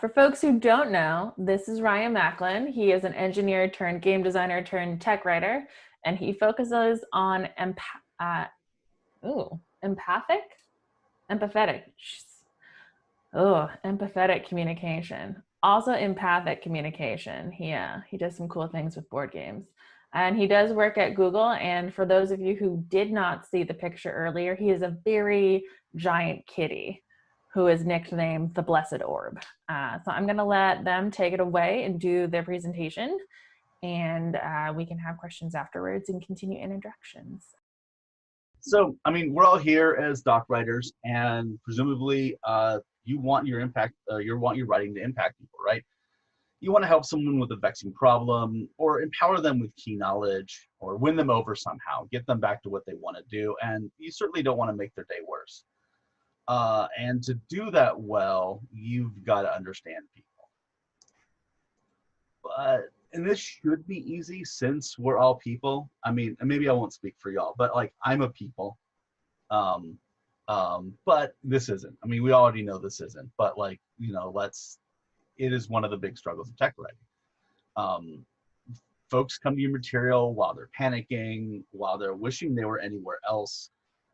For folks who don't know, this is Ryan Macklin. He is an engineer turned game designer turned tech writer, and he focuses on empathetic, empathetic communication. Also empathic communication. He does some cool things with board games. And he does work at Google. And for those of you who did not see the picture earlier, he is a very giant kitty who is nicknamed the Blessed Orb. So I'm going to let them take it away and do their presentation. And we can have questions afterwards and continue introductions. So, I mean, we're all here as doc writers, and presumably you want your writing to impact people, right? You want to help someone with a vexing problem, or empower them with key knowledge, or win them over somehow, get them back to what they want to do, and you certainly don't want to make their day worse. And to do that well, you've got to understand people. And this should be easy since we're all people. I mean, maybe I won't speak for y'all, but like I'm a people. But this isn't. I mean, we already know this isn't. But like, you know, it is one of the big struggles of tech writing. Folks come to your material while they're panicking, while they're wishing they were anywhere else,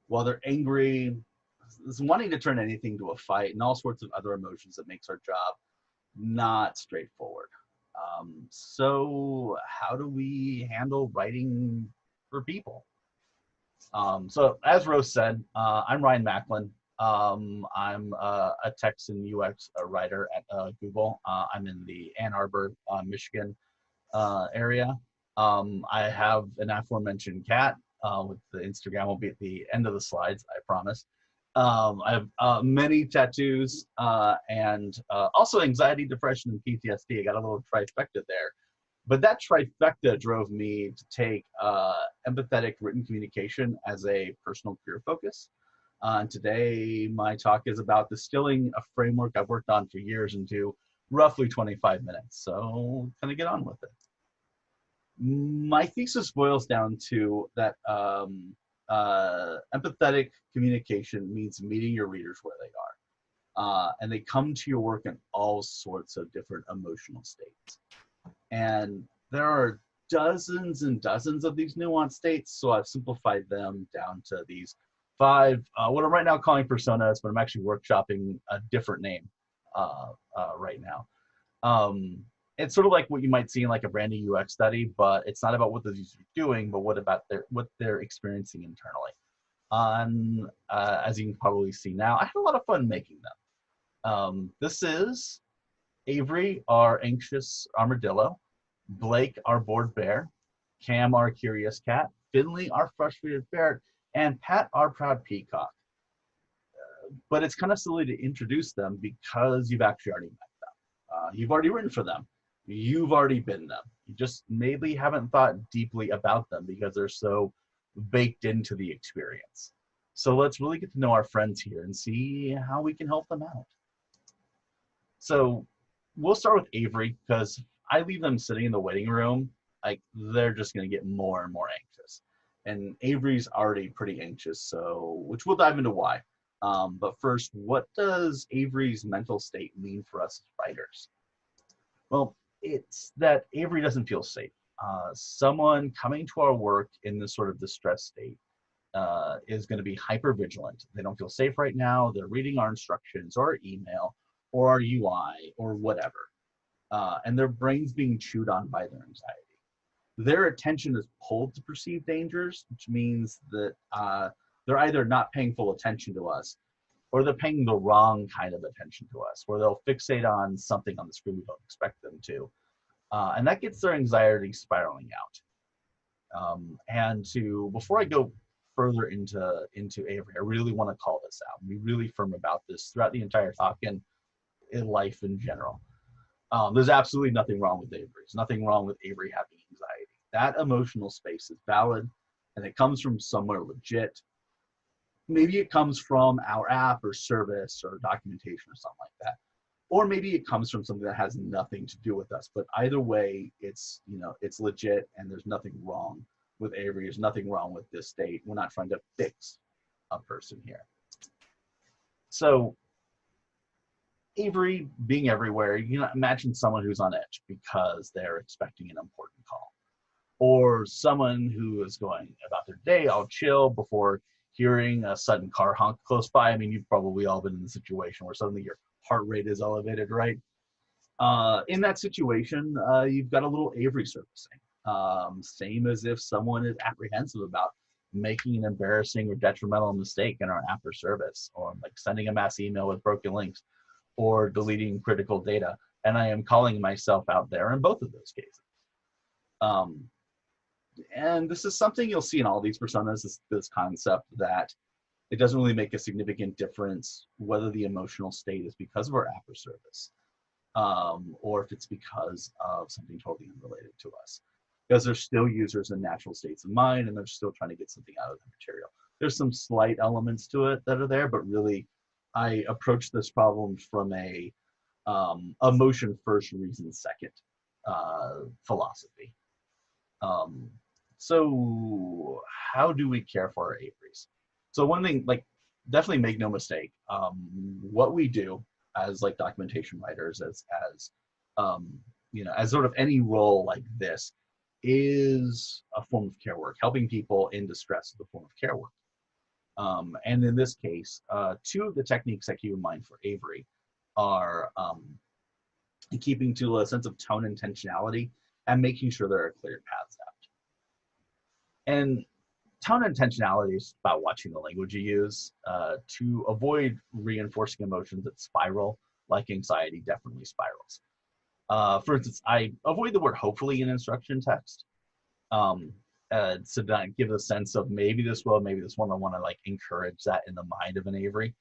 while they're angry, wanting to turn anything to a fight, and all sorts of other emotions that makes our job not straightforward. So how do we handle writing for people? So as Rose said, I'm Ryan Macklin. I'm a text and UX writer at Google. I'm in the Ann Arbor, Michigan area. I have an aforementioned cat, with the Instagram will be at the end of the slides, I promise. I have many tattoos and also anxiety, depression, and PTSD. I got a little trifecta there. But that trifecta drove me to take empathetic written communication as a personal career focus. And today, my talk is about distilling a framework I've worked on for years into roughly 25 minutes. So kind of get on with it. My thesis boils down to that empathetic communication means meeting your readers where they are. And they come to your work in all sorts of different emotional states. And there are dozens and dozens of these nuanced states, so I've simplified them down to these 5, what I'm right now calling personas, but I'm actually workshopping a different name right now. It's sort of like what you might see in like a brand new UX study, but it's not about what the users are doing, but what they're experiencing internally. As you can probably see now, I had a lot of fun making them. This is Avery, our anxious armadillo, Blake, our bored bear, Cam, our curious cat, Finley, our frustrated ferret, and Pat, our proud peacock. But it's kind of silly to introduce them because you've actually already met them. You've already written for them. You've already been them. You just maybe haven't thought deeply about them because they're so baked into the experience. So let's really get to know our friends here and see how we can help them out. So we'll start with Avery because I leave them sitting in the waiting room, like they're just going to get more and more anxious. And Avery's already pretty anxious, so which we'll dive into why. But first, what does Avery's mental state mean for us as writers? Well, it's that Avery doesn't feel safe. Someone coming to our work in this sort of distress state is going to be hyper vigilant. They don't feel safe right now. They're reading our instructions or our email or our UI or whatever. And their brain's being chewed on by their anxiety. Their attention is pulled to perceived dangers, which means that they're either not paying full attention to us or they're paying the wrong kind of attention to us, where they'll fixate on something on the screen we don't expect them to. And that gets their anxiety spiraling out. Before I go further into Avery, I really want to call this out and be really firm about this throughout the entire talk and in life in general. There's absolutely nothing wrong with Avery. There's nothing wrong with Avery having anxiety. That emotional space is valid and it comes from somewhere legit. Maybe it comes from our app or service or documentation or something like that. Or maybe it comes from something that has nothing to do with us. But either way, it's legit and there's nothing wrong with Avery. There's nothing wrong with this state. We're not trying to fix a person here. So Avery being everywhere, imagine someone who's on edge because they're expecting an important call, or someone who is going about their day all chill before hearing a sudden car honk close by. I mean, you've probably all been in the situation where suddenly your heart rate is elevated, right? In that situation, you've got a little Avery surfacing. Same as if someone is apprehensive about making an embarrassing or detrimental mistake in our app or service, or like sending a mass email with broken links, or deleting critical data. And I am calling myself out there in both of those cases. And this is something you'll see in all these personas, this concept that it doesn't really make a significant difference whether the emotional state is because of our app or service, or if it's because of something totally unrelated to us. Because they're still users in natural states of mind, and they're still trying to get something out of the material. There's some slight elements to it that are there, but really, I approach this problem from a emotion first, reason second philosophy. So how do we care for our Averys? So one thing, like, definitely make no mistake, what we do as like documentation writers, as sort of any role like this, is a form of care work. Helping people in distress is a form of care work. And in this case, two of the techniques I keep in mind for Avery are keeping to a sense of tone intentionality and making sure there are clear paths out. And tone intentionality is about watching the language you use to avoid reinforcing emotions that spiral, like anxiety definitely spirals. For instance, I avoid the word hopefully in instruction text. So that give a sense of maybe this will, maybe this one. I want to like encourage that in the mind of an Avery.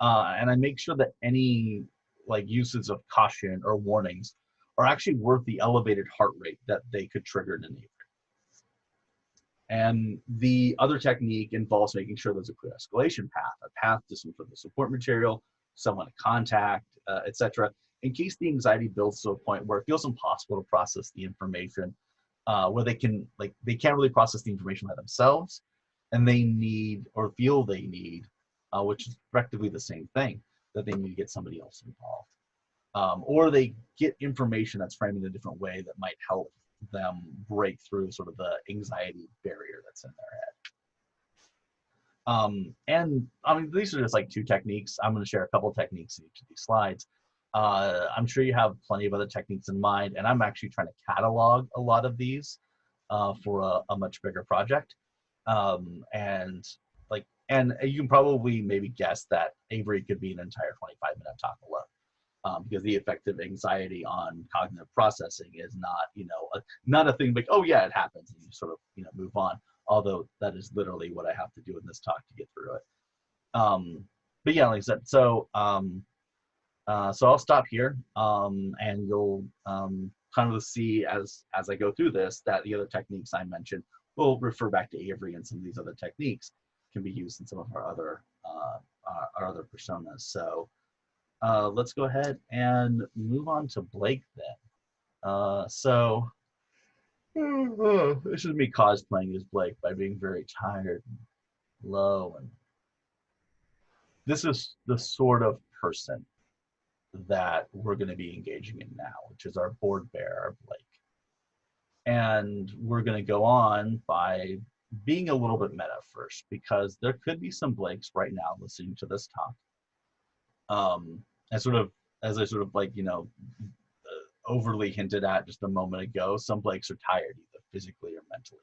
And I make sure that any like uses of caution or warnings are actually worth the elevated heart rate that they could trigger in an Avery. And the other technique involves making sure there's a clear escalation path, a path to some sort of support material, someone to contact, etc., in case the anxiety builds to a point where it feels impossible to process the information, where they can't really process the information by themselves, and they need or feel they need, which is effectively the same thing, that they need to get somebody else involved, or they get information that's framed in a different way that might help them break through sort of the anxiety barrier that's in their head. And I mean, these are just like two techniques. I'm going to share a couple techniques in each of these slides. I'm sure you have plenty of other techniques in mind, and I'm actually trying to catalog a lot of these for a much bigger project. And you can probably maybe guess that Avery could be an entire 25-minute talk alone. Because the effect of anxiety on cognitive processing is not a thing like, oh yeah, it happens, and you sort of move on. Although that is literally what I have to do in this talk to get through it. But yeah, like I said, so I'll stop here, and you'll kind of see as I go through this that the other techniques I mentioned will refer back to Avery, and some of these other techniques can be used in some of our other personas. So let's go ahead and move on to Blake then. This is me cosplaying as Blake by being very tired and low, and this is the sort of person that we're going to be engaging in now, which is our board bearer, Blake. And we're going to go on by being a little bit meta first, because there could be some Blakes right now listening to this talk. As I sort of like, overly hinted at just a moment ago, some Blakes are tired either physically or mentally.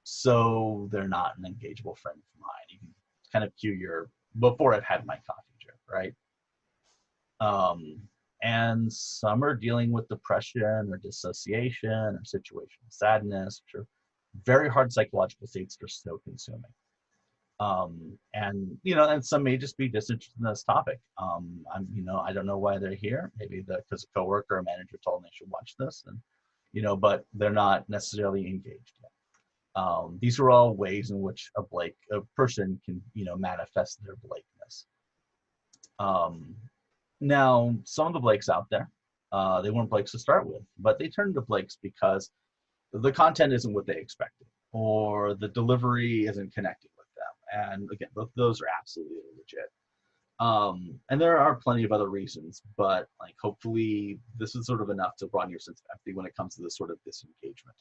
So they're not an engageable friend of mine. You can kind of cue before I've had my coffee drip, right? And some are dealing with depression or dissociation or situational sadness, which are very hard psychological states that are so consuming. And some may just be disinterested in this topic. I don't know why they're here. Maybe because a coworker or manager told them they should watch this, and but they're not necessarily engaged yet. These are all ways in which a person can manifest their Blakeness. Now, some of the Blakes out there, they weren't Blakes to start with, but they turned to Blakes because the content isn't what they expected, or the delivery isn't connecting with them. And again, both of those are absolutely legit. And there are plenty of other reasons, but like hopefully this is sort of enough to broaden your sense of empathy when it comes to this sort of disengagement.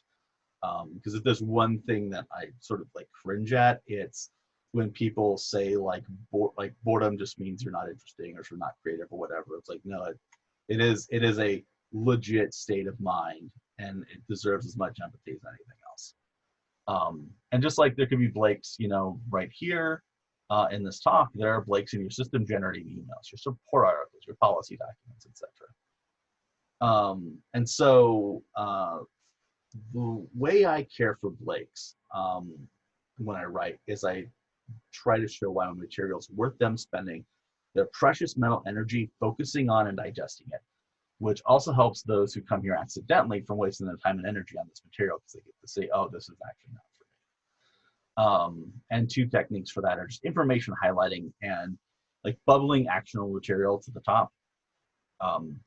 Because if there's one thing that I sort of like cringe at, it's when people say like boredom just means you're not interesting or you're not creative or whatever. It's like no, it is a legit state of mind, and it deserves as much empathy as anything else. And just like there could be Blakes, right here in this talk, there are Blakes in your system generating emails, your support articles, your policy documents, etc. And so the way I care for Blakes when I write is I try to show why my material is worth them spending their precious mental energy focusing on and digesting it, which also helps those who come here accidentally from wasting their time and energy on this material because they get to say, oh, this is actually not for me. And two techniques for that are just information highlighting and like bubbling actionable material to the top. And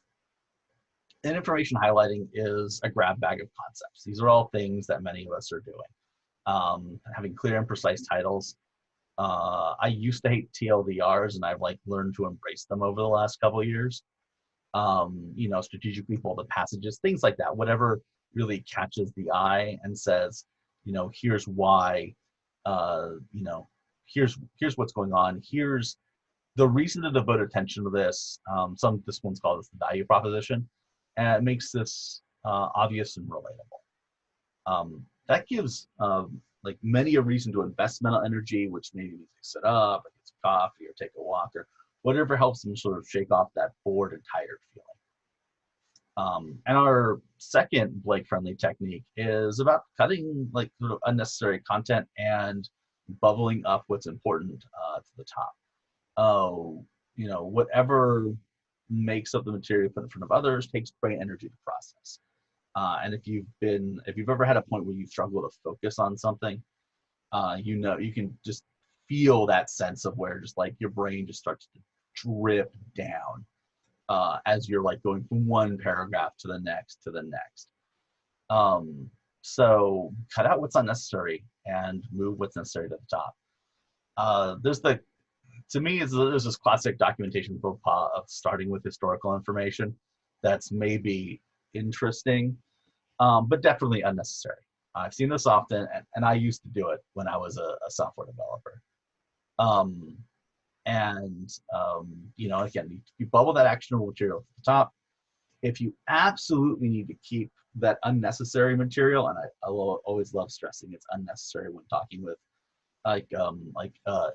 information highlighting is a grab bag of concepts. These are all things that many of us are doing. Having clear and precise titles. I used to hate TLDRs, and I've like learned to embrace them over the last couple of years. Strategically folded passages, things like that. Whatever really catches the eye and says, here's why. Here's what's going on. Here's the reason to devote attention to this. This one's called this the value proposition. And it makes this obvious and relatable. That gives like many a reason to invest mental energy, which maybe means they sit up, or get some coffee, or take a walk, or whatever helps them sort of shake off that bored and tired feeling. And our second Blake-friendly technique is about cutting like sort of unnecessary content and bubbling up what's important to the top. Whatever makes up the material put in front of others takes great energy to process. And if you've ever had a point where you struggle to focus on something, you can just feel that sense of where just like your brain just starts to drip down as you're like going from one paragraph to the next to the next. So cut out what's unnecessary and move what's necessary to the top. To me, there's this classic documentation faux pas of starting with historical information that's maybe interesting, but definitely unnecessary. I've seen this often, and I used to do it when I was a software developer. Again, you bubble that actionable material to the top. If you absolutely need to keep that unnecessary material, and I always love stressing it's unnecessary when talking with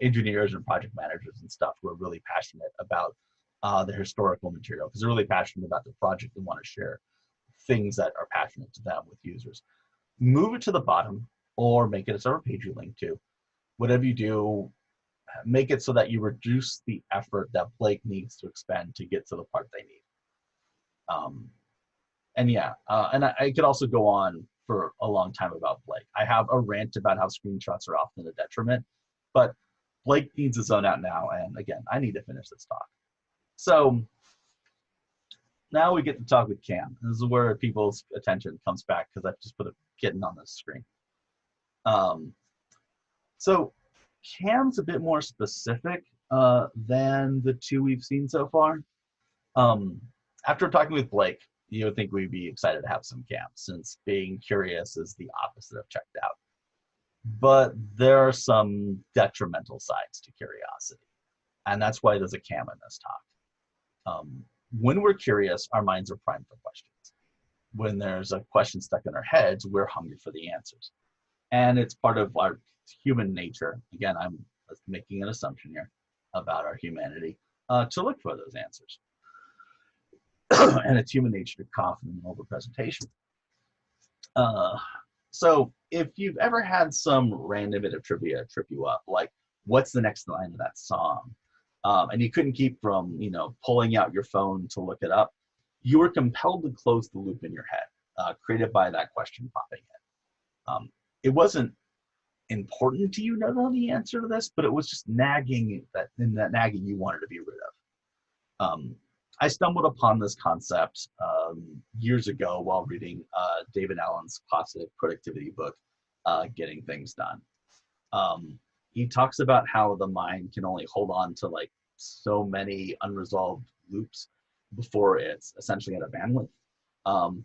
engineers and project managers and stuff who are really passionate about the historical material because they're really passionate about the project and want to share things that are passionate to them with users. Move it to the bottom or make it a separate page you link to. Whatever you do, make it so that you reduce the effort that Blake needs to expend to get to the part they need. And I could also go on for a long time about Blake. I have a rant about how screenshots are often a detriment, but Blake needs to zone out now. And again, I need to finish this talk. So now we get to talk with Cam. This is where people's attention comes back because I've just put a kitten on this screen. So Cam's a bit more specific than the two we've seen so far. After talking with Blake, you would think we'd be excited to have some Cam, since being curious is the opposite of checked out. But there are some detrimental sides to curiosity, and that's why there's a Cam in this talk. When we're curious, our minds are primed for questions. When there's a question stuck in our heads, we're hungry for the answers. And it's part of our human nature. Again, I'm making an assumption here about our humanity to look for those answers. And it's human nature to cough in the middle of a presentation. So if you've ever had some random bit of trivia trip you up, like what's the next line of that song, and you couldn't keep from pulling out your phone to look it up, you were compelled to close the loop in your head created by that question popping in. It wasn't important to you to know the answer to this, but it was just nagging that you wanted to be rid of. I stumbled upon this concept years ago while reading David Allen's classic productivity book, Getting Things Done. He talks about how the mind can only hold on to like so many unresolved loops before it's essentially at a bandwidth.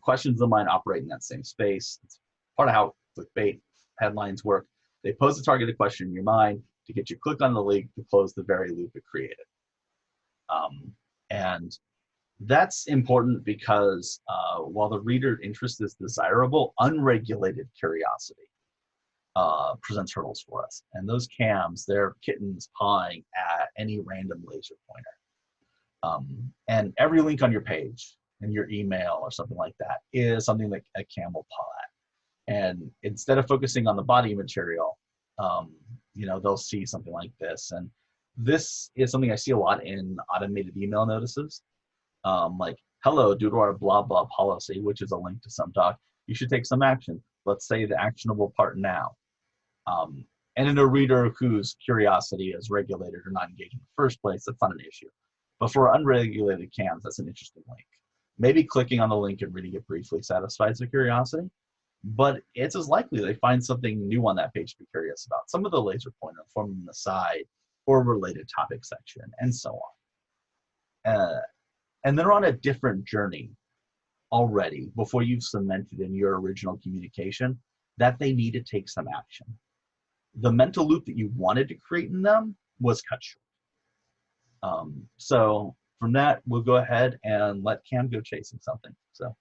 Questions of the mind operate in that same space. It's part of how clickbait headlines work. They pose a targeted question in your mind to get you to click on the link to close the very loop it created. And that's important because while the reader interest is desirable, unregulated curiosity presents hurdles for us. And those cams, they're kittens pawing at any random laser pointer. And every link on your page, in your email or something like that, is something that a cam will paw at. And instead of focusing on the body material, they'll see something like this. And this is something I see a lot in automated email notices. Like, hello, due to our blah, blah policy, which is a link to some doc, you should take some action. Let's say the actionable part now. And in a reader whose curiosity is regulated or not engaged in the first place, that's not an issue. But for unregulated cams, that's an interesting link. Maybe clicking on the link and reading it briefly satisfies their curiosity, but it's as likely they find something new on that page to be curious about. Some of the laser pointer from the side or related topic section, and so on. And they're on a different journey already before you've cemented in your original communication that they need to take some action. The mental loop that you wanted to create in them was cut short. So from that, we'll go ahead and let Cam go chasing something. So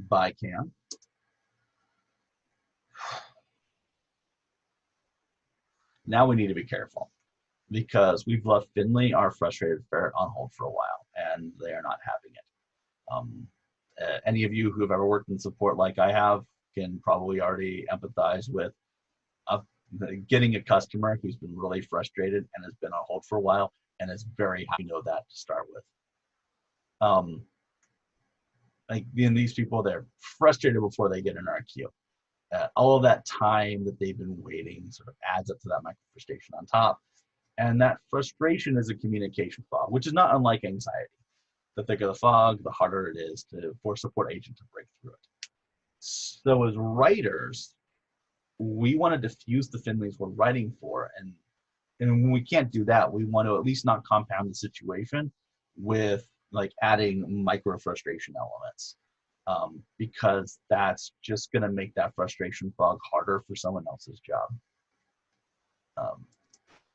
bye, Cam. Now we need to be careful because we've left Finley, our frustrated ferret, on hold for a while, and they are not having it. Any of you who have ever worked in support like I have can probably already empathize with getting a customer who's been really frustrated and has been on hold for a while and is very happy to know that to start with. Like these people, they're frustrated before they get in our queue. All of that time that they've been waiting sort of adds up to that micro frustration on top. And that frustration is a communication fog, which is not unlike anxiety. The thicker the fog, the harder it is for a support agent to break through it. So as writers, we want to diffuse the Finleys we're writing for. And when we can't do that, we want to at least not compound the situation with like adding micro frustration elements. Because that's just going to make that frustration fog harder for someone else's job.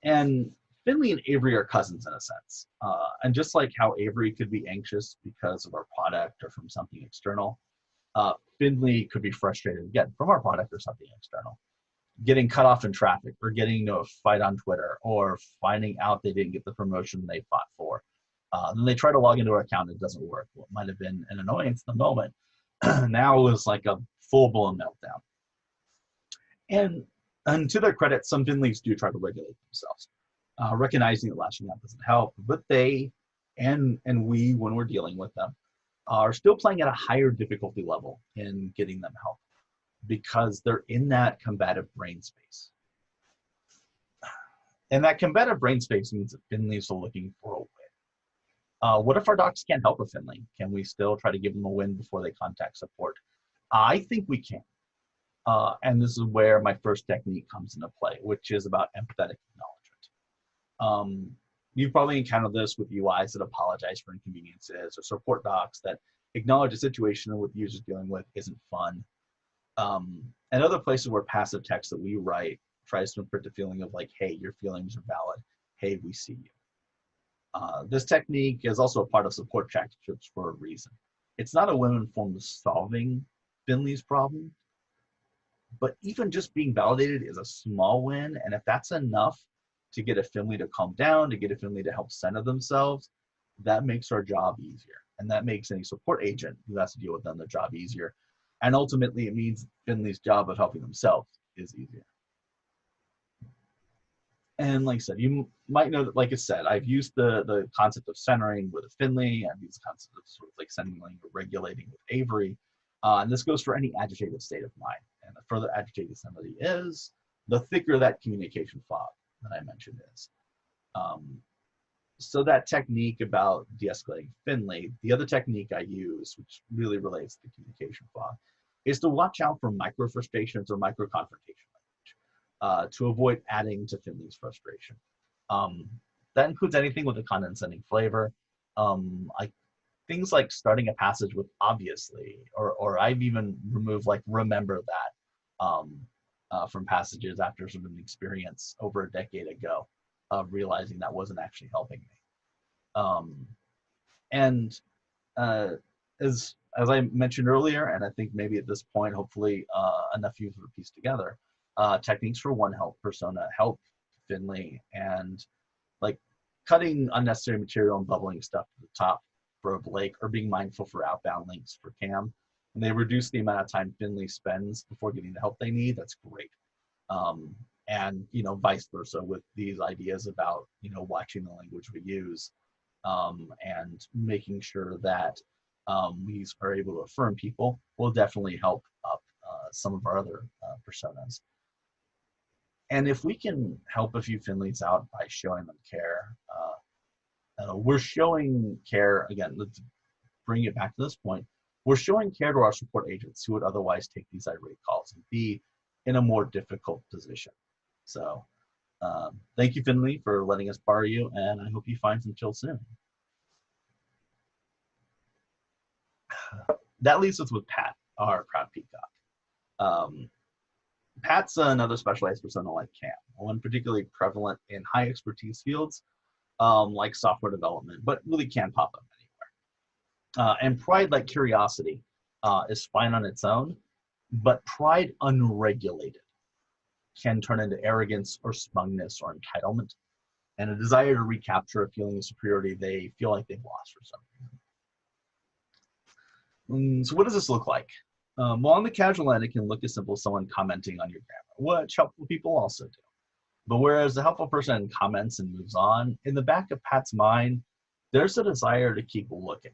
And Finley and Avery are cousins in a sense. And just like how Avery could be anxious because of our product or from something external, Finley could be frustrated again from our product or something external. Getting cut off in traffic or getting into a fight on Twitter or finding out they didn't get the promotion they fought for. Then they try to log into our account and it doesn't work. What might have been an annoyance in the moment now is like a full-blown meltdown. And to their credit, some Finleys do try to regulate themselves, recognizing that lashing out doesn't help, but they and we, when we're dealing with them, are still playing at a higher difficulty level in getting them help because they're in that combative brain space. And that combative brain space means that Finleys are looking for a win. What if our docs can't help a Finley? Can we still try to give them a win before they contact support? I think we can. And this is where my first technique comes into play, which is about empathetic acknowledgement. You've probably encountered this with UIs that apologize for inconveniences or support docs that acknowledge a situation that what the user's dealing with isn't fun. And other places where passive text that we write tries to imprint the feeling of like, hey, your feelings are valid. Hey, we see you. This technique is also a part of support tactics for a reason. It's not a win-win form of solving Finley's problem, but even just being validated is a small win. And if that's enough to get a Finley to calm down, to get a Finley to help center themselves, that makes our job easier. And that makes any support agent who has to deal with them their job easier. And ultimately, it means Finley's job of helping themselves is easier. And like I said, you might know that, like I said, I've used the concept of centering with a Finley. I've used the concept of sort of like centering or regulating with Avery. And this goes for any agitated state of mind. And the further agitated somebody is, the thicker that communication fog that I mentioned is. So that technique about de-escalating Finley, the other technique I use, which really relates to communication fog, is to watch out for micro frustrations or micro confrontation. To avoid adding to Finley's frustration. That includes anything with a condescending flavor. Like things like starting a passage with obviously, or I've even removed like remember that from passages after sort of an experience over a decade ago of realizing that wasn't actually helping me. And as I mentioned earlier, and I think maybe at this point, hopefully enough users are pieced together, techniques for One Health persona help Finley, and like cutting unnecessary material and bubbling stuff to the top for Blake, or being mindful for outbound links for Cam. And they reduce the amount of time Finley spends before getting the help they need. That's great. And vice versa with these ideas about watching the language we use, and making sure that we are able to affirm people will definitely help up some of our other personas. And if we can help a few Finleys out by showing them care, we're showing care, again, let's bring it back to this point, we're showing care to our support agents who would otherwise take these irate calls and be in a more difficult position. So thank you, Finley, for letting us borrow you, and I hope you find some chill soon. That leaves us with Pat, our proud peacock. Pat's another specialized persona like Cam, one particularly prevalent in high expertise fields like software development, but really can pop up anywhere. And pride, like curiosity, is fine on its own, but pride unregulated can turn into arrogance or smugness or entitlement, and a desire to recapture a feeling of superiority they feel like they've lost for some reason. So what does this look like? Well, on the casual end, it can look as simple as someone commenting on your grammar, which helpful people also do. But whereas the helpful person comments and moves on, in the back of Pat's mind, there's a desire to keep looking,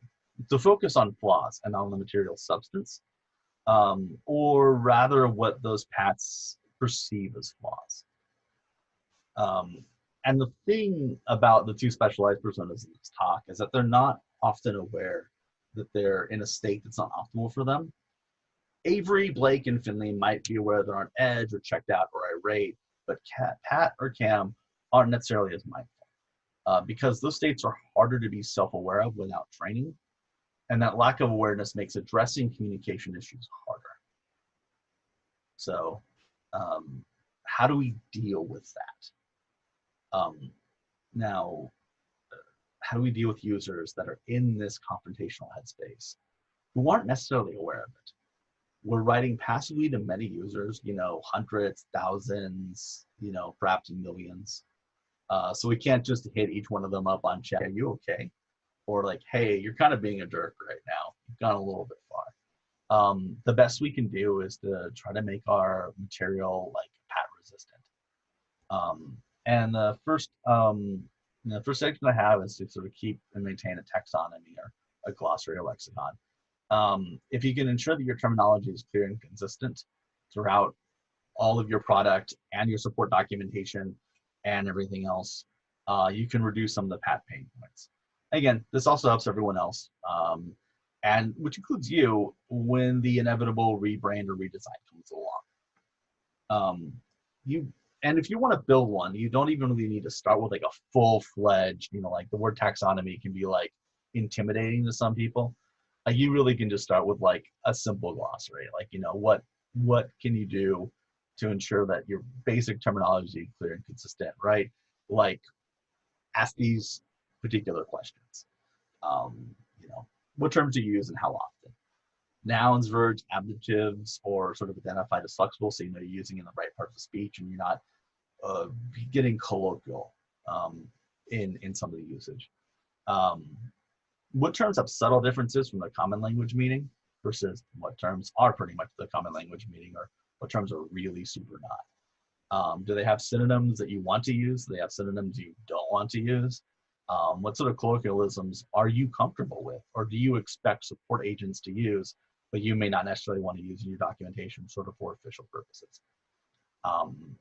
to focus on flaws and on the material substance, or rather what those Pats perceive as flaws. And the thing about the two specialized personas in this talk is that they're not often aware that they're in a state that's not optimal for them. Avery, Blake, and Finley might be aware they're on edge or checked out or irate, but Pat or Cam aren't necessarily as mindful because those states are harder to be self-aware of without training, and that lack of awareness makes addressing communication issues harder. So how do we deal with that? Now, how do we deal with users that are in this confrontational headspace who aren't necessarily aware of it? We're writing passively to many users, hundreds, thousands, perhaps millions. So we can't just hit each one of them up on chat, are you okay? Or like, hey, you're kind of being a jerk right now. You've gone a little bit far. The best we can do is to try to make our material like Pat resistant. And the first section I have is to sort of keep and maintain a taxonomy or a glossary or lexicon. If you can ensure that your terminology is clear and consistent throughout all of your product and your support documentation and everything else, you can reduce some of the Pat pain points. Again, this also helps everyone else, and which includes you when the inevitable rebrand or redesign comes along. And if you want to build one, you don't even really need to start with like a full-fledged, like the word taxonomy can be like intimidating to some people. You really can just start with like a simple glossary, like, what can you do to ensure that your basic terminology is clear and consistent, right? Like ask these particular questions. What terms do you use and how often? Nouns, verbs, adjectives, or sort of identified as flexible, so you're using in the right part of the speech and you're not getting colloquial in some of the usage. What terms have subtle differences from the common language meaning versus what terms are pretty much the common language meaning, or what terms are really super not? Do they have synonyms that you want to use? Do they have synonyms you don't want to use? What sort of colloquialisms are you comfortable with, or do you expect support agents to use, but you may not necessarily want to use in your documentation sort of for official purposes?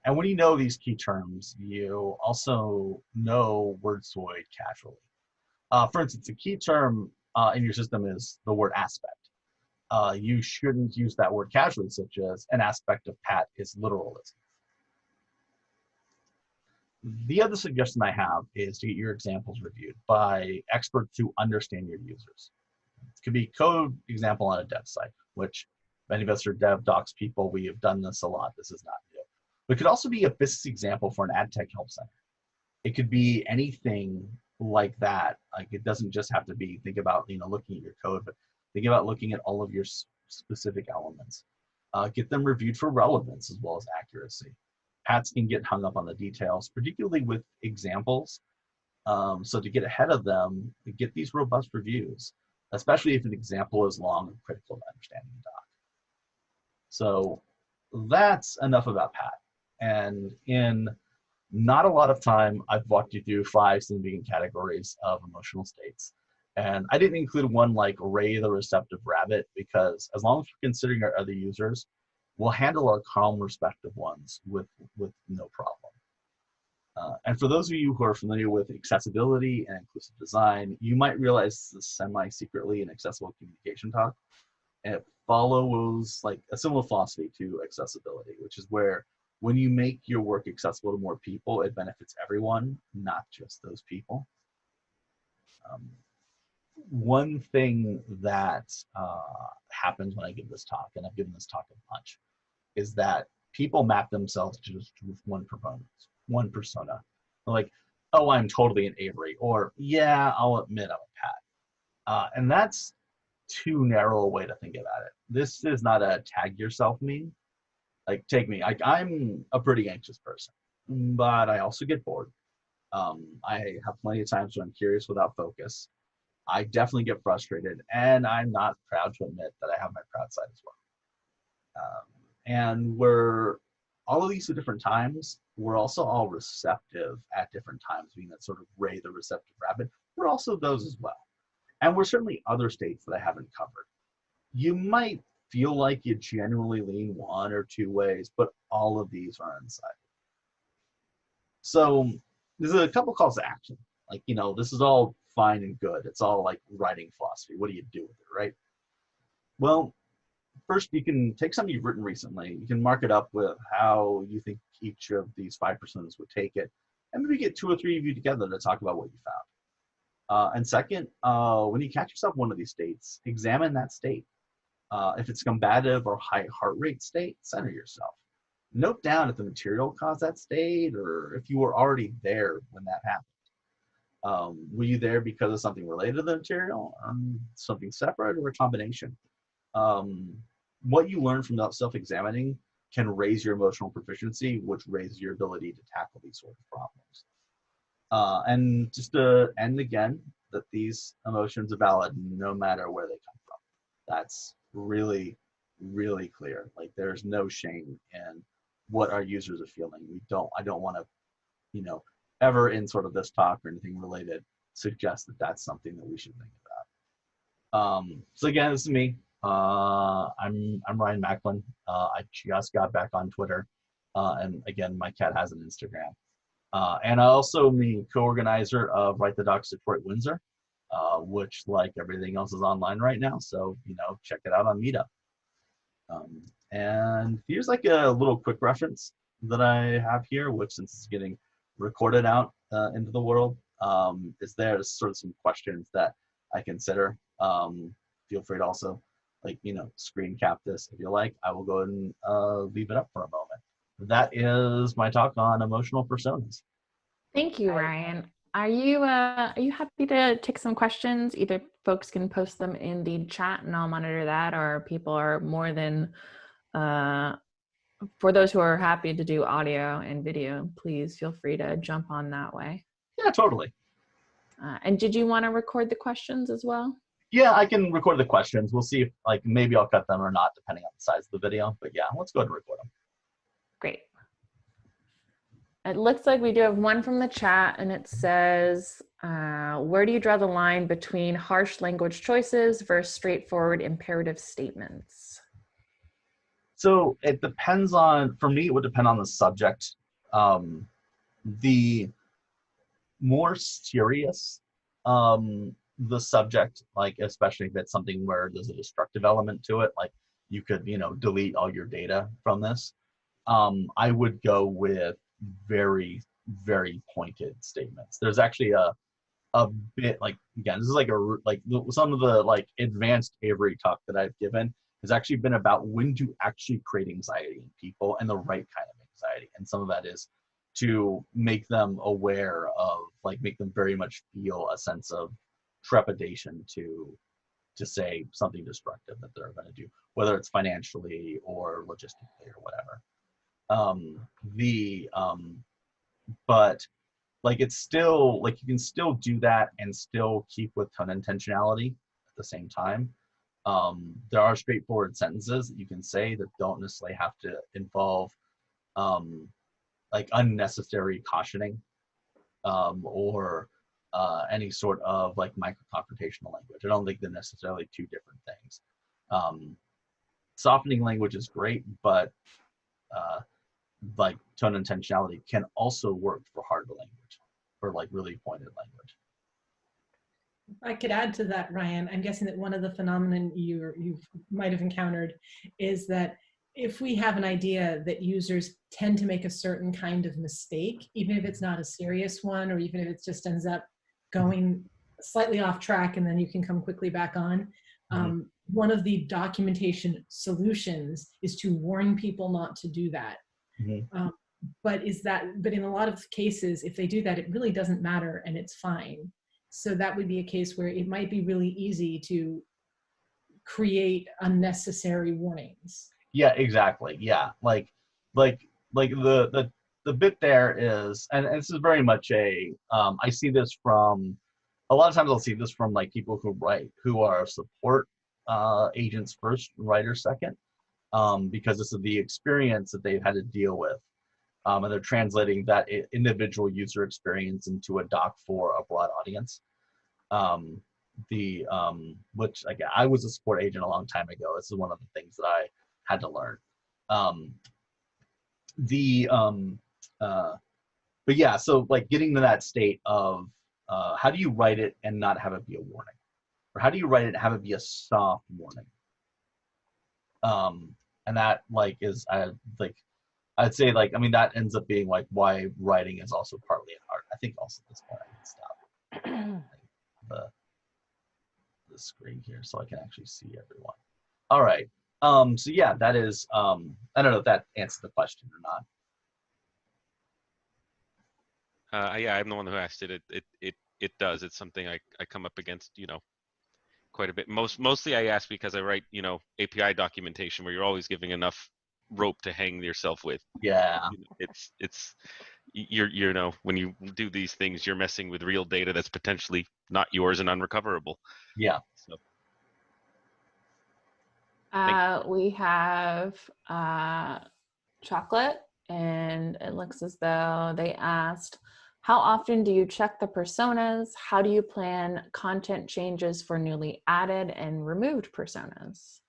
And when you know these key terms, you also know Wordzoid casually. For instance, a key term in your system is the word aspect. You shouldn't use that word casually, such as an aspect of Pat is literalism. The other suggestion I have is to get your examples reviewed by experts who understand your users. It could be code example on a dev site, which many of us are dev docs people. We have done this a lot. This is not new. But it could also be a business example for an ad tech help center. It could be anything like that. Like it doesn't just have to be, think about, looking at your code, but think about looking at all of your specific elements. Get them reviewed for relevance as well as accuracy. Hats can get hung up on the details, particularly with examples. So to get ahead of them, get these robust reviews, especially if an example is long and critical to understanding the doc. So that's enough about Pat. And in not a lot of time, I've walked you through 5 significant categories of emotional states. And I didn't include one like Ray the receptive rabbit, because as long as we're considering our other users, we'll handle our calm, respective ones with no problem. And for those of you who are familiar with accessibility and inclusive design, you might realize this is semi-secretly an accessible communication talk. And it follows like a similar philosophy to accessibility, which is where when you make your work accessible to more people, it benefits everyone, not just those people. One thing that happens when I give this talk, and I've given this talk a bunch, is that people map themselves just with one persona. They're like, oh, I'm totally an Avery, or yeah, I'll admit I'm a Pat. And that's too narrow a way to think about it. This is not a tag yourself meme. Like, take me. I'm a pretty anxious person, but I also get bored. I have plenty of times when I'm curious without focus. I definitely get frustrated, and I'm not proud to admit that I have my proud side as well. And we're all of these at different times. We're also all receptive at different times, being that sort of Ray the receptive rabbit. We're also those as well. And we're certainly other states that I haven't covered. You might feel like you genuinely lean one or two ways, but all of these are inside. So there's a couple calls to action. Like, this is all fine and good. It's all like writing philosophy. What do you do with it, right? Well, first, you can take something you've written recently. You can mark it up with how you think each of these 5 personas would take it, and maybe get 2 or 3 of you together to talk about what you found. And second, when you catch yourself in one of these states, examine that state. If it's combative or high heart rate state, center yourself. Note down if the material caused that state, or if you were already there when that happened. Were you there because of something related to the material, something separate, or a combination? What you learn from self-examining can raise your emotional proficiency, which raises your ability to tackle these sort of problems. And just to end again, that these emotions are valid no matter where they come from. That's really, really clear. Like, there's no shame in what our users are feeling. I don't want to, ever in sort of this talk or anything related, suggest that that's something that we should think about. So again, this is me. I'm Ryan Macklin. I just got back on Twitter. And again, my cat has an Instagram. And I also am the co-organizer of Write the Docs Detroit Windsor, which, like everything else, is online right now. So, check it out on Meetup. And here's like a little quick reference that I have here, which, since it's getting recorded out into the world, is there sort of some questions that I consider. Feel free to also, screen cap this if you like. I will go ahead and leave it up for a moment. That is my talk on emotional personas. Thank you, Ryan. Are you happy to take some questions? Either folks can post them in the chat and I'll monitor that, or people are more than, for those who are happy to do audio and video, please feel free to jump on that way. Yeah, totally. And did you want to record the questions as well? Yeah, I can record the questions. We'll see if maybe I'll cut them or not, depending on the size of the video. But yeah, let's go ahead and record them. Great. It looks like we do have one from the chat, and it says, where do you draw the line between harsh language choices versus straightforward imperative statements? So it depends on, for me, it would depend on the subject. The more serious the subject, especially if it's something where there's a destructive element to it, like you could, delete all your data from this. I would go with very, very pointed statements. There's actually a bit, like, again, this is like some of the like advanced Avery talk that I've given has actually been about when to actually create anxiety in people and the right kind of anxiety. And some of that is to make them aware of, like, make them very much feel a sense of trepidation to say something destructive that they're going to do, whether it's financially or logistically or whatever. But like, it's still like, you can still do that and still keep with tone intentionality at the same time. There are straightforward sentences that you can say that don't necessarily have to involve like unnecessary cautioning, or any sort of like micro-confrontational language. I don't think they're necessarily two different things. Softening language is great, but like tone intentionality can also work for hard language, for like really pointed language. I could add to that, Ryan. I'm guessing that one of the phenomenon you might have encountered is that if we have an idea that users tend to make a certain kind of mistake, even if it's not a serious one, or even if it just ends up going slightly off track and then you can come quickly back on, one of the documentation solutions is to warn people not to do that. But in a lot of cases, if they do that, it really doesn't matter and it's fine. So that would be a case where it might be really easy to create unnecessary warnings. Yeah, exactly. Yeah, like the bit there is, and this is very much a I see this from a lot of times. I'll see this from like people who are support agents first, writers second, because this is the experience that they've had to deal with, and they're translating that individual user experience into a doc for a broad audience. Which, again, I was a support agent a long time ago. This is one of the things that I had to learn. But yeah, so like getting to that state of how do you write it and not have it be a warning, or how do you write it and have it be a soft warning? And that like is I'd say, like, I mean, that ends up being like why writing is also partly an art. I think also at this point I can stop the screen here so I can actually see everyone. All right. So yeah, that is I don't know if that answers the question or not. Yeah, I'm the one who asked it. It does. It's something I come up against, quite a bit. Mostly I ask because I write, API documentation where you're always giving enough rope to hang yourself with. Yeah. It's when you do these things, you're messing with real data that's potentially not yours and unrecoverable. Yeah. So. We have Chocolate, and it looks as though they asked, how often do you check the personas? How do you plan content changes for newly added and removed personas?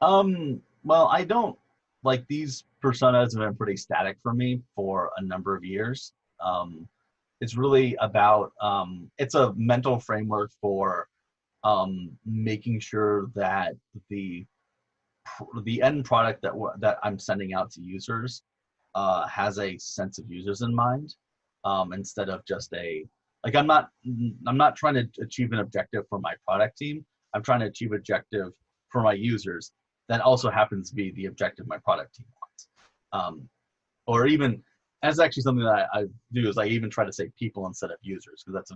Well, I don't, like, these personas have been pretty static for me for a number of years. It's really about, it's a mental framework for making sure that the end product that I'm sending out to users has a sense of users in mind, instead of just I'm not trying to achieve an objective for my product team. I'm trying to achieve objective for my users that also happens to be the objective my product team wants. Or even, that's actually something that I do, is I even try to say people instead of users, because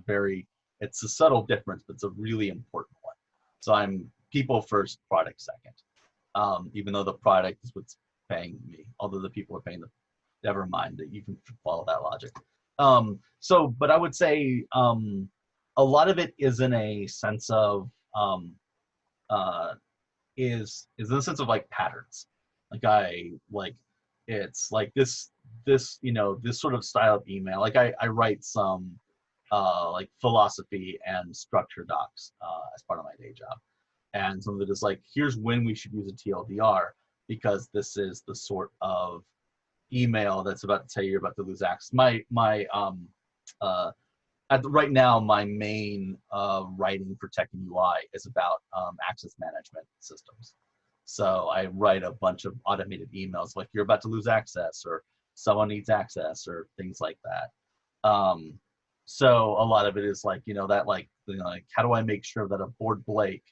it's a subtle difference, but it's a really important one. So I'm people first, product second. Even though the product is what's paying me, although the people are paying never mind, that you can follow that logic. But I would say a lot of it is in a sense of is in a sense of like patterns. It's like this sort of style of email. Like I write some like philosophy and structure docs as part of my day job. And some of it is like, here's when we should use a TLDR, because this is the sort of email that's about to tell you you're about to lose access. Right now, my main writing for tech and UI is about access management systems. So I write a bunch of automated emails like, you're about to lose access, or someone needs access or things like that. So a lot of it is like, that like, like how do I make sure that a board Blake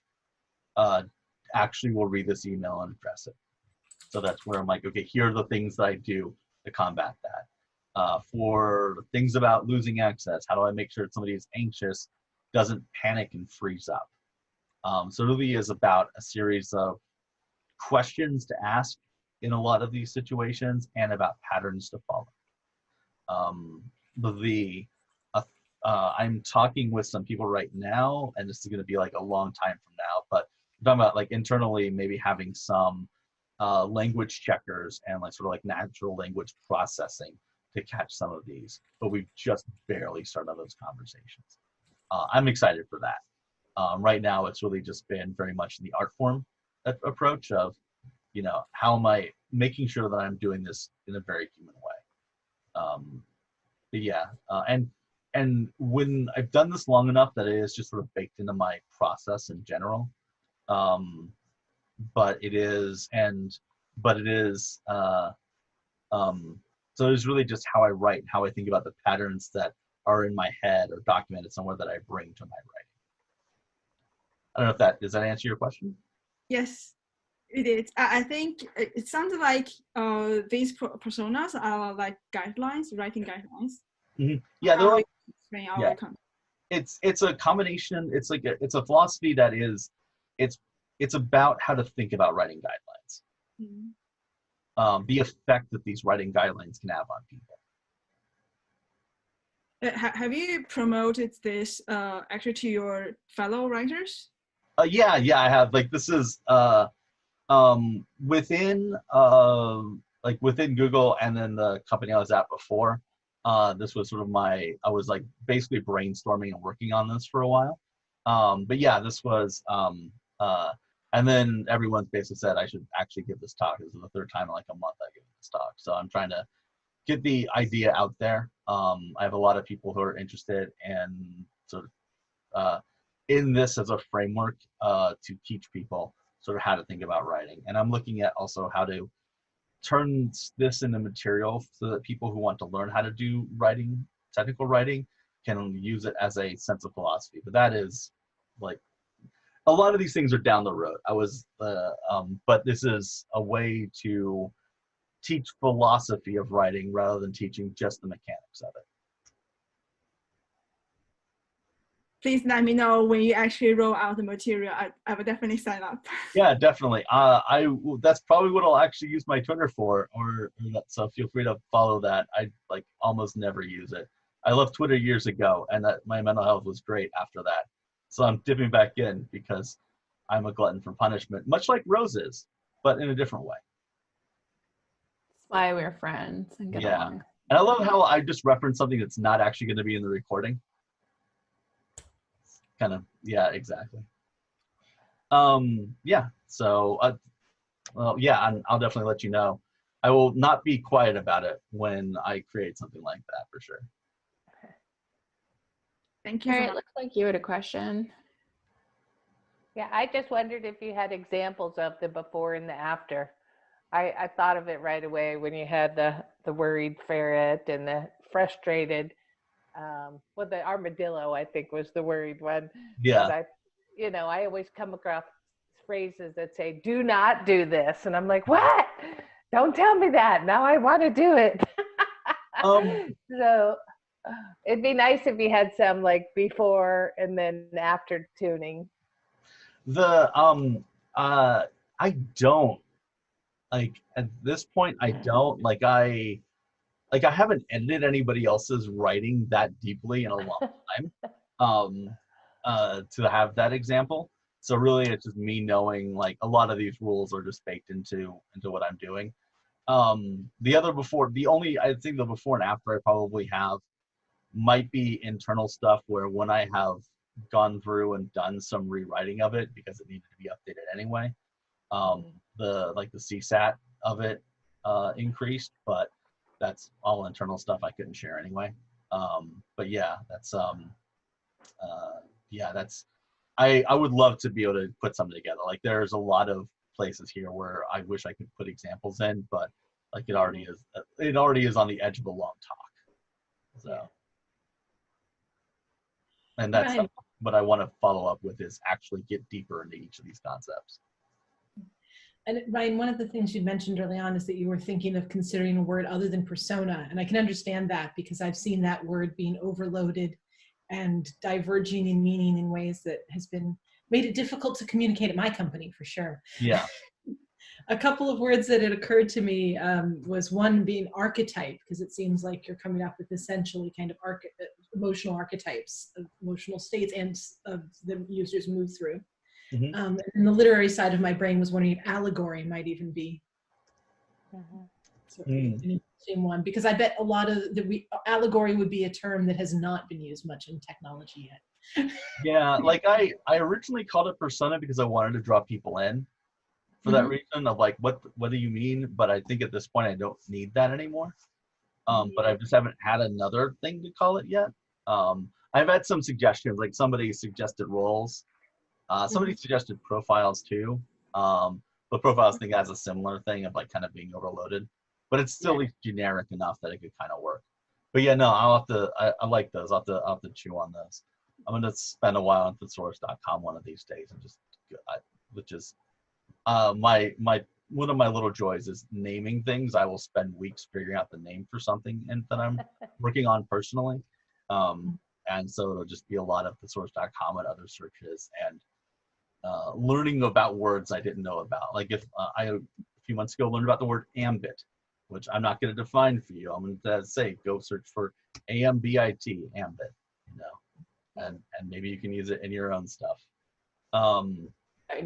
actually will read this email and address it? So that's where I'm like, okay, here are the things that I do to combat that. For things about losing access, how do I make sure that somebody who's anxious doesn't panic and freeze up? So it really is about a series of questions to ask in a lot of these situations and about patterns to follow. I'm talking with some people right now, and this is going to be like a long time from now, but I'm talking about like internally maybe having some language checkers and like sort of like natural language processing to catch some of these, but we've just barely started those conversations. I'm excited for that. Right now, it's really just been very much the art form approach of, how am I making sure that I'm doing this in a very human way? But yeah, and when I've done this long enough that it is just sort of baked into my process in general. But it is, so it's really just how I write, how I think about the patterns that are in my head or documented somewhere that I bring to my writing. I don't know if does that answer your question? Yes, it is. I think it sounds like these personas are like guidelines, writing guidelines. Mm-hmm. Yeah, they're like, explain our content. It's a combination. It's like it's a philosophy that is, it's about how to think about writing guidelines. Mm-hmm. The effect that these writing guidelines can have on people. Have you promoted this actually to your fellow writers? Yeah, I have. Like this is within within Google, and then the company I was at before. This was sort of I was like basically brainstorming and working on this for a while. But yeah, this was and then everyone's basically said I should actually give this talk. This is the third time in like a month I give this talk. So I'm trying to get the idea out there. I have a lot of people who are interested in sort of in this as a framework to teach people sort of how to think about writing. And I'm looking at also how to turn this into material so that people who want to learn how to do writing, technical writing, can use it as a sense of philosophy. But that is like, a lot of these things are down the road. But this is a way to teach philosophy of writing rather than teaching just the mechanics of it. Please let me know when you actually roll out the material. I will definitely sign up. Yeah, definitely. That's probably what I'll actually use my Twitter for, so feel free to follow that. I like almost never use it. I left Twitter years ago, and my mental health was great after that. So I'm dipping back in because I'm a glutton for punishment, much like Rose is, but in a different way. That's why we're friends and get along. And I love how I just referenced something that's not actually going to be in the recording. Kind of, yeah, exactly. Yeah, so, well, yeah, I'll definitely let you know. I will not be quiet about it when I create something like that, for sure. Okay. Thank you. All right, looks like you had a question. Yeah, I just wondered if you had examples of the before and the after. I thought of it right away when you had the worried ferret and the frustrated, the armadillo, I think, was the worried one. Yeah. But I always come across phrases that say, "Do not do this," and I'm like, "What? Don't tell me that. Now I want to do it." So it'd be nice if you had some like before and then after tuning. I don't, like, at this point, I don't, like, I haven't edited anybody else's writing that deeply in a long time to have that example. So really it's just me knowing like a lot of these rules are just baked into what I'm doing. I think the before and after I probably have might be internal stuff where when I have gone through and done some rewriting of it because it needed to be updated anyway, the CSAT of it increased, but that's all internal stuff I couldn't share anyway. But yeah, that's I would love to be able to put something together. Like there's a lot of places here where I wish I could put examples in, but Like it already is. It already is on the edge of a long talk. So, Yeah. and that's Right. what I want to follow up with is actually get deeper into each of these concepts. And Ryan, one of the things you mentioned early on is that you were thinking of considering a word other than persona. And I can understand that because I've seen that word being overloaded and diverging in meaning in ways that has been made it difficult to communicate at my company for sure. Yeah. A couple of words that had occurred to me was one being archetype, because it seems like you're coming up with essentially kind of emotional archetypes of emotional states and of the users move through. Mhm. And the literary side of my brain was wondering if allegory might even be sort of an interesting one, because I bet a lot of allegory would be a term that has not been used much in technology yet. Yeah, like I originally called it persona because I wanted to draw people in for that reason of like what do you mean? But I think at this point I don't need that anymore. But I just haven't had another thing to call it yet. I've had some suggestions, like somebody suggested roles. Somebody suggested profiles too. But profiles thing has a similar thing of like kind of being overloaded, but it's still generic enough that it could kind of work. But yeah, no, I'll have to. I like those. I'll have to chew on those. I'm gonna spend a while on thesaurus.com one of these days and just, which is my one of my little joys is naming things. I will spend weeks figuring out the name for something and that I'm working on personally. And so it'll just be a lot of thesaurus.com and other searches and learning about words I didn't know about. Like if I a few months ago learned about the word ambit, which I'm not going to define for you. I'm going to say go search for AMBIT, ambit, you know, and maybe you can use it in your own stuff.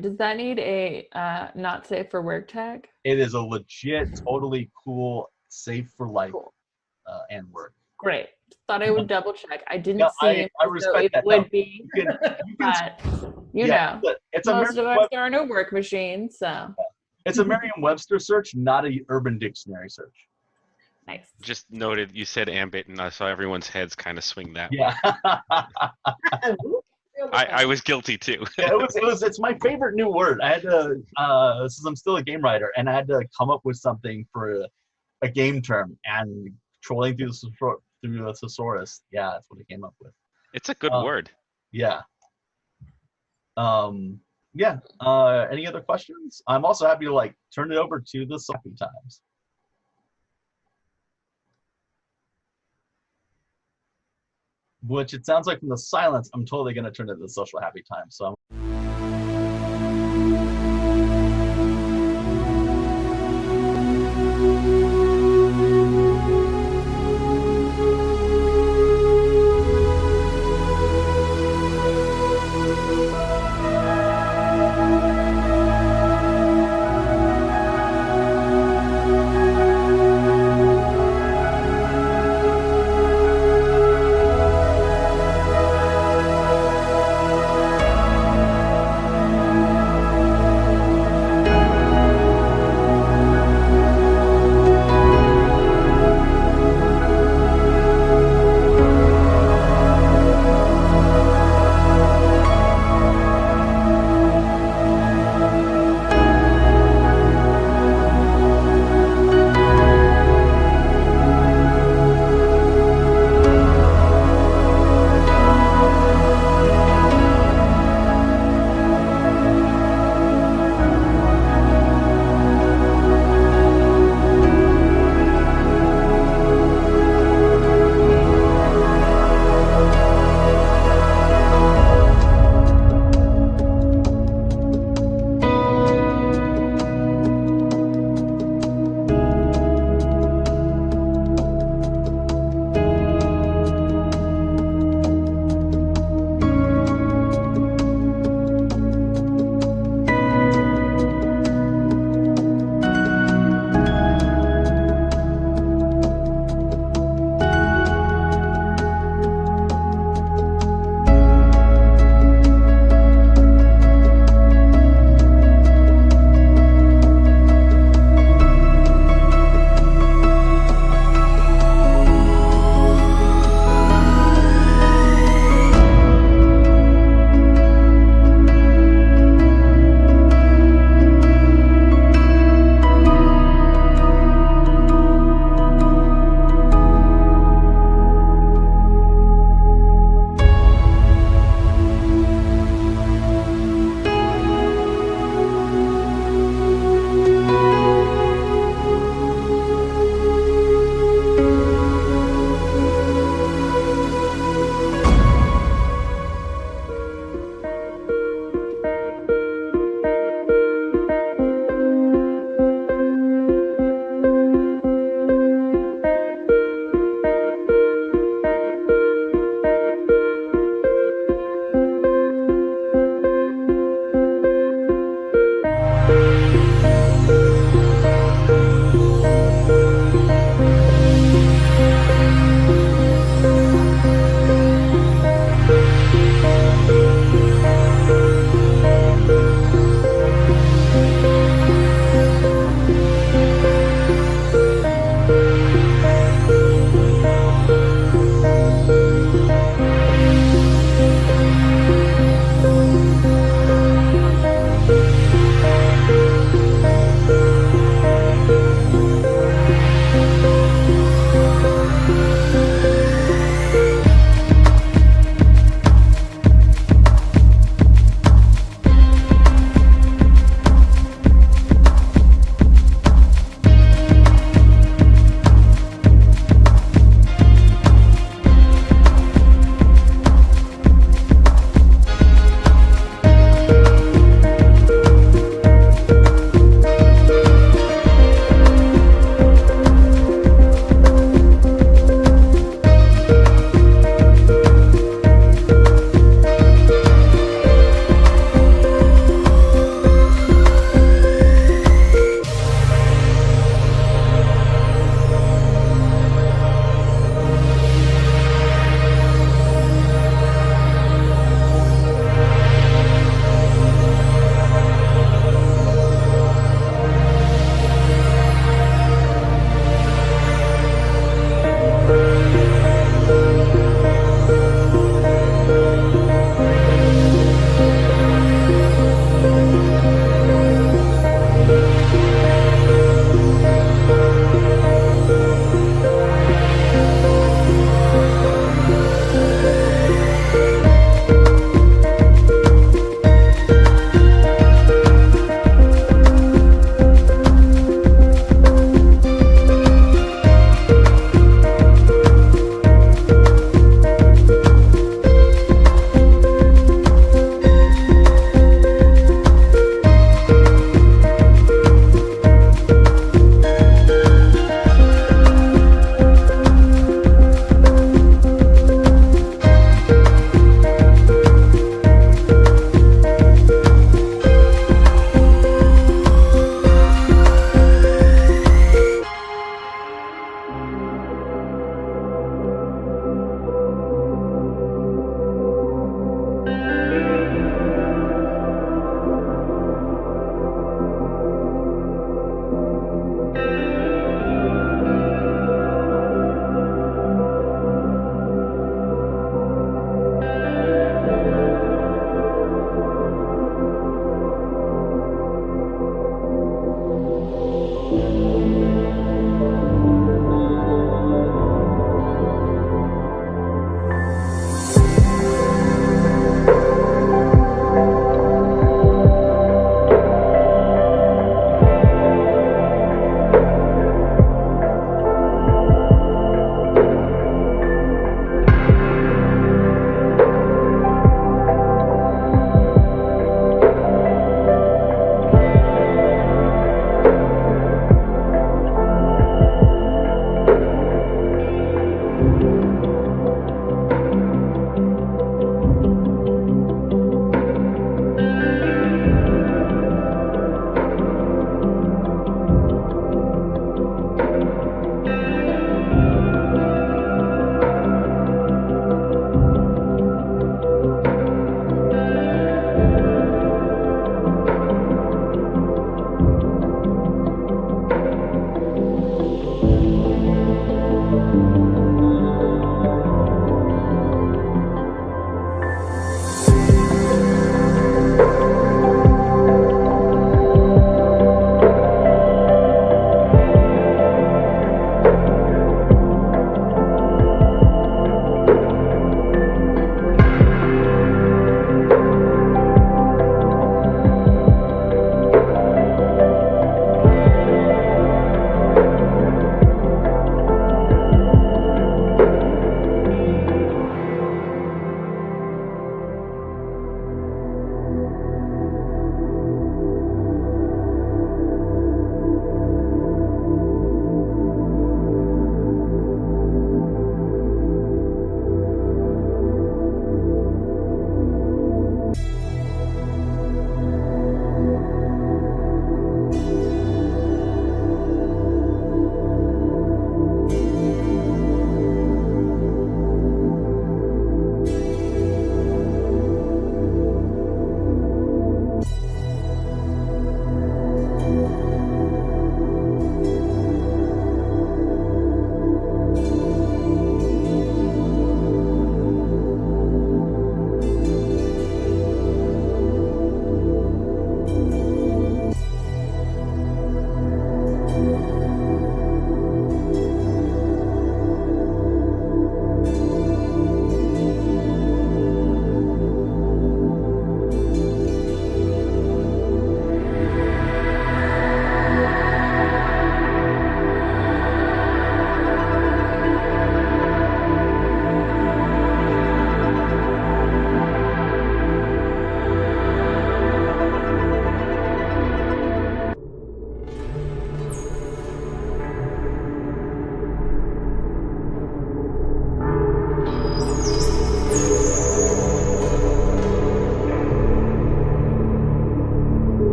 Does that need a not safe for work tag? It is a legit, totally cool, safe for life Cool. and work. Great. Thought I would double check. I didn't Yeah, see I it, respect so it that. would No, be, you can but you yeah, know, it's a most of us Merriam-Webster, are no work machines, so it's a Merriam-Webster search, not a Urban Dictionary search. nice. Just noted, you said ambit, and I saw everyone's heads kind of swing that way. Yeah. I was guilty too. Yeah, it's my favorite new word. I had to since I'm still a game writer, and I had to come up with something for a game term, and trolling through the thesaurus. Yeah, that's what I came up with. It's a good word. Yeah. Yeah. Any other questions? I'm also happy to like turn it over to the Happy Times. Which it sounds like from the silence, I'm totally going to turn it to the Social Happy Time. So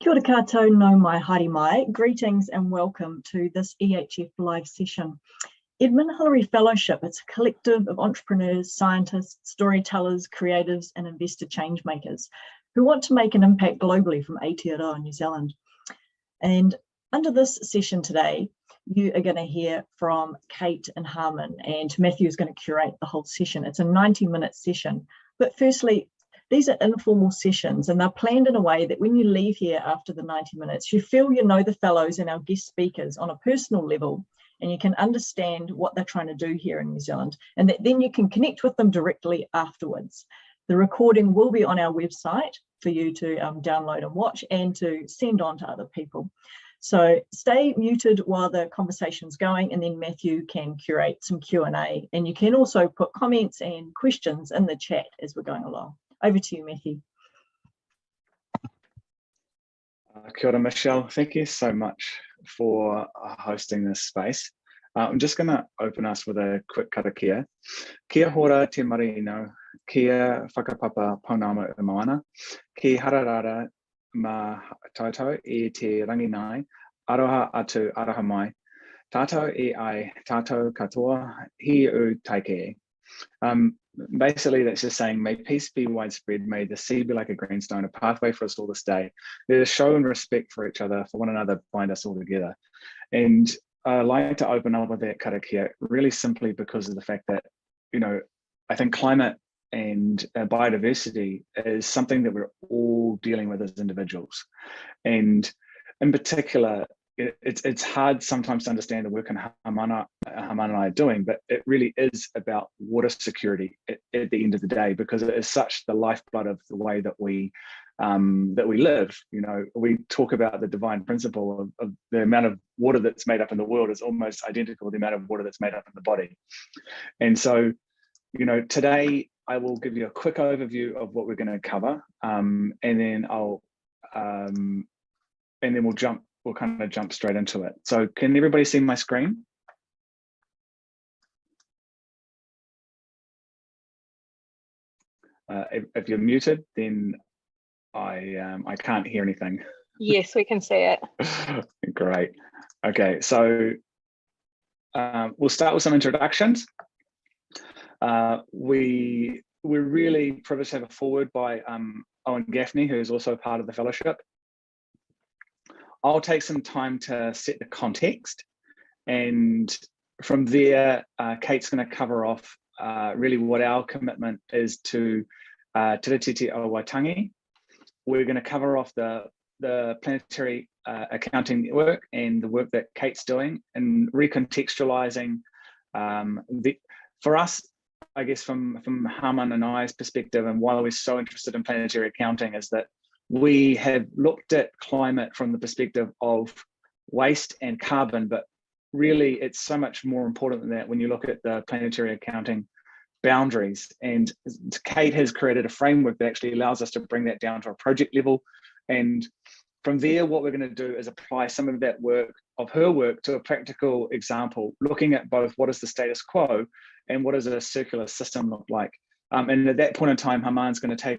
Kia ora koutou, no mai, haere mai. Greetings and welcome to this EHF live session. Edmund Hillary Fellowship, it's a collective of entrepreneurs, scientists, storytellers, creatives and investor change makers who want to make an impact globally from Aotearoa, New Zealand. And under this session today, you are going to hear from Kate and Harman, and Matthew is going to curate the whole session. It's a 90-minute session. But firstly, these are informal sessions and they're planned in a way that when you leave here after the 90 minutes, you feel you know the fellows and our guest speakers on a personal level, and you can understand what they're trying to do here in New Zealand, and that then you can connect with them directly afterwards. The recording will be on our website for you to download and watch and to send on to other people. So stay muted while the conversation's going, and then Matthew can curate some Q&A, and you can also put comments and questions in the chat as we're going along. Over to you, Matthew. Kia ora, Michelle. Thank you so much for hosting this space. I'm just going to open us with a quick karakia. Kia hora te marino, kia whakapapa paunama o moana, ki hararara ma tātou e te ranginai, aroha atu aroha mai, tātou e ai tātou katoa hi u taike. Basically, that's just saying, may peace be widespread, may the sea be like a greenstone, a pathway for us all this day. Let us show and respect for each other, for one another, bind us all together. And I like to open up with that karakia really simply because of the fact that, you know, I think climate and biodiversity is something that we're all dealing with as individuals. And in particular, it's hard sometimes to understand the work Harman and I are doing, but it really is about water security at the end of the day, because it is such the lifeblood of the way that we live. You know, we talk about the divine principle of the amount of water that's made up in the world is almost identical to the amount of water that's made up in the body. And so, you know, today I will give you a quick overview of what we're going to cover, and then we'll kind of jump straight into it. So can everybody see my screen? If you're muted, then I can't hear anything. Yes, we can see it. Great. Okay, so we'll start with some introductions. We're really privileged to have a forward by Owen Gaffney, who is also part of the fellowship. I'll take some time to set the context, and from there, Kate's going to cover off really what our commitment is to Te Tiriti o Waitangi. We're going to cover off the planetary accounting work and the work that Kate's doing, and recontextualizing for us, I guess from Harman and I's perspective, and why we're so interested in planetary accounting, is that we have looked at climate from the perspective of waste and carbon, but really it's so much more important than that when you look at the planetary accounting boundaries. And Kate has created a framework that actually allows us to bring that down to a project level. And from there, what we're going to do is apply some of that work, of her work, to a practical example, looking at both what is the status quo and what does a circular system look like. And at that point in time, Harman's going to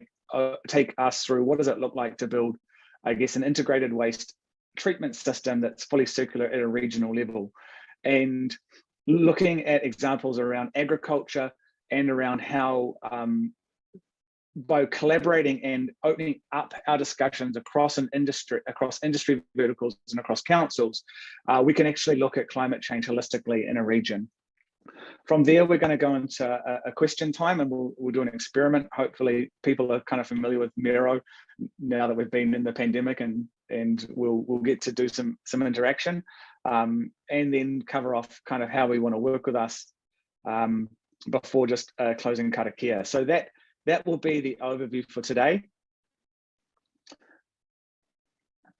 take us through what does it look like to build, I guess, an integrated waste treatment system that's fully circular at a regional level, and looking at examples around agriculture and around how by collaborating and opening up our discussions across industry verticals and across councils, we can actually look at climate change holistically in a region. From there, we're going to go into a question time, and we'll do an experiment. Hopefully people are kind of familiar with Miro now that we've been in the pandemic, and we'll get to do some interaction, and then cover off kind of how we want to work with us before just closing karakia. So that will be the overview for today.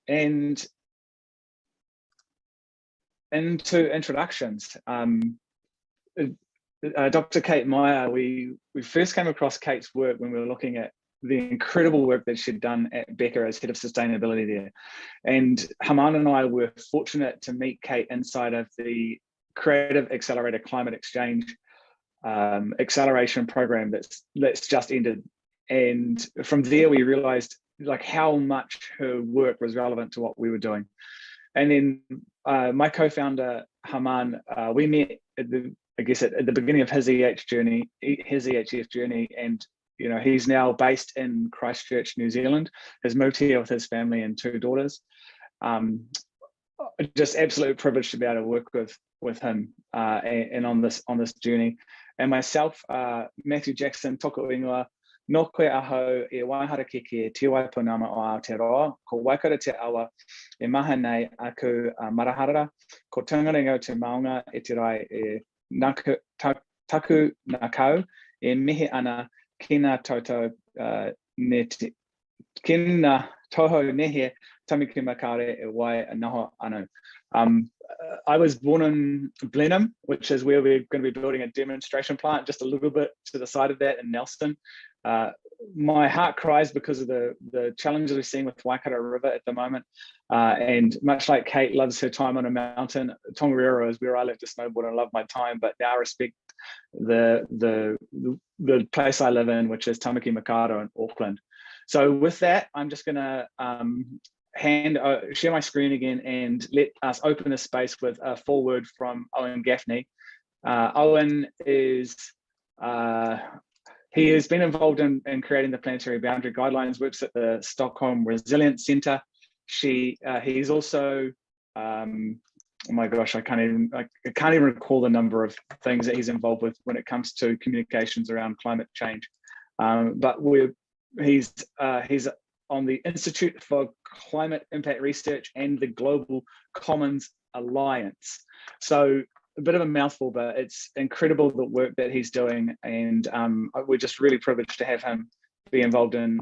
And into introductions. Dr. Kate Meyer, we first came across Kate's work when we were looking at the incredible work that she'd done at Becker as head of sustainability there. And Harman and I were fortunate to meet Kate inside of the Creative Accelerator Climate Exchange acceleration program that's just ended. And from there, we realized like how much her work was relevant to what we were doing. And then my co-founder Haman, we met at the beginning of his EHF journey, and he's now based in Christchurch, New Zealand. Has moved here with his family and 2 daughters. Just absolute privilege to be able to work with him and on this journey. And myself, Matthew Jackson, toko ingoa, no koe ahau e waihara keke te waipunama o Aotearoa, ko Waikato te awa e maha nei aku maraharara, ko Tungaringo te maunga e te rai e taku nakau, e mihi ana kina toto kina toho nehe tamiki makare e wai anaho anu. I was born in Blenheim, which is where we're going to be building a demonstration plant, just a little bit to the side of that in Nelson. My heart cries because of the challenges we're seeing with Waikato River at the moment. And much like Kate loves her time on a mountain, Tongariro is where I like to snowboard and love my time, but now I respect the place I live in, which is Tamaki Makaurau in Auckland. So with that, I'm just going to share my screen again and let us open this space with a foreword from Owen Gaffney. Owen is he has been involved in creating the planetary boundary guidelines, works at the Stockholm Resilience Centre. He's also oh my gosh, I can't even recall the number of things that he's involved with when it comes to communications around climate change. But he's on the Institute for Climate Impact Research and the Global Commons Alliance. So a bit of a mouthful, but it's incredible the work that he's doing, and we're just really privileged to have him be involved in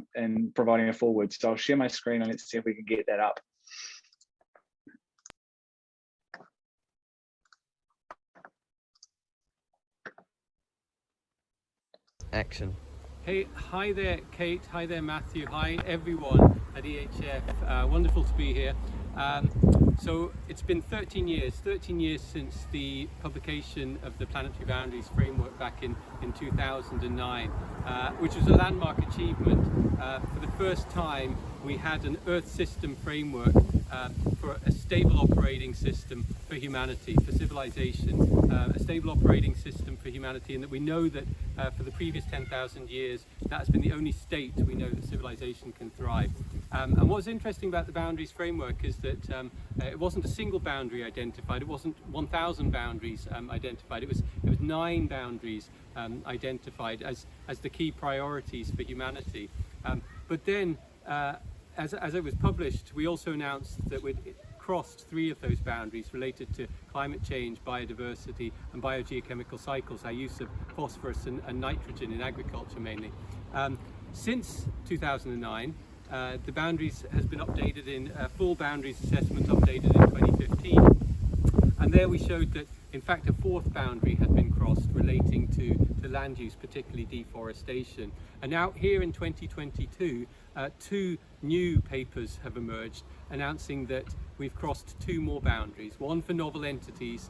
providing a forward. So I'll share my screen and let's see if we can get that up. Action. Hey, hi there, Kate. Hi there, Matthew. Hi, everyone at EHF. Wonderful to be here. So it's been 13 years since the publication of the Planetary Boundaries Framework back in 2009, which was a landmark achievement. For the first time, we had an Earth system framework for a stable operating system for humanity, for civilization, a stable operating system for humanity, and that we know that for the previous 10,000 years, that's been the only state we know that civilization can thrive. And what's interesting about the boundaries framework is that it wasn't a single boundary identified, it wasn't 1,000 boundaries identified, it was 9 boundaries identified as the key priorities for humanity. But then, as it was published, we also announced that we'd crossed 3 of those boundaries related to climate change, biodiversity and biogeochemical cycles, our use of phosphorus and nitrogen in agriculture mainly. Since 2009, the boundaries has been updated in full boundaries assessment updated in 2015, and there we showed that in fact a 4th boundary had been crossed relating to land use, particularly deforestation. And now here in 2022, 2 new papers have emerged announcing that we've crossed 2 more boundaries, one for novel entities,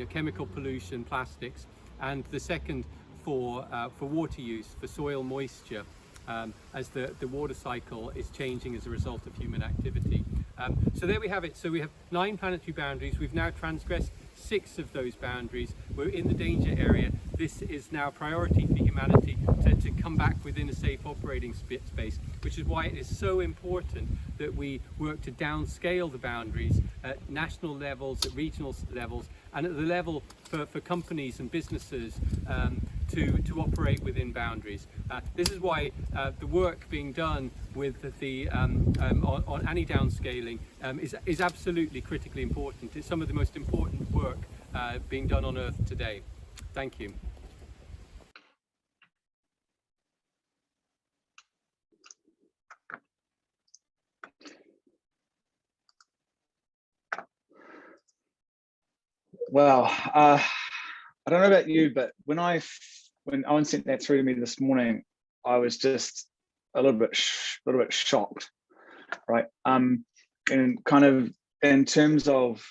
chemical pollution, plastics, and the second for water use, for soil moisture, as the water cycle is changing as a result of human activity. So there we have it. So we have 9 planetary boundaries. We've now transgressed 6 of those boundaries. We're in the danger area. This is now a priority for humanity to come back within a safe operating space, which is why it is so important that we work to downscale the boundaries at national levels, at regional levels, and at the level for companies and businesses to operate within boundaries. This is why the work being done with the on any downscaling is absolutely critically important. It's some of the most important work being done on Earth today. Thank you. Well, I don't know about you, but when Owen sent that through to me this morning, I was just a little bit shocked, right? And kind of in terms of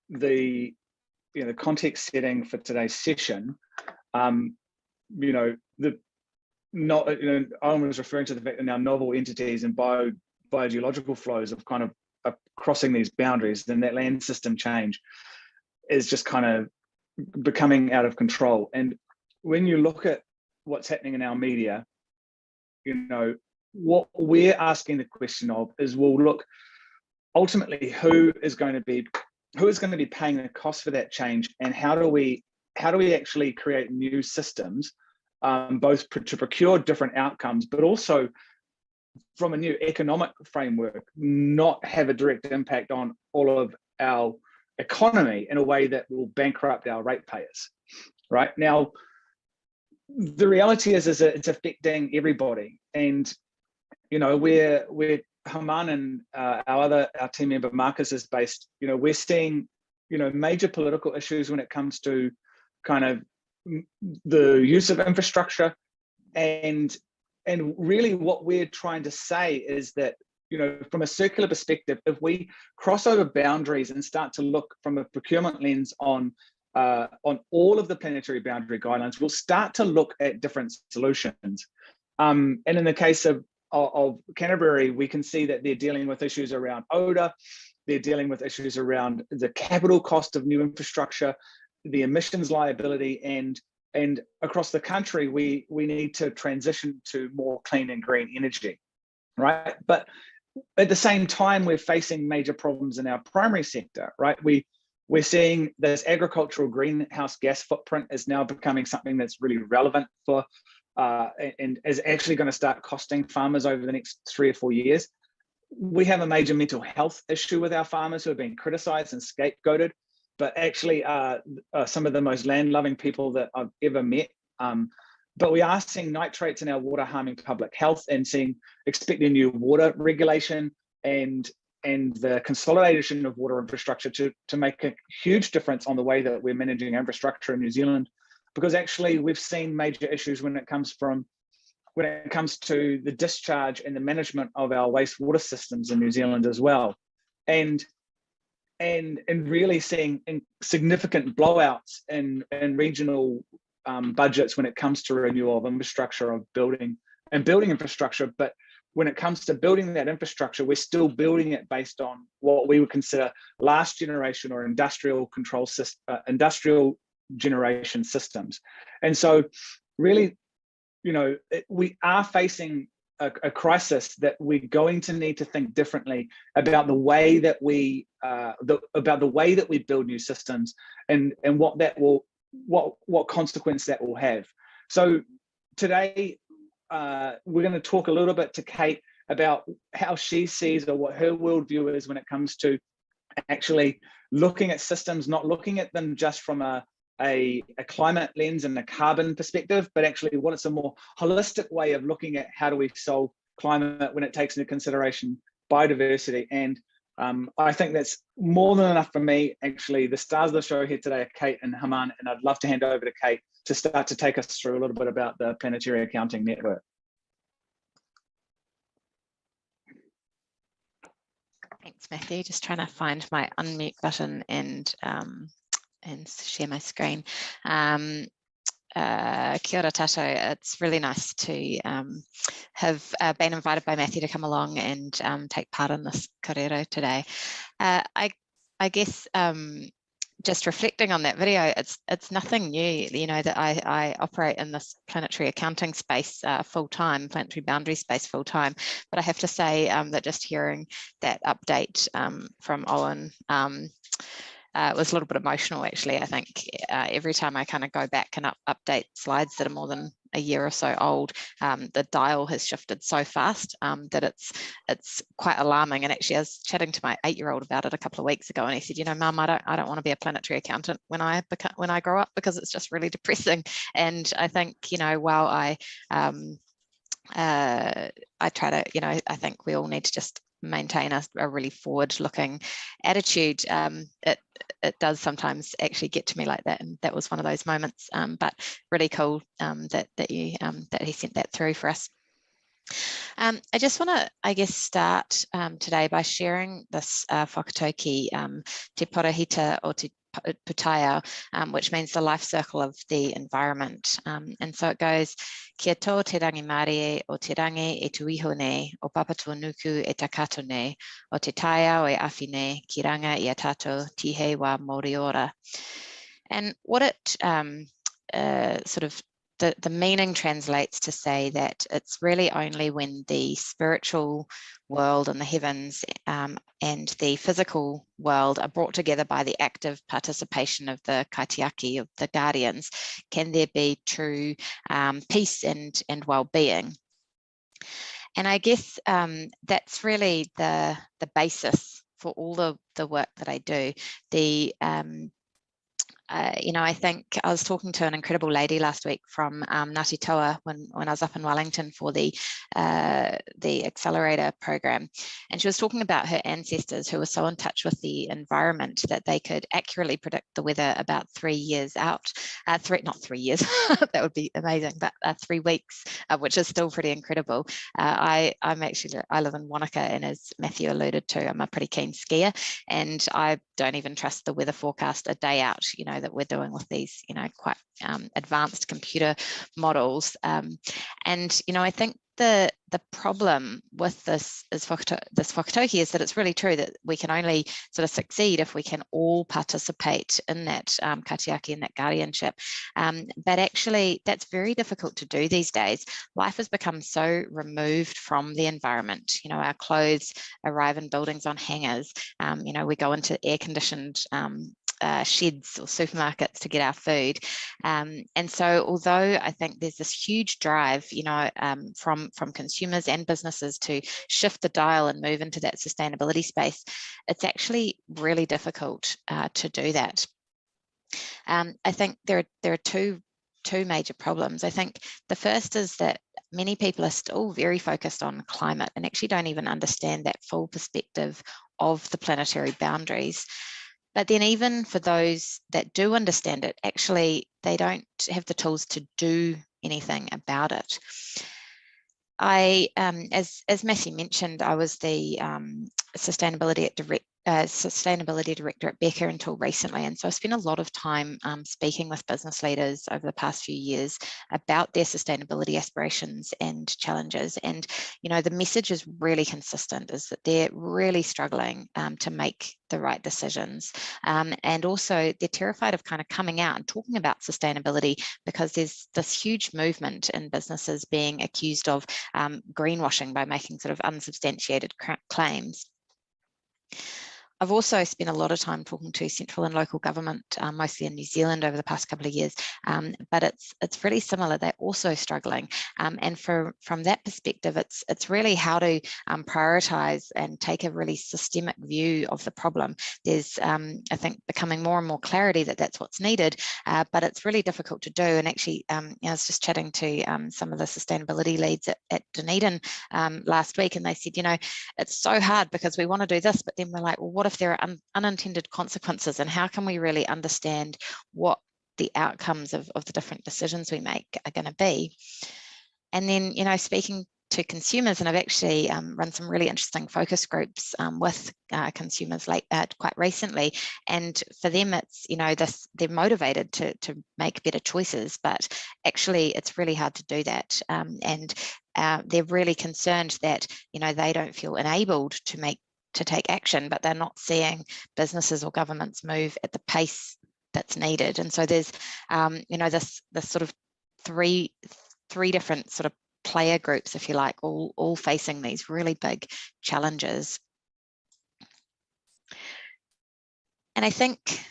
the context setting for today's session, the not, Owen was referring to the fact that now novel entities and biogeological flows of kind of are crossing these boundaries, then that land system change is just kind of becoming out of control. And when you look at what's happening in our media, what we're asking the question of is, well, look, ultimately, who is going to be paying the cost for that change, and how do we actually create new systems, both to procure different outcomes, but also from a new economic framework, not have a direct impact on all of our economy in a way that will bankrupt our ratepayers. Right now, the reality is it's affecting everybody, and where Haman and our team member Marcus is based, we're seeing major political issues when it comes to kind of the use of infrastructure, and really what we're trying to say is that from a circular perspective, if we cross over boundaries and start to look from a procurement lens on all of the planetary boundary guidelines, we'll start to look at different solutions. And in the case of Canterbury, we can see that they're dealing with issues around odor, they're dealing with issues around the capital cost of new infrastructure, the emissions liability, and across the country, we need to transition to more clean and green energy, right? But at the same time, we're facing major problems in our primary sector, right? We're seeing this agricultural greenhouse gas footprint is now becoming something that's really relevant for and is actually going to start costing farmers over the next 3 or 4 years. We have a major mental health issue with our farmers who are being criticized and scapegoated, but actually some of the most land-loving people that I've ever met. But we are seeing nitrates in our water harming public health, and expecting new water regulation and the consolidation of water infrastructure to make a huge difference on the way that we're managing infrastructure in New Zealand. Because actually we've seen major issues when it comes to the discharge and the management of our wastewater systems in New Zealand as well, and really seeing significant blowouts in regional budgets when it comes to renewal of infrastructure, of building infrastructure. But when it comes to building that infrastructure, we're still building it based on what we would consider last generation or industrial generation systems. And so really, we are facing a crisis that we're going to need to think differently about the way that we build new systems, and what consequence that will have. So today we're going to talk a little bit to Kate about how she sees, or what her worldview is when it comes to actually looking at systems, not looking at them just from a climate lens and a carbon perspective, but actually what it's a more holistic way of looking at how do we solve climate when it takes into consideration biodiversity. And I think that's more than enough for me. Actually, the stars of the show here today are Kate and Haman, and I'd love to hand over to Kate to start to take us through a little bit about the Planetary Accounting Network. Thanks, Matthew. Just trying to find my unmute button and share my screen. Kia ora tato. It's really nice to have been invited by Matthew to come along and take part in this kōrero today. I guess just reflecting on that video, it's nothing new, that I operate in this planetary accounting space full-time, planetary boundary space full-time. But I have to say that just hearing that update from Owen was a little bit emotional, actually. I think every time I kind of go back and update slides that are more than a year or so old, the dial has shifted so fast that it's quite alarming. And actually, I was chatting to my 8-year-old about it a couple of weeks ago, and he said, Mum, I don't want to be a planetary accountant when I grow up, because it's just really depressing. And I think, while I try to, I think we all need to just maintain a really forward-looking attitude. It does sometimes actually get to me like that, and that was one of those moments. But really cool that he sent that through for us. I just want to, I guess, start today by sharing this whakatauki, Te Porahita o Te putaiao, which means the life circle of the environment. And so it goes, kia tō te rangi Māori o te rangi e tuiho nei, o Papatūānuku e takato nei, o te taiao e awhi nei, ki ranga i a tātou tihe wā Moriora. And what it sort of, the meaning translates to say that it's really only when the spiritual world and the heavens and the physical world are brought together by the active participation of the kaitiaki, of the guardians, can there be true peace and well-being. And I guess that's really the basis for all the work that I do. I think I was talking to an incredible lady last week from Ngāti Toa when I was up in Wellington for the accelerator program, and she was talking about her ancestors who were so in touch with the environment that they could accurately predict the weather about 3 years out. Not 3 years, that would be amazing, but 3 weeks, which is still pretty incredible. I live in Wanaka, and as Matthew alluded to, I'm a pretty keen skier, and I don't even trust the weather forecast a day out, that we're doing with these, quite advanced computer models. And, I think the problem with this whakatauki is that it's really true that we can only sort of succeed if we can all participate in that kaitiaki and that guardianship. But actually, that's very difficult to do these days. Life has become so removed from the environment. Our clothes arrive in buildings on hangers. We go into air-conditioned sheds or supermarkets to get our food, and so although I think there's this huge drive from consumers and businesses to shift the dial and move into that sustainability space, it's actually really difficult to do that. I think there are two major problems. I think the first is that many people are still very focused on climate and actually don't even understand that full perspective of the planetary boundaries. But then even for those that do understand it, actually, they don't have the tools to do anything about it. As Matthew mentioned, I was the sustainability director at Becker until recently, and so I spent a lot of time speaking with business leaders over the past few years about their sustainability aspirations and challenges. And the message is really consistent, is that they're really struggling to make the right decisions, and also they're terrified of kind of coming out and talking about sustainability because there's this huge movement in businesses being accused of greenwashing by making sort of unsubstantiated claims. I've also spent a lot of time talking to central and local government, mostly in New Zealand over the past couple of years, but it's really similar. They're also struggling, and from that perspective, it's really how to prioritise and take a really systemic view of the problem. There's, I think, becoming more and more clarity that that's what's needed, but it's really difficult to do. And actually, I was just chatting to some of the sustainability leads at Dunedin last week, and they said, it's so hard because we want to do this, but then we're like, well, what if there are unintended consequences, and how can we really understand what the outcomes of the different decisions we make are going to be? And then, speaking to consumers, and I've actually run some really interesting focus groups with consumers quite recently, and for them it's they're motivated to make better choices, but actually it's really hard to do that, and they're really concerned that they don't feel enabled to take action, but they're not seeing businesses or governments move at the pace that's needed. And so there's this sort of three different sort of player groups, if you like, all facing these really big challenges. And I think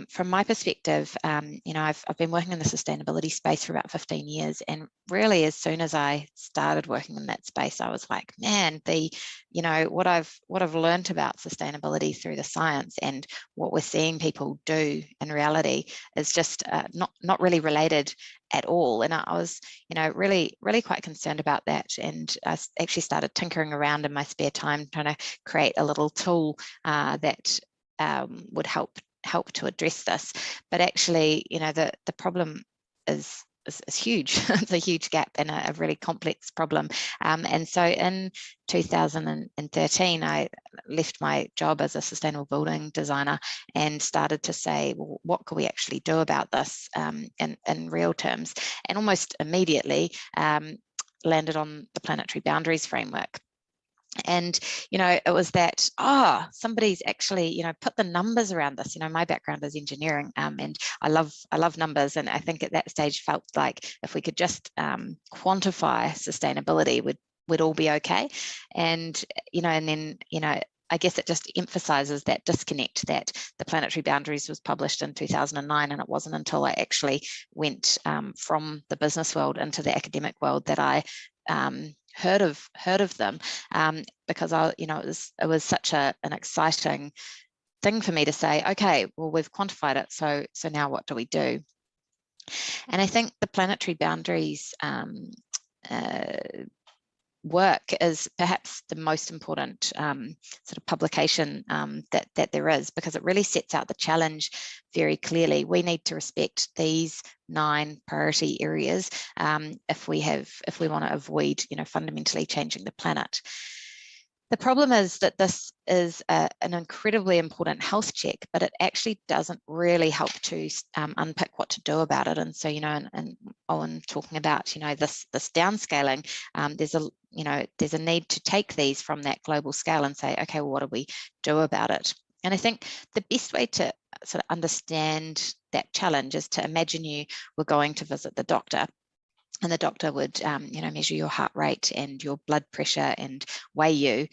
from my perspective, I've been working in the sustainability space for about 15 years, and really as soon as I started working in that space, I was like, man, what I've learned about sustainability through the science and what we're seeing people do in reality is just not really related at all. And I was, really quite concerned about that, and I actually started tinkering around in my spare time trying to create a little tool that would help to address this. But actually, the problem is huge. It's a huge gap and a really complex problem. And so in 2013, I left my job as a sustainable building designer and started to say, well, what could we actually do about this in real terms? And almost immediately landed on the Planetary Boundaries framework. And, you know, it was that, somebody's actually, you know, put the numbers around this. You know, my background is engineering, and I love numbers. And I think at that stage felt like if we could just quantify sustainability, we'd all be okay. And, you know, and then, you know, I guess it just emphasizes that disconnect that the Planetary Boundaries was published in 2009. And it wasn't until I actually went from the business world into the academic world that I heard of them, because it was such an exciting thing for me to say, okay, well, we've quantified it, so now what do we do? And I think the Planetary Boundaries work is perhaps the most important sort of publication that there is, because it really sets out the challenge very clearly. We need to respect these 9 priority areas if we want to avoid, you know, fundamentally changing the planet. The problem is that this is an incredibly important health check, but it actually doesn't really help to unpick what to do about it. And so, you know, and Owen talking about, you know, this downscaling, there's a need to take these from that global scale and say, okay, well, what do we do about it? And I think the best way to sort of understand that challenge is to imagine you were going to visit the doctor. And the doctor would, you know, measure your heart rate and your blood pressure and weigh you.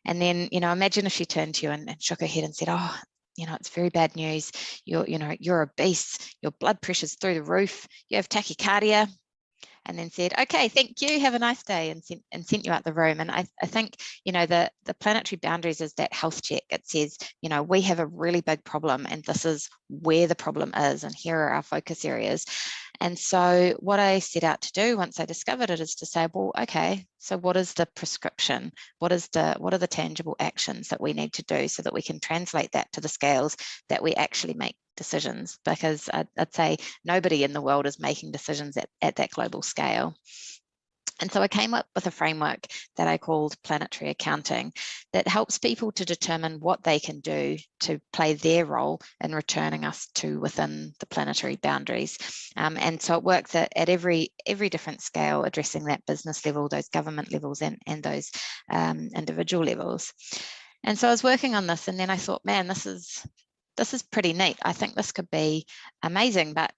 And then, you know, imagine if she turned to you and shook her head and said, oh, you know, it's very bad news. You're obese. Your blood pressure's through the roof. You have tachycardia. And then said, okay, thank you, have a nice day, and sent you out the room. And I think, you know, the Planetary Boundaries is that health check. It says, you know, we have a really big problem and this is where the problem is, and here are our focus areas. And so what I set out to do once I discovered it is to say, well, okay, so what is the prescription? What are the tangible actions that we need to do so that we can translate that to the scales that we actually make decisions? Because I'd say nobody in the world is making decisions at that global scale. And so I came up with a framework that I called planetary accounting that helps people to determine what they can do to play their role in returning us to within the planetary boundaries. And so it works at every different scale, addressing that business level, those government levels, and those individual levels. And so I was working on this, and then I thought, man, this is pretty neat. I think this could be amazing, but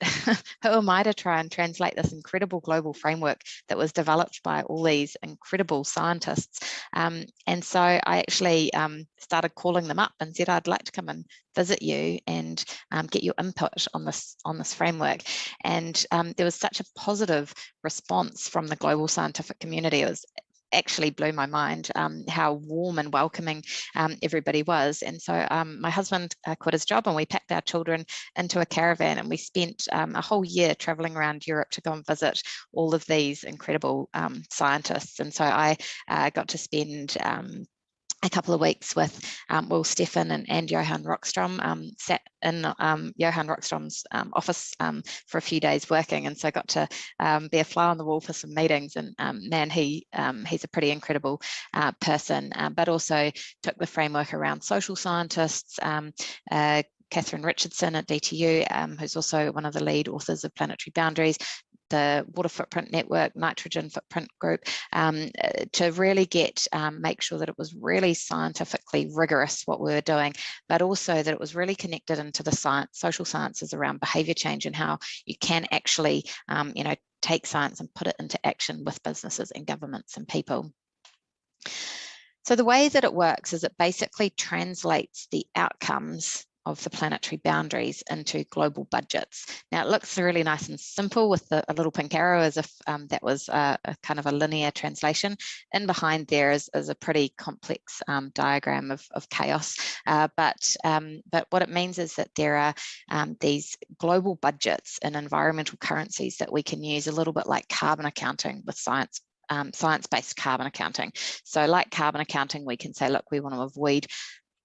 who am I to try and translate this incredible global framework that was developed by all these incredible scientists? And so I actually started calling them up and said, I'd like to come and visit you and get your input on this framework. And there was such a positive response from the global scientific community. It was actually blew my mind how warm and welcoming everybody was. And so my husband quit his job and we packed our children into a caravan, and we spent a whole year traveling around Europe to go and visit all of these incredible scientists. And so I got to spend a couple of weeks with Will Steffen and Johan Rockstrom, sat in Johan Rockstrom's office for a few days working, and so I got to be a fly on the wall for some meetings. And man, he's a pretty incredible person, but also took the framework around social scientists. Catherine Richardson at DTU, who's also one of the lead authors of Planetary Boundaries, the Water Footprint Network, Nitrogen Footprint Group, to really make sure that it was really scientifically rigorous what we were doing, but also that it was really connected into the social sciences around behaviour change and how you can actually, take science and put it into action with businesses and governments and people. So the way that it works is it basically translates the outcomes of the planetary boundaries into global budgets. Now it looks really nice and simple with a little pink arrow, as if that was a kind of a linear translation. And behind there is a pretty complex diagram of chaos. But what it means is that there are these global budgets and environmental currencies that we can use, a little bit like carbon accounting with science-based carbon accounting. So like carbon accounting, we can say, look, we want to avoid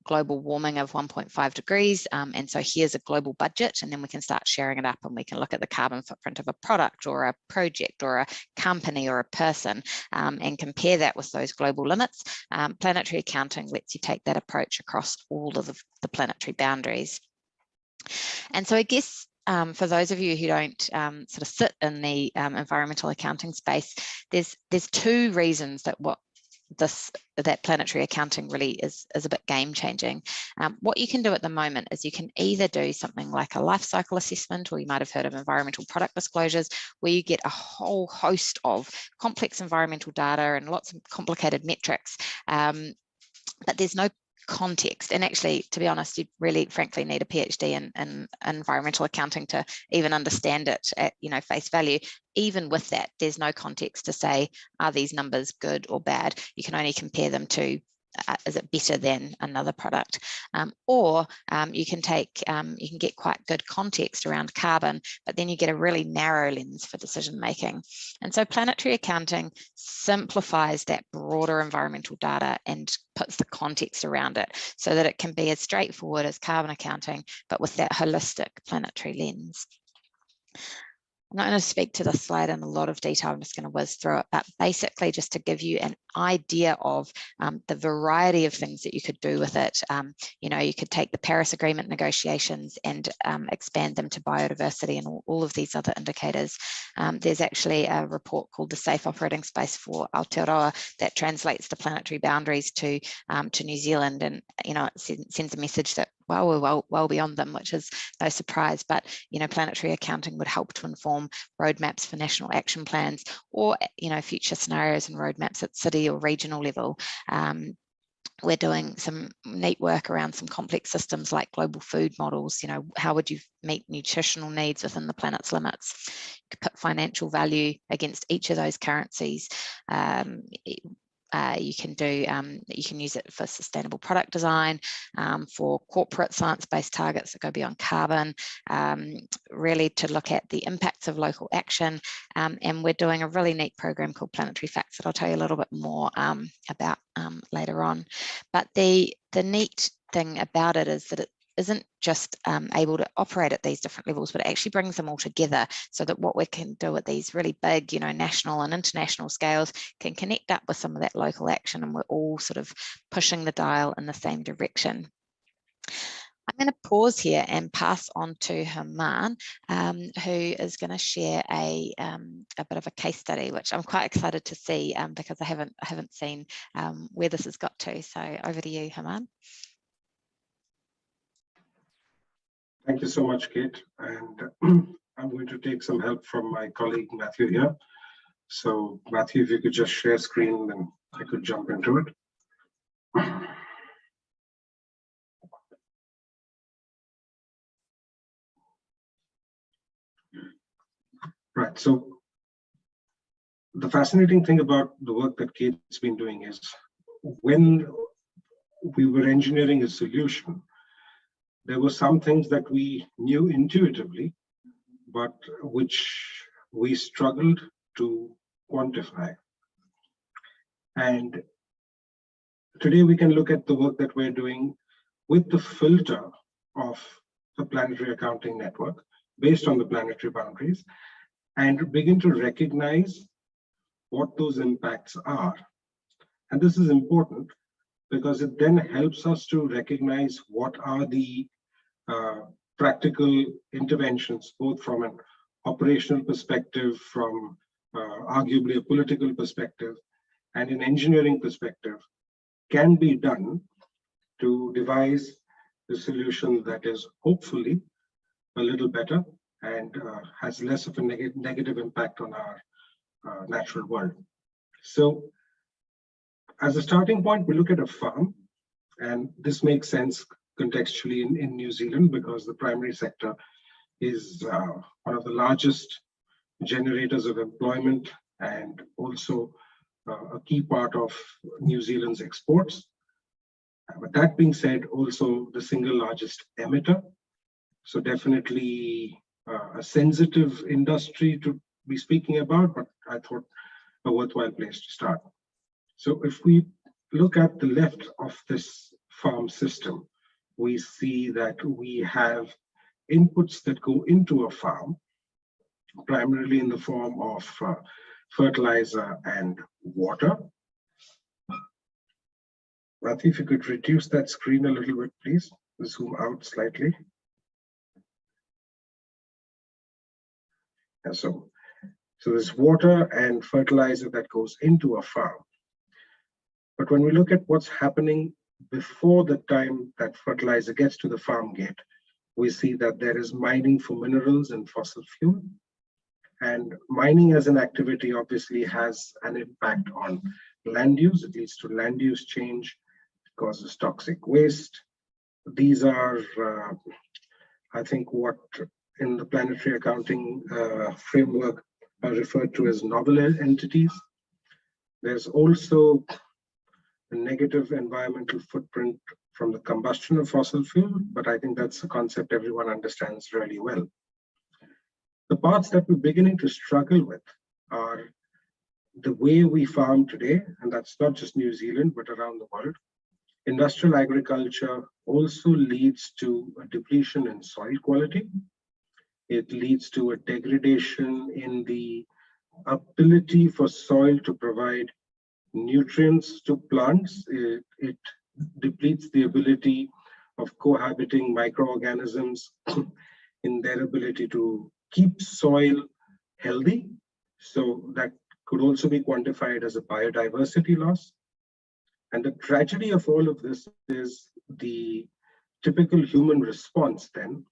global warming of 1.5 degrees. And so here's a global budget, and then we can start sharing it up and we can look at the carbon footprint of a product or a project or a company or a person and compare that with those global limits. Planetary accounting lets you take that approach across all of the planetary boundaries. And so I guess for those of you who don't sort of sit in the environmental accounting space, there's two reasons that that planetary accounting really is a bit game changing. What you can do at the moment is you can either do something like a life cycle assessment, or you might have heard of environmental product disclosures, where you get a whole host of complex environmental data and lots of complicated metrics, but there's no context. And actually, to be honest, you really frankly need a PhD in environmental accounting to even understand it at face value. Even with that, there's no context to say, are these numbers good or bad? You can only compare them to is it better than another product? Or you can get quite good context around carbon, but then you get a really narrow lens for decision making. And so planetary accounting simplifies that broader environmental data and puts the context around it so that it can be as straightforward as carbon accounting, but with that holistic planetary lens. I'm not going to speak to this slide in a lot of detail. I'm just going to whiz through it, but basically just to give you an idea of the variety of things that you could do with it. You could take the Paris Agreement negotiations and expand them to biodiversity and all of these other indicators. There's actually a report called the Safe Operating Space for Aotearoa that translates the planetary boundaries to New Zealand, and it sends a message that we're well beyond them, which is no surprise. But planetary accounting would help to inform roadmaps for national action plans, or future scenarios and roadmaps at city or regional level. We're doing some neat work around some complex systems like global food models. How would you meet nutritional needs within the planet's limits? You could put financial value against each of those currencies. You can use it for sustainable product design, for corporate science-based targets that go beyond carbon, really to look at the impacts of local action. And we're doing a really neat program called Planetary Facts that I'll tell you a little bit more about later on. But the neat thing about it is that it isn't just able to operate at these different levels, but it actually brings them all together so that what we can do at these really big, national and international scales can connect up with some of that local action, and we're all sort of pushing the dial in the same direction. I'm going to pause here and pass on to Herman, who is going to share a bit of a case study, which I'm quite excited to see because I haven't seen where this has got to. So over to you, Herman. Thank you so much, Kate. And I'm going to take some help from my colleague, Matthew, here. So Matthew, if you could just share screen, then I could jump into it. Right, so the fascinating thing about the work that Kate's been doing is when we were engineering a solution, there were some things that we knew intuitively, but which we struggled to quantify. And today we can look at the work that we're doing with the filter of the planetary accounting network based on the planetary boundaries, and begin to recognize what those impacts are. And this is important because it then helps us to recognize what are the practical interventions, both from an operational perspective, from arguably a political perspective, and an engineering perspective, can be done to devise a solution that is hopefully a little better and has less of a negative impact on our natural world. So as a starting point, we look at a farm, and this makes sense contextually in New Zealand because the primary sector is one of the largest generators of employment and also a key part of New Zealand's exports. But that being said, also the single largest emitter. So definitely a sensitive industry to be speaking about, but I thought a worthwhile place to start. So if we look at the left of this farm system, we see that we have inputs that go into a farm, primarily in the form of fertilizer and water. Matthew, if you could reduce that screen a little bit, please. Zoom out slightly. And so there's water and fertilizer that goes into a farm. But when we look at what's happening before the time that fertilizer gets to the farm gate, we see that there is mining for minerals and fossil fuel. And mining as an activity obviously has an impact on land use. It leads to land use change, it causes toxic waste. These are, I think, what in the planetary accounting framework are referred to as novel entities. There's also a negative environmental footprint from the combustion of fossil fuel, but I think that's a concept everyone understands really well. The parts that we're beginning to struggle with are the way we farm today, and that's not just New Zealand, but around the world. Industrial agriculture also leads to a depletion in soil quality. It leads to a degradation in the ability for soil to provide nutrients to plants. It depletes the ability of cohabiting microorganisms in their ability to keep soil healthy. So that could also be quantified as a biodiversity loss. And the tragedy of all of this is the typical human response then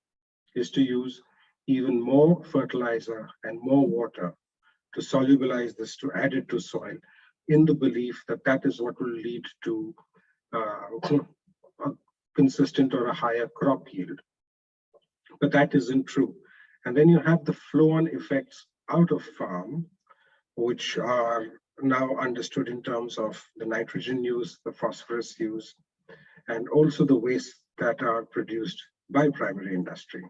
is to use even more fertilizer and more water to solubilize this, to add it to soil, in the belief that that is what will lead to a consistent or a higher crop yield. But that isn't true. And then you have the flow-on effects out of farm, which are now understood in terms of the nitrogen use, the phosphorus use, and also the waste that are produced by primary industry.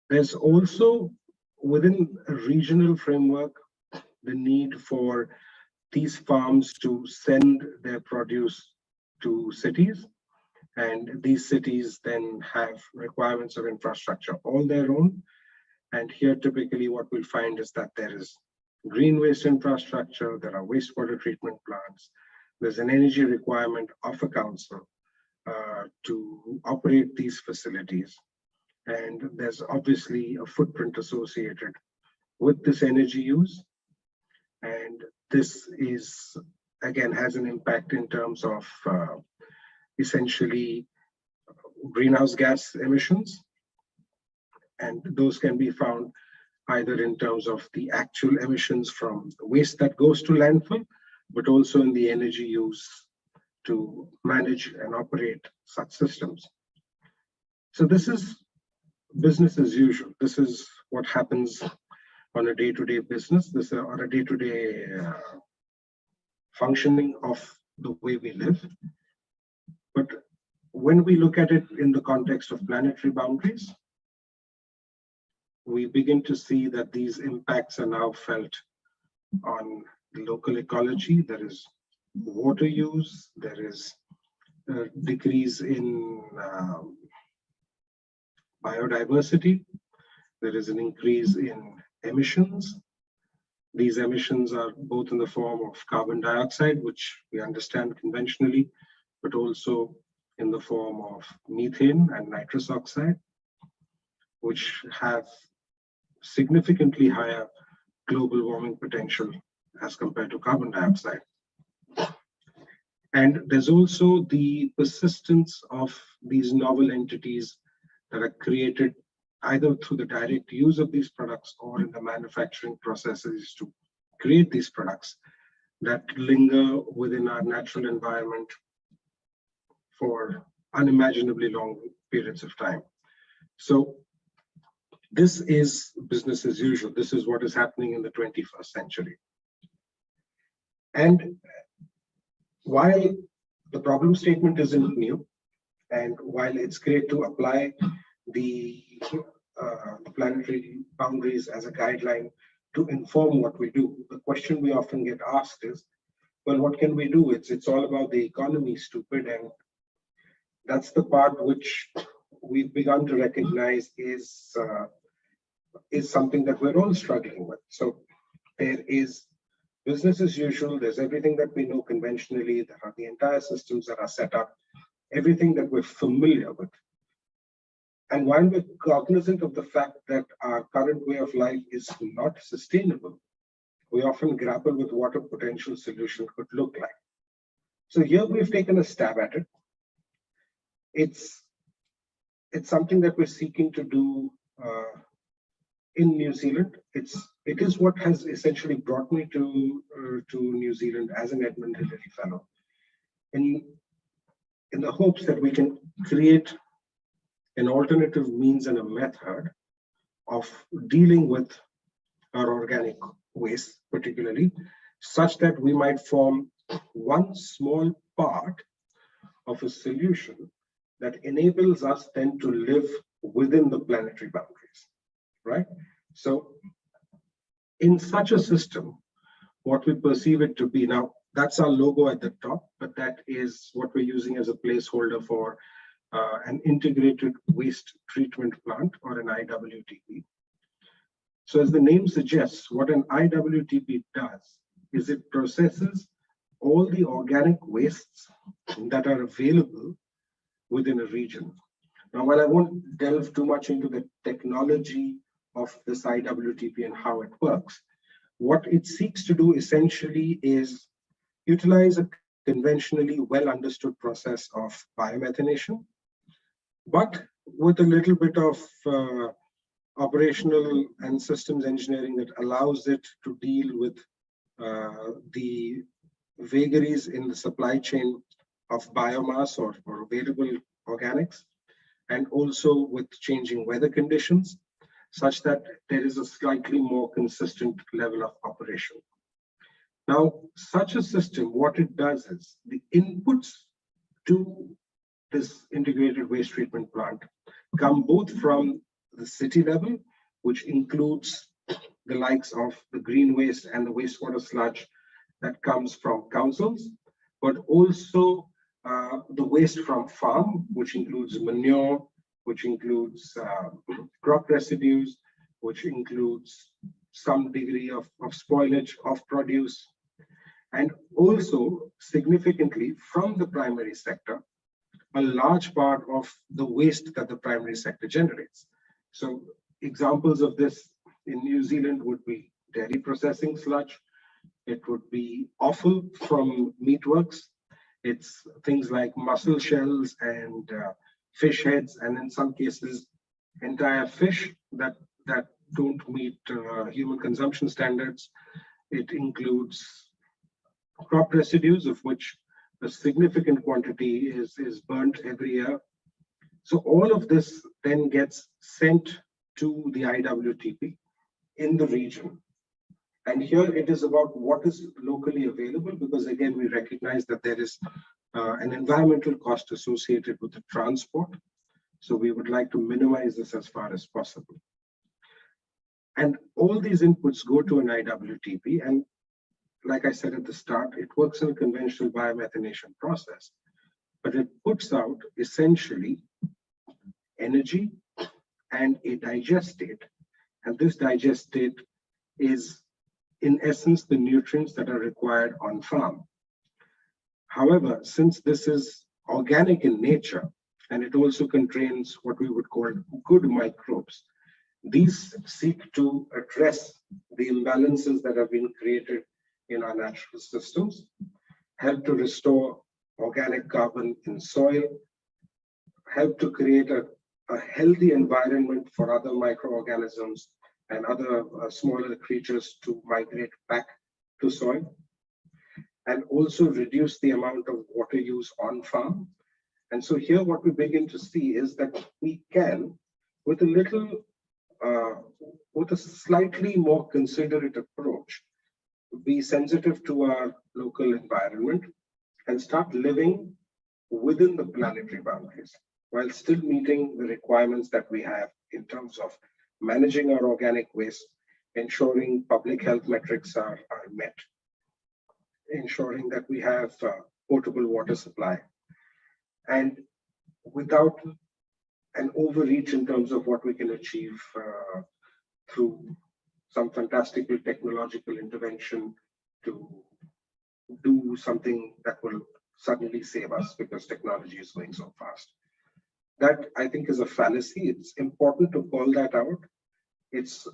There's also, within a regional framework, the need for these farms to send their produce to cities. And these cities then have requirements of infrastructure all their own. And here, typically, what we'll find is that there is green waste infrastructure, there are wastewater treatment plants, there's an energy requirement of a council to operate these facilities. And there's obviously a footprint associated with this energy use. And this is, again, has an impact in terms of essentially greenhouse gas emissions. And those can be found either in terms of the actual emissions from waste that goes to landfill, but also in the energy use to manage and operate such systems. So this is business as usual. This is what happens on a day-to-day business, this on a day-to-day functioning of the way we live. But when we look at it in the context of planetary boundaries, we begin to see that these impacts are now felt on the local ecology. There is water use, there is a decrease in biodiversity, there is an increase in emissions. These emissions are both in the form of carbon dioxide, which we understand conventionally, but also in the form of methane and nitrous oxide, which have significantly higher global warming potential as compared to carbon dioxide. And there's also the persistence of these novel entities that are created either through the direct use of these products or in the manufacturing processes to create these products that linger within our natural environment for unimaginably long periods of time. So this is business as usual. This is what is happening in the 21st century. And while the problem statement isn't new, and while it's great to apply the planetary boundaries as a guideline to inform what we do, the question we often get asked is, well, what can we do? It's all about the economy, stupid. And that's the part which we've begun to recognize is something that we're all struggling with. So there is business as usual. There's everything that we know conventionally. There are the entire systems that are set up, everything that we're familiar with. And while we're cognizant of the fact that our current way of life is not sustainable, we often grapple with what a potential solution could look like. So here we've taken a stab at it. It's something that we're seeking to do in New Zealand. It is what has essentially brought me to New Zealand as an Edmund Hillary Fellow, in the hopes that we can create an alternative means and a method of dealing with our organic waste, particularly, such that we might form one small part of a solution that enables us then to live within the planetary boundaries, right? So in such a system, what we perceive it to be now, that's our logo at the top, but that is what we're using as a placeholder for an integrated waste treatment plant, or an IWTP. So as the name suggests, what an IWTP does is it processes all the organic wastes that are available within a region. Now, while I won't delve too much into the technology of this IWTP and how it works, what it seeks to do essentially is utilize a conventionally well understood process of biomethanation, but with a little bit of operational and systems engineering that allows it to deal with the vagaries in the supply chain of biomass or available organics, and also with changing weather conditions, such that there is a slightly more consistent level of operation. Now, such a system, what it does is the inputs to this integrated waste treatment plant come both from the city level, which includes the likes of the green waste and the wastewater sludge that comes from councils, but also the waste from farm, which includes manure, which includes crop residues, which includes some degree of spoilage of produce, and also significantly from the primary sector, a large part of the waste that the primary sector generates. So examples of this in New Zealand would be dairy processing sludge. It would be offal from meatworks. It's things like mussel shells and fish heads, and in some cases, entire fish that don't meet human consumption standards. It includes crop residues, of which a significant quantity is burnt every year. So all of this then gets sent to the IWTP in the region. And here it is about what is locally available, because again, we recognize that there is an environmental cost associated with the transport. So we would like to minimize this as far as possible. And all these inputs go to an IWTP. And like I said at the start, it works in a conventional biomethanation process, but it puts out essentially energy and a digestate. And this digestate is, in essence, the nutrients that are required on farm. However, since this is organic in nature, and it also contains what we would call good microbes, these seek to address the imbalances that have been created in our natural systems, help to restore organic carbon in soil, help to create a healthy environment for other microorganisms and other smaller creatures to migrate back to soil, and also reduce the amount of water use on farm. And so here what we begin to see is that we can, with a slightly more considerate approach, be sensitive to our local environment and start living within the planetary boundaries, while still meeting the requirements that we have in terms of managing our organic waste, ensuring public health metrics are met. ensuring that we have potable water supply. And without an overreach in terms of what we can achieve through some fantastical technological intervention to do something that will suddenly save us because technology is going so fast. That, I think, is a fallacy. It's important to call that out. It's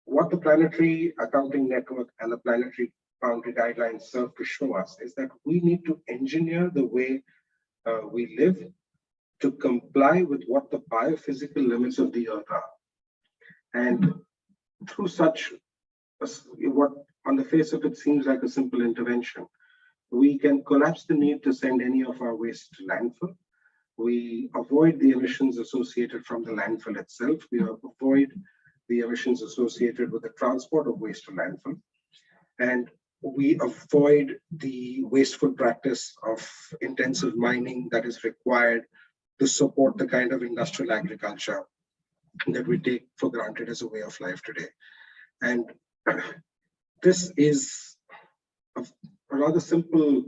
what the Planetary Accounting Network and the Planetary Boundary Guidelines serve to show us is that we need to engineer the way we live to comply with what the biophysical limits of the Earth are. And through such, what on the face of it seems like a simple intervention, we can collapse the need to send any of our waste to landfill. We avoid the emissions associated from the landfill itself. We avoid the emissions associated with the transport of waste to landfill. And we avoid the wasteful practice of intensive mining that is required to support the kind of industrial agriculture that we take for granted as a way of life today. And this is a rather simple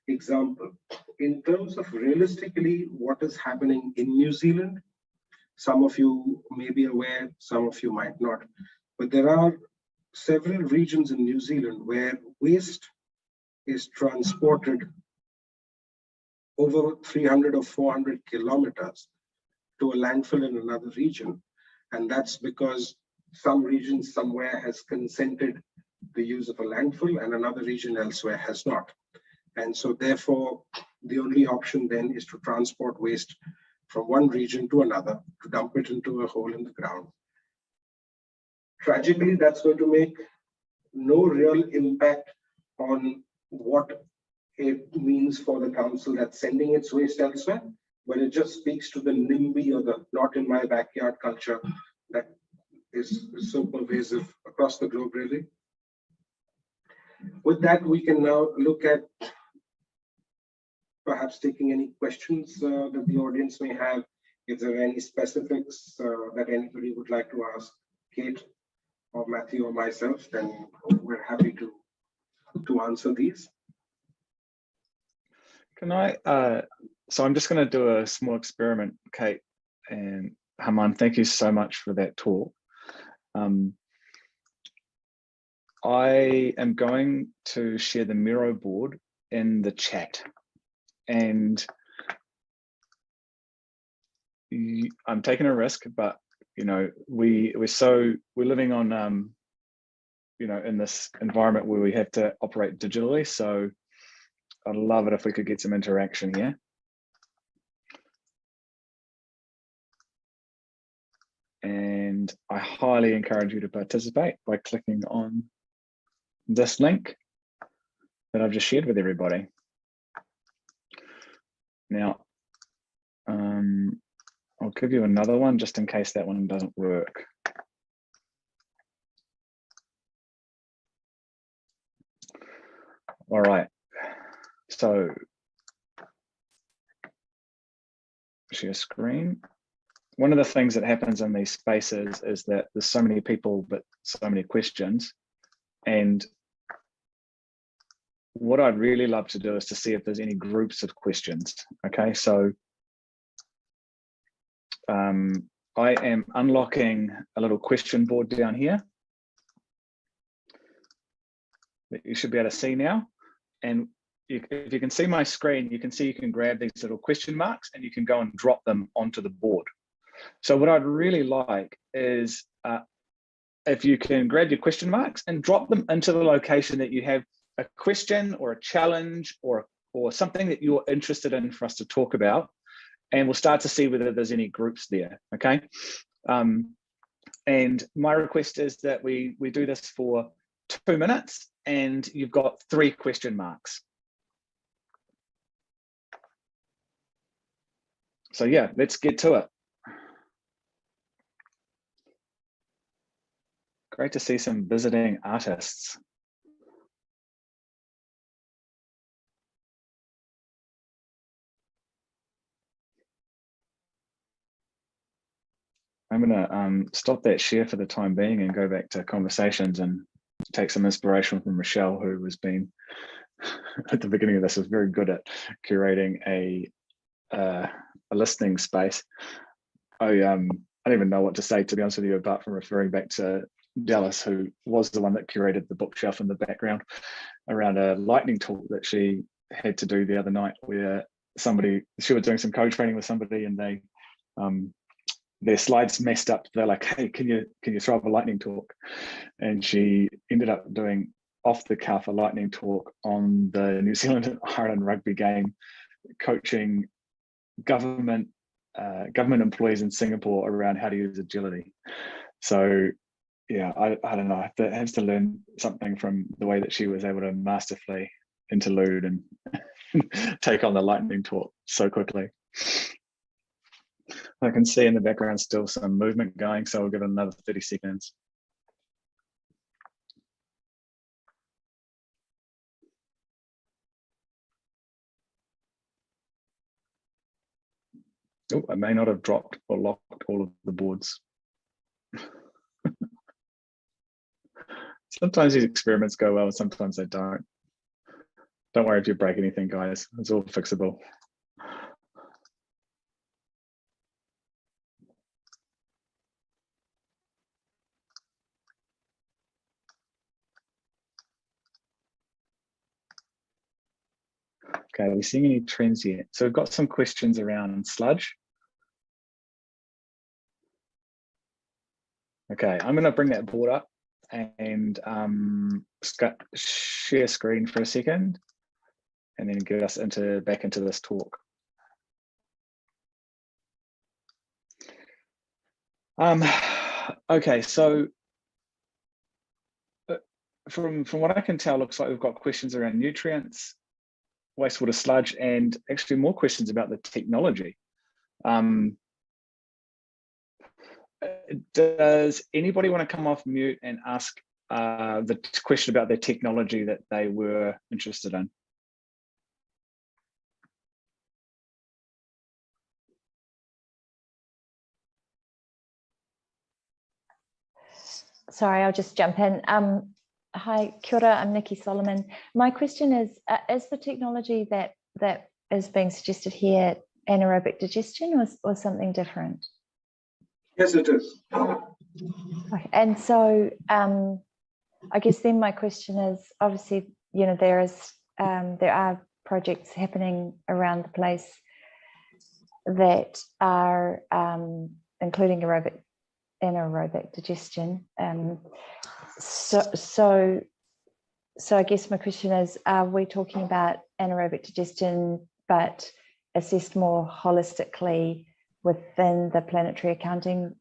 example. In terms of realistically what is happening in New Zealand, some of you may be aware, some of you might not, but there are several regions in New Zealand where waste is transported over 300 or 400 kilometers to a landfill in another region. And that's because some region somewhere has consented the use of a landfill and another region elsewhere has not. And so therefore, the only option then is to transport waste from one region to another, to dump it into a hole in the ground. Tragically, that's going to make no real impact on what it means for the council that's sending its waste elsewhere, but it just speaks to the NIMBY or the not in my backyard culture that is so pervasive across the globe, really. With that, we can now look at perhaps taking any questions that the audience may have. If there are any specifics that anybody would like to ask Kate or Matthew or myself, then we're happy to answer these. Can I, so I'm just going to do a small experiment, Kate and Haman, thank you so much for that talk. I am going to share the Miro board in the chat, and I'm taking a risk, but you know, we're living on you know, in this environment where we have to operate digitally, so I'd love it if we could get some interaction here. And I highly encourage you to participate by clicking on this link that I've just shared with everybody. Now, I'll give you another one just in case that one doesn't work. All right, so share screen. One of the things that happens in these spaces is that there's so many people, but so many questions. And what I'd really love to do is to see if there's any groups of questions. Okay, so I am unlocking a little question board down here that you should be able to see now. And if you can see my screen, you can see you can grab these little question marks and you can go and drop them onto the board. So what I'd really like is if you can grab your question marks and drop them into the location that you have a question or a challenge or something that you're interested in for us to talk about, and we'll start to see whether there's any groups there, okay? And my request is that we do this for 2 minutes and you've got 3 question marks. So yeah, let's get to it. Great to see some visiting artists. I'm gonna stop that share for the time being and go back to conversations and take some inspiration from Rochelle, who has been at the beginning of this was very good at curating a listening space. I don't even know what to say, to be honest with you, apart from referring back to Dallas, who was the one that curated the bookshelf in the background around a lightning talk that she had to do the other night, where she was doing some co-training with somebody, and they their slides messed up. They're like, hey, can you throw up a lightning talk? And she ended up doing off the cuff a lightning talk on the New Zealand and Ireland rugby game, coaching government employees in Singapore around how to use agility. So yeah, I don't know, I have to learn something from the way that she was able to masterfully interlude and take on the lightning talk so quickly. I can see in the background still some movement going, so we'll give it another 30 seconds. Oh, I may not have dropped or locked all of the boards. Sometimes these experiments go well, sometimes they don't. Don't worry if you break anything, guys. It's all fixable. Okay, are we seeing any trends yet? So we've got some questions around sludge. Okay, I'm going to bring that board up and share screen for a second, and then get us back into this talk. Okay, so from what I can tell, looks like we've got questions around nutrients, wastewater sludge, and actually more questions about the technology. Does anybody want to come off mute and ask the question about the technology that they were interested in? Sorry, I'll just jump in. Hi, kia ora, I'm Nikki Solomon. My question is the technology that is being suggested here anaerobic digestion or something different? Yes, it is. Okay. And so I guess then my question is, obviously, you know, there are projects happening around the place that are including anaerobic digestion. So I guess my question is, are we talking about anaerobic digestion but assessed more holistically within the planetary accounting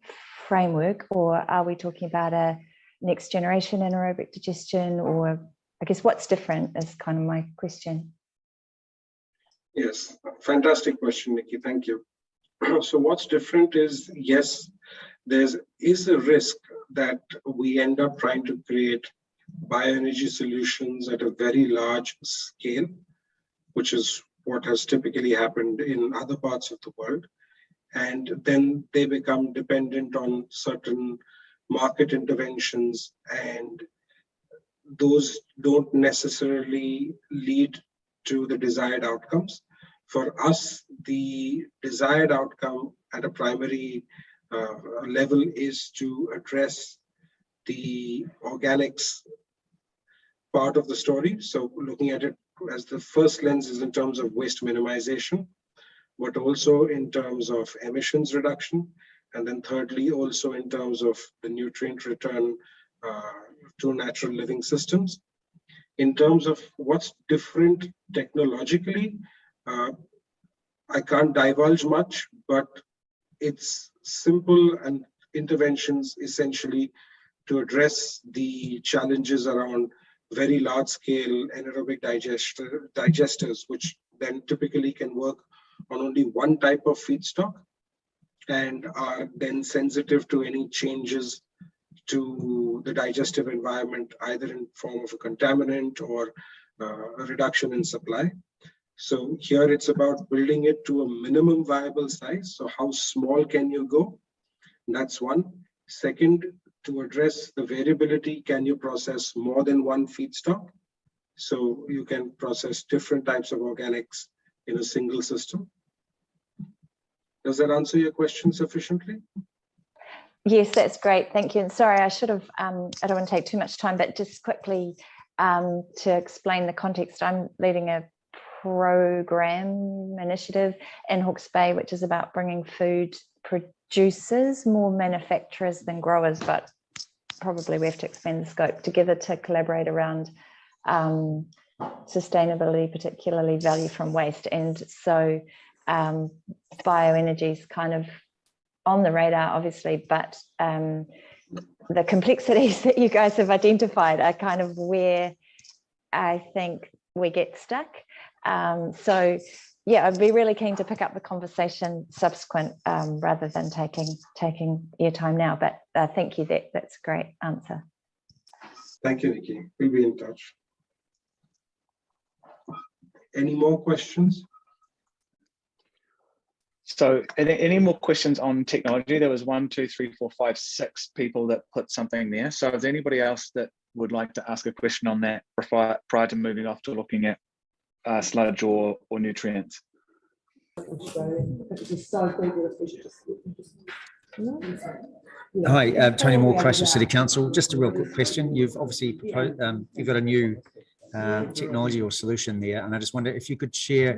framework, or are we talking about a next generation anaerobic digestion, or I guess what's different is kind of my question. Yes, fantastic question, Nikki, thank you. So what's different is, yes, there is a risk that we end up trying to create bioenergy solutions at a very large scale, which is what has typically happened in other parts of the world. And then they become dependent on certain market interventions, and those don't necessarily lead to the desired outcomes. For us, the desired outcome at a primary level is to address the organics part of the story. So looking at it as the first lens is in terms of waste minimization, but also in terms of emissions reduction. And then thirdly, also in terms of the nutrient return to natural living systems. In terms of what's different technologically, I can't divulge much, but it's simple and interventions essentially to address the challenges around very large scale anaerobic digesters, which then typically can work on only one type of feedstock and are then sensitive to any changes to the digestive environment, either in form of a contaminant or a reduction in supply. So here it's about building it to a minimum viable size. So how small can you go? That's one. Second, to address the variability, can you process more than one feedstock? So you can process different types of organics in a single system. Does that answer your question sufficiently? Yes, that's great. Thank you. And sorry, I should have, I don't want to take too much time, but just quickly to explain the context, I'm leading a program initiative in Hawke's Bay, which is about bringing food producers, more manufacturers than growers, but probably we have to expand the scope together to collaborate around sustainability, particularly value from waste. And so bioenergy is kind of on the radar, obviously, but the complexities that you guys have identified are kind of where I think we get stuck. So yeah, I'd be really keen to pick up the conversation subsequent rather than taking your time now, but thank you, that's a great answer. Thank you, Nikki. We'll be in touch. Any more questions? So any more questions on technology? There was 1, 2, 3, 4, 5, 6 people that put something there. So is there anybody else that would like to ask a question on that prior to moving off to looking at sludge or nutrients? Hi, Tony Moore, Christchurch City Council. Just a real quick question. You've obviously proposed, you've got a new technology or solution there, and I just wonder if you could share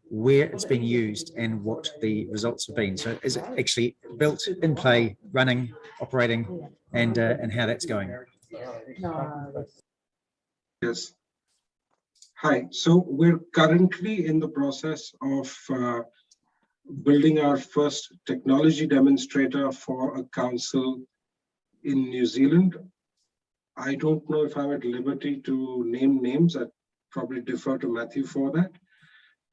where it's been used and what the results have been. So is it actually built, in play, running, operating, and how that's going? Yes. Hi, so we're currently in the process of building our first technology demonstrator for a council in New Zealand. I don't know if I'm at liberty to name names. I'd probably defer to Matthew for that.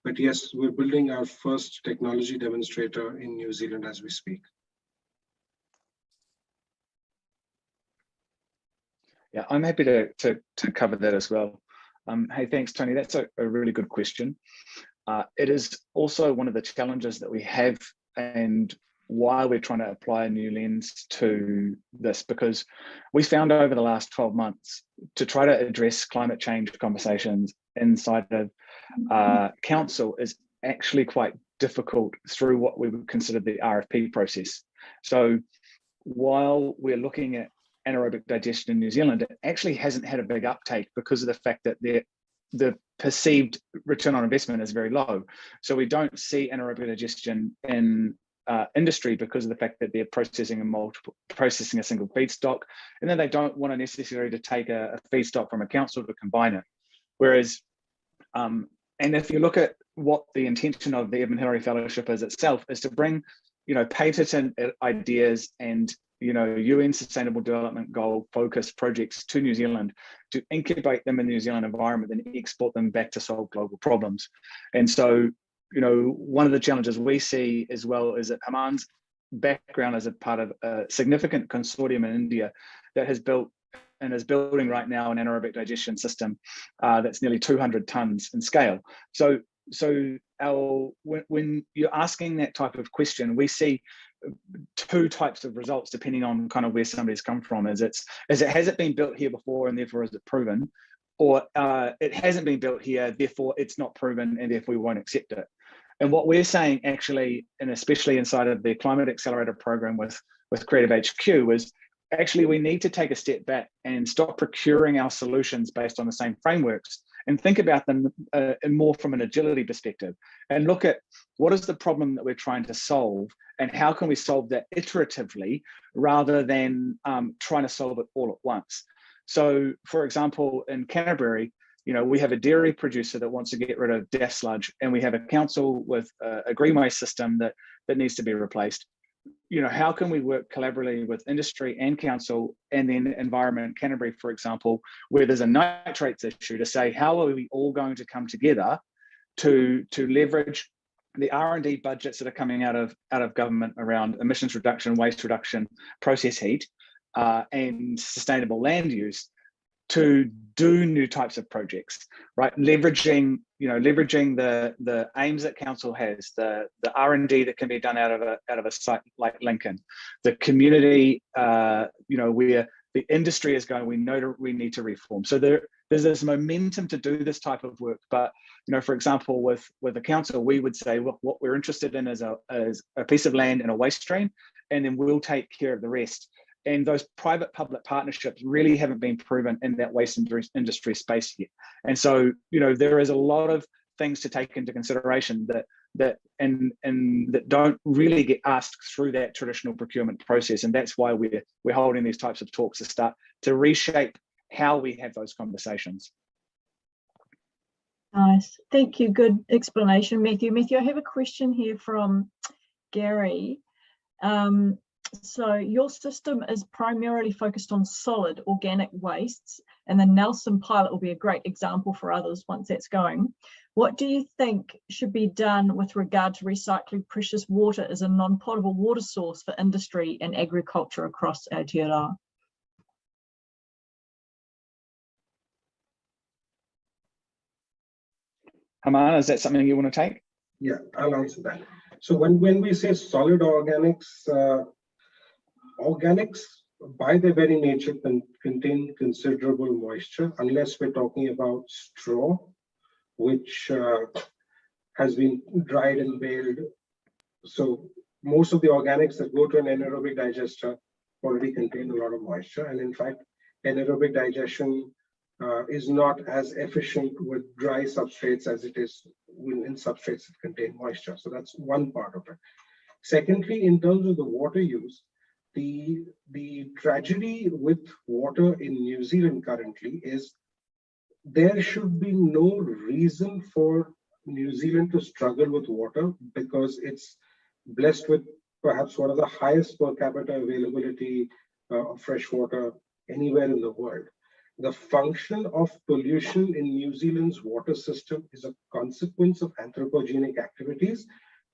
But yes, we're building our first technology demonstrator in New Zealand as we speak. Yeah, I'm happy to cover that as well. Hey, thanks, Tony. That's a really good question. It is also one of the challenges that we have and why we're trying to apply a new lens to this, because we found over the last 12 months to try to address climate change conversations inside of council is actually quite difficult through what we would consider the RFP process. So while we're looking at anaerobic digestion in New Zealand, it actually hasn't had a big uptake because of the fact that the perceived return on investment is very low. So we don't see anaerobic digestion in industry because of the fact that they're processing a single feedstock, and then they don't want to necessarily to take a feedstock from a council to combine it. Whereas, and if you look at what the intention of the Edmund Hillary Fellowship is itself, is to bring, patent ideas and UN Sustainable Development Goal focused projects to New Zealand, to incubate them in the New Zealand environment and export them back to solve global problems. And so, one of the challenges we see as well is that Haman's background as a part of a significant consortium in India that has built and is building right now an anaerobic digestion system that's nearly 200 tons in scale. So when you're asking that type of question, we see 2 types of results depending on kind of where somebody's come from. Has it been built here before and therefore is it proven, or it hasn't been built here, therefore it's not proven and therefore we won't accept it. And what we're saying actually, and especially inside of the Climate Accelerator program with Creative HQ, is actually we need to take a step back and stop procuring our solutions based on the same frameworks and think about them more from an agility perspective, and look at what is the problem that we're trying to solve and how can we solve that iteratively rather than trying to solve it all at once. So for example, in Canterbury, we have a dairy producer that wants to get rid of DAF sludge, and we have a council with a green waste system that needs to be replaced. How can we work collaboratively with industry and council and then Environment Canterbury, for example, where there's a nitrates issue, to say, how are we all going to come together to leverage the R&D budgets that are coming out of government around emissions reduction, waste reduction, process heat, and sustainable land use, to do new types of projects, right? Leveraging the aims that council has, the R&D that can be done out of a site like Lincoln, the community, where the industry is going, we know we need to reform. So there's this momentum to do this type of work. But, you know, for example, with the council, we would say, look, what we're interested in is a piece of land and a waste stream, and then we'll take care of the rest. And those private-public partnerships really haven't been proven in that waste industry space yet. And so, you know, there is a lot of things to take into consideration that don't really get asked through that traditional procurement process. And that's why we're holding these types of talks to start to reshape how we have those conversations. Nice, thank you. Good explanation, Matthew. Matthew, I have a question here from Gary. So your system is primarily focused on solid organic wastes, and the Nelson pilot will be a great example for others once that's going. What do you think should be done with regard to recycling precious water as a non-potable water source for industry and agriculture across Aotearoa? Hamana, is that something you want to take? Yeah, I'll answer that. So when we say solid organics, organics by their very nature contain considerable moisture, unless we're talking about straw, which has been dried and baled. So most of the organics that go to an anaerobic digester already contain a lot of moisture. And in fact, anaerobic digestion is not as efficient with dry substrates as it is in substrates that contain moisture. So that's one part of it. Secondly, in terms of the water use, the tragedy with water in New Zealand currently is there should be no reason for New Zealand to struggle with water, because it's blessed with perhaps one of the highest per capita availability of fresh water anywhere in the world. The function of pollution in New Zealand's water system is a consequence of anthropogenic activities,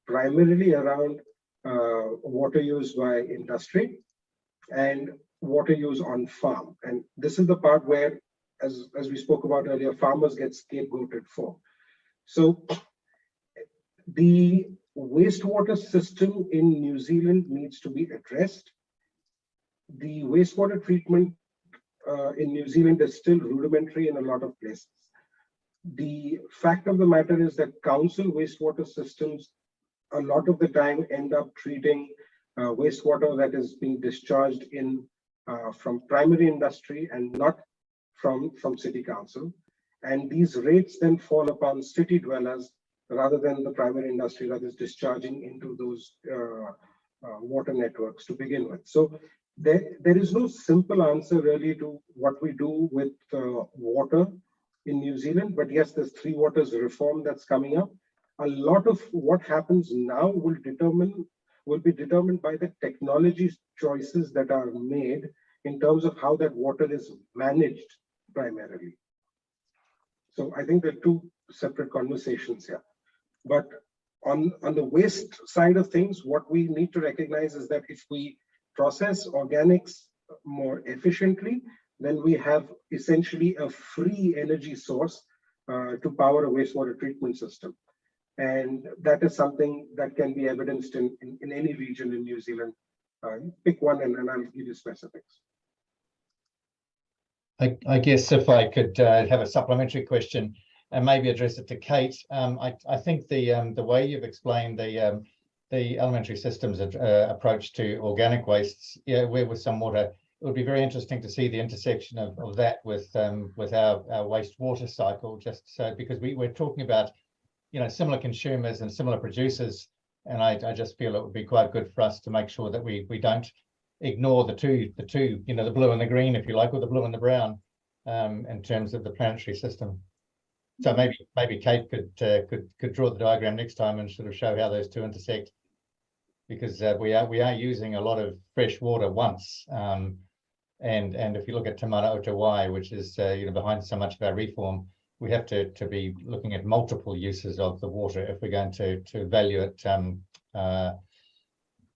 primarily around water use by industry and water use on farm. And this is the part where, as we spoke about earlier, farmers get scapegoated for. So the wastewater system in New Zealand needs to be addressed. The wastewater treatment in New Zealand is still rudimentary in a lot of places. The fact of the matter is that council wastewater systems a lot of the time end up treating wastewater that is being discharged from primary industry and not from city council. And these rates then fall upon city dwellers rather than the primary industry that is discharging into those water networks to begin with. So there is no simple answer really to what we do with water in New Zealand, but yes, there's Three Waters reform that's coming up. A lot of what happens now will be determined by the technology choices that are made in terms of how that water is managed primarily. So I think there are two separate conversations here. But on the waste side of things, what we need to recognize is that if we process organics more efficiently, then we have essentially a free energy source to power a wastewater treatment system. And that is something that can be evidenced in any region in New Zealand. Pick one and I'll give you specifics. I guess if I could have a supplementary question and maybe address it to Kate. I think the way you've explained the elementary systems approach to organic wastes, where with some water, it would be very interesting to see the intersection of that with our wastewater cycle, just so, because we're talking about, you know, similar consumers and similar producers, and I just feel it would be quite good for us to make sure that we don't ignore the two, you know, the blue and the green, if you like, or the blue and the brown, in terms of the planetary system. So maybe Kate could draw the diagram next time and sort of show how those two intersect, because we are using a lot of fresh water once, and if you look at Te Mana o Te Wai, which is you know, behind so much of our reform, we have to be looking at multiple uses of the water if we're going to value it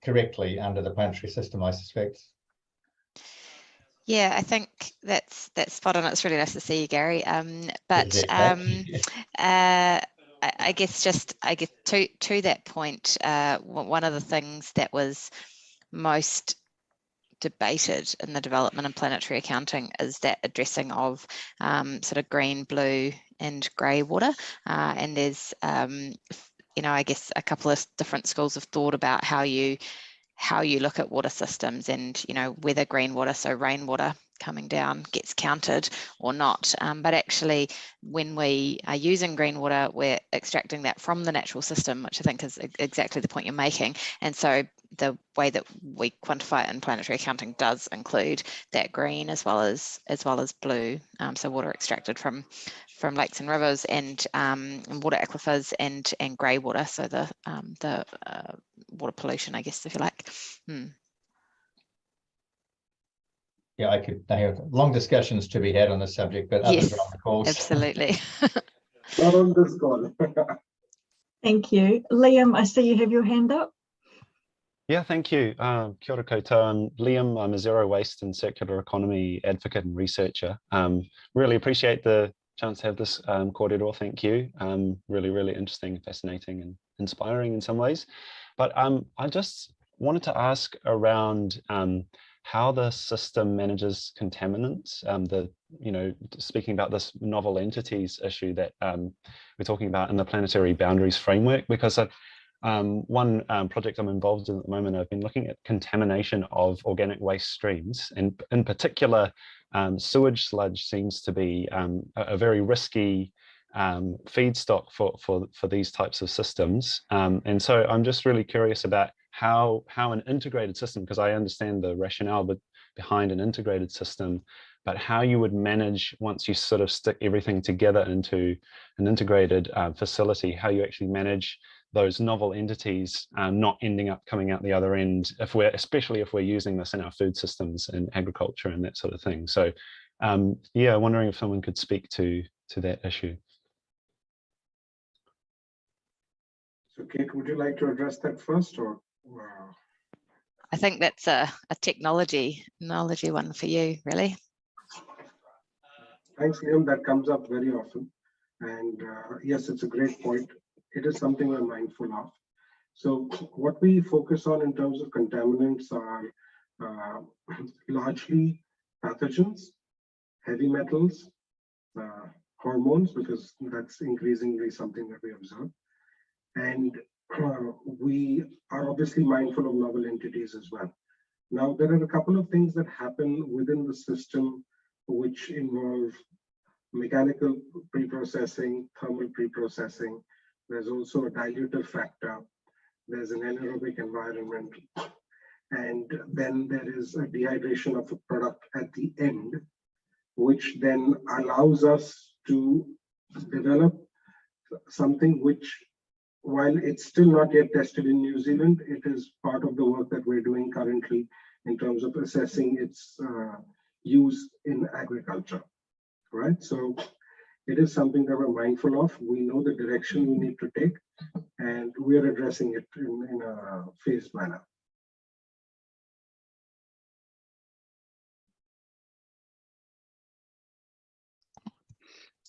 correctly under the planetary system, I suspect. Yeah, I think that's spot on. It's really nice to see you, Gary. But I guess to that point, one of the things that was most debated in the development and planetary accounting is that addressing of sort of green, blue and grey water. And there's, you know, I guess a couple of different schools of thought about how you look at water systems and, you know, whether green water, so rainwater coming down, gets counted or not. But actually, when we are using green water, we're extracting that from the natural system, which I think is exactly the point you're making. And so the way that we quantify it in planetary accounting does include that green as well as blue. So water extracted from lakes and rivers and water aquifers and grey water, so the water pollution, I guess, if you like. Yeah, I have long discussions to be had on this subject, but others Yes, are on the calls. absolutely. Not on this call. Thank you. Liam, I see you have your hand up. Yeah, thank you. Kia ora koutou. I'm Liam. I'm a zero waste and circular economy advocate and researcher. Really appreciate the chance to have this kōrero. Thank you. Really interesting, fascinating and inspiring in some ways. But I just wanted to ask around how the system manages contaminants, speaking about this novel entities issue that we're talking about in the planetary boundaries framework, because one project I'm involved in at the moment, I've been looking at contamination of organic waste streams, and in particular, sewage sludge seems to be a very risky feedstock for these types of systems. And so I'm just really curious about how an integrated system, because I understand the rationale behind an integrated system, but how you would manage once you sort of stick everything together into an integrated facility, how you actually manage those novel entities not ending up coming out the other end, especially if we're using this in our food systems and agriculture and that sort of thing. So yeah, wondering if someone could speak to that issue. So Kate, would you like to address that first, or? I think that's a technology one for you, really. Thanks, Liam. That comes up very often. And yes, it's a great point. It is something we're mindful of. So what we focus on in terms of contaminants are largely pathogens, heavy metals, hormones, because that's increasingly something that we observe. And we are obviously mindful of novel entities as well. Now, there are a couple of things that happen within the system which involve mechanical pre-processing, thermal pre-processing. There's also a dilutive factor. There's an anaerobic environment. And then there is a dehydration of a product at the end, which then allows us to develop something which, while it's still not yet tested in New Zealand, it is part of the work that we're doing currently in terms of assessing its use in agriculture, right? So it is something that we're mindful of. We know the direction we need to take, and we're addressing it in a phased manner.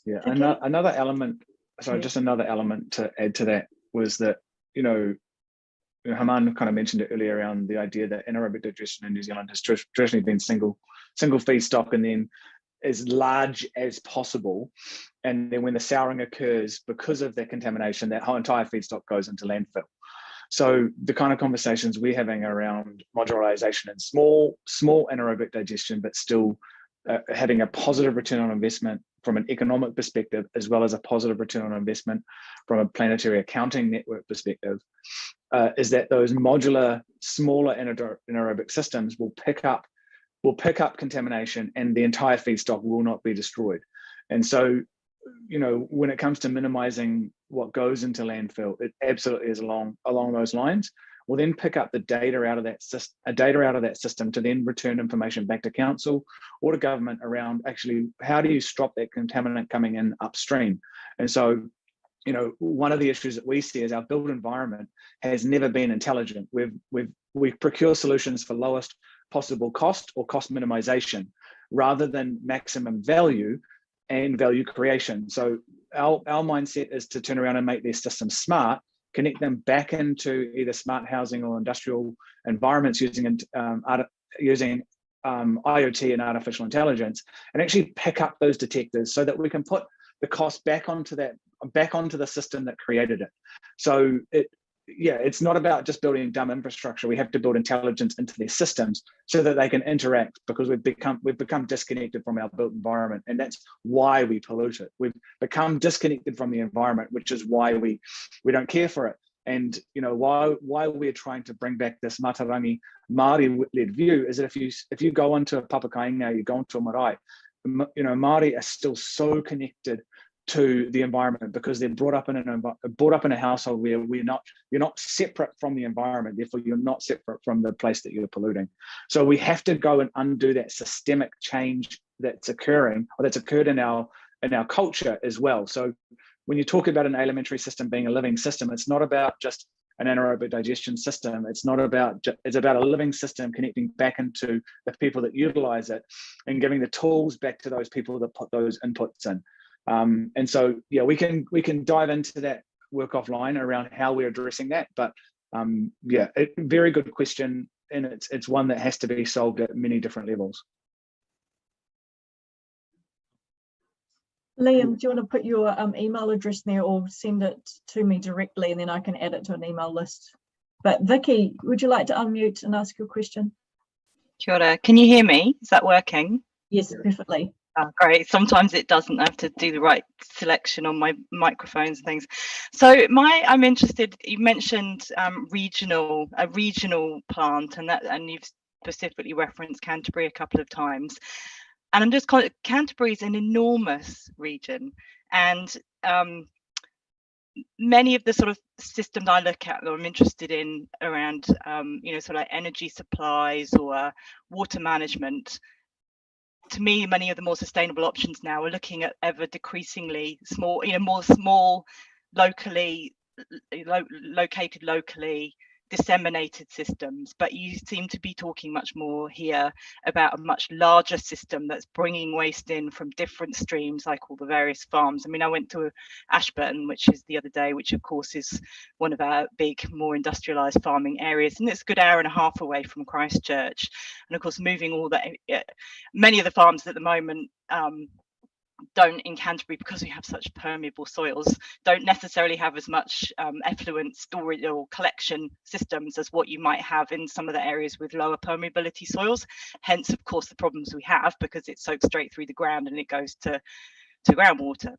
Yeah, another element, sorry, just another element to add to that was that, Haman kind of mentioned it earlier around the idea that anaerobic digestion in New Zealand has traditionally been single feedstock and then as large as possible. And then when the souring occurs, because of that contamination, that whole entire feedstock goes into landfill. So the kind of conversations we're having around modularization and small anaerobic digestion, but still having a positive return on investment from an economic perspective, as well as a positive return on investment from a planetary accounting network perspective, is that those modular, smaller anaerobic systems will pick up contamination and the entire feedstock will not be destroyed. And so, when it comes to minimizing what goes into landfill, it absolutely is along those lines. We'll then pick up the data out of that system to then return information back to council or to government around actually how do you stop that contaminant coming in upstream. And so, one of the issues that we see is our built environment has never been intelligent. We procure solutions for lowest possible cost or cost minimization rather than maximum value and value creation. So our mindset is to turn around and make these systems smart, connect them back into either smart housing or industrial environments using using IoT and artificial intelligence, and actually pick up those detectors so that we can put the cost back onto the system that created it. So it's not about just building dumb infrastructure. We have to build intelligence into their systems so that they can interact, because we've become disconnected from our built environment, and that's why we pollute it. We've become disconnected from the environment, which is why we don't care for it. And why we're trying to bring back this Matarangi Māori-led view is that if you go into Papakainga, you go into a marae, Māori are still so connected to the environment because they're brought up in a household where you're not separate from the environment. Therefore, you're not separate from the place that you're polluting. So we have to go and undo that systemic change that's occurring, or that's occurred in our culture as well. So when you talk about an alimentary system being a living system, it's not about just an anaerobic digestion system. It's about a living system connecting back into the people that utilize it and giving the tools back to those people that put those inputs in. And so, we can dive into that work offline around how we're addressing that. But very good question, and it's one that has to be solved at many different levels. Liam, do you want to put your email address there, or send it to me directly, and then I can add it to an email list? But Vicky, would you like to unmute and ask your question? Kia ora. Can you hear me? Is that working? Yes, perfectly. Oh, great. Sometimes it doesn't. I have to do the right selection on my microphones and things. So I'm interested. You mentioned a regional plant, and you've specifically referenced Canterbury a couple of times. And I'm just Canterbury is an enormous region, and many of the sort of systems I look at that I'm interested in around sort of like energy supplies or water management. To me, many of the more sustainable options now are looking at ever decreasingly small, more small, located locally, disseminated systems. But you seem to be talking much more here about a much larger system that's bringing waste in from different streams, like all the various farms. I mean, I went to Ashburton, which is the other day, which of course is one of our big, more industrialized farming areas, and it's a good hour and a half away from Christchurch. And of course, moving all that, many of the farms at the moment don't in Canterbury, because we have such permeable soils, don't necessarily have as much effluent storage or collection systems as what you might have in some of the areas with lower permeability soils. Hence, of course, the problems we have, because it soaks straight through the ground and it goes to groundwater.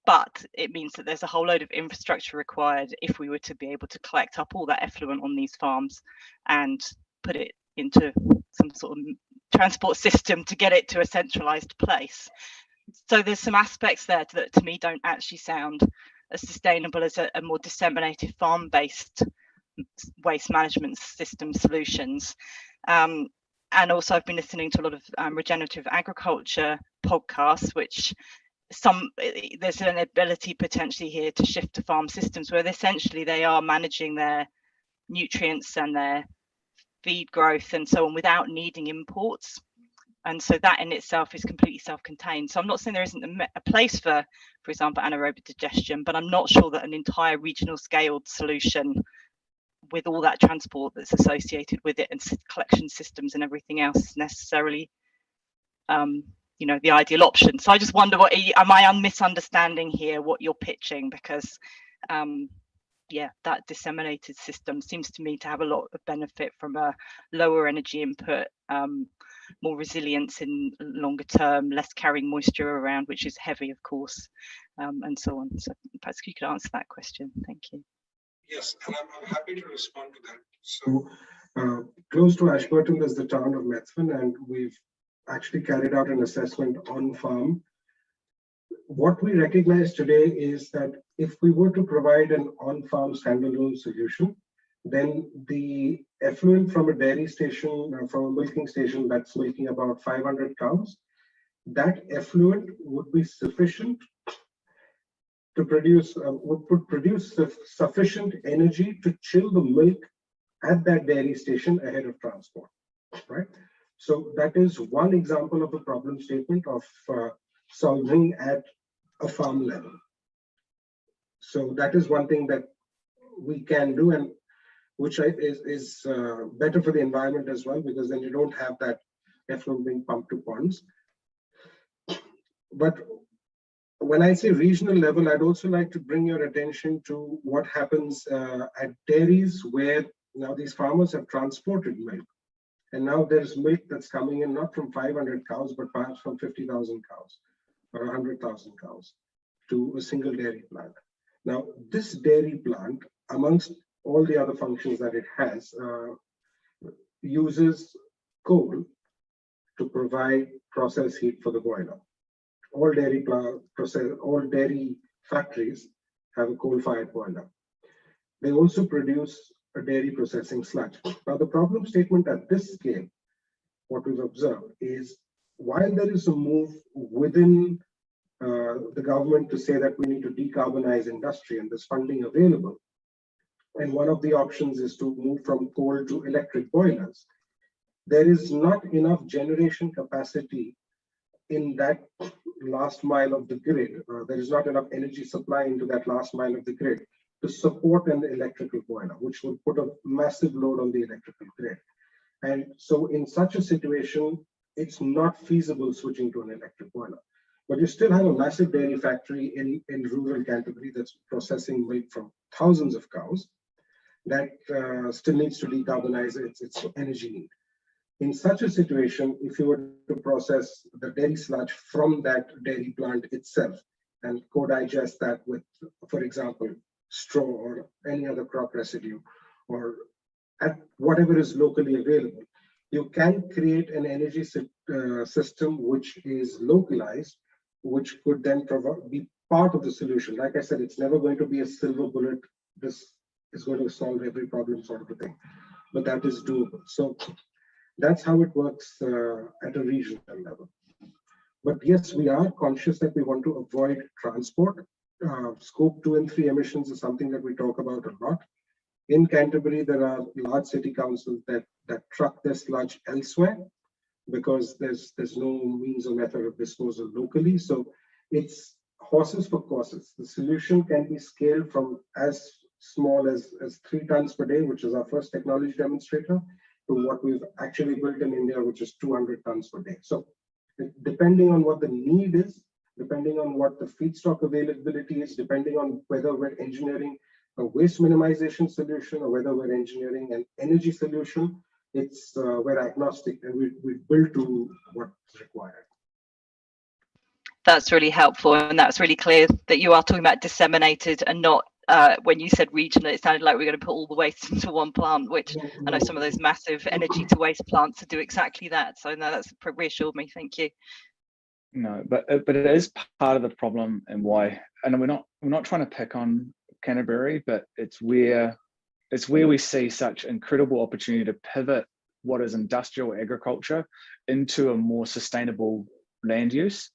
But it means that there's a whole load of infrastructure required if we were to be able to collect up all that effluent on these farms and put it into some sort of transport system to get it to a centralized place. So there's some aspects there that to me don't actually sound as sustainable as a more disseminated farm-based waste management system solutions. And also I've been listening to a lot of regenerative agriculture podcasts, which there's an ability potentially here to shift to farm systems where essentially they are managing their nutrients and their feed growth and so on without needing imports. And so that in itself is completely self-contained. So I'm not saying there isn't a place for example, anaerobic digestion, but I'm not sure that an entire regional scaled solution with all that transport that's associated with it and collection systems and everything else is necessarily, the ideal option. So I just wonder, am I misunderstanding here what you're pitching? Because that disseminated system seems to me to have a lot of benefit from a lower energy input, more resilience in longer term, less carrying moisture around, which is heavy, of course, and so on. So perhaps you could answer that question. Thank you. Yes, and I'm happy to respond to that. So close to Ashburton, there's the town of Methven, and we've actually carried out an assessment on farm. What we recognize today is that if we were to provide an on-farm standalone solution, then the effluent from a dairy station, from a milking station that's milking about 500 cows, that effluent would be sufficient to produce, would produce sufficient energy to chill the milk at that dairy station ahead of transport, right? So that is one example of a problem statement of solving at a farm level. So that is one thing that we can do. And which is better for the environment as well, because then you don't have that effluent being pumped to ponds. But when I say regional level, I'd also like to bring your attention to what happens at dairies, where now these farmers have transported milk. And now there's milk that's coming in not from 500 cows, but perhaps from 50,000 cows or 100,000 cows to a single dairy plant. Now, this dairy plant, amongst all the other functions that it has, uses coal to provide process heat for the boiler. All dairy factories have a coal-fired boiler. They also produce a dairy processing sludge. Now, the problem statement at this scale, what we've observed is, while there is a move within the government to say that we need to decarbonize industry and there's funding available, and one of the options is to move from coal to electric boilers, there is not enough generation capacity in that last mile of the grid. There is not enough energy supply into that last mile of the grid to support an electrical boiler, which would put a massive load on the electrical grid. And so in such a situation, it's not feasible switching to an electric boiler. But you still have a massive dairy factory in rural Canterbury that's processing milk from thousands of cows that still needs to decarbonize its energy need. In such a situation, if you were to process the dairy sludge from that dairy plant itself and co-digest that with, for example, straw or any other crop residue, or at whatever is locally available, you can create an energy system which is localized, which could then be part of the solution. Like I said, it's never going to be a silver bullet. This is going to solve every problem, sort of a thing, but that is doable. So that's how it works at a regional level. But yes, we are conscious that we want to avoid transport. Scope 2 and 3 emissions is something that we talk about a lot. In Canterbury, there are large city councils that truck their sludge elsewhere because there's no means or method of disposal locally. So it's horses for courses. The solution can be scaled from as small as 3 tons per day, which is our first technology demonstrator, to what we've actually built in India, which is 200 tons per day. So depending on what the need is, depending on what the feedstock availability is, depending on whether we're engineering a waste minimization solution or whether we're engineering an energy solution, we're agnostic and we build to what's required. That's really helpful, and that's really clear that you are talking about disseminated and not when you said regional, it sounded like we're going to put all the waste into one plant, which I know some of those massive energy to waste plants to do exactly that. So no, that's reassured me. Thank you. No, but it is part of the problem, and why. And we're not trying to pick on Canterbury, but it's where we see such incredible opportunity to pivot what is industrial agriculture into a more sustainable land use.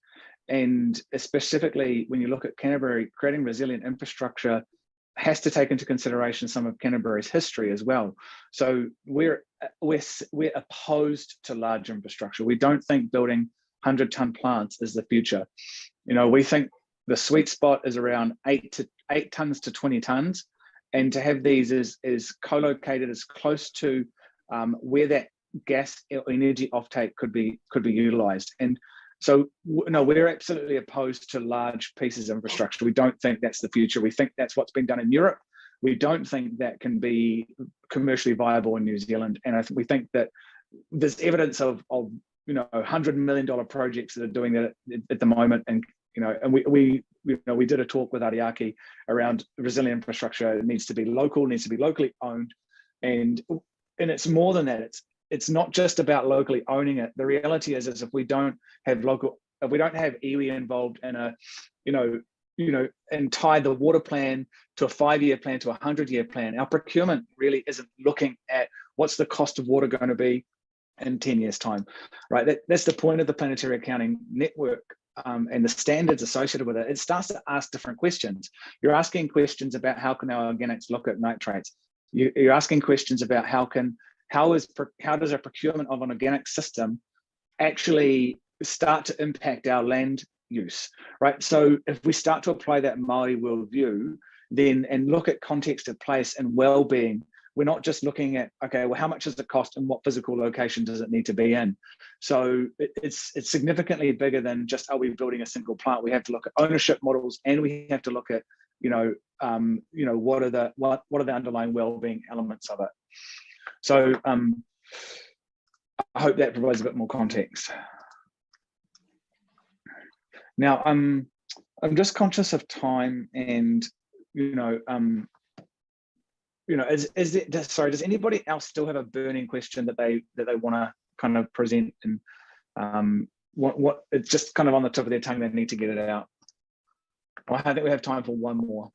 And specifically, when you look at Canterbury, creating resilient infrastructure has to take into consideration some of Canterbury's history as well. So we're opposed to large infrastructure. We don't think building 100-ton plants is the future. You know, we think the sweet spot is around 8 tons to 20 tons, and to have these is co-located as close to where that gas or energy offtake could be utilized. And so, no, we're absolutely opposed to large pieces of infrastructure. We don't think that's the future. We think that's what's been done in Europe. We don't think that can be commercially viable in New Zealand. And we think that there's evidence of $100 million projects that are doing that at the moment. And and we did a talk with Ariake around resilient infrastructure. It needs to be local, needs to be locally owned, and it's more than that. It's not just about locally owning it. The reality is if we don't have iwi involved in and tie the water plan to a 5-year plan to a 100-year plan, our procurement really isn't looking at what's the cost of water going to be in 10 years' time, right? That's the point of the planetary accounting network and the standards associated with it. It starts to ask different questions. You're asking questions about how can our organics look at nitrates. You're asking questions about how does a procurement of an organic system actually start to impact our land use, right? So if we start to apply that Māori worldview, then and look at context of place and well-being, we're not just looking at, okay, well, how much does it cost and what physical location does it need to be in? So it's significantly bigger than just, are we building a single plant? We have to look at ownership models, and we have to look at, what are the underlying well-being elements of it. So I hope that provides a bit more context. Now, I'm just conscious of time, and does anybody else still have a burning question that they want to kind of present, and what it's just kind of on the tip of their tongue, they need to get it out? Well, I think we have time for one more.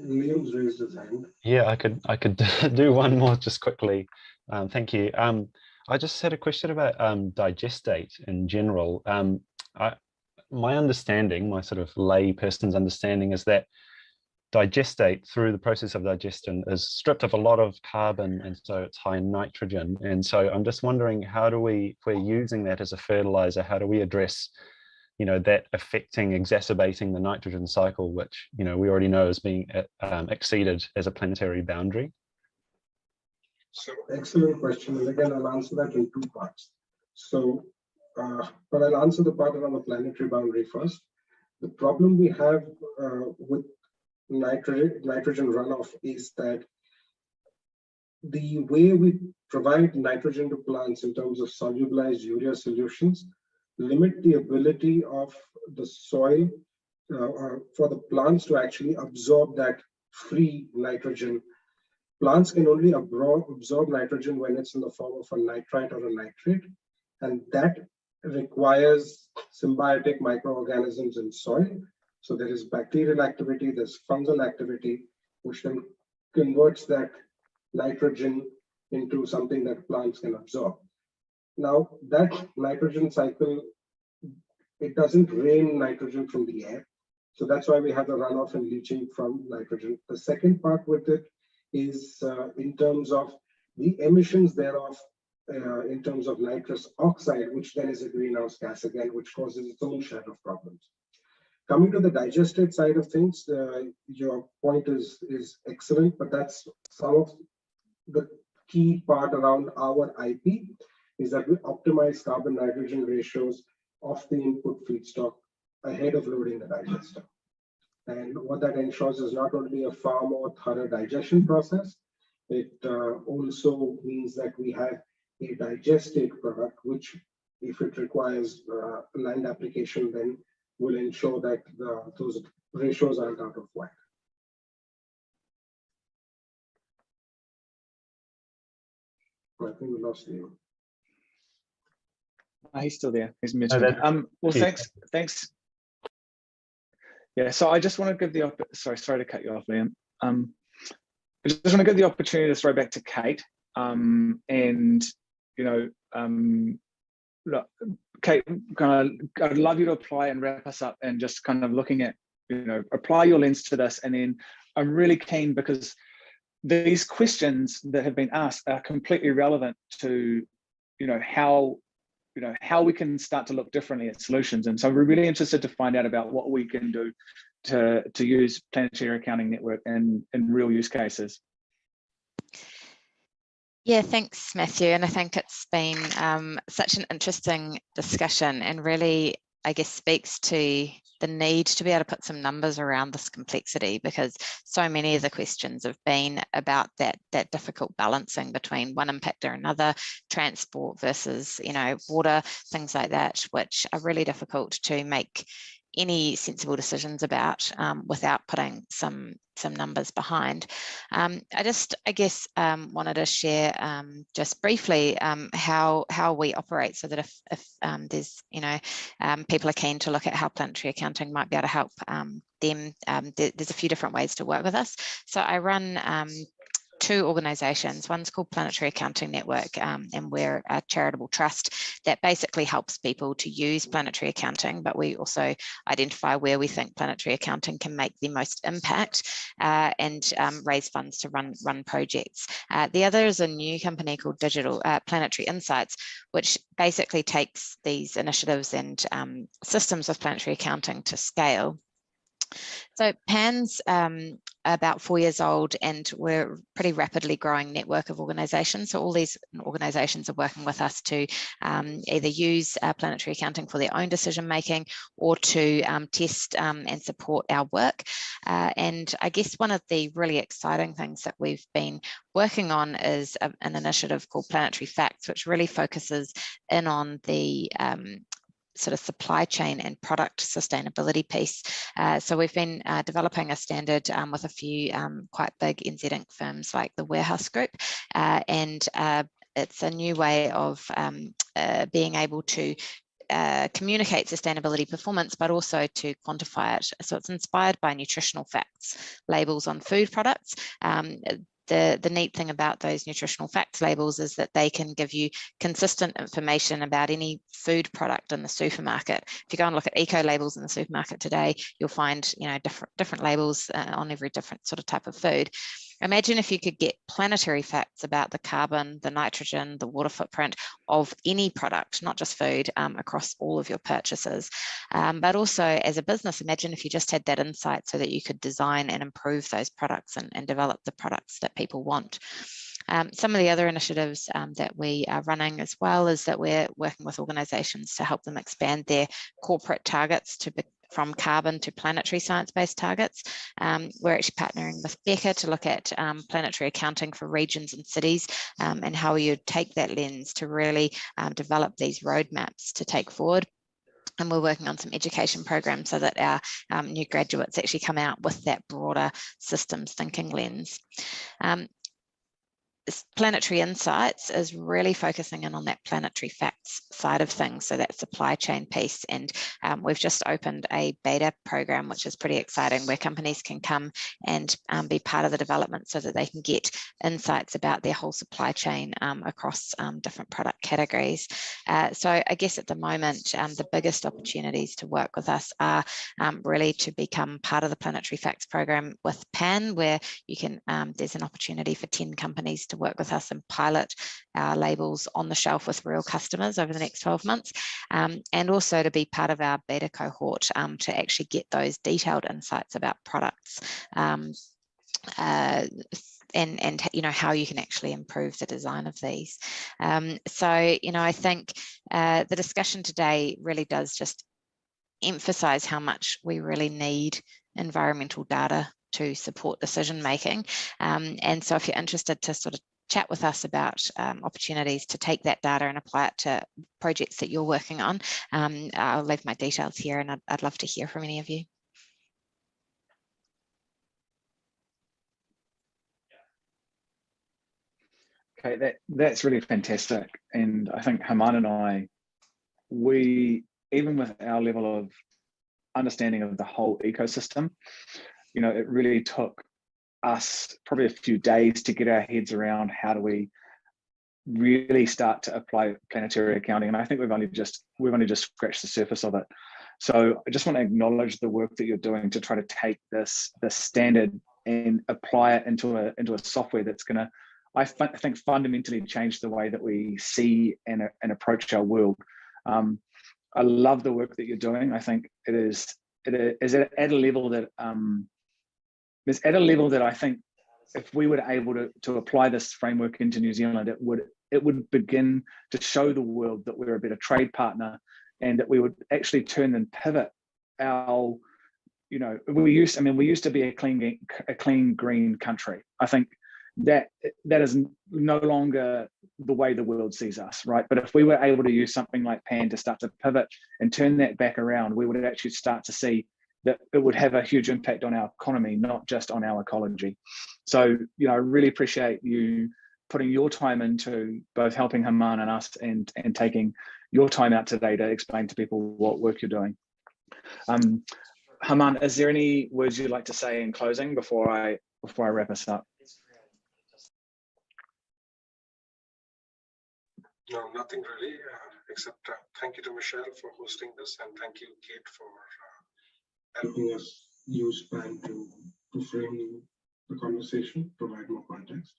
Liam's raised his hand. Yeah, I could do one more just quickly. Thank you. I just had a question about digestate in general. My understanding, my sort of lay person's understanding, is that digestate, through the process of digestion, is stripped of a lot of carbon, and so it's high in nitrogen. And so I'm just wondering, how do we, if we're using that as a fertilizer, how do we address that affecting, exacerbating the nitrogen cycle, which we already know is being exceeded as a planetary boundary? So excellent question, and again I'll answer that in two parts. So but I'll answer the part around the planetary boundary first. The problem we have with nitrogen runoff is that the way we provide nitrogen to plants in terms of solubilized urea solutions limit the ability of the soil for the plants to absorb that free nitrogen. Plants can only absorb nitrogen when it's in the form of a nitrite or a nitrate, and that requires symbiotic microorganisms in soil. So there is bacterial activity, there's fungal activity, which then converts that nitrogen into something that plants can absorb. Now, that nitrogen cycle, it doesn't rain nitrogen from the air. So that's why we have the runoff and leaching from nitrogen. The second part with it is in terms of the emissions thereof, in terms of nitrous oxide, which then is a greenhouse gas again, which causes its own share of problems. Coming to the digestate side of things, your point is excellent, but that's some of the key part around our IP, is that we optimize carbon nitrogen ratios of the input feedstock ahead of loading the digester. And what that ensures is not only a far more thorough digestion process, it also means that we have a digestate product, which, if it requires land application, then will ensure that those ratios aren't out of whack. I think we lost you. He's still there. He's muted. Well, thanks. Yeah. So I just want to give the sorry to cut you off, Liam. I just want to give the opportunity to throw back to Kate. Look, Kate, I'd love you to apply and wrap us up, and just kind of looking at, apply your lens to this. And then I'm really keen, because these questions that have been asked are completely relevant to, how we can start to look differently at solutions. And so we're really interested to find out about what we can do to use Planetary Accounting Network in real use cases. Yeah, thanks, Matthew. And I think it's been such an interesting discussion, and really, I guess, speaks to the need to be able to put some numbers around this complexity, because so many of the questions have been about that difficult balancing between one impact or another, transport versus, water, things like that, which are really difficult to make any sensible decisions about without putting some numbers behind. I guess wanted to share just briefly how we operate, so that if there's people are keen to look at how Planetary Accounting might be able to help them, there's a few different ways to work with us. So I run two organisations. One's called Planetary Accounting Network, and we're a charitable trust that basically helps people to use planetary accounting, but we also identify where we think planetary accounting can make the most impact and raise funds to run projects. The other is a new company called Planetary Insights, which basically takes these initiatives and systems of planetary accounting to scale. So PAN's about 4 years old, and we're a pretty rapidly growing network of organisations. So all these organisations are working with us to either use planetary accounting for their own decision making or to test and support our work. And I guess one of the really exciting things that we've been working on is an initiative called Planetary Facts, which really focuses in on the sort of supply chain and product sustainability piece. So we've been developing a standard with a few quite big NZ Inc firms like the Warehouse Group, and it's a new way of being able to communicate sustainability performance, but also to quantify it. So it's inspired by nutritional facts labels on food products. The neat thing about those nutritional facts labels is that they can give you consistent information about any food product in the supermarket. If you go and look at eco labels in the supermarket today, you'll find, you know, different labels on every different sort of type of food. Imagine if you could get planetary facts about the carbon, the nitrogen, the water footprint of any product, not just food, across all of your purchases. But also as a business, imagine if you just had that insight so that you could design and improve those products and develop the products that people want. Some of the other initiatives that we are running as well is that we're working with organisations to help them expand their corporate targets from carbon to planetary science-based targets. We're actually partnering with Becca to look at planetary accounting for regions and cities, and how you take that lens to really develop these roadmaps to take forward. And we're working on some education programs so that our new graduates actually come out with that broader systems thinking lens. Planetary Insights is really focusing in on that planetary facts side of things, so that supply chain piece. And we've just opened a beta program, which is pretty exciting, where companies can come and be part of the development so that they can get insights about their whole supply chain across different product categories. So I guess at the moment, the biggest opportunities to work with us are really to become part of the Planetary Facts program with PAN, where you can, there's an opportunity for 10 companies to work with us and pilot our labels on the shelf with real customers over the next 12 months, and also to be part of our beta cohort to actually get those detailed insights about products, and you know, how you can actually improve the design of these. So, you know, I think the discussion today really does just emphasize how much we really need environmental data to support decision making. And so if you're interested to sort of chat with us about opportunities to take that data and apply it to projects that you're working on, I'll leave my details here, and I'd love to hear from any of you. Okay, that's really fantastic. And I think Germán and I, we, even with our level of understanding of the whole ecosystem, you know, it really took us probably a few days to get our heads around how do we really start to apply planetary accounting. And I think we've only just scratched the surface of it. So I just want to acknowledge the work that you're doing to try to take this standard and apply it into a software that's going to, I think, fundamentally change the way that we see and approach our world. I love the work that you're doing. I think it is at a level that it's at a level that I think if we were able to apply this framework into New Zealand, it would begin to show the world that we're a better trade partner, and that we would actually turn and pivot our, you know, we used to be a clean green country. I think that is no longer the way the world sees us, right? But if we were able to use something like PAN to start to pivot and turn that back around, we would actually start to see that it would have a huge impact on our economy, not just on our ecology. So, you know, I really appreciate you putting your time into both helping Germán and us, and taking your time out today to explain to people what work you're doing. Germán, is there any words you'd like to say in closing before I wrap us up? No, nothing really, except thank you to Michelle for hosting this, and thank you, Kate, for helping us use PAN to frame the conversation, provide more context.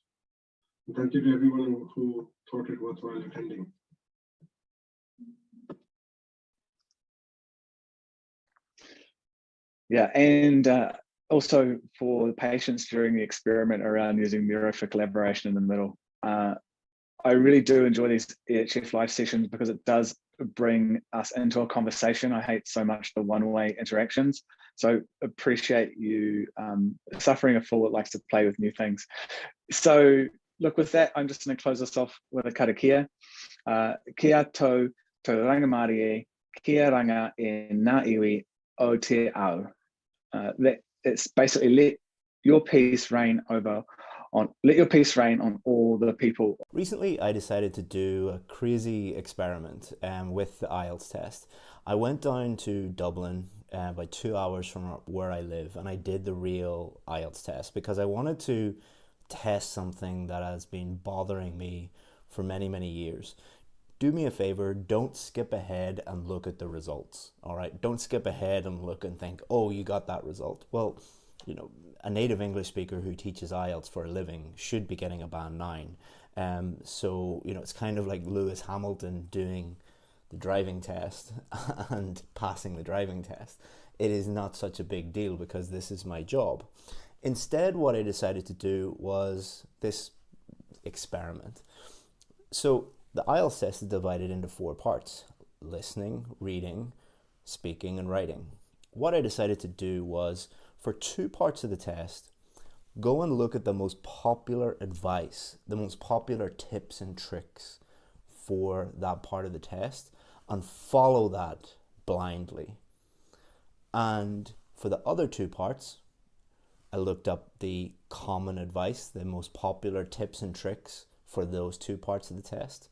And thank you to everyone who thought it worthwhile attending. Yeah, and also for the patients during the experiment around using Miro for collaboration in the middle. I really do enjoy these EHF live sessions because it does bring us into a conversation. I hate so much the one-way interactions. So appreciate you suffering a fool that likes to play with new things. So look, with that, I'm just going to close this off with a karakia. Kia tau tau rangamari e, kia ranga e ngā iwi o te ao. It's basically let your peace reign on all the people. Recently, I decided to do a crazy experiment with the IELTS test. I went down to Dublin about 2 hours from where I live, and I did the real IELTS test because I wanted to test something that has been bothering me for many, many years. Do me a favor, don't skip ahead and look at the results, all right? Don't skip ahead and look and think, oh, you got that result. Well, you know, a native English speaker who teaches IELTS for a living should be getting a band 9. So, you know, it's kind of like Lewis Hamilton doing the driving test and passing the driving test. It is not such a big deal because this is my job. Instead, what I decided to do was this experiment. So the IELTS test is divided into 4 parts: listening, reading, speaking, and writing. What I decided to do was, for 2 parts of the test, go and look at the most popular advice, the most popular tips and tricks for that part of the test, and follow that blindly. And for the other 2 parts, I looked up the common advice, the most popular tips and tricks for those 2 parts of the test,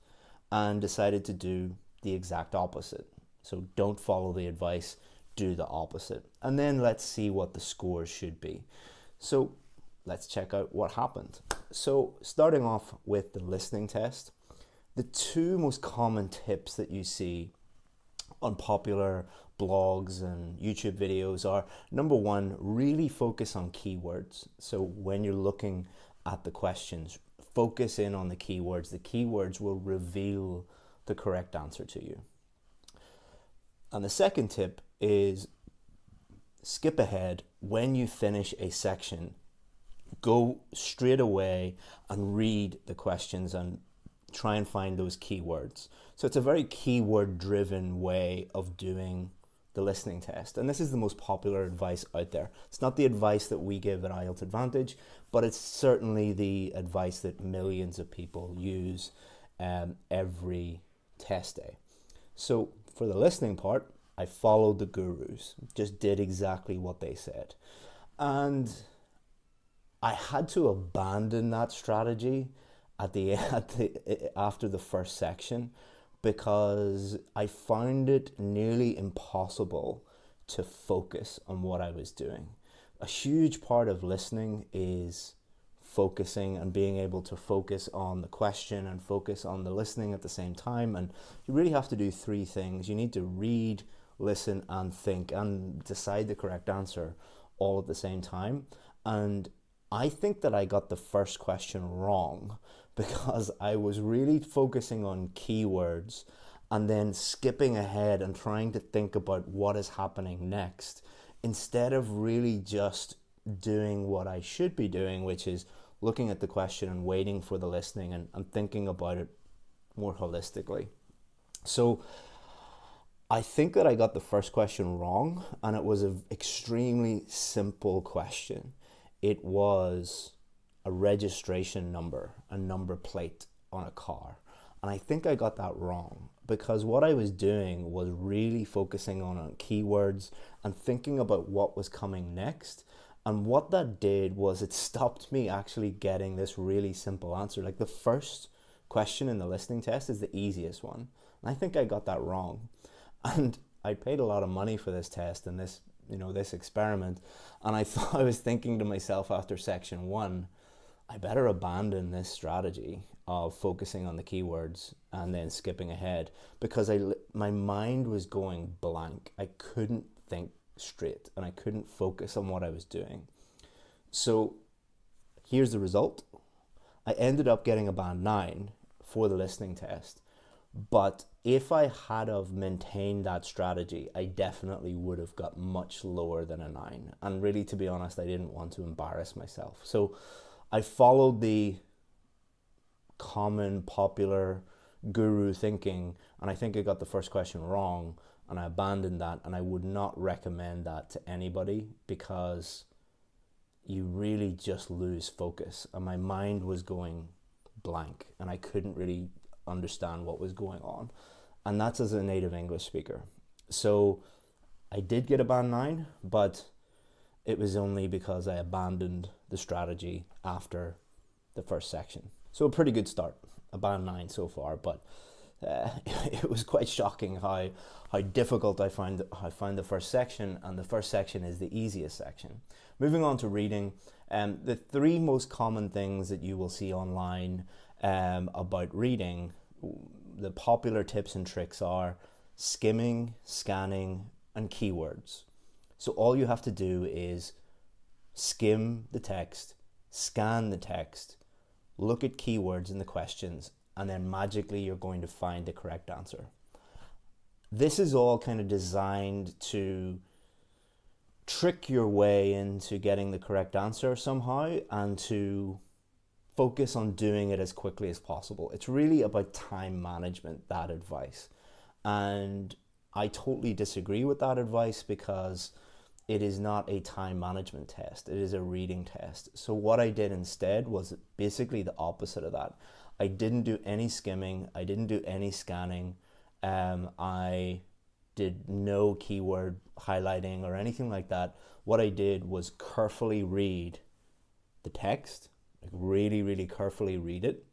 and decided to do the exact opposite. So don't follow the advice, do the opposite. And then let's see what the scores should be. So let's check out what happened. So starting off with the listening test, the 2 most common tips that you see on popular blogs and YouTube videos are, number 1, really focus on keywords. So when you're looking at the questions, focus in on the keywords. The keywords will reveal the correct answer to you. And the second tip is skip ahead. When you finish a section, go straight away and read the questions and try and find those keywords. So it's a very keyword driven way of doing the listening test. And this is the most popular advice out there. It's not the advice that we give at IELTS Advantage, but it's certainly the advice that millions of people use every test day. So for the listening part, I followed the gurus, just did exactly what they said. And I had to abandon that strategy after the first section, because I found it nearly impossible to focus on what I was doing. A huge part of listening is focusing and being able to focus on the question and focus on the listening at the same time. And you really have to do 3 things. You need to read, listen, and think, and decide the correct answer all at the same time. And I think that I got the first question wrong, because I was really focusing on keywords and then skipping ahead and trying to think about what is happening next, instead of really just doing what I should be doing, which is looking at the question and waiting for the listening and thinking about it more holistically. So I think that I got the first question wrong, and it was an extremely simple question. It was a registration number, a number plate on a car. And I think I got that wrong, because what I was doing was really focusing on keywords and thinking about what was coming next. And what that did was it stopped me actually getting this really simple answer. Like, the first question in the listening test is the easiest one. And I think I got that wrong. And I paid a lot of money for this test and this, this experiment. And I was thinking to myself after section 1, I better abandon this strategy of focusing on the keywords and then skipping ahead because my mind was going blank. I couldn't think straight and I couldn't focus on what I was doing. So here's the result. I ended up getting a band 9 for the listening test, but if I had have maintained that strategy, I definitely would have got much lower than a 9. And really, to be honest, I didn't want to embarrass myself. So I followed the common popular guru thinking, and I think I got the first question wrong, and I abandoned that, and I would not recommend that to anybody because you really just lose focus, and my mind was going blank and I couldn't really understand what was going on, and that's as a native English speaker. So I did get a band 9, but it was only because I abandoned the strategy after the first section. So a pretty good start, a band 9 so far, but it was quite shocking how difficult I found the first section, and the first section is the easiest section. Moving on to reading, the 3 most common things that you will see online about reading, the popular tips and tricks are skimming, scanning, and keywords. So all you have to do is skim the text, scan the text, look at keywords in the questions, and then magically you're going to find the correct answer. This is all kind of designed to trick your way into getting the correct answer somehow and to focus on doing it as quickly as possible. It's really about time management, that advice. And I totally disagree with that advice because it is not a time management test. It is a reading test. So what I did instead was basically the opposite of that. I didn't do any skimming. I didn't do any scanning. I did no keyword highlighting or anything like that. What I did was carefully read the text, like really, really carefully read it.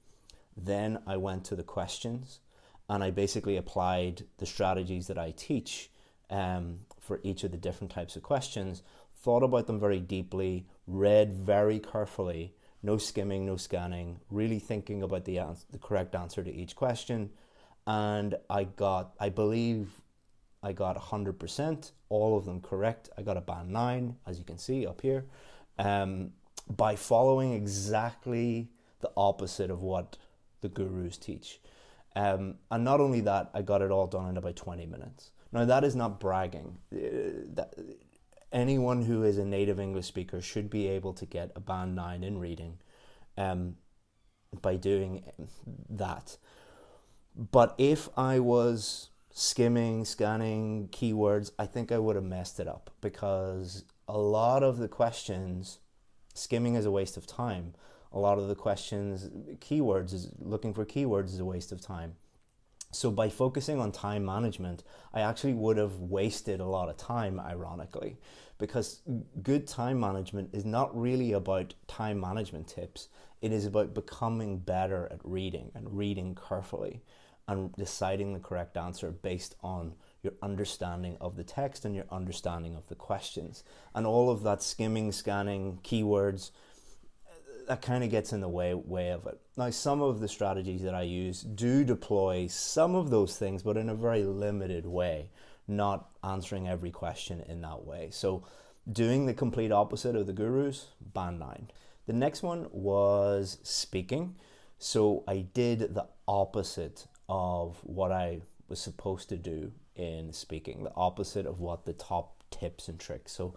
Then I went to the questions and I basically applied the strategies that I teach for each of the different types of questions, thought about them very deeply, read very carefully, no skimming, no scanning, really thinking about the correct answer to each question. And I believe I got 100%, all of them correct. I got a band 9, as you can see up here, by following exactly the opposite of what the gurus teach. And not only that, I got it all done in about 20 minutes. Now, that is not bragging. Anyone who is a native English speaker should be able to get a band 9 in reading by doing that. But if I was skimming, scanning keywords, I think I would have messed it up because a lot of the questions, skimming is a waste of time. A lot of the questions, looking for keywords is a waste of time. So by focusing on time management, I actually would have wasted a lot of time, ironically, because good time management is not really about time management tips. It is about becoming better at reading and reading carefully and deciding the correct answer based on your understanding of the text and your understanding of the questions. And all of that skimming, scanning, keywords, that kind of gets in the way of it. Now, some of the strategies that I use do deploy some of those things, but in a very limited way, not answering every question in that way. So doing the complete opposite of the gurus, band 9. The next one was speaking. So I did the opposite of what I was supposed to do in speaking, the opposite of what the top tips and tricks. So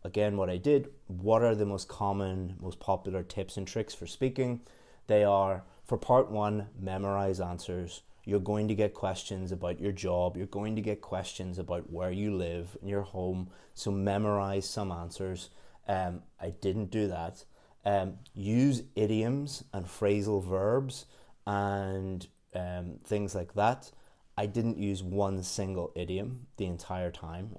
again, what I did, what are the most common, most popular tips and tricks for speaking? They are, for part 1, memorize answers. You're going to get questions about your job. You're going to get questions about where you live in your home. So memorize some answers. I didn't do that. Use idioms and phrasal verbs and things like that. I didn't use one single idiom the entire time.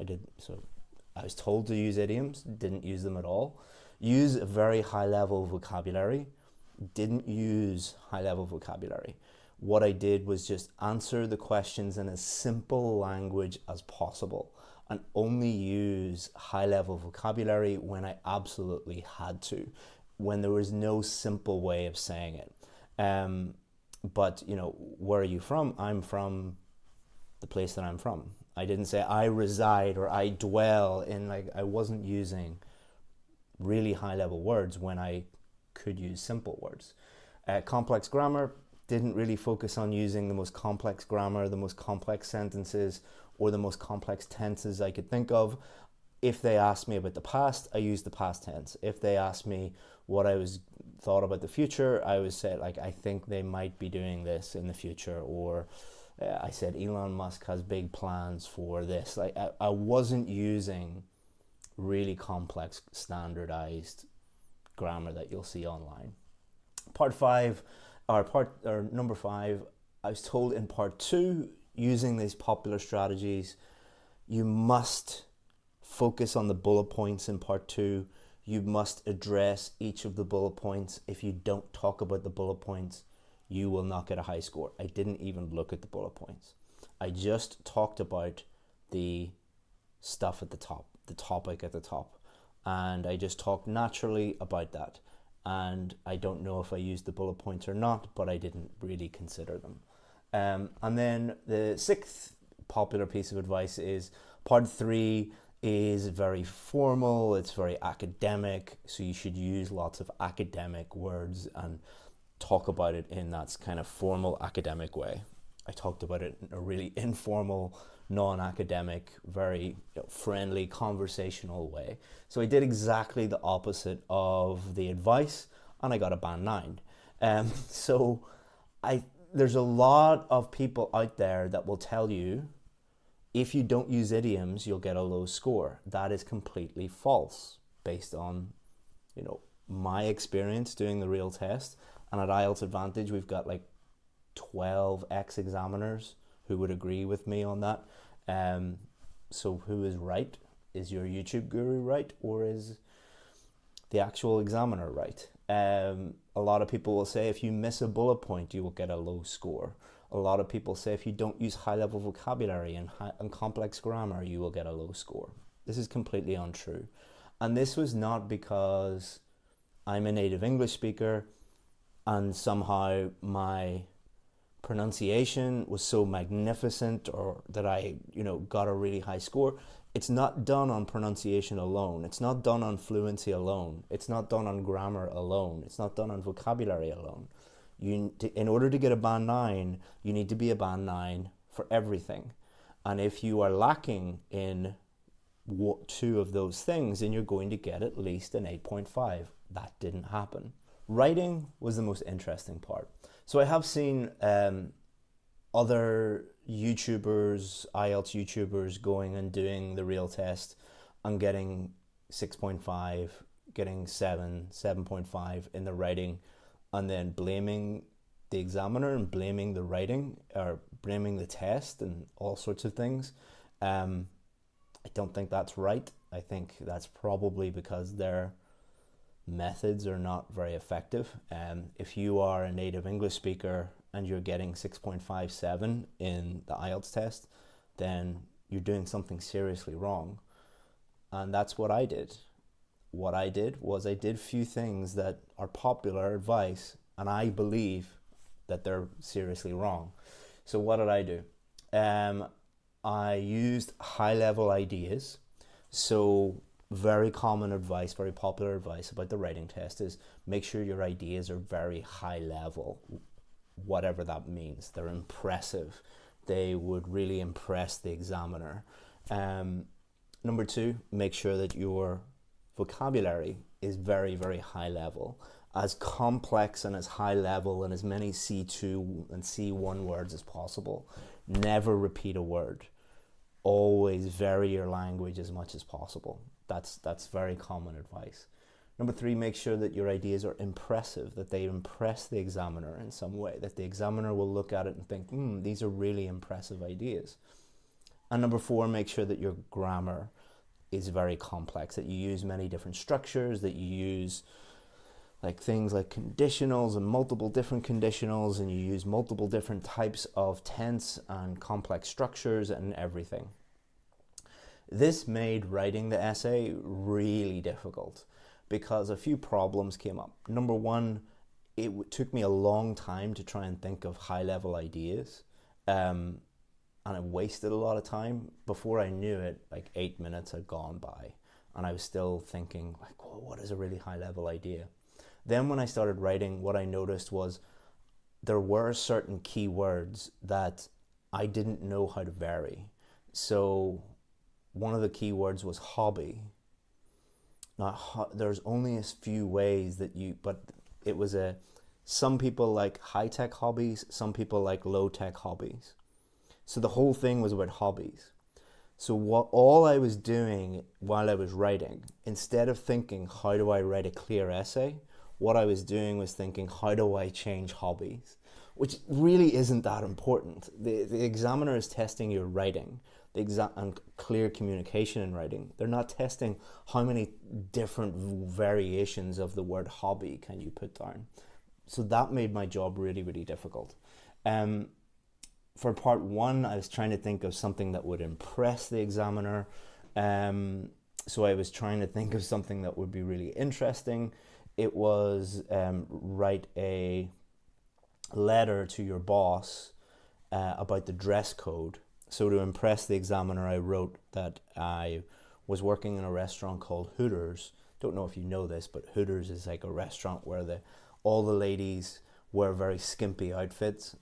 I was told to use idioms, didn't use them at all. Use a very high level vocabulary, didn't use high level vocabulary. What I did was just answer the questions in as simple language as possible and only use high level vocabulary when I absolutely had to, when there was no simple way of saying it. But, you know, where are you from? I'm from the place that I'm from. I didn't say I reside or I dwell in, like, I wasn't using really high level words when I could use simple words. Complex grammar, didn't really focus on using the most complex grammar, the most complex sentences, or the most complex tenses I could think of. If they asked me about the past, I used the past tense. If they asked me what I thought about the future, I would say, like, I think they might be doing this in the future, or I said Elon Musk has big plans for this. Like, I wasn't using really complex standardized grammar that you'll see online. Number 5, I was told in part 2, using these popular strategies, you must focus on the bullet points in part 2. You must address each of the bullet points. If you don't talk about the bullet points, you will not get a high score. I didn't even look at the bullet points. I just talked about the stuff at the top, the topic at the top. And I just talked naturally about that. And I don't know if I used the bullet points or not, but I didn't really consider them. And then the 6th popular piece of advice is part 3 is very formal, it's very academic, so you should use lots of academic words and talk about it in that kind of formal academic way. I talked about it in a really informal, non-academic, very friendly, conversational way. So I did exactly the opposite of the advice, and I got a band 9. So there's a lot of people out there that will tell you if you don't use idioms, you'll get a low score. That is completely false based on, you know, my experience doing the real test. And at IELTS Advantage, we've got like 12 ex-examiners who would agree with me on that. So who is right? Is your YouTube guru right, or is the actual examiner right? A lot of people will say if you miss a bullet point, you will get a low score. A lot of people say if you don't use high-level vocabulary and complex grammar, you will get a low score. This is completely untrue. And this was not because I'm a native English speaker and somehow my pronunciation was so magnificent or that I, got a really high score. It's not done on pronunciation alone. It's not done on fluency alone. It's not done on grammar alone. It's not done on vocabulary alone. In order to get a band 9, you need to be a band 9 for everything. And if you are lacking in 2 of those things, then you're going to get at least an 8.5. That didn't happen. Writing was the most interesting part. So I have seen other YouTubers, IELTS YouTubers, going and doing the real test and getting 6.5, getting 7, 7.5 in the writing, and then blaming the examiner and blaming the writing or blaming the test and all sorts of things. I don't think that's right. I think that's probably because their methods are not very effective. If you are a native English speaker and you're getting 6.57 in the IELTS test, then you're doing something seriously wrong. And that's what I did. What I did was I did few things that are popular advice, and I believe that they're seriously wrong. So what did I do? I used high-level ideas. So very common advice, very popular advice about the writing test is make sure your ideas are very high level, whatever that means. They're impressive. They would really impress the examiner. Number 2, make sure that your vocabulary is very, very high level, as complex and as high level and as many C2 and C1 words as possible. Never repeat a word. Always vary your language as much as possible. That's very common advice. Number 3, make sure that your ideas are impressive, that they impress the examiner in some way, that the examiner will look at it and think, these are really impressive ideas. And number 4, make sure that your grammar is very complex, that you use many different structures, that you use things like conditionals and multiple different conditionals, and you use multiple different types of tense and complex structures and everything. This made writing the essay really difficult because a few problems came up. Number 1, took me a long time to try and think of high level ideas. And I wasted a lot of time. Before I knew it, like 8 minutes had gone by, and I was still thinking, like, well, what is a really high level idea? Then when I started writing, what I noticed was there were certain keywords that I didn't know how to vary. So one of the keywords was hobby. Now, there's only a few ways that but it was some people like high-tech hobbies, some people like low-tech hobbies. So the whole thing was about hobbies. So all I was doing while I was writing, instead of thinking, how do I write a clear essay? What I was doing was thinking, how do I change hobbies? Which really isn't that important. The examiner is testing your writing, and clear communication in writing. They're not testing how many different variations of the word hobby can you put down. So that made my job really, really difficult. For part one, I was trying to think of something that would impress the examiner. So I was trying to think of something that would be really interesting. It was write a letter to your boss about the dress code. So to impress the examiner, I wrote that I was working in a restaurant called Hooters. Don't know if you know this, but Hooters is like a restaurant where all the ladies wear very skimpy outfits.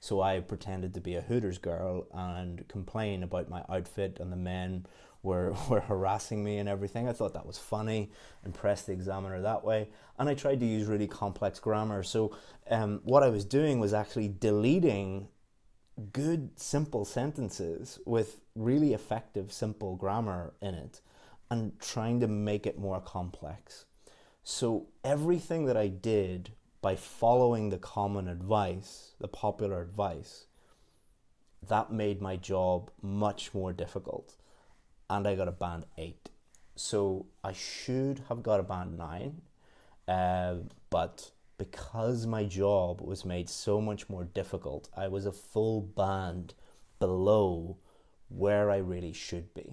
So I pretended to be a Hooters girl and complain about my outfit, and the men were harassing me and everything. I thought that was funny, impressed the examiner that way. And I tried to use really complex grammar. So what I was doing was actually deleting good, simple sentences with really effective, simple grammar in it and trying to make it more complex. So everything that I did by following the common advice, the popular advice, that made my job much more difficult. And I got a band 8. So I should have got a band 9, but because my job was made so much more difficult, I was a full band below where I really should be.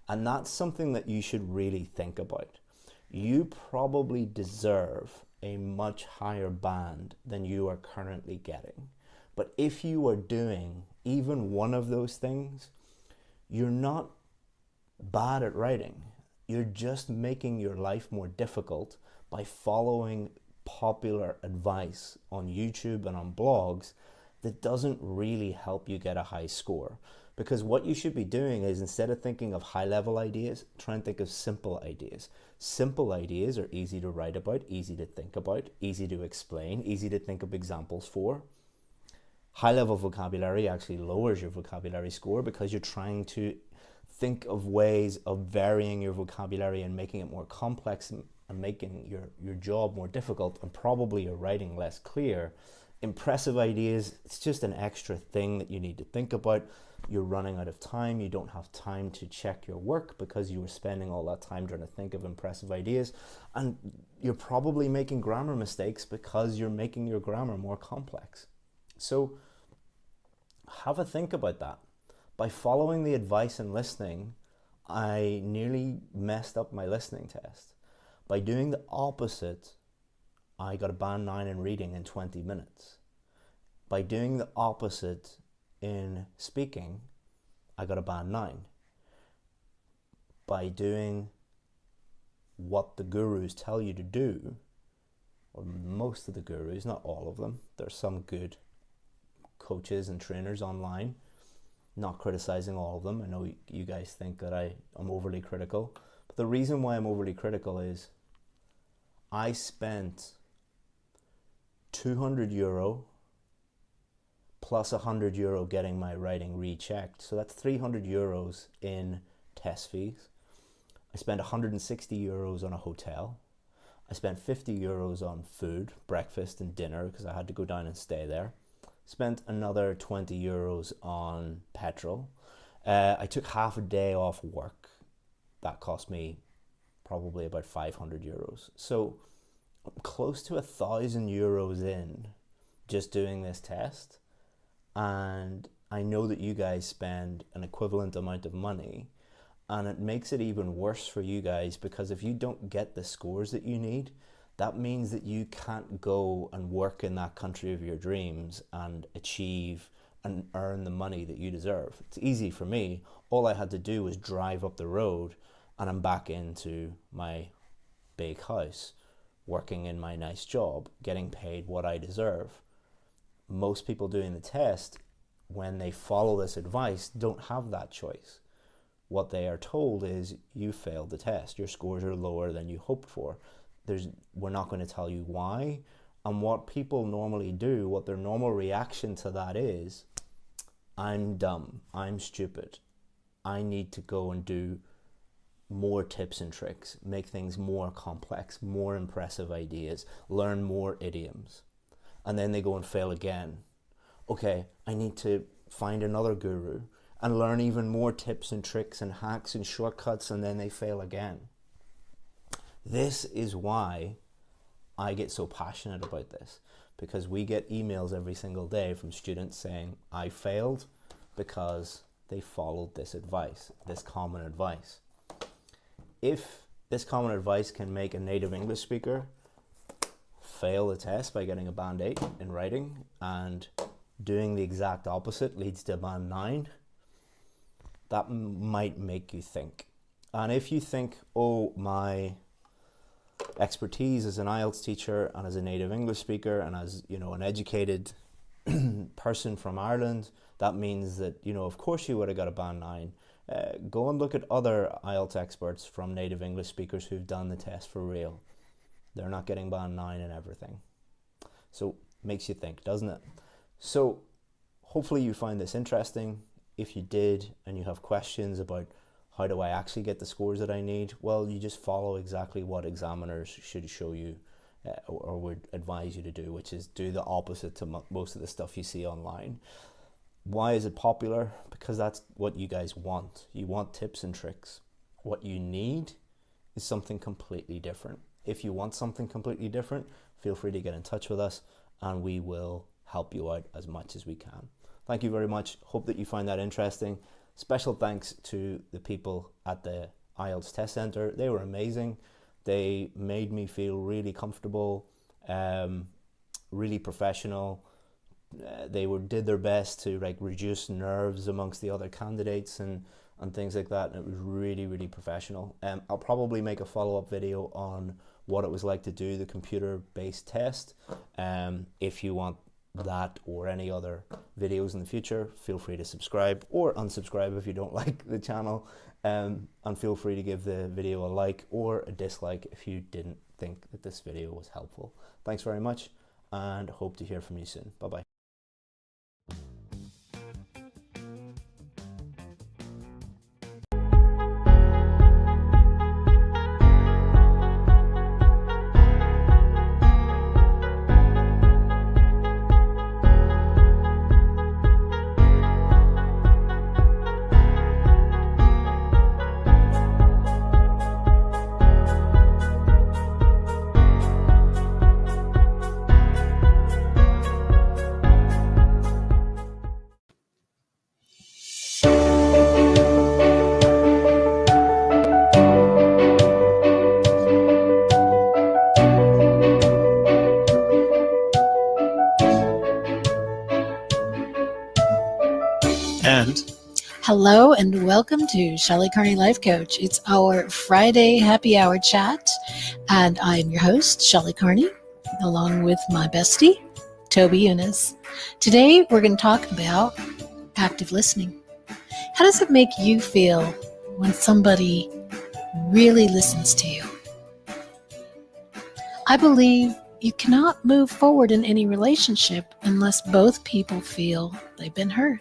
And that's something that you should really think about. You probably deserve a much higher band than you are currently getting. But if you are doing even one of those things, you're not bad at writing. You're just making your life more difficult by following popular advice on YouTube and on blogs that doesn't really help you get a high score. Because what you should be doing is, instead of thinking of high-level ideas, try and think of simple ideas. Simple ideas are easy to write about, easy to think about, easy to explain, easy to think of examples for. High-level vocabulary actually lowers your vocabulary score because you're trying to think of ways of varying your vocabulary and making it more complex and making your job more difficult, and probably your writing less clear. Impressive ideas, it's just an extra thing that you need to think about. You're running out of time. You don't have time to check your work because you were spending all that time trying to think of impressive ideas. And you're probably making grammar mistakes because you're making your grammar more complex. So have a think about that. By following the advice and listening, I nearly messed up my listening test. By doing the opposite, I got a band 9 in reading in 20 minutes. By doing the opposite in speaking, I got a band 9. By doing what the gurus tell you to do, or most of the gurus, not all of them, there's some good coaches and trainers online, not criticizing all of them. I know you guys think that I'm overly critical, but the reason why I'm overly critical is I spent €200 plus €100 getting my writing rechecked. So that's €300 in test fees. I spent €160 on a hotel. I spent €50 on food, breakfast and dinner, because I had to go down and stay there. Spent another €20 on petrol. I took half a day off work. That cost me probably about €500. So I'm close to €1,000 in just doing this test. And I know that you guys spend an equivalent amount of money, and it makes it even worse for you guys, because if you don't get the scores that you need, that means that you can't go and work in that country of your dreams and achieve and earn the money that you deserve. It's easy for me. All I had to do was drive up the road and I'm back into my big house, working in my nice job, getting paid what I deserve. Most people doing the test, when they follow this advice, don't have that choice. What they are told is, you failed the test, your scores are lower than you hoped for. We're not going to tell you why. And what people normally do, what their normal reaction to that is, I'm dumb, I'm stupid, I need to go and do more tips and tricks, make things more complex, more impressive ideas, learn more idioms. And then they go and fail again. Okay, I need to find another guru and learn even more tips and tricks and hacks and shortcuts, and then they fail again. This is why I get so passionate about this, because we get emails every single day from students saying, I failed because they followed this advice, this common advice. If this common advice can make a native English speaker fail the test by getting a band 8 in writing, and doing the exact opposite leads to a band 9, that might make you think. And if you think, oh, my expertise as an IELTS teacher and as a native English speaker and as, you know, an educated person from Ireland, that means that, you know, of course you would have got a band 9. Go and look at other IELTS experts from native English speakers who've done the test for real. They're not getting band 9 and everything. So makes you think, doesn't it? So hopefully you find this interesting. If you did and you have questions about how do I actually get the scores that I need, well, you just follow exactly what examiners should show you or would advise you to do, which is do the opposite to most of the stuff you see online. Why is it popular? Because that's what you guys want. You want tips and tricks. What you need is something completely different. If you want something completely different, feel free to get in touch with us and we will help you out as much as we can. Thank you very much. Hope that you find that interesting. Special thanks to the people at the IELTS Test Centre. They were amazing. They made me feel really comfortable, really professional. They did their best to reduce nerves amongst the other candidates and things like that. And it was really, really professional. I'll probably make a follow-up video on what it was like to do the computer-based test. If you want that or any other videos in the future, feel free to subscribe or unsubscribe if you don't like the channel, and feel free to give the video a like or a dislike if you didn't think that this video was helpful. Thanks very much and hope to hear from you soon. Bye bye. Hello and welcome to Shelley Carney Life Coach. It's our Friday happy hour chat, and I'm your host, Shelley Carney, along with my bestie, Toby Younis. Today we're going to talk about active listening. How does it make you feel when somebody really listens to you? I believe you cannot move forward in any relationship unless both people feel they've been heard.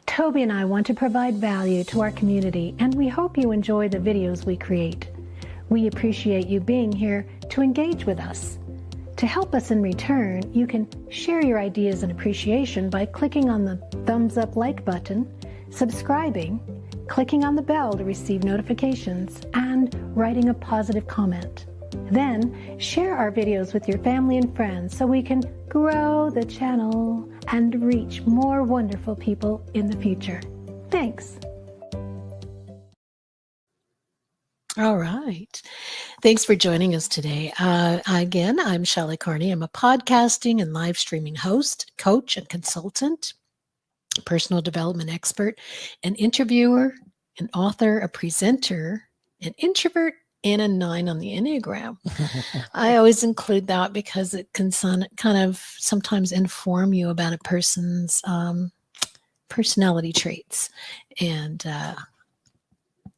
Toby and I want to provide value to our community, and we hope you enjoy the videos we create. We appreciate you being here to engage with us. To help us in return, you can share your ideas and appreciation by clicking on the thumbs up like button, subscribing, clicking on the bell to receive notifications, and writing a positive comment. Then share our videos with your family and friends so we can grow the channel and reach more wonderful people in the future. Thanks. All right. Thanks for joining us today. Again, I'm Shelley Carney. I'm a podcasting and live streaming host, coach, and consultant, personal development expert, an interviewer, an author, a presenter, an introvert, and a 9 on the Enneagram. I always include that because it can kind of sometimes inform you about a person's personality traits. And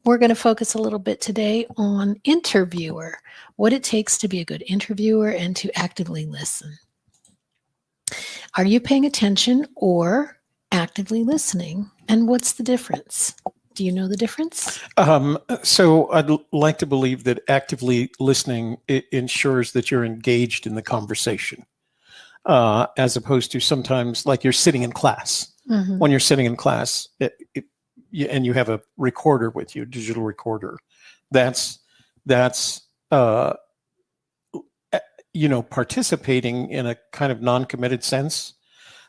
we're going to focus a little bit today on interviewer, what it takes to be a good interviewer and to actively listen. Are you paying attention or actively listening? And what's the difference? Do you know the difference? So I'd like to believe that actively listening ensures that you're engaged in the conversation, as opposed to sometimes like you're sitting in class. Mm-hmm. When you're sitting in class and you have a recorder with you, digital recorder, that's participating in a kind of non-committed sense.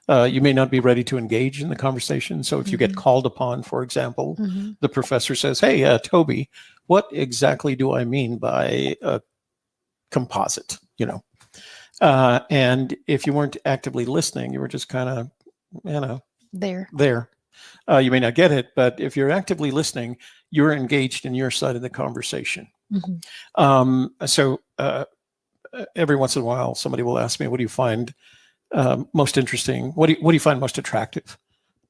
You may not be ready to engage in the conversation. So if you get called upon, for example, the professor says, hey, Toby, what exactly do I mean by a composite? And if you weren't actively listening, you were just kind of, there. You may not get it, but if you're actively listening, you're engaged in your side of the conversation. So every once in a while, somebody will ask me, what do you find most interesting? What do you find most attractive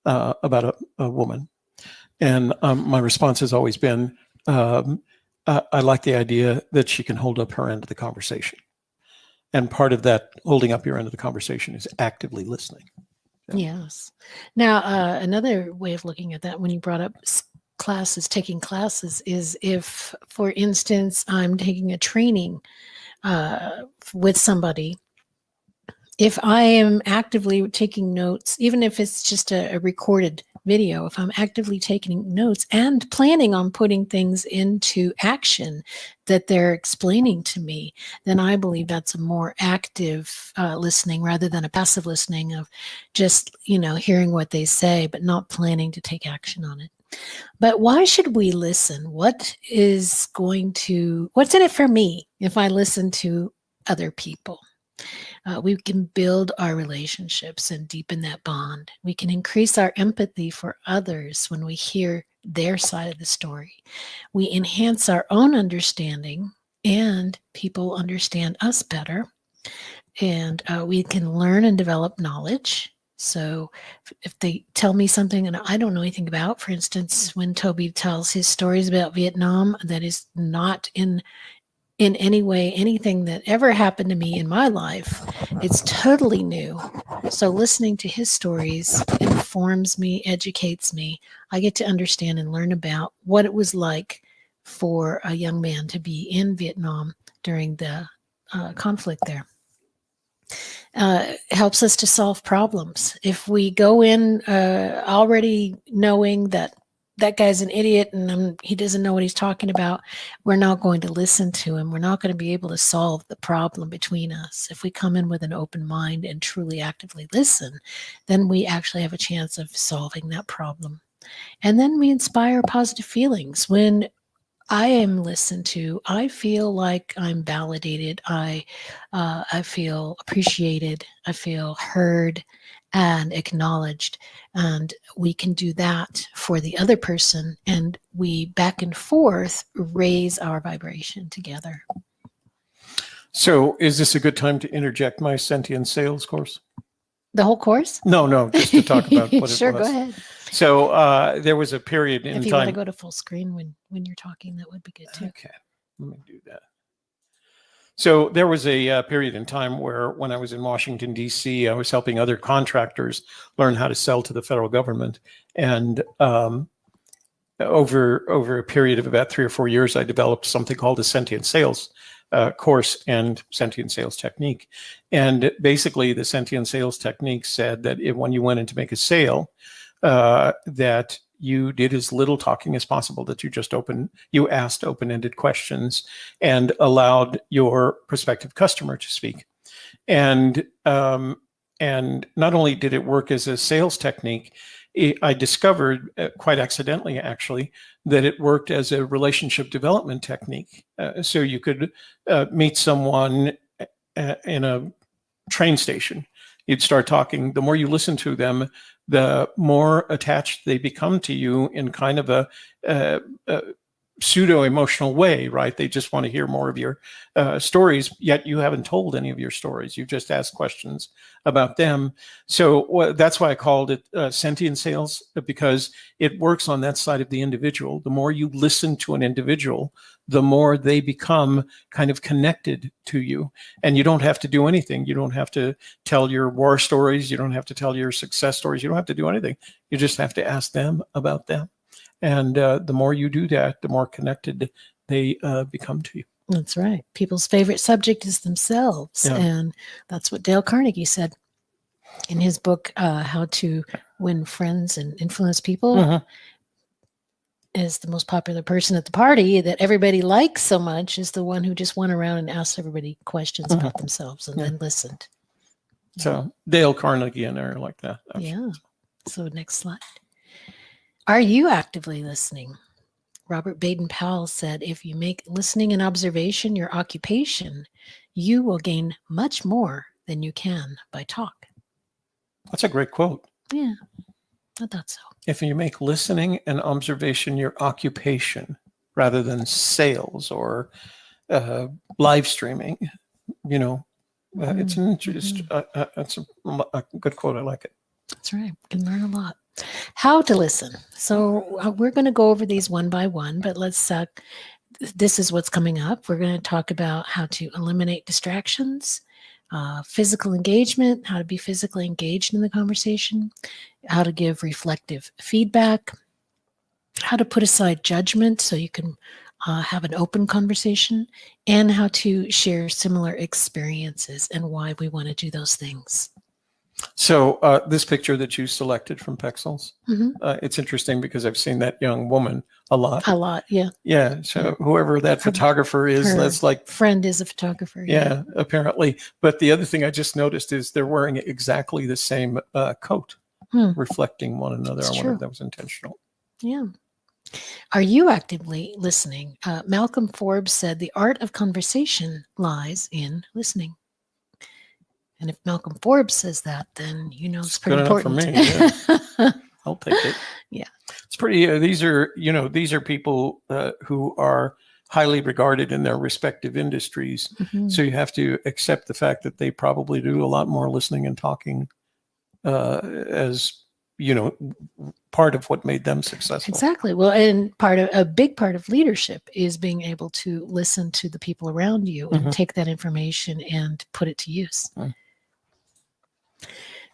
about a woman? And my response has always been, I like the idea that she can hold up her end of the conversation. And part of that holding up your end of the conversation is actively listening. Yes. Now, another way of looking at that, when you brought up taking classes, is if, for instance, I'm taking a training with somebody, if I am actively taking notes, even if it's just a recorded video, if I'm actively taking notes and planning on putting things into action that they're explaining to me, then I believe that's a more active listening rather than a passive listening of just, hearing what they say, but not planning to take action on it. But why should we listen? What's in it for me if I listen to other people? We can build our relationships and deepen that bond. We can increase our empathy for others when we hear their side of the story. We enhance our own understanding and people understand us better. And we can learn and develop knowledge. So if they tell me something and I don't know anything about, for instance, when Toby tells his stories about Vietnam, that is not in any way anything that ever happened to me in my life. It's totally new. So listening to his stories informs me, educates me. I get to understand and learn about what it was like for a young man to be in Vietnam during the conflict there. Helps us to solve problems. If we go in already knowing that guy's an idiot and he doesn't know what he's talking about, we're not going to listen to him. We're not going to be able to solve the problem between us. If we come in with an open mind and truly actively listen, then we actually have a chance of solving that problem. And then we inspire positive feelings. When I am listened to, I feel like I'm validated. I feel appreciated. I feel heard and acknowledged. And we can do that for the other person, and we back and forth raise our vibration together. So is this a good time to interject my sentient sales course? The whole course? No, just to talk about what Sure, it was. go ahead. So there was a period in time. If you want to go to full screen when you're talking, that would be good too. Okay, let me do that. So there was a period in time where when I was in Washington, D.C., I was helping other contractors learn how to sell to the federal government. And over a period of about 3 or 4 years, I developed something called a sentient sales course and Sentient Sales Technique. And basically the Sentient Sales Technique said that when you went in to make a sale, that you did as little talking as possible, that you asked open-ended questions and allowed your prospective customer to speak. And not only did it work as a sales technique, I discovered quite accidentally, actually, that it worked as a relationship development technique. So you could meet someone in a train station. You'd start talking. The more you listen to them, the more attached they become to you in kind of a pseudo-emotional way, right? They just want to hear more of your stories, yet you haven't told any of your stories. You've just asked questions about them. So that's why I called it sentient sales, because it works on that side of the individual. The more you listen to an individual, the more they become kind of connected to you. And you don't have to do anything. You don't have to tell your war stories. You don't have to tell your success stories. You don't have to do anything. You just have to ask them about them. And the more you do that, the more connected they become to you. That's right. People's favorite subject is themselves. Yeah. And that's what Dale Carnegie said in his book, How to Win Friends and Influence People. Is the most popular person at the party that everybody likes so much is the one who just went around and asked everybody questions about themselves and then listened. So Dale Carnegie and I are like that. Yeah. So next slide. Are you actively listening? Robert Baden-Powell said, if you make listening and observation your occupation, you will gain much more than you can by talk. That's a great quote. Yeah, I thought so. If you make listening and observation your occupation rather than sales or live streaming, it's an interest. It's a good quote. I like it. That's right. You can learn a lot. How to listen. So we're going to go over these one by one, but let's, this is what's coming up. We're going to talk about how to eliminate distractions, physical engagement, how to be physically engaged in the conversation, how to give reflective feedback, how to put aside judgment so you can have an open conversation, and how to share similar experiences and why we want to do those things. So this picture that you selected from Pexels, it's interesting because I've seen that young woman a lot. A lot, yeah. Yeah. So whoever that photographer is, that's like friend is a photographer. Yeah, apparently. But the other thing I just noticed is they're wearing exactly the same coat, reflecting one another. I wonder if that was intentional. Yeah. Are you actively listening? Malcolm Forbes said the art of conversation lies in listening. And if Malcolm Forbes says that, then it's pretty important. For me, yeah. I'll take it. Yeah, it's pretty. These are people who are highly regarded in their respective industries. So you have to accept the fact that they probably do a lot more listening and talking, as part of what made them successful. Exactly. Well, and a big part of leadership is being able to listen to the people around you and take that information and put it to use.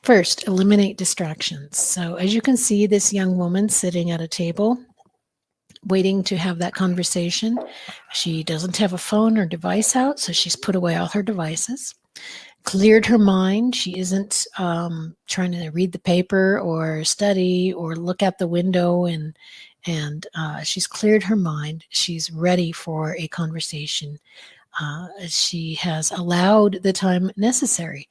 First, eliminate distractions. So as you can see, this young woman sitting at a table, waiting to have that conversation. She doesn't have a phone or device out, so she's put away all her devices, cleared her mind. She isn't trying to read the paper or study or look out the window, and she's cleared her mind. She's ready for a conversation. She has allowed the time necessary.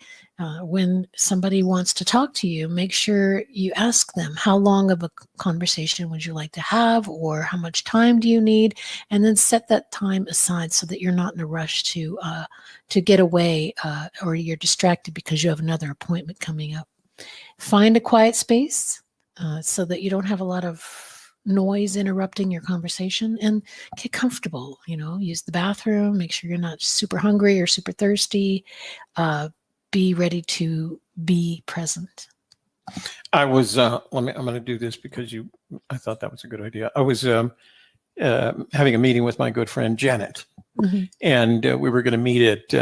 When somebody wants to talk to you, make sure you ask them, how long of a conversation would you like to have, or how much time do you need? And then set that time aside so that you're not in a rush to get away, or you're distracted because you have another appointment coming up. Find a quiet space so that you don't have a lot of noise interrupting your conversation, and get comfortable. Use the bathroom, make sure you're not super hungry or super thirsty. Be ready to be present. I was I'm going to do this because I thought that was a good idea. I was having a meeting with my good friend Janet, and we were going to meet at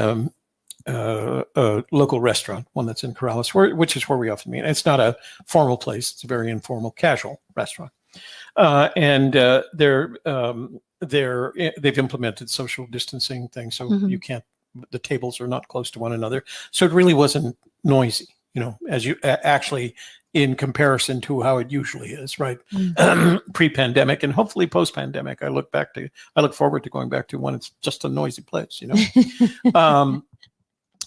a local restaurant, one that's in Corrales, which is where we often meet. It's not a formal place; it's a very informal, casual restaurant. And there they've implemented social distancing things, so Mhm. you can't. The tables are not close to one another, so it really wasn't noisy. As you actually in comparison to how it usually is, right? Pre-pandemic and hopefully post-pandemic. I look forward to going back to when it's just a noisy place,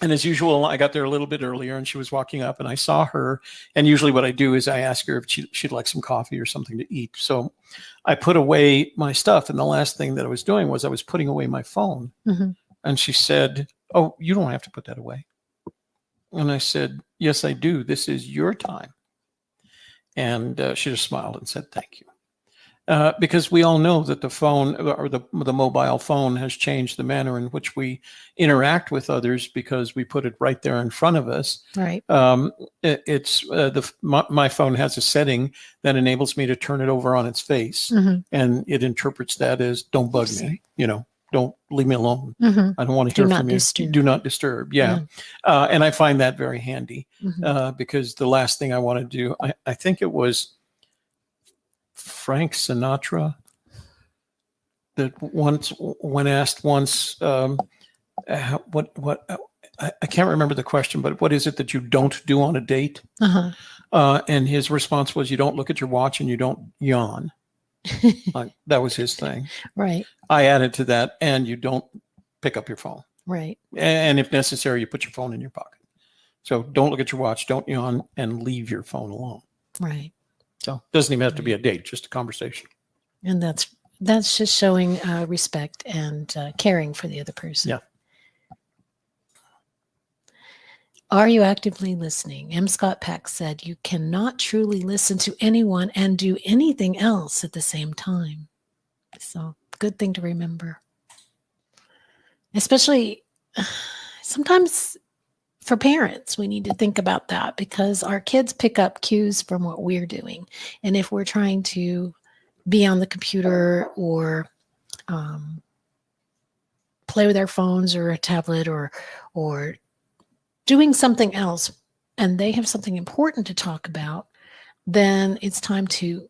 And as usual, I got there a little bit earlier and she was walking up and I saw her. And usually what I do is I ask her if she'd like some coffee or something to eat. So I put away my stuff. And the last thing that I was doing was I was putting away my phone. Mhm. And she said, "Oh, you don't have to put that away." And I said, "Yes, I do. This is your time." And she just smiled and said, "Thank you." Because we all know that the phone or the mobile phone has changed the manner in which we interact with others because we put it right there in front of us. Right. My phone has a setting that enables me to turn it over on its face, Mhm. and it interprets that as "Don't bug me," "Don't leave me alone. Mhm. I don't want to Do hear not from you. disturb. Do not disturb." Yeah. And I find that very handy because the last thing I want to do, I think it was Frank Sinatra that when asked once, I can't remember the question, but what is it that you don't do on a date? And his response was, "You don't look at your watch and you don't yawn." That was his thing. Right. I added to that, and you don't pick up your phone. Right. And if necessary, you put your phone in your pocket. So don't look at your watch, don't yawn, and leave your phone alone. Right. So it doesn't even have to be a date, just a conversation. And that's just showing respect and caring for the other person. Yeah. Are you actively listening? M. Scott Peck said, "You cannot truly listen to anyone and do anything else at the same time." So good thing to remember. Especially sometimes for parents, we need to think about that because our kids pick up cues from what we're doing. And if we're trying to be on the computer or play with our phones or a tablet or doing something else, and they have something important to talk about, then it's time to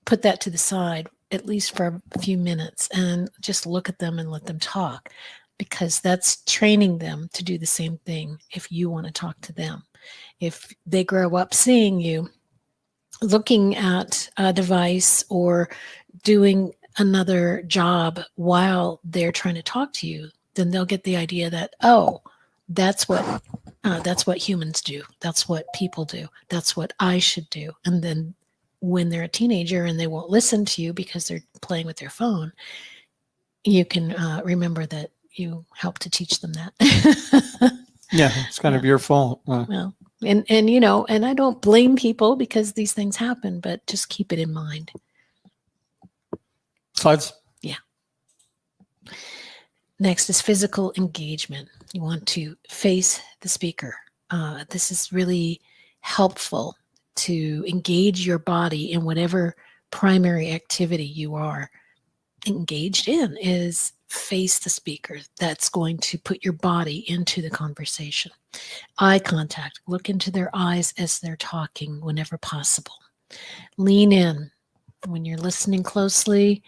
put that to the side, at least for a few minutes, and just look at them and let them talk, because that's training them to do the same thing if you want to talk to them. If they grow up seeing you looking at a device or doing another job while they're trying to talk to you, then they'll get the idea that, oh, that's what humans do. That's what people do. That's what I should do. And then when they're a teenager and they won't listen to you because they're playing with their phone, you can remember that you helped to teach them that. Yeah, it's kind of your fault. Well, and and I don't blame people because these things happen, but just keep it in mind. Slides. Yeah. Next is physical engagement. You want to face the speaker. This is really helpful to engage your body in whatever primary activity you are engaged in. Is face the speaker. That's going to put your body into the conversation. Eye contact. Look into their eyes as they're talking whenever possible. Lean in. When you're listening closely,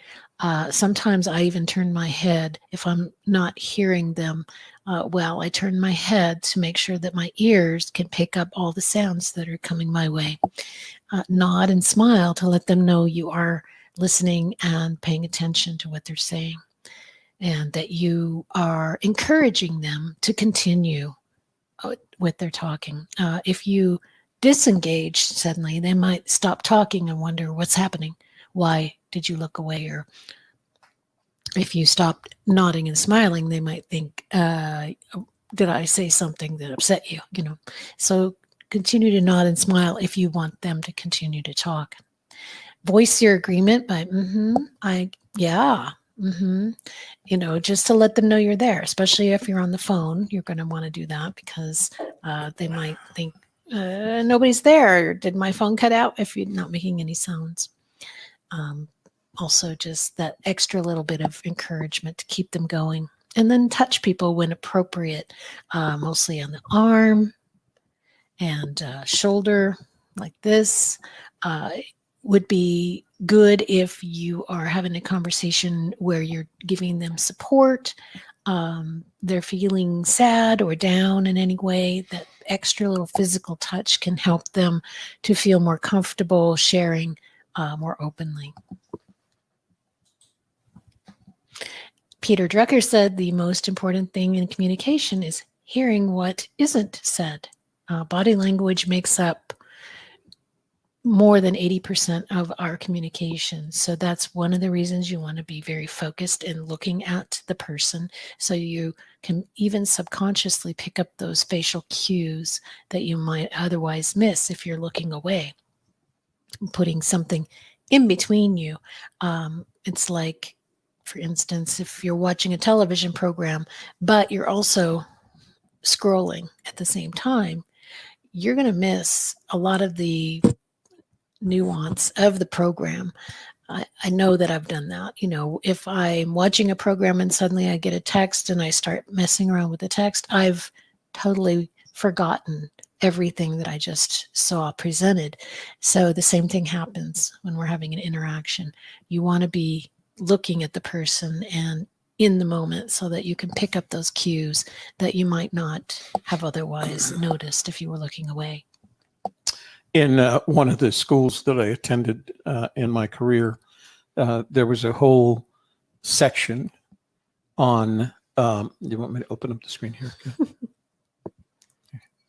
sometimes I even turn my head if I'm not hearing them well. I turn my head to make sure that my ears can pick up all the sounds that are coming my way. Nod and smile to let them know you are listening and paying attention to what they're saying, and that you are encouraging them to continue with their talking. If you disengage suddenly, they might stop talking and wonder what's happening. Why did you look away? Or if you stop nodding and smiling, they might think, did I say something that upset you? So continue to nod and smile if you want them to continue to talk. Voice your agreement by just to let them know you're there, especially if you're on the phone. You're going to want to do that because they might think nobody's there. Did my phone cut out? If you're not making any sounds. Also just that extra little bit of encouragement to keep them going, and then touch people when appropriate, mostly on the arm and shoulder like this. would be good if you are having a conversation where you're giving them support. They're feeling sad or down in any way, that extra little physical touch can help them to feel more comfortable sharing more openly. Peter Drucker said the most important thing in communication is hearing what isn't said. Body language makes up more than 80% of our communication. So that's one of the reasons you want to be very focused in looking at the person, so you can even subconsciously pick up those facial cues that you might otherwise miss if you're looking away. Putting something in between you. It's like, for instance, if you're watching a television program, but you're also scrolling at the same time, you're going to miss a lot of the nuance of the program. I know that I've done that. You know, if I'm watching a program and suddenly I get a text and I start messing around with the text, I've totally forgotten everything that I just saw presented. So the same thing happens when we're having an interaction. You want to be looking at the person and in the moment so that you can pick up those cues that you might not have otherwise noticed if you were looking away. In one of the schools that I attended in my career, there was a whole section on, you want me to open up the screen here?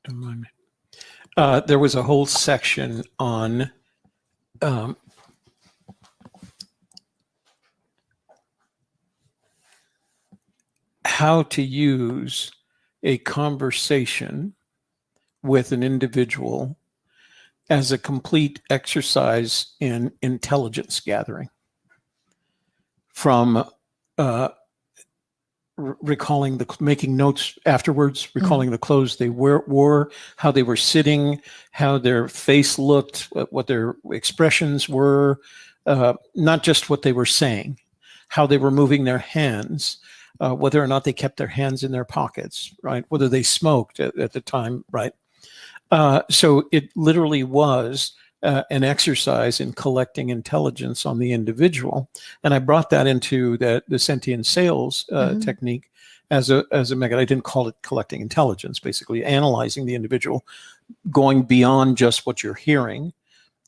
Don't mind me. There was a whole section on how to use a conversation with an individual as a complete exercise in intelligence gathering, from recalling making notes afterwards, recalling the clothes they wore, how they were sitting, how their face looked, what their expressions were, not just what they were saying, how they were moving their hands, whether or not they kept their hands in their pockets, right? Whether they smoked at the time, right? So it literally was an exercise in collecting intelligence on the individual. And I brought that into the sentient sales technique as a method. I didn't call it collecting intelligence, basically analyzing the individual, going beyond just what you're hearing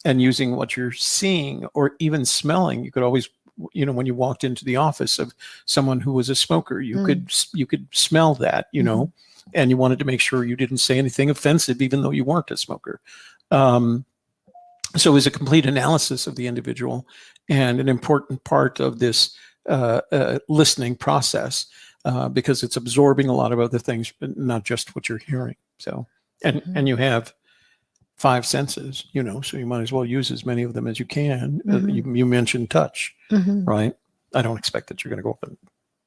and using what you're seeing or even smelling. You could always, you know, when you walked into the office of someone who was a smoker, you could smell that, you know, and you wanted to make sure you didn't say anything offensive, even though you weren't a smoker. So it was a complete analysis of the individual and an important part of this listening process, because it's absorbing a lot of other things, but not just what you're hearing. So, and you have 5 senses, you know, so you might as well use as many of them as you can. You mentioned touch, right? I don't expect that you're going to go up and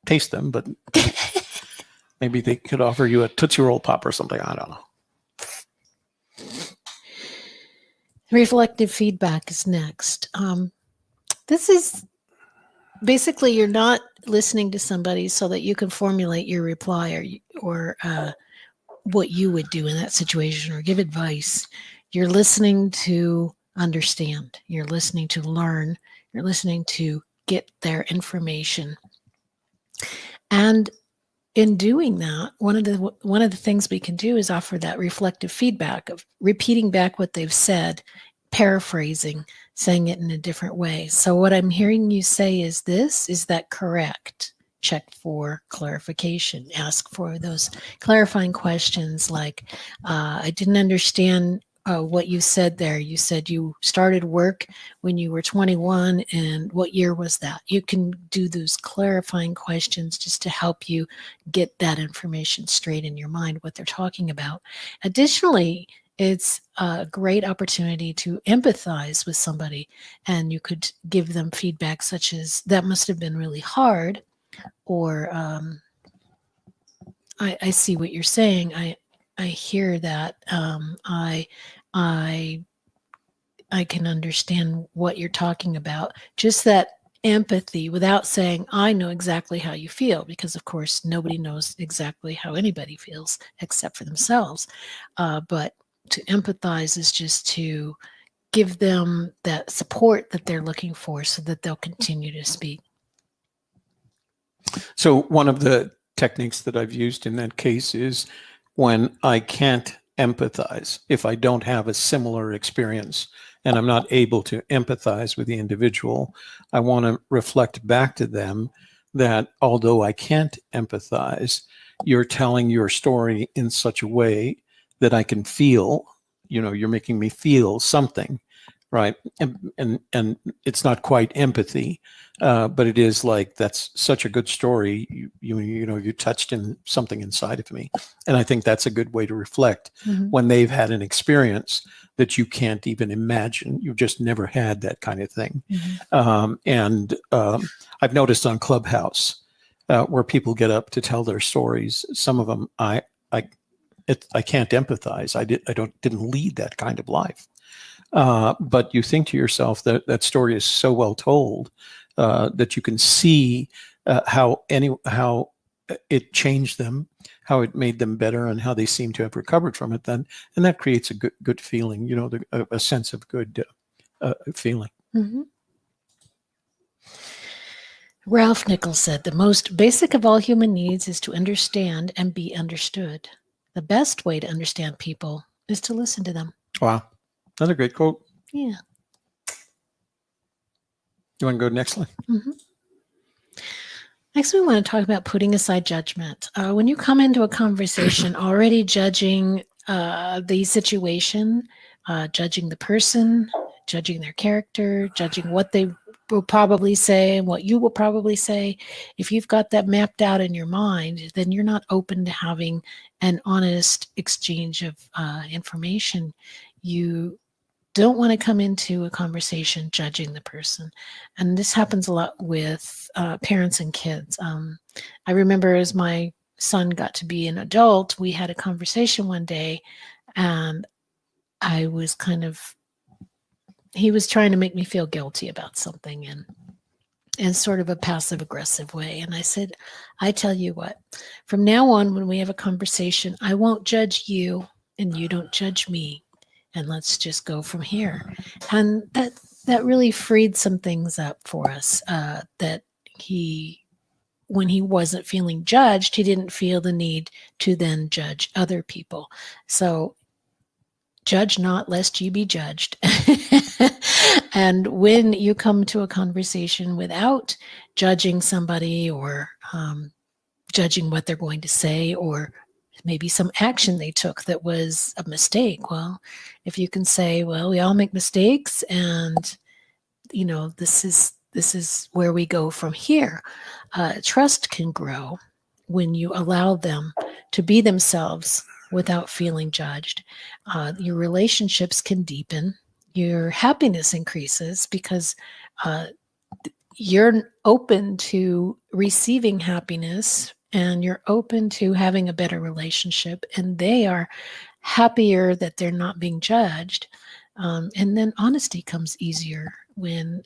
taste them, but maybe they could offer you a Tootsie Roll Pop or something. I don't know. Reflective feedback is next. This is basically, you're not listening to somebody so that you can formulate your reply or what you would do in that situation or give advice. You're listening to understand. You're listening to learn. You're listening to get their information. And in doing that, one of the things we can do is offer that reflective feedback of repeating back what they've said, paraphrasing, saying it in a different way. So what I'm hearing you say is this, is that correct? Check for clarification. Ask for those clarifying questions like, I didn't understand what you said there. You said you started work when you were 21, and what year was that? You can do those clarifying questions just to help you get that information straight in your mind, what they're talking about. Additionally, it's a great opportunity to empathize with somebody, and you could give them feedback such as, that must have been really hard, or I see what you're saying. I hear that. I can understand what you're talking about. Just that empathy without saying, I know exactly how you feel, because of course nobody knows exactly how anybody feels except for themselves. But to empathize is just to give them that support that they're looking for so that they'll continue to speak. So one of the techniques that I've used in that case is when I can't empathize, if I don't have a similar experience and I'm not able to empathize with the individual, I want to reflect back to them that although I can't empathize, you're telling your story in such a way that I can feel, you're making me feel something, right? And it's not quite empathy, but it is like, that's such a good story. You touched in something inside of me. And I think that's a good way to reflect when they've had an experience that you can't even imagine. You've just never had that kind of thing. I've noticed on Clubhouse where people get up to tell their stories, some of them I can't empathize. I didn't lead that kind of life. But you think to yourself that that story is so well told that you can see how it changed them, how it made them better, and how they seem to have recovered from it. Then, and that creates a good feeling. A sense of good feeling. Ralph Nichols said, the most basic of all human needs is to understand and be understood. The best way to understand people is to listen to them. Wow. Another great quote. Yeah. You want to go next, Lynn? Next, we want to talk about putting aside judgment. When you come into a conversation already judging the situation, judging the person, judging their character, judging what they will probably say and what you will probably say, if you've got that mapped out in your mind, then you're not open to having an honest exchange of information. You don't want to come into a conversation judging the person. And this happens a lot with parents and kids. I remember as my son got to be an adult, we had a conversation one day, and I was he was trying to make me feel guilty about something in sort of a passive aggressive way. And I said, I tell you what, from now on, when we have a conversation, I won't judge you and you don't judge me. And let's just go from here. And that really freed some things up for us, that when he wasn't feeling judged, he didn't feel the need to then judge other people. So judge not lest ye be judged. And when you come to a conversation without judging somebody or judging what they're going to say, or maybe some action they took that was a mistake, well, if you can say, well, we all make mistakes, and this is where we go from here. Trust can grow when you allow them to be themselves without feeling judged. Your relationships can deepen. Your happiness increases because you're open to receiving happiness, and you're open to having a better relationship, and they are happier that they're not being judged. And then honesty comes easier when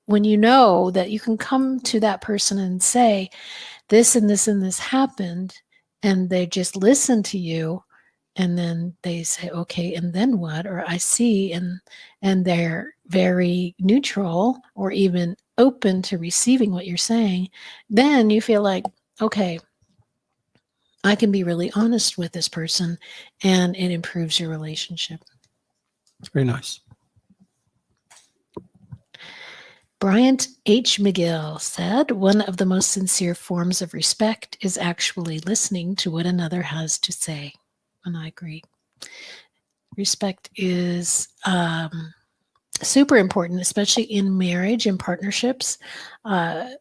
when you know that you can come to that person and say, this and this and this happened, and they just listen to you, and then they say, okay, and then what? Or I see, and they're very neutral or even open to receiving what you're saying. Then you feel like, okay, I can be really honest with this person, and it improves your relationship. Very nice. Bryant H. McGill said, one of the most sincere forms of respect is actually listening to what another has to say. And I agree. Respect is super important, especially in marriage and partnerships. And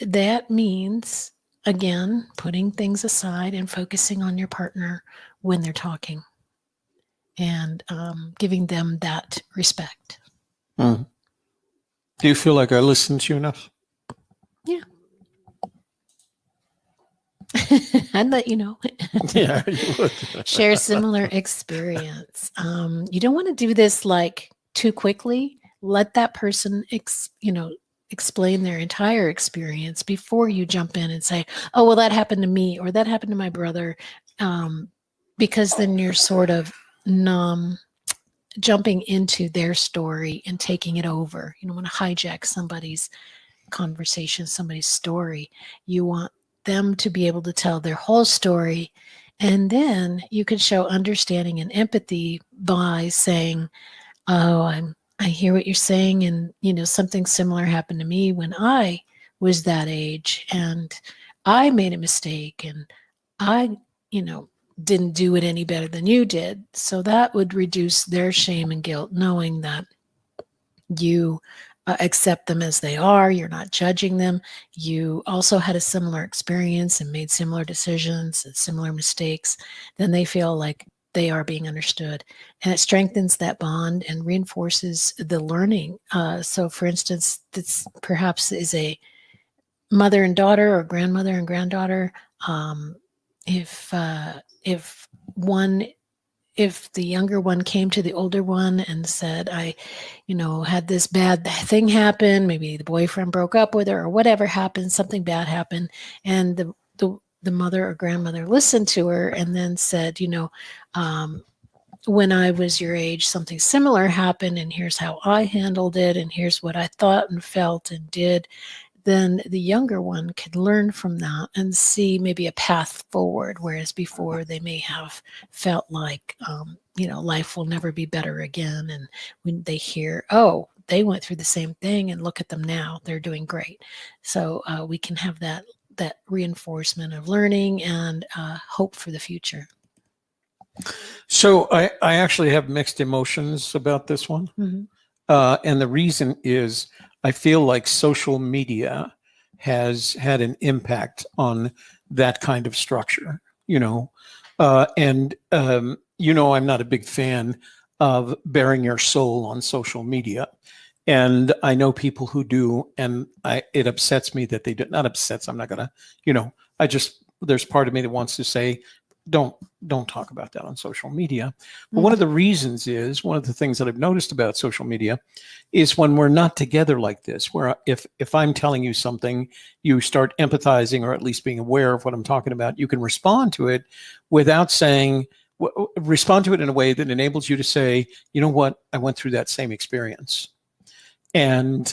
that means, again, putting things aside and focusing on your partner when they're talking, and giving them that respect. Do you feel like I listened to you enough? Yeah. I'd let you know. Yeah, you would. Share similar experience. You don't want to do this like too quickly. Let that person explain their entire experience before you jump in and say, oh, well, that happened to me, or that happened to my brother, because then you're sort of jumping into their story and taking it over. You don't want to hijack somebody's conversation, somebody's story. You want them to be able to tell their whole story, and then you can show understanding and empathy by saying, oh, I hear what you're saying, and something similar happened to me when I was that age, and I made a mistake, and I didn't do it any better than you did. So that would reduce their shame and guilt, knowing that you accept them as they are. You're not judging them. You also had a similar experience and made similar decisions and similar mistakes. Then they feel like they are being understood, and it strengthens that bond and reinforces the learning. So for instance, this perhaps is a mother and daughter, or grandmother and granddaughter. If the younger one came to the older one and said, I had this bad thing happen, maybe the boyfriend broke up with her or whatever happened, something bad happened, and the mother or grandmother listened to her and then said, when I was your age, something similar happened, and here's how I handled it, and here's what I thought and felt and did, then the younger one could learn from that and see maybe a path forward, whereas before they may have felt like, life will never be better again. And when they hear, oh, they went through the same thing, and look at them now, they're doing great. So we can have that reinforcement of learning and hope for the future. So I actually have mixed emotions about this one. Mm-hmm. And the reason is I feel like social media has had an impact on that kind of structure, I'm not a big fan of bearing your soul on social media. And I know people who do, and it upsets me that they do. Not upsets, I'm not gonna, there's part of me that wants to say, don't talk about that on social media. But one of the reasons is, one of the things that I've noticed about social media is when we're not together like this, where if I'm telling you something, you start empathizing, or at least being aware of what I'm talking about, you can respond to it without saying, respond to it in a way that enables you to say, you know what, I went through that same experience. And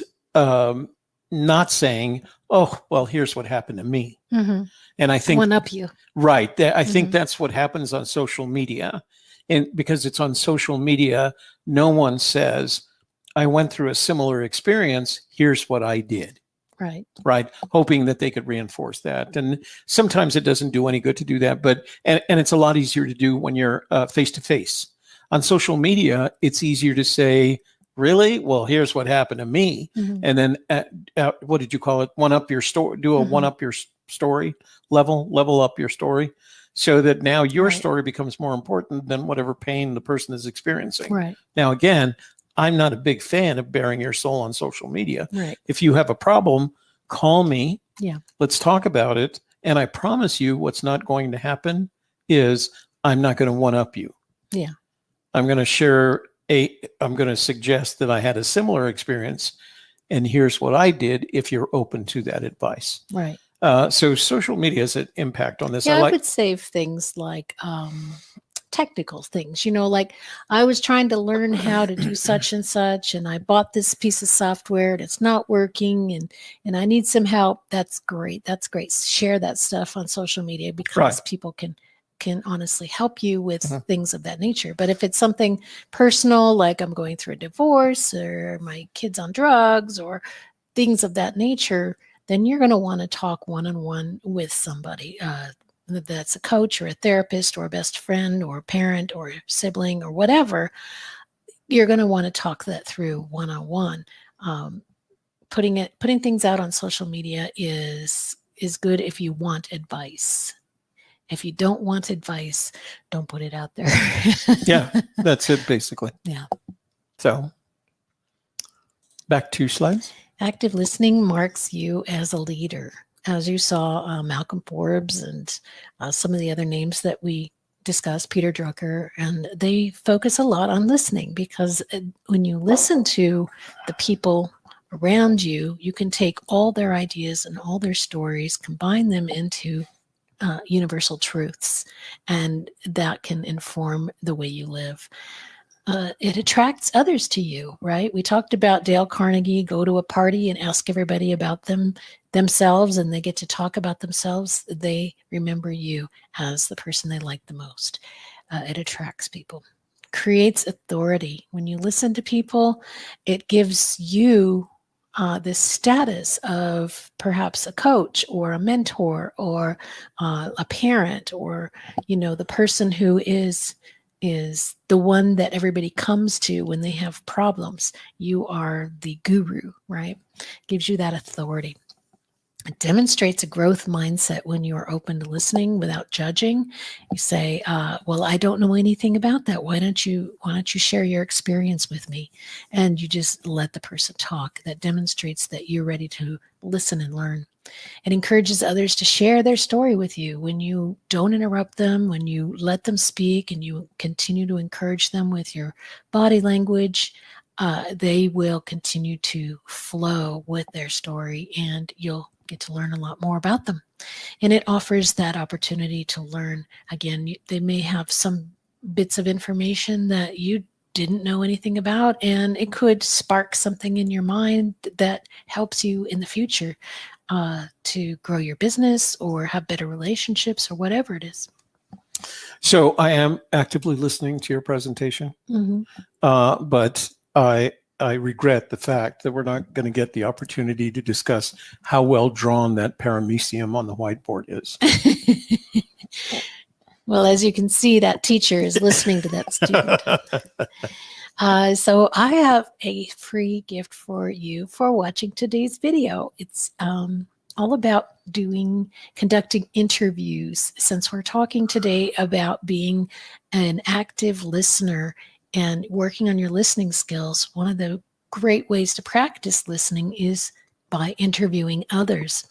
not saying, oh, well, here's what happened to me. Mm-hmm. And I think one up you. Right. I think that's what happens on social media. And because it's on social media, no one says, I went through a similar experience. Here's what I did. Right. Right. Hoping that they could reinforce that. And sometimes it doesn't do any good to do that. But and it's a lot easier to do when you're face to face. On social media, it's easier to say, really? Well, here's what happened to me. Mm-hmm. And then what did you call it? One up your story, do a one up your story, level up your story, so that now your story becomes more important than whatever pain the person is experiencing. Right. Now, again, I'm not a big fan of bearing your soul on social media. Right. If you have a problem, call me. Yeah. Let's talk about it. And I promise you, what's not going to happen is I'm not going to one up you. Yeah. I'm going to suggest that I had a similar experience, and here's what I did, if you're open to that advice. Right. So social media has an impact on this. Yeah, I would save things like technical things, like I was trying to learn how to do such and such, and I bought this piece of software and it's not working, and I need some help. That's great. That's great. Share that stuff on social media, because people can honestly help you with things of that nature. But if it's something personal, like I'm going through a divorce, or my kid's on drugs, or things of that nature, then you're going to want to talk one-on-one with somebody. That's a coach or a therapist or a best friend or a parent or a sibling or whatever. You're going to want to talk that through one-on-one. Putting things out on social media is good if you want advice. If you don't want advice, don't put it out there. Yeah, that's it basically. Yeah. So back 2 slides. Active listening marks you as a leader. As you saw, Malcolm Forbes and some of the other names that we discussed, Peter Drucker, and they focus a lot on listening, because when you listen to the people around you, you can take all their ideas and all their stories, combine them into universal truths, and that can inform the way you live. it attracts others to you, right? We talked about Dale Carnegie, go to a party and ask everybody about themselves, and they get to talk about themselves. They remember you as the person they like the most. It attracts people. Creates authority. When you listen to people, it gives you this status of perhaps a coach or a mentor or a parent, or the person who is the one that everybody comes to when they have problems. You are the guru, right? Gives you that authority. It demonstrates a growth mindset when you are open to listening without judging. You say, well, I don't know anything about that. Why don't you share your experience with me? And you just let the person talk. That demonstrates that you're ready to listen and learn. It encourages others to share their story with you. When you don't interrupt them, when you let them speak and you continue to encourage them with your body language, they will continue to flow with their story, and you'll get to learn a lot more about them. And it offers that opportunity to learn. Again, they may have some bits of information that you didn't know anything about, and it could spark something in your mind that helps you in the future to grow your business or have better relationships or whatever it is. So I am actively listening to your presentation, but I regret the fact that we're not going to get the opportunity to discuss how well drawn that paramecium on the whiteboard is. Well, as you can see, that teacher is listening to that student. So I have a free gift for you for watching today's video. It's all about conducting interviews. Since we're talking today about being an active listener and working on your listening skills, one of the great ways to practice listening is by interviewing others.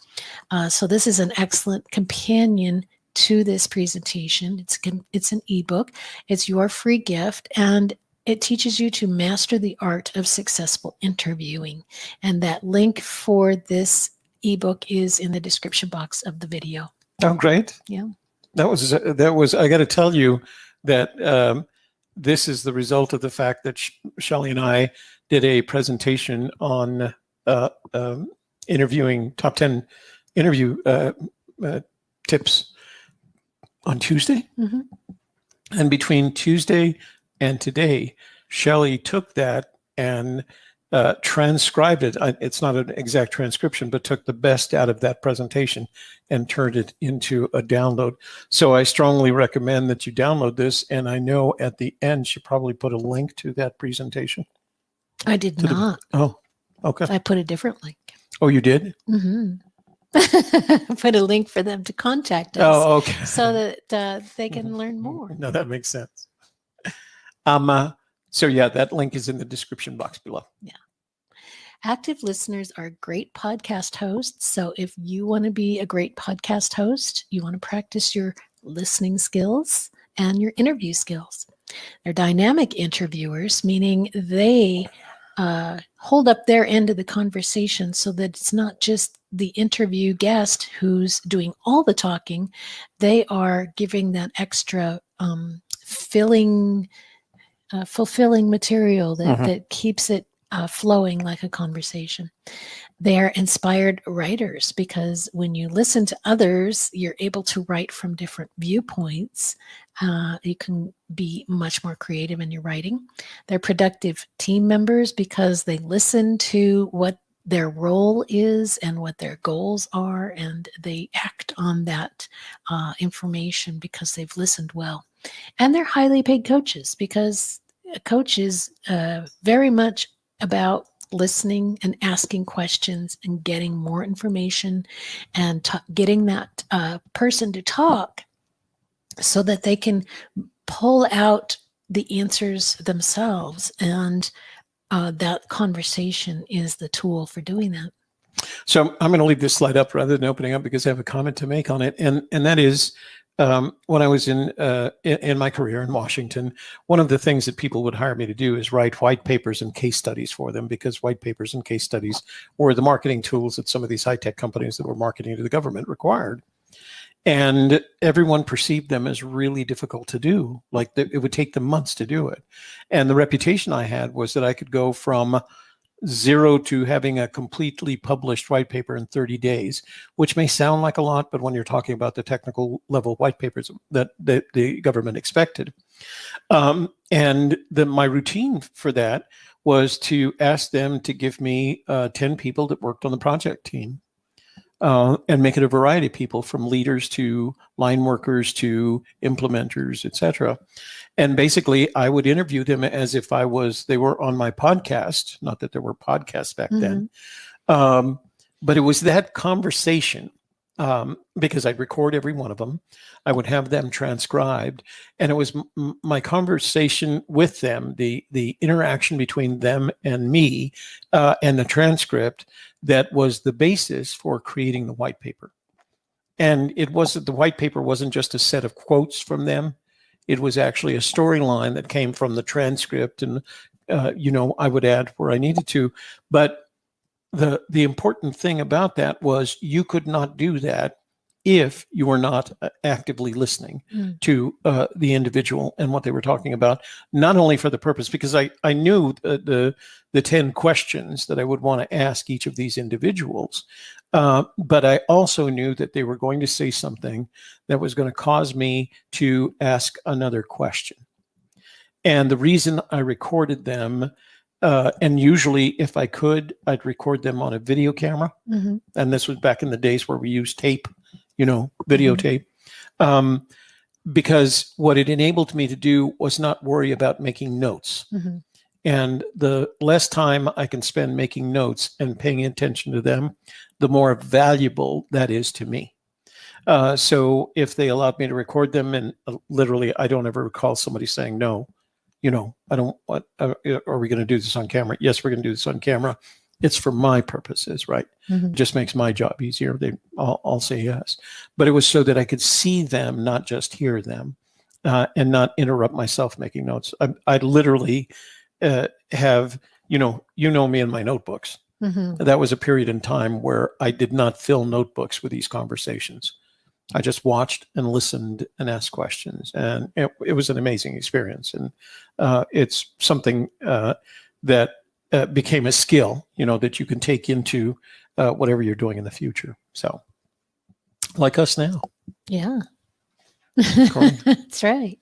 So this is an excellent companion to this presentation. It's an ebook. It's your free gift, and it teaches you to master the art of successful interviewing. And that link for this ebook is in the description box of the video. Oh, great. Yeah. That was, I got to tell you that this is the result of the fact that Shelley and I did a presentation on interviewing top 10 interview tips on Tuesday. And between Tuesday and today, Shelley took that and transcribed it. It's not an exact transcription, but took the best out of that presentation and turned it into a download. So I strongly recommend that you download this. And I know at the end, she probably put a link to that presentation. I did not. Oh, okay. I put a different link. Oh, you did? Put a link for them to contact us. Oh, okay. So that they can learn more. No, that makes sense. So yeah, that link is in the description box below. Yeah. Active listeners are great podcast hosts. So if you want to be a great podcast host, you want to practice your listening skills and your interview skills. They're dynamic interviewers, meaning they hold up their end of the conversation so that it's not just the interview guest who's doing all the talking. They are giving that extra fulfilling material that keeps it flowing like a conversation. They are inspired writers because when you listen to others, you're able to write from different viewpoints. You can be much more creative in your writing. They're productive team members because they listen to what their role is and what their goals are, and they act on that information because they've listened well. And they're highly paid coaches because a coach is very much about listening and asking questions and getting more information and getting that person to talk so that they can pull out the answers themselves. And that conversation is the tool for doing that. So I'm going to leave this slide up rather than opening up because I have a comment to make on it. And that is, when I was in my career in Washington, one of the things that people would hire me to do is write white papers and case studies for them, because white papers and case studies were the marketing tools that some of these high-tech companies that were marketing to the government required. And everyone perceived them as really difficult to do. Like it would take them months to do it. And the reputation I had was that I could go from 0 to having a completely published white paper in 30 days, which may sound like a lot, but when you're talking about the technical level white papers that the government expected. And my routine for that was to ask them to give me 10 people that worked on the project team. And make it a variety of people, from leaders to line workers to implementers, etc. And basically, I would interview them as if they were on my podcast. Not that there were podcasts back then, but it was that conversation, because I'd record every one of them. I would have them transcribed, and it was my conversation with them, the interaction between them and me, and the transcript that was the basis for creating the white paper. And the white paper wasn't just a set of quotes from them. It was actually a storyline that came from the transcript, and I would add where I needed to. But the important thing about that was you could not do that if you were not actively listening to the individual and what they were talking about, not only for the purpose, because I knew the 10 questions that I would want to ask each of these individuals, but I also knew that they were going to say something that was going to cause me to ask another question. And the reason I recorded them, and usually if I could, I'd record them on a video camera. And this was back in the days where we used tape, videotape. Because what it enabled me to do was not worry about making notes. And the less time I can spend making notes and paying attention to them, the more valuable that is to me. So if they allowed me to record them, and literally, I don't ever recall somebody saying, no, I don't want, are we going to do this on camera? Yes, we're going to do this on camera. It's for my purposes, right? It just makes my job easier. I'll say yes. But it was so that I could see them, not just hear them, and not interrupt myself making notes. I literally have, me in my notebooks. That was a period in time where I did not fill notebooks with these conversations. I just watched and listened and asked questions. And it was an amazing experience. And it's something that became a skill, that you can take into whatever you're doing in the future. So, like us now. Yeah. That's right.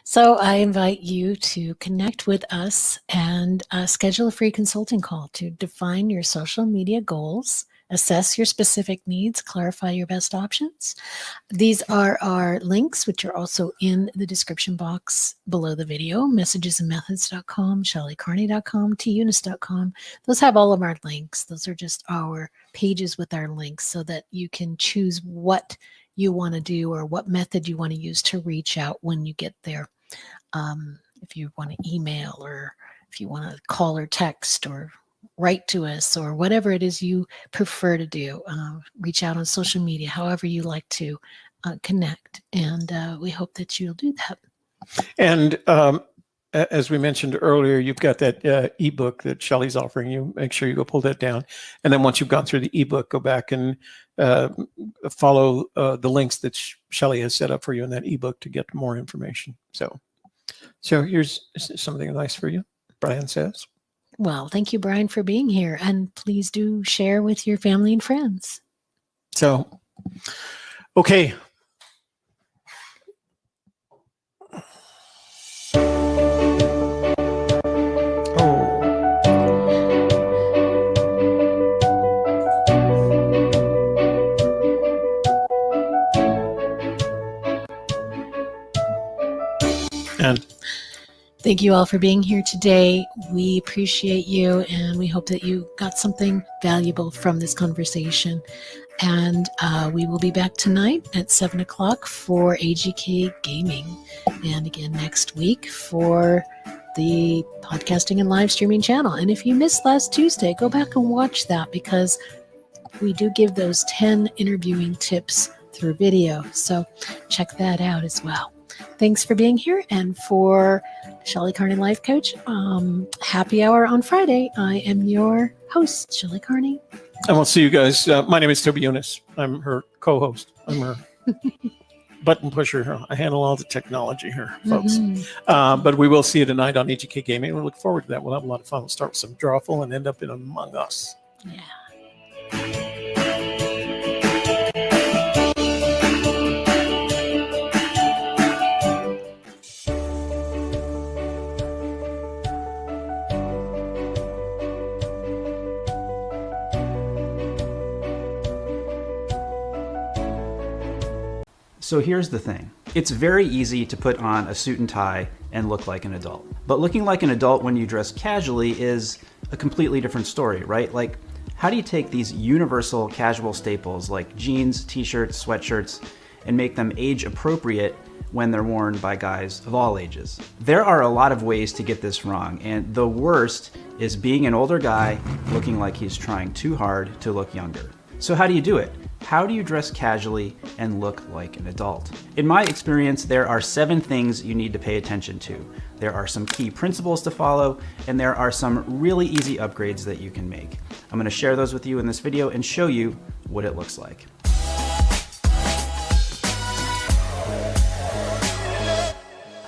So I invite you to connect with us and schedule a free consulting call to define your social media goals, assess your specific needs, clarify your best options. These are our links, which are also in the description box below the video: messagesandmethods.com, shellycarney.com, tunis.com. Those have all of our links. Those are just our pages with our links so that you can choose what you want to do or what method you want to use to reach out when you get there. If you want to email, or if you want to call or text or write to us, or whatever it is you prefer to do, reach out on social media, however you like to connect. And we hope that you'll do that. And as we mentioned earlier, you've got that ebook that Shelly's offering you. Make sure you go pull that down. And then once you've gone through the ebook, go back and follow the links that Shelly has set up for you in that ebook to get more information. So here's something nice for you, Brian says. Well, thank you, Brian, for being here. And please do share with your family and friends. So, okay. And thank you all for being here today. We appreciate you, and we hope that you got something valuable from this conversation. And we will be back tonight at 7 o'clock for AGK Gaming. And again next week for the podcasting and live streaming channel. And if you missed last Tuesday, go back and watch that, because we do give those 10 interviewing tips through video. So check that out as well. Thanks for being here. And for Shelley Carney Life Coach, happy hour on Friday. I am your host, Shelley Carney. And we'll see you guys. My name is Toby Younis. I'm her co-host. I'm her button pusher. I handle all the technology here, folks. But we will see you tonight on EGK Gaming. We look forward to that. We'll have a lot of fun. We'll start with some Drawful and end up in Among Us. Yeah. So here's the thing. It's very easy to put on a suit and tie and look like an adult. But looking like an adult when you dress casually is a completely different story, right? Like, how do you take these universal casual staples like jeans, t-shirts, sweatshirts, and make them age appropriate when they're worn by guys of all ages? There are a lot of ways to get this wrong, and the worst is being an older guy looking like he's trying too hard to look younger. So how do you do it? How do you dress casually and look like an adult? In my experience, there are 7 things you need to pay attention to. There are some key principles to follow, and there are some really easy upgrades that you can make. I'm going to share those with you in this video and show you what it looks like.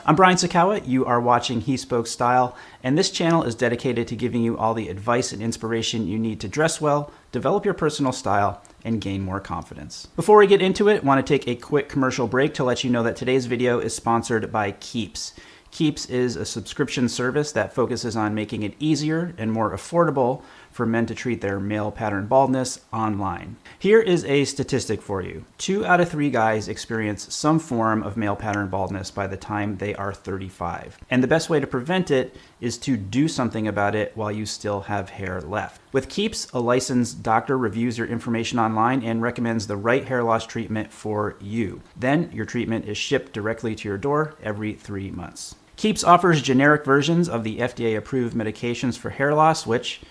I'm Brian Sacawa, you are watching He Spoke Style, and this channel is dedicated to giving you all the advice and inspiration you need to dress well, develop your personal style, and gain more confidence. Before we get into it, I want to take a quick commercial break to let you know that today's video is sponsored by Keeps. Keeps is a subscription service that focuses on making it easier and more affordable for men to treat their male pattern baldness online. Here is a statistic for you. 2 out of 3 guys experience some form of male pattern baldness by the time they are 35. And the best way to prevent it is to do something about it while you still have hair left. With Keeps, a licensed doctor reviews your information online and recommends the right hair loss treatment for you. Then your treatment is shipped directly to your door every 3 months. Keeps offers generic versions of the FDA-approved medications for hair loss, which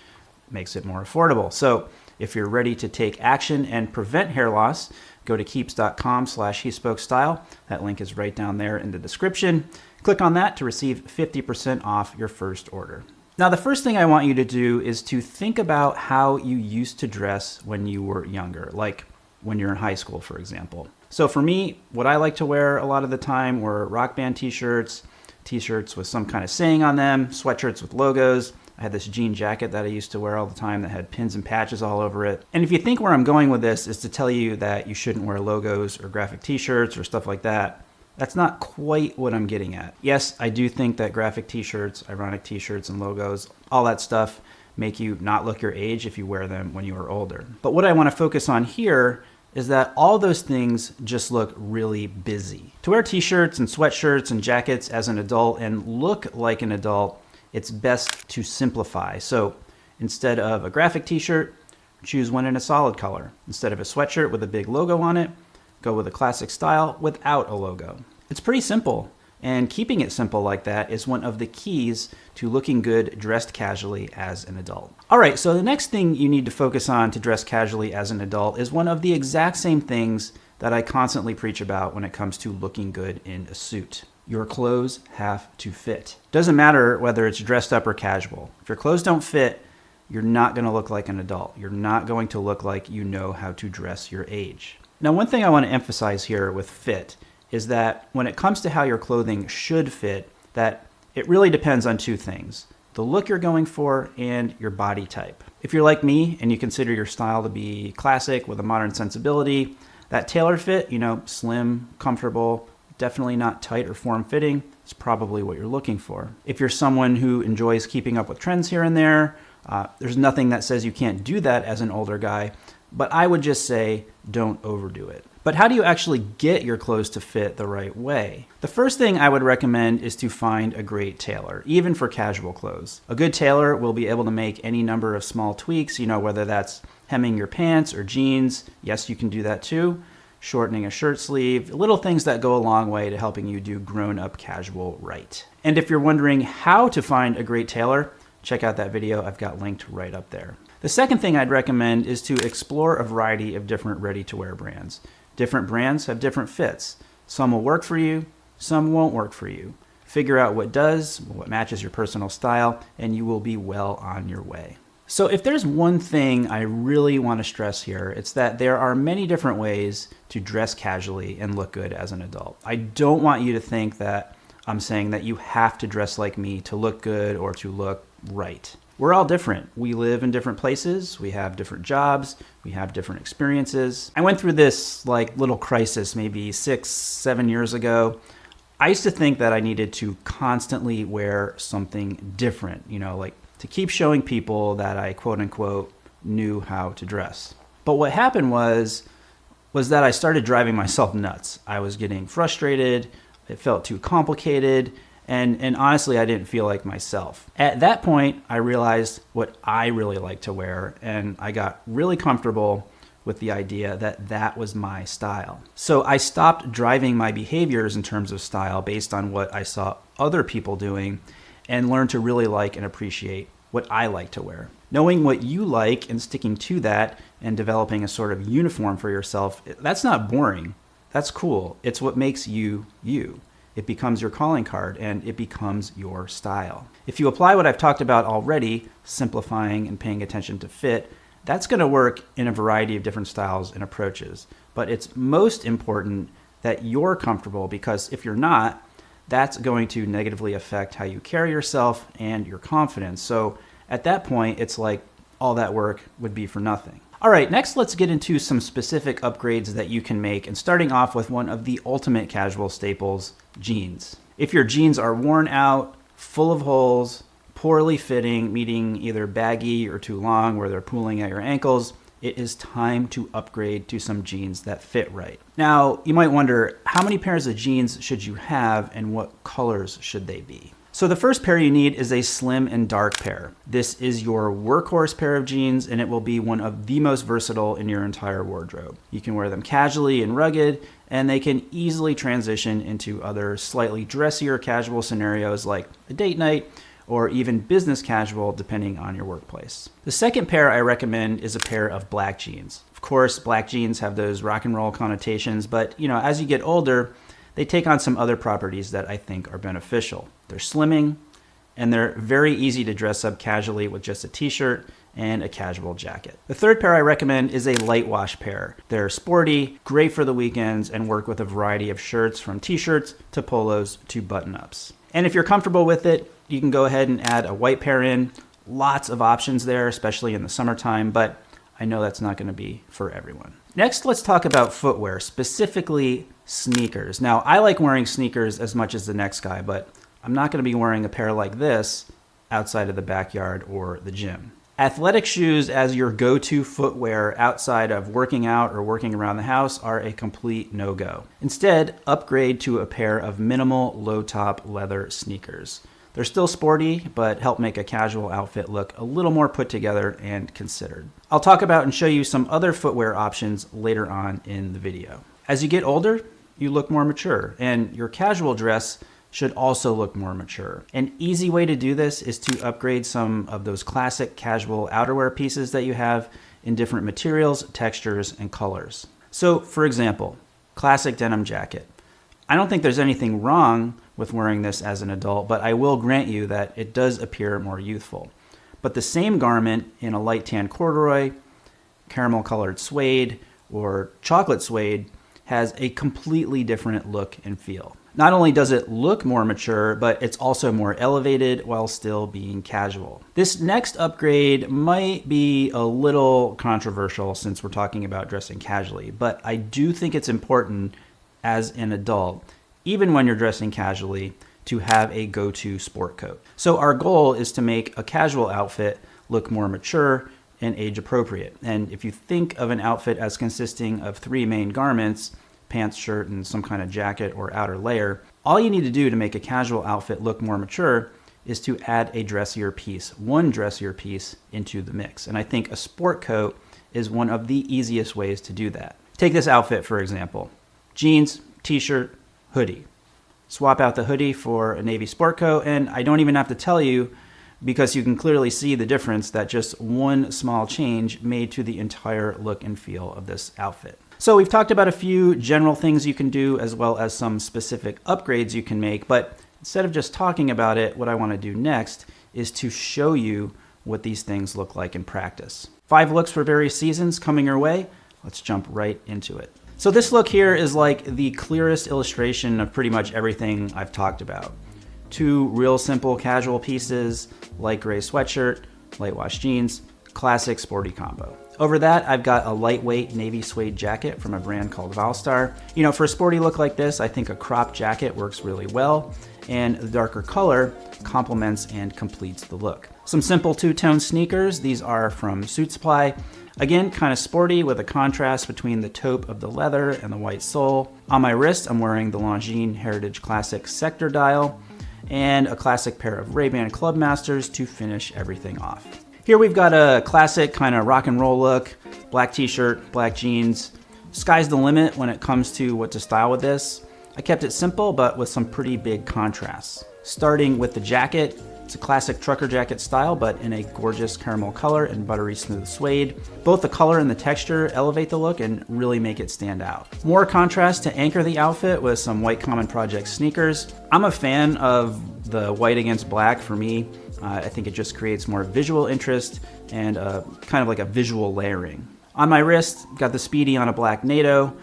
makes it more affordable. So if you're ready to take action and prevent hair loss, go to keeps.com/hespokestyle. That link is right down there in the description. Click on that to receive 50% off your first order. Now, the first thing I want you to do is to think about how you used to dress when you were younger, like when you're in high school, for example. So for me, what I like to wear a lot of the time were rock band t-shirts, t-shirts with some kind of saying on them, sweatshirts with logos. I had this jean jacket that I used to wear all the time that had pins and patches all over it. And if you think where I'm going with this is to tell you that you shouldn't wear logos or graphic t-shirts or stuff like that, that's not quite what I'm getting at. Yes, I do think that graphic t-shirts, ironic t-shirts and logos, all that stuff make you not look your age if you wear them when you are older. But what I want to focus on here is that all those things just look really busy. To wear t-shirts and sweatshirts and jackets as an adult and look like an adult, it's best to simplify. So instead of a graphic t-shirt, choose one in a solid color. Instead of a sweatshirt with a big logo on it, go with a classic style without a logo. It's pretty simple, and keeping it simple like that is one of the keys to looking good dressed casually as an adult. All right, so the next thing you need to focus on to dress casually as an adult is one of the exact same things that I constantly preach about when it comes to looking good in a suit. Your clothes have to fit. Doesn't matter whether it's dressed up or casual. If your clothes don't fit, you're not going to look like an adult. You're not going to look like you know how to dress your age. Now, one thing I want to emphasize here with fit is that when it comes to how your clothing should fit, that it really depends on 2 things: the look you're going for and your body type. If you're like me and you consider your style to be classic with a modern sensibility, that tailored fit, slim, comfortable, definitely not tight or form-fitting, is probably what you're looking for. If you're someone who enjoys keeping up with trends here and there, there's nothing that says you can't do that as an older guy, but I would just say don't overdo it. But how do you actually get your clothes to fit the right way? The first thing I would recommend is to find a great tailor, even for casual clothes. A good tailor will be able to make any number of small tweaks, whether that's hemming your pants or jeans. Yes, you can do that too. Shortening a shirt sleeve, little things that go a long way to helping you do grown-up casual right. And if you're wondering how to find a great tailor, check out that video. I've got linked right up there. The second thing I'd recommend is to explore a variety of different ready-to-wear brands. Different brands have different fits. Some will work for you, Some won't work for you. Figure out what does, what matches your personal style, and you will be well on your way. So if there's one thing I really want to stress here, it's that there are many different ways to dress casually and look good as an adult. I don't want you to think that I'm saying that you have to dress like me to look good or to look right. We're all different. We live in different places. We have different jobs. We have different experiences. I went through this like little crisis maybe 6-7 years ago. I used to think that I needed to constantly wear something different, you know, like to keep showing people that I quote unquote knew how to dress. But what happened was that I started driving myself nuts. I was getting frustrated. It felt too complicated. And honestly, I didn't feel like myself. At that point, I realized what I really like to wear, and I got really comfortable with the idea that that was my style. So I stopped driving my behaviors in terms of style based on what I saw other people doing and learned to really like and appreciate what I like to wear. Knowing what you like and sticking to that and developing a sort of uniform for yourself, that's not boring. That's cool. It's what makes you, you. It becomes your calling card and it becomes your style. If you apply what I've talked about already, simplifying and paying attention to fit, that's going to work in a variety of different styles and approaches. But it's most important that you're comfortable, because if you're not, that's going to negatively affect how you carry yourself and your confidence. So at that point, it's like all that work would be for nothing. All right, next let's get into some specific upgrades that you can make, and starting off with one of the ultimate casual staples, jeans. If your jeans are worn out, full of holes, poorly fitting, meaning either baggy or too long where they're pooling at your ankles, it is time to upgrade to some jeans that fit right. Now, you might wonder, how many pairs of jeans should you have and what colors should they be? So the first pair you need is a slim and dark pair. This is your workhorse pair of jeans, and it will be one of the most versatile in your entire wardrobe. You can wear them casually and rugged, and they can easily transition into other slightly dressier casual scenarios like a date night or even business casual, depending on your workplace. The second pair I recommend is a pair of black jeans. Of course, black jeans have those rock and roll connotations, but as you get older, they take on some other properties that I think are beneficial. They're slimming, and they're very easy to dress up casually with just a t-shirt and a casual jacket. The third pair I recommend is a light wash pair. They're sporty, great for the weekends, and work with a variety of shirts, from t-shirts to polos to button-ups. And if you're comfortable with it, you can go ahead and add a white pair in. Lots of options there, especially in the summertime, but I know that's not going to be for everyone. Next, let's talk about footwear, specifically sneakers. Now, I like wearing sneakers as much as the next guy, but I'm not going to be wearing a pair like this outside of the backyard or the gym. Athletic shoes as your go-to footwear outside of working out or working around the house are a complete no-go. Instead, upgrade to a pair of minimal low-top leather sneakers. They're still sporty, but help make a casual outfit look a little more put together and considered. I'll talk about and show you some other footwear options later on in the video. As you get older, you look more mature, and your casual dress should also look more mature. An easy way to do this is to upgrade some of those classic casual outerwear pieces that you have in different materials, textures, and colors. So, for example, classic denim jacket. I don't think there's anything wrong with wearing this as an adult, but I will grant you that it does appear more youthful. But the same garment in a light tan corduroy, caramel colored suede, or chocolate suede has a completely different look and feel. Not only does it look more mature, but it's also more elevated while still being casual. This next upgrade might be a little controversial since we're talking about dressing casually, but I do think it's important as an adult, even when you're dressing casually, to have a go-to sport coat. So our goal is to make a casual outfit look more mature and age appropriate. And if you think of an outfit as consisting of 3 main garments, pants, shirt, and some kind of jacket or outer layer, all you need to do to make a casual outfit look more mature is to add a dressier piece, one dressier piece into the mix. And I think a sport coat is one of the easiest ways to do that. Take this outfit, for example. Jeans, t-shirt, hoodie. Swap out the hoodie for a navy sport coat, and I don't even have to tell you, because you can clearly see the difference that just one small change made to the entire look and feel of this outfit. So we've talked about a few general things you can do as well as some specific upgrades you can make, but instead of just talking about it, what I want to do next is to show you what these things look like in practice. 5 looks for various seasons coming your way. Let's jump right into it. So this look here is like the clearest illustration of pretty much everything I've talked about. 2 real simple casual pieces, light gray sweatshirt, light wash jeans, classic sporty combo. Over that, I've got a lightweight navy suede jacket from a brand called Valstar. You know, for a sporty look like this, I think a crop jacket works really well, and the darker color complements and completes the look. Some simple 2-tone sneakers. These are from Suit Supply. Again, kind of sporty with a contrast between the taupe of the leather and the white sole. On my wrist, I'm wearing the Longines Heritage Classic Sector dial and a classic pair of Ray-Ban Clubmasters to finish everything off. Here we've got a classic kind of rock and roll look, black t-shirt, black jeans. Sky's the limit when it comes to what to style with this. I kept it simple, but with some pretty big contrasts. Starting with the jacket, it's a classic trucker jacket style, but in a gorgeous caramel color and buttery smooth suede. Both the color and the texture elevate the look and really make it stand out. More contrast to anchor the outfit with some white Common Project sneakers. I'm a fan of the white against black for me. I think it just creates more visual interest and kind of like a visual layering. On my wrist, got the Speedy on a black NATO,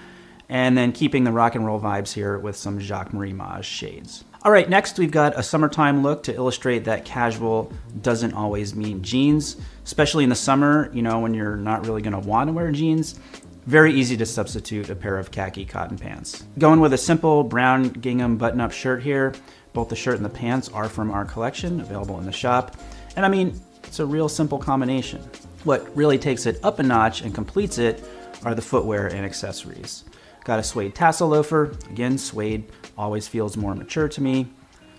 and then keeping the rock and roll vibes here with some Jacques Marie Mage shades. All right, next we've got a summertime look to illustrate that casual doesn't always mean jeans, especially in the summer, you know, when you're not really gonna want to wear jeans. Very easy to substitute a pair of khaki cotton pants. Going with a simple brown gingham button-up shirt here. Both the shirt and the pants are from our collection, available in the shop. And I mean, it's a real simple combination. What really takes it up a notch and completes it are the footwear and accessories. Got a suede tassel loafer. Again, suede always feels more mature to me.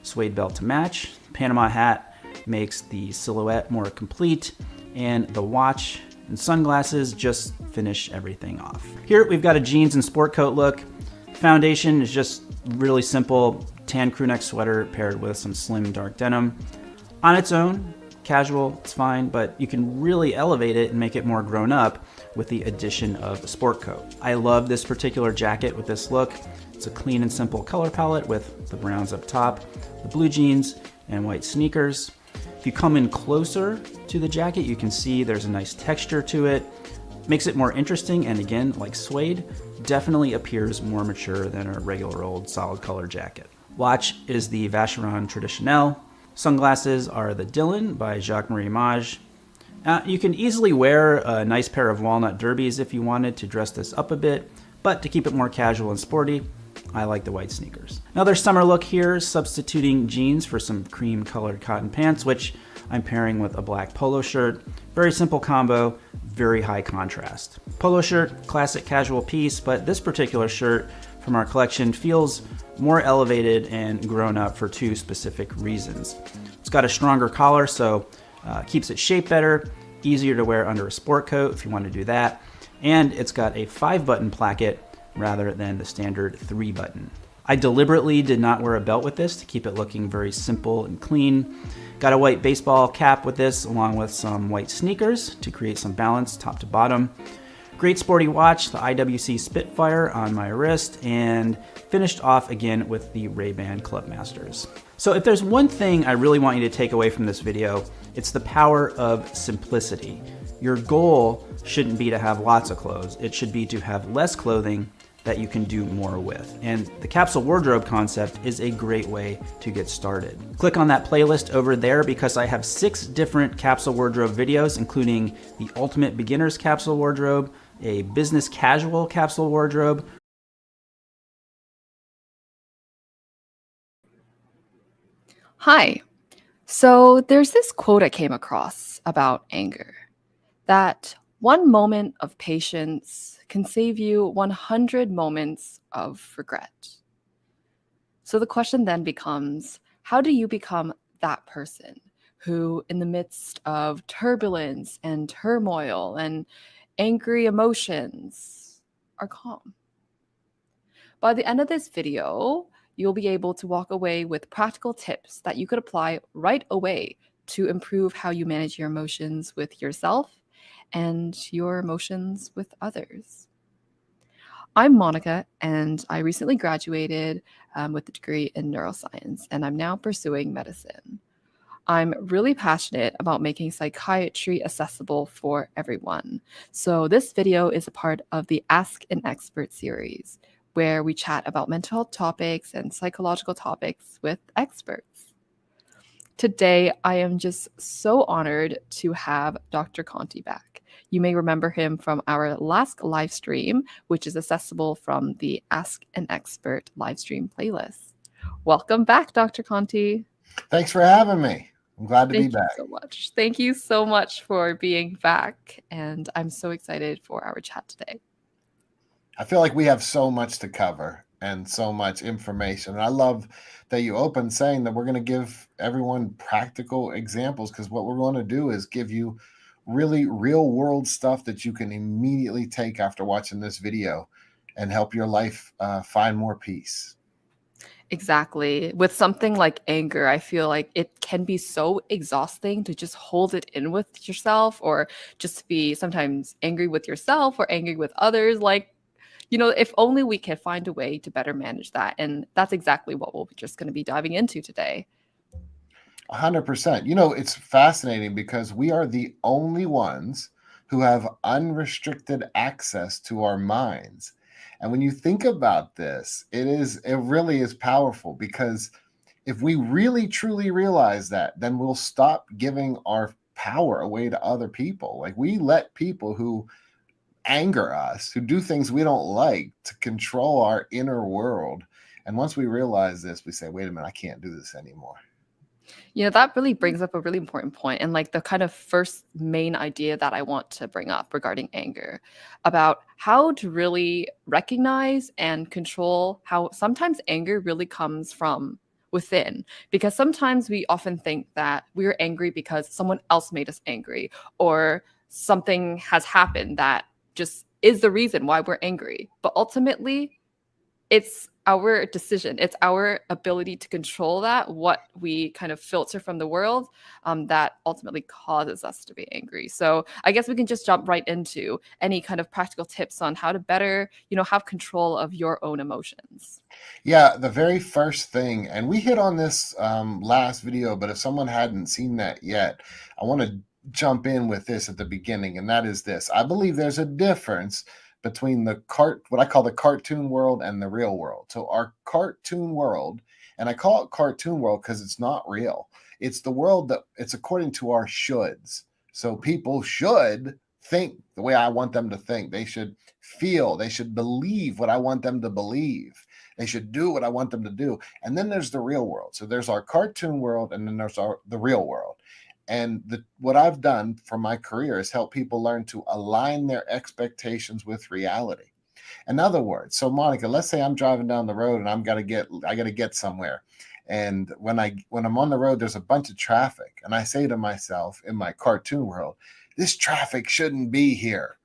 Suede belt to match. Panama hat makes the silhouette more complete. And the watch and sunglasses just finish everything off. Here we've got a jeans and sport coat look. Foundation is just really simple. Tan crewneck sweater paired with some slim dark denim. On its own, casual, it's fine, but you can really elevate it and make it more grown up with the addition of a sport coat. I love this particular jacket with this look. It's a clean and simple color palette with the browns up top, the blue jeans, and white sneakers. If you come in closer to the jacket, you can see there's a nice texture to it. Makes it more interesting, and again, like suede, definitely appears more mature than a regular old solid color jacket. Watch is the Vacheron Traditionnel. Sunglasses are the Dylan by Jacques Marie Mage. You can easily wear a nice pair of walnut derbies if you wanted to dress this up a bit, but to keep it more casual and sporty, I like the white sneakers. Another summer look here, substituting jeans for some cream colored cotton pants, which I'm pairing with a black polo shirt. Very simple combo, very high contrast. Polo shirt, classic casual piece, but this particular shirt from our collection feels more elevated and grown up for 2 specific reasons. It's got a stronger collar, so keeps it shaped better, easier to wear under a sport coat if you want to do that, and it's got a 5-button placket rather than the standard 3-button. I deliberately did not wear a belt with this to keep it looking very simple and clean. Got a white baseball cap with this along with some white sneakers to create some balance top to bottom. Great sporty watch, the IWC Spitfire on my wrist, and finished off again with the Ray-Ban Clubmasters. So if there's one thing I really want you to take away from this video, it's the power of simplicity. Your goal shouldn't be to have lots of clothes. It should be to have less clothing that you can do more with. And the capsule wardrobe concept is a great way to get started. Click on that playlist over there because I have 6 different capsule wardrobe videos, including the ultimate beginner's capsule wardrobe, a business casual capsule wardrobe. Hi. So there's this quote I came across about anger, that one moment of patience can save you 100 moments of regret. So the question then becomes, how do you become that person who, in the midst of turbulence and turmoil and angry emotions, are calm? By the end of this video, you'll be able to walk away with practical tips that you could apply right away to improve how you manage your emotions with yourself and your emotions with others. I'm Monica, and I recently graduated with a degree in neuroscience, and I'm now pursuing medicine. I'm really passionate about making psychiatry accessible for everyone. So this video is a part of the Ask an Expert series, where we chat about mental health topics and psychological topics with experts. Today, I am just so honored to have Dr. Conti back. You may remember him from our last live stream, which is accessible from the Ask an Expert live stream playlist. Welcome back, Dr. Conti. Thanks for having me. I'm glad to be back. Thank you so much. Thank you so much for being back. And I'm so excited for our chat today. I feel like we have so much to cover and so much information. And I love that you opened saying that we're going to give everyone practical examples, because what we're going to do is give you really real world stuff that you can immediately take after watching this video and help your life find more peace. Exactly. With something like anger, I feel like it can be so exhausting to just hold it in with yourself, or just be sometimes angry with yourself or angry with others. Like, if only we could find a way to better manage that. And that's exactly what we're just going to be diving into today. 100%. It's fascinating because we are the only ones who have unrestricted access to our minds. And when you think about this, it really is powerful, because if we really truly realize that, then we'll stop giving our power away to other people. Like, we let people who anger us, who do things we don't like, to control our inner world. And once we realize this, we say, wait a minute, I can't do this anymore. That really brings up a really important point, and like the kind of first main idea that I want to bring up regarding anger, about how to really recognize and control how sometimes anger really comes from within. Because sometimes we often think that we're angry because someone else made us angry, or something has happened that just is the reason why we're angry. But ultimately, it's our decision. It's our ability to control that, what we kind of filter from the world, that ultimately causes us to be angry. So I guess we can just jump right into any kind of practical tips on how to better, have control of your own emotions. Yeah, the very first thing, and we hit on this last video, but if someone hadn't seen that yet, I want to jump in with this at the beginning, and that is this. I believe there's a difference between what I call the cartoon world and the real world. So our cartoon world, and I call it cartoon world because it's not real. It's the world that it's according to our shoulds. So people should think the way I want them to think. They should feel, they should believe what I want them to believe. They should do what I want them to do. And then there's the real world. So there's our cartoon world, and then there's the real world. And what I've done for my career is help people learn to align their expectations with reality. In other words, so Monica, let's say I'm driving down the road and I got to get somewhere. And when I'm on the road, there's a bunch of traffic. And I say to myself in my cartoon world, this traffic shouldn't be here.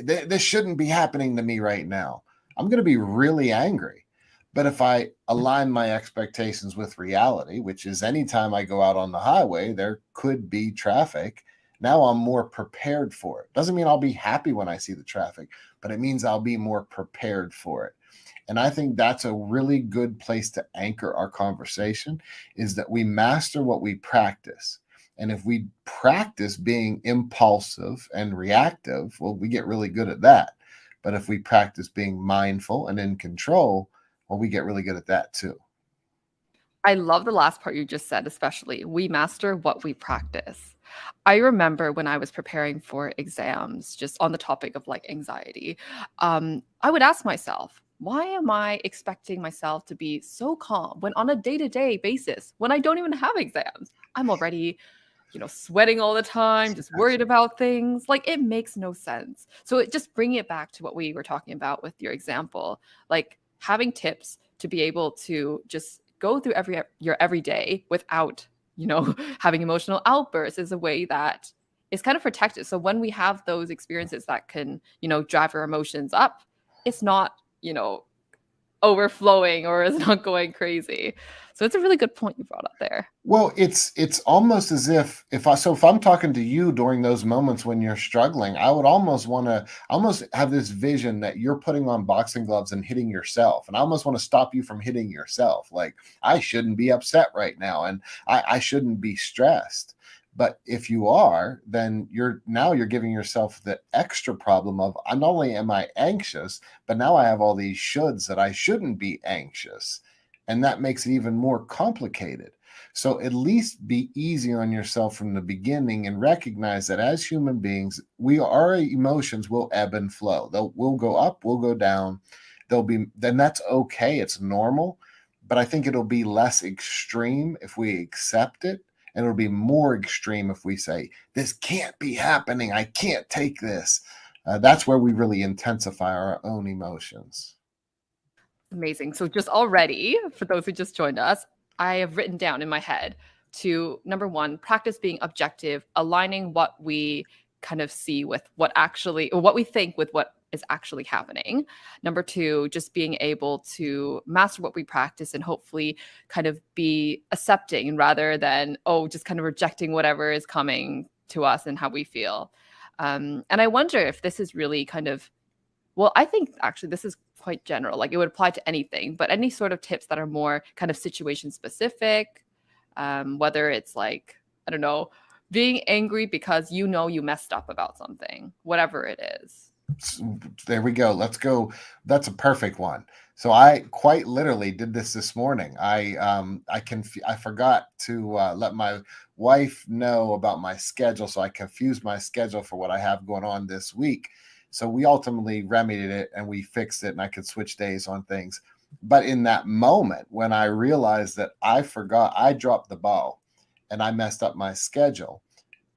This shouldn't be happening to me right now. I'm going to be really angry. But if I align my expectations with reality, which is anytime I go out on the highway, there could be traffic. Now I'm more prepared for it. Doesn't mean I'll be happy when I see the traffic, but it means I'll be more prepared for it. And I think that's a really good place to anchor our conversation, is that we master what we practice. And if we practice being impulsive and reactive, well, we get really good at that. But if we practice being mindful and in control, well, we get really good at that too. I love the last part you just said, especially we master what we practice. I remember when I was preparing for exams, just on the topic of like anxiety, I would ask myself, why am I expecting myself to be so calm when on a day-to-day basis, when I don't even have exams, I'm already, sweating all the time, just worried about things. Like, it makes no sense. So just bringing it back to what we were talking about with your example, like having tips to be able to just go through your everyday without, having emotional outbursts is a way that is kind of protected. So when we have those experiences that can, drive our emotions up, it's not, overflowing or is not going crazy. So it's a really good point you brought up there. Well, it's almost as if I'm talking to you during those moments when you're struggling, I would almost want to almost have this vision that you're putting on boxing gloves and hitting yourself. And I almost want to stop you from hitting yourself. Like, I shouldn't be upset right now, and I shouldn't be stressed. But if you are, then you're giving yourself the extra problem of, not only am I anxious, but now I have all these shoulds that I shouldn't be anxious. And that makes it even more complicated. So at least be easy on yourself from the beginning and recognize that as human beings, our emotions will ebb and flow. We'll go up, we'll go down. Then that's okay. It's normal. But I think it'll be less extreme if we accept it. And it'll be more extreme if we say, this can't be happening. I can't take this. That's where we really intensify our own emotions. Amazing. So just already, for those who just joined us, I have written down in my head to, number one, practice being objective, aligning what we kind of see with what actually, or what we think with what is actually happening. Number two, just being able to master what we practice and hopefully kind of be accepting rather than, just kind of rejecting whatever is coming to us and how we feel. And I wonder if this is really kind of, well, I think actually this is quite general, like it would apply to anything, but any sort of tips that are more kind of situation specific, whether it's like, I don't know, being angry because you messed up about something, whatever it is. There we go. Let's go. That's a perfect one. So I quite literally did this morning. I forgot to let my wife know about my schedule, so I confused my schedule for what I have going on this week. So we ultimately remedied it and we fixed it, and I could switch days on things. But in that moment, when I realized that I forgot, I dropped the ball and I messed up my schedule,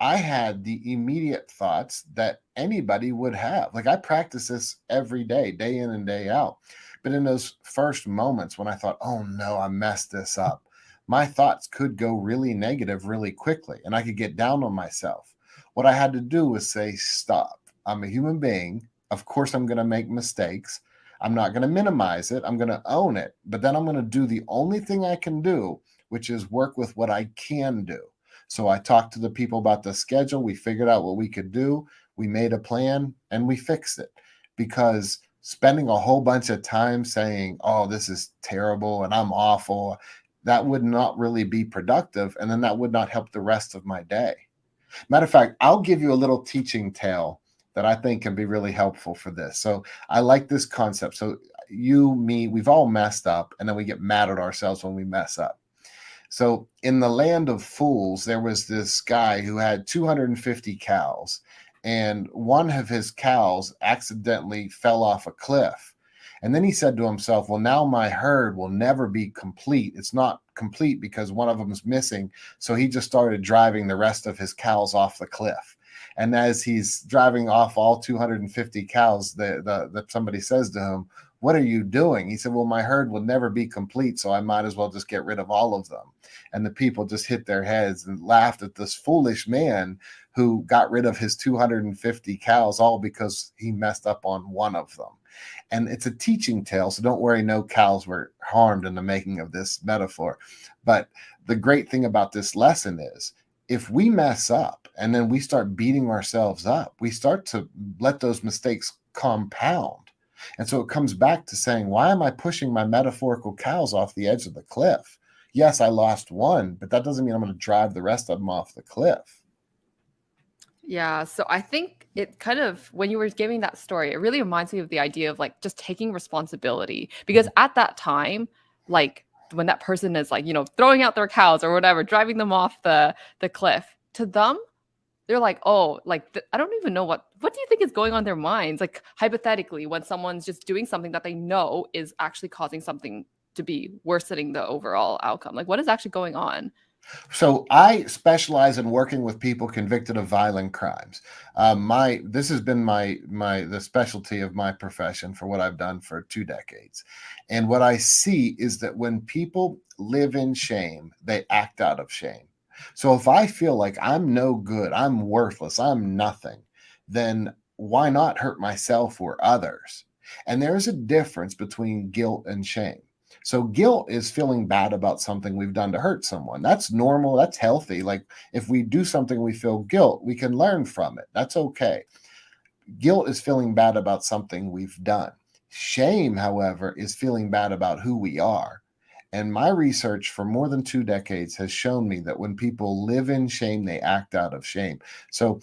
I had the immediate thoughts that anybody would have. Like, I practice this every day, day in and day out. But in those first moments when I thought, oh no, I messed this up, my thoughts could go really negative really quickly, and I could get down on myself. What I had to do was say, stop. I'm a human being. Of course, I'm going to make mistakes. I'm not going to minimize it. I'm going to own it. But then I'm going to do the only thing I can do, which is work with what I can do. So I talked to the people about the schedule. We figured out what we could do. We made a plan and we fixed it, because spending a whole bunch of time saying, oh, this is terrible and I'm awful, that would not really be productive. And then that would not help the rest of my day. Matter of fact, I'll give you a little teaching tale that I think can be really helpful for this. So I like this concept. So you, me, we've all messed up, and then we get mad at ourselves when we mess up. So in the land of fools, there was this guy who had 250 cows, and one of his cows accidentally fell off a cliff. And then he said to himself, well, now my herd will never be complete. It's not complete because one of them is missing. So he just started driving the rest of his cows off the cliff. And as he's driving off all 250 cows, somebody says to him, what are you doing? He said, well, my herd will never be complete, so I might as well just get rid of all of them. And the people just hit their heads and laughed at this foolish man who got rid of his 250 cows, all because he messed up on one of them. And it's a teaching tale, so don't worry, no cows were harmed in the making of this metaphor. But the great thing about this lesson is, if we mess up and then we start beating ourselves up, we start to let those mistakes compound. And so it comes back to saying, why am I pushing my metaphorical cows off the edge of the cliff? Yes, I lost one, but that doesn't mean I'm going to drive the rest of them off the cliff. Yeah, so I think it kind of, when you were giving that story, it really reminds me of the idea of like just taking responsibility. Because at that time, like when that person is like, throwing out their cows or whatever, driving them off the cliff, to them, they're like, oh, like, I don't even know what do you think is going on in their minds? Like, hypothetically, when someone's just doing something that they know is actually causing something to be worsening the overall outcome. Like, what is actually going on? So I specialize in working with people convicted of violent crimes. This has been the specialty of my profession for what I've done for 2 decades. And what I see is that when people live in shame, they act out of shame. So if I feel like I'm no good, I'm worthless, I'm nothing, then why not hurt myself or others? And there's a difference between guilt and shame. So guilt is feeling bad about something we've done to hurt someone. That's normal. That's healthy. Like if we do something, we feel guilt, we can learn from it. That's okay. Guilt is feeling bad about something we've done. Shame, however, is feeling bad about who we are. And my research for more than 2 decades has shown me that when people live in shame, they act out of shame. So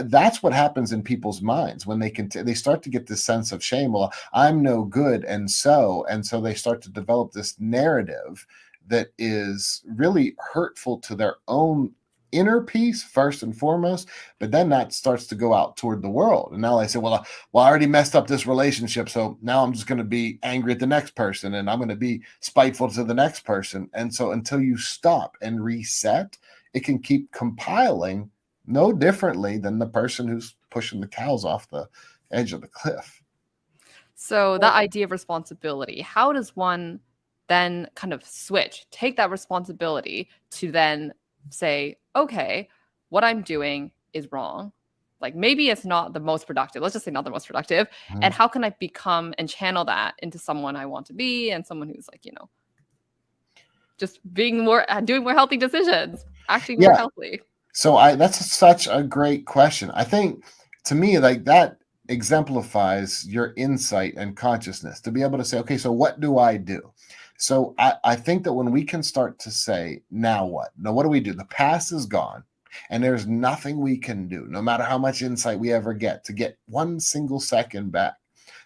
that's what happens in people's minds when they start to get this sense of shame. Well, I'm no good, and so they start to develop this narrative that is really hurtful to their own inner peace first and foremost, but then that starts to go out toward the world. And now they say, well, I already messed up this relationship, so now I'm just going to be angry at the next person, and I'm going to be spiteful to the next person. And so until you stop and reset, it can keep compiling no differently than the person who's pushing the cows off the edge of the cliff. So that idea of responsibility, how does one then kind of take that responsibility to then say, okay, what I'm doing is wrong. Like maybe it's not the most productive. Let's just say not the most productive. And how can I become and channel that into someone I want to be and someone who's like, just doing more healthy decisions, acting more healthily. So that's such a great question. I think to me, like that exemplifies your insight and consciousness to be able to say, okay, so what do I do? So I think that when we can start to say, now what? Now, what do we do? The past is gone, and there's nothing we can do, no matter how much insight we ever get, to get 1 single second back.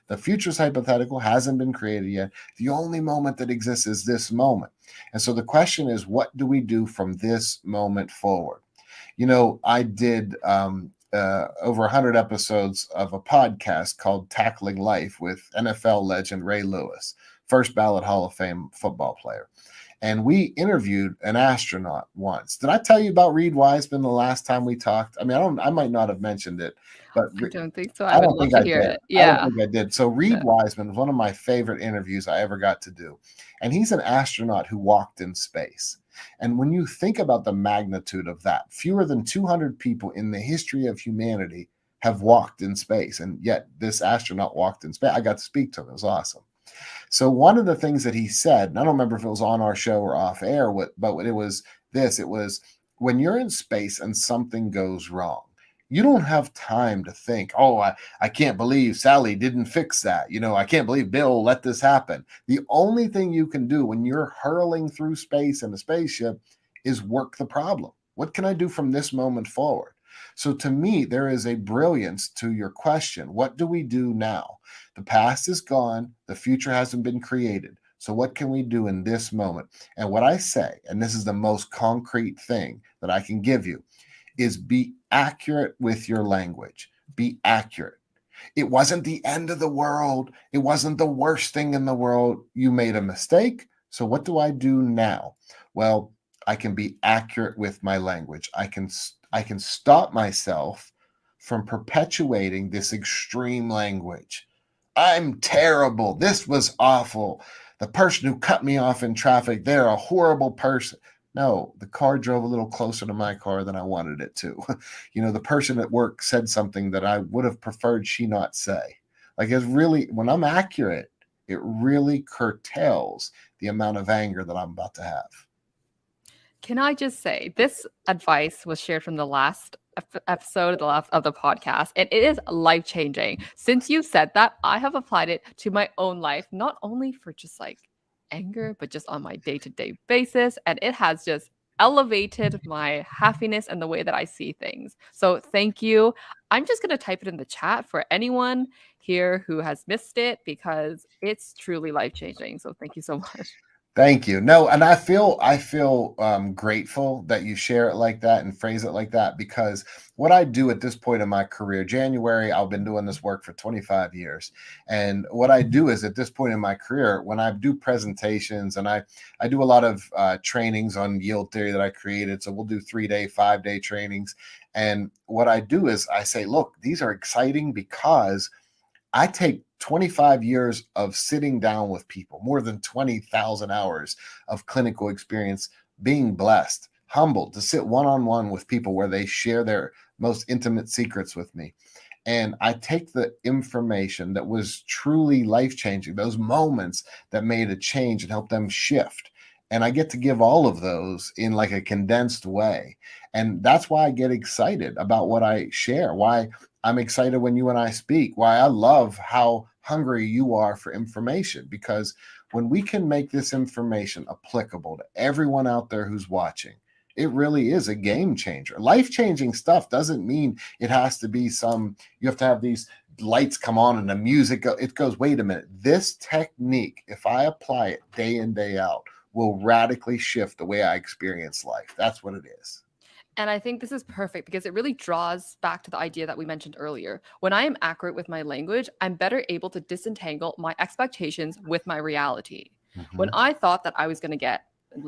The future's hypothetical, hasn't been created yet. The only moment that exists is this moment. And so the question is, what do we do from this moment forward? I did over 100 episodes of a podcast called Tackling Life with NFL legend Ray Lewis, first ballot Hall of Fame football player. And we interviewed an astronaut once. Did I tell you about Reed Wiseman the last time we talked? I mean, I might not have mentioned it, but I don't think so. I would love to hear it. Yeah. I don't think I did. So Reed Wiseman was one of my favorite interviews I ever got to do. And he's an astronaut who walked in space. And when you think about the magnitude of that, fewer than 200 people in the history of humanity have walked in space. And yet this astronaut walked in space. I got to speak to him. It was awesome. So one of the things that he said, and I don't remember if it was on our show or off air, but it was this, it was when you're in space and something goes wrong, you don't have time to think, oh, I can't believe Sally didn't fix that. I can't believe Bill let this happen. The only thing you can do when you're hurling through space in a spaceship is work the problem. What can I do from this moment forward? So to me, there is a brilliance to your question. What do we do now? The past is gone. The future hasn't been created. So what can we do in this moment? And what I say, and this is the most concrete thing that I can give you, is be accurate with your language. Be accurate. It wasn't the end of the world. It wasn't the worst thing in the world. You made a mistake. So what do I do now? Well, I can be accurate with my language. I can stop myself from perpetuating this extreme language. I'm terrible. This was awful. The person who cut me off in traffic, they're a horrible person. No, the car drove a little closer to my car than I wanted it to. The person at work said something that I would have preferred she not say. Like it's really, when I'm accurate, it really curtails the amount of anger that I'm about to have. Can I just say, this advice was shared from the last episode of the podcast, and it is life-changing. Since you said that, I have applied it to my own life, not only for just like anger, but just on my day-to-day basis, and it has just elevated my happiness and the way that I see things. So thank you. I'm just going to type it in the chat for anyone here who has missed it, because it's truly life-changing. So thank you so much. Thank you. No, and I feel grateful that you share it like that and phrase it like that, because what I do at this point in my career, January, I've been doing this work for 25 years. And what I do is at this point in my career, when I do presentations, and I do a lot of trainings on yield theory that I created. So we'll do 3-day, 5-day trainings. And what I do is I say, look, these are exciting because I take 25 years of sitting down with people, more than 20,000 hours of clinical experience, being blessed, humbled to sit one-on-one with people where they share their most intimate secrets with me. And I take the information that was truly life-changing, those moments that made a change and helped them shift. And I get to give all of those in like a condensed way. And that's why I get excited about what I share, why I'm excited when you and I speak, why I love how hungry you are for information, because when we can make this information applicable to everyone out there who's watching, it really is a game changer. Life-changing stuff doesn't mean it has to be you have to have these lights come on and the music it goes, wait a minute, this technique, if I apply it day in, day out, will radically shift the way I experience life. That's what it is. And I think this is perfect because it really draws back to the idea that we mentioned earlier. When I am accurate with my language, I'm better able to disentangle my expectations with my reality. When I thought that I was going to get,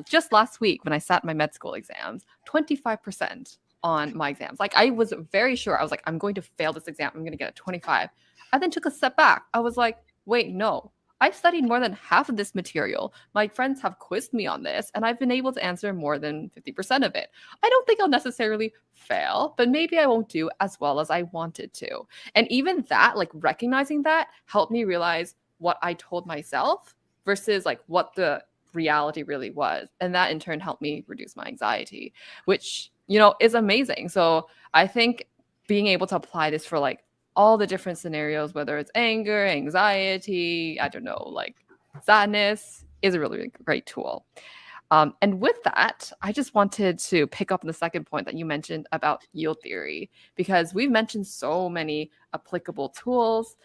just last week when I sat my med school exams, 25% on my exams. Like I was very sure, I was like, I'm going to fail this exam. I'm going to get a 25. I then took a step back. I was like, wait, no. I've studied more than half of this material. My friends have quizzed me on this, and I've been able to answer more than 50% of it. I don't think I'll necessarily fail, but maybe I won't do as well as I wanted to. And even that, like recognizing that, helped me realize what I told myself versus like what the reality really was. And that in turn helped me reduce my anxiety, which, is amazing. So I think being able to apply this for like all the different scenarios, whether it's anger, anxiety, I don't know, like sadness, is a really, really great tool. And with that, I just wanted to pick up on the second point that you mentioned about yield theory, because we've mentioned so many applicable tools.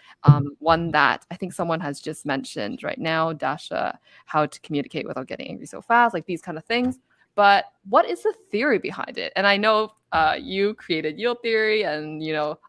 One that I think someone has just mentioned right now, Dasha, how to communicate without getting angry so fast, like these kind of things. But what is the theory behind it? And I know you created yield theory, and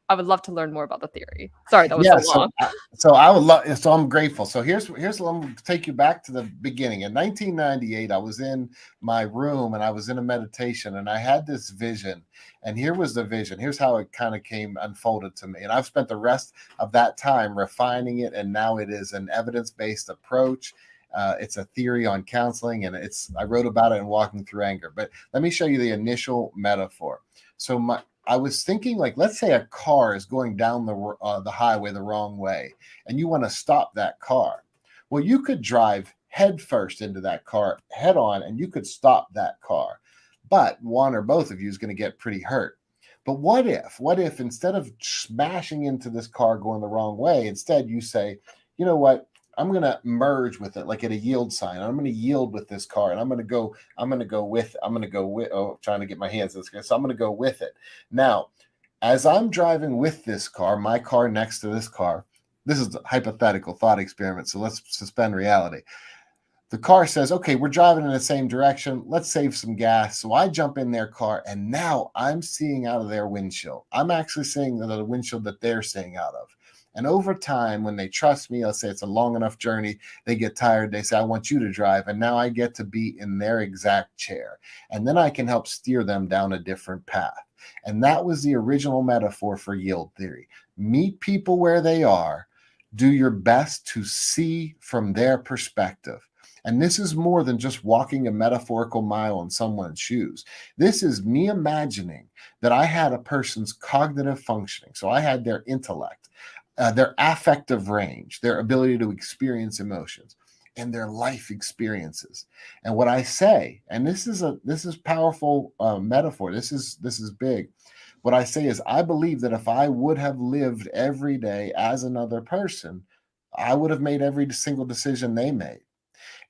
I would love to learn more about the theory. Sorry, that was so long. So I would love. So I'm grateful. So here's I'm going to take you back to the beginning. In 1998, I was in my room and I was in a meditation, and I had this vision. And here was the vision. Here's how it kind of unfolded to me. And I've spent the rest of that time refining it, and now it is an evidence-based approach. It's a theory on counseling, and I wrote about it in Walking Through Anger. But let me show you the initial metaphor. So I was thinking, like, let's say a car is going down the highway the wrong way, and you want to stop that car. Well, you could drive head first into that car, head on, and you could stop that car. But one or both of you is going to get pretty hurt. But what if instead of smashing into this car going the wrong way, instead you say, you know what? I'm going to merge with it, like at a yield sign. I'm going to yield with this car, and I'm going to go with, trying to get my hands on this guy. So I'm going to go with it. Now, as I'm driving with this car, my car next to this car, this is a hypothetical thought experiment. So let's suspend reality. The car says, okay, we're driving in the same direction. Let's save some gas. So I jump in their car, and now I'm seeing out of their windshield. I'm actually seeing the windshield that they're seeing out of. And over time, when they trust me, let's say it's a long enough journey, they get tired. They say, I want you to drive. And now I get to be in their exact chair. And then I can help steer them down a different path. And that was the original metaphor for yield theory. Meet people where they are. Do your best to see from their perspective. And this is more than just walking a metaphorical mile in someone's shoes. This is me imagining that I had a person's cognitive functioning. So I had their intellect, their affective range, their ability to experience emotions, and their life experiences. And what I say, and this is powerful metaphor. This is big. What I say is, I believe that if I would have lived every day as another person, I would have made every single decision they made.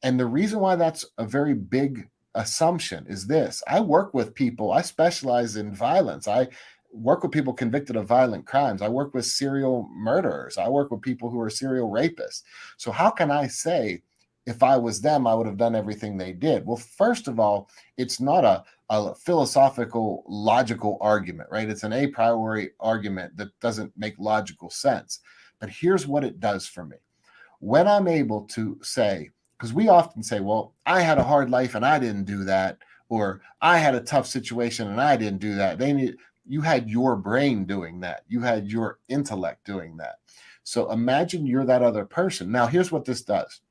And the reason why that's a very big assumption is this: I work with people. I specialize in violence. I work with people convicted of violent crimes. I work with serial murderers. I work with people who are serial rapists. So how can I say, if I was them, I would have done everything they did? Well, first of all, it's not a philosophical, logical argument, right? It's an a priori argument that doesn't make logical sense. But here's what it does for me. When I'm able to say, because we often say, well, I had a hard life and I didn't do that, or I had a tough situation and I didn't do that. You had your brain doing that. You had your intellect doing that. So imagine you're that other person. Now, here's what this does.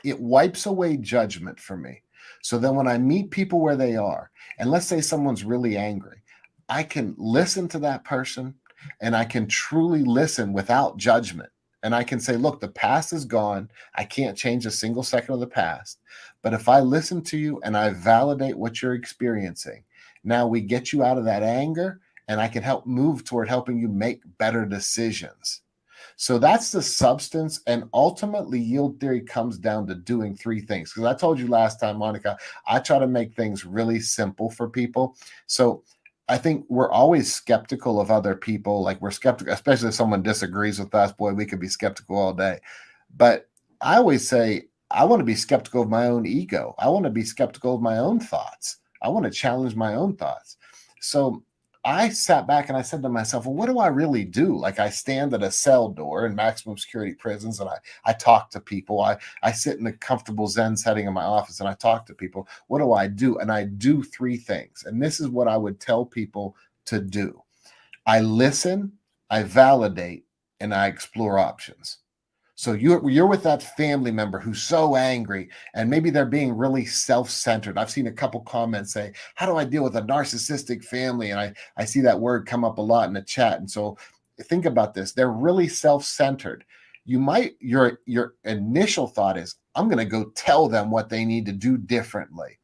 It wipes away judgment for me. So then when I meet people where they are, and let's say someone's really angry, I can listen to that person and I can truly listen without judgment. And I can say, look, the past is gone. I can't change a single second of the past. But if I listen to you and I validate what you're experiencing, now we get you out of that anger, and I can help move toward helping you make better decisions. So that's the substance. And ultimately, yield theory comes down to doing three things. Because I told you last time, Monica, I try to make things really simple for people. So I think we're always skeptical of other people. Like, we're skeptical, especially if someone disagrees with us. Boy, we could be skeptical all day. But I always say, I want to be skeptical of my own ego. I want to be skeptical of my own thoughts. I want to challenge my own thoughts. So I sat back and I said to myself, well, what do I really do? Like, I stand at a cell door in maximum security prisons, and I talk to people. I sit in a comfortable Zen setting in my office and I talk to people. What do I do? And I do three things. And this is what I would tell people to do. I listen, I validate, and I explore options. So you're with that family member who's so angry, and maybe they're being really self-centered. I've seen a couple comments say, how do I deal with a narcissistic family? And I see that word come up a lot in the chat. And so think about this. They're really self-centered. Your initial thought is, I'm going to go tell them what they need to do differently,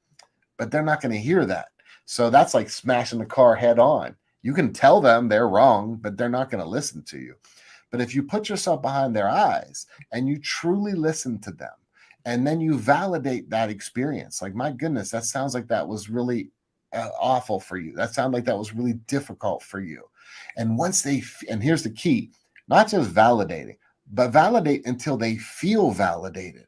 but they're not going to hear that. So that's like smashing the car head on. You can tell them they're wrong, but they're not going to listen to you. But if you put yourself behind their eyes and you truly listen to them, and then you validate that experience, like, my goodness, that sounds like that was really awful for you. That sounded like that was really difficult for you. And and here's the key, not just validating, but validate until they feel validated.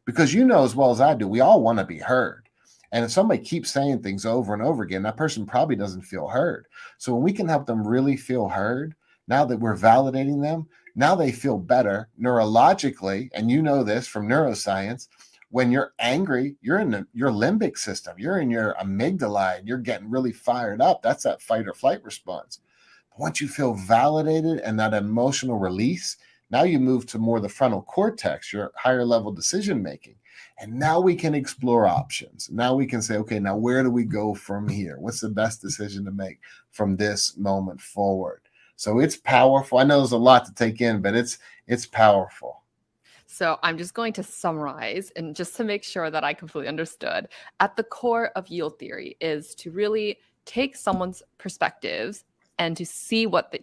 Because you know as well as I do, we all want to be heard. And if somebody keeps saying things over and over again, that person probably doesn't feel heard. So when we can help them really feel heard, now that we're validating them, now they feel better neurologically. And you know this from neuroscience. When you're angry, you're in your limbic system. You're in your amygdala, and you're getting really fired up. That's that fight or flight response. But once you feel validated and that emotional release, now you move to more the frontal cortex, your higher level decision making. And now we can explore options. Now we can say, okay, now where do we go from here? What's the best decision to make from this moment forward? So it's powerful. I know there's a lot to take in, but it's powerful. So I'm just going to summarize, and just to make sure that I completely understood, at the core of yield theory is to really take someone's perspectives and to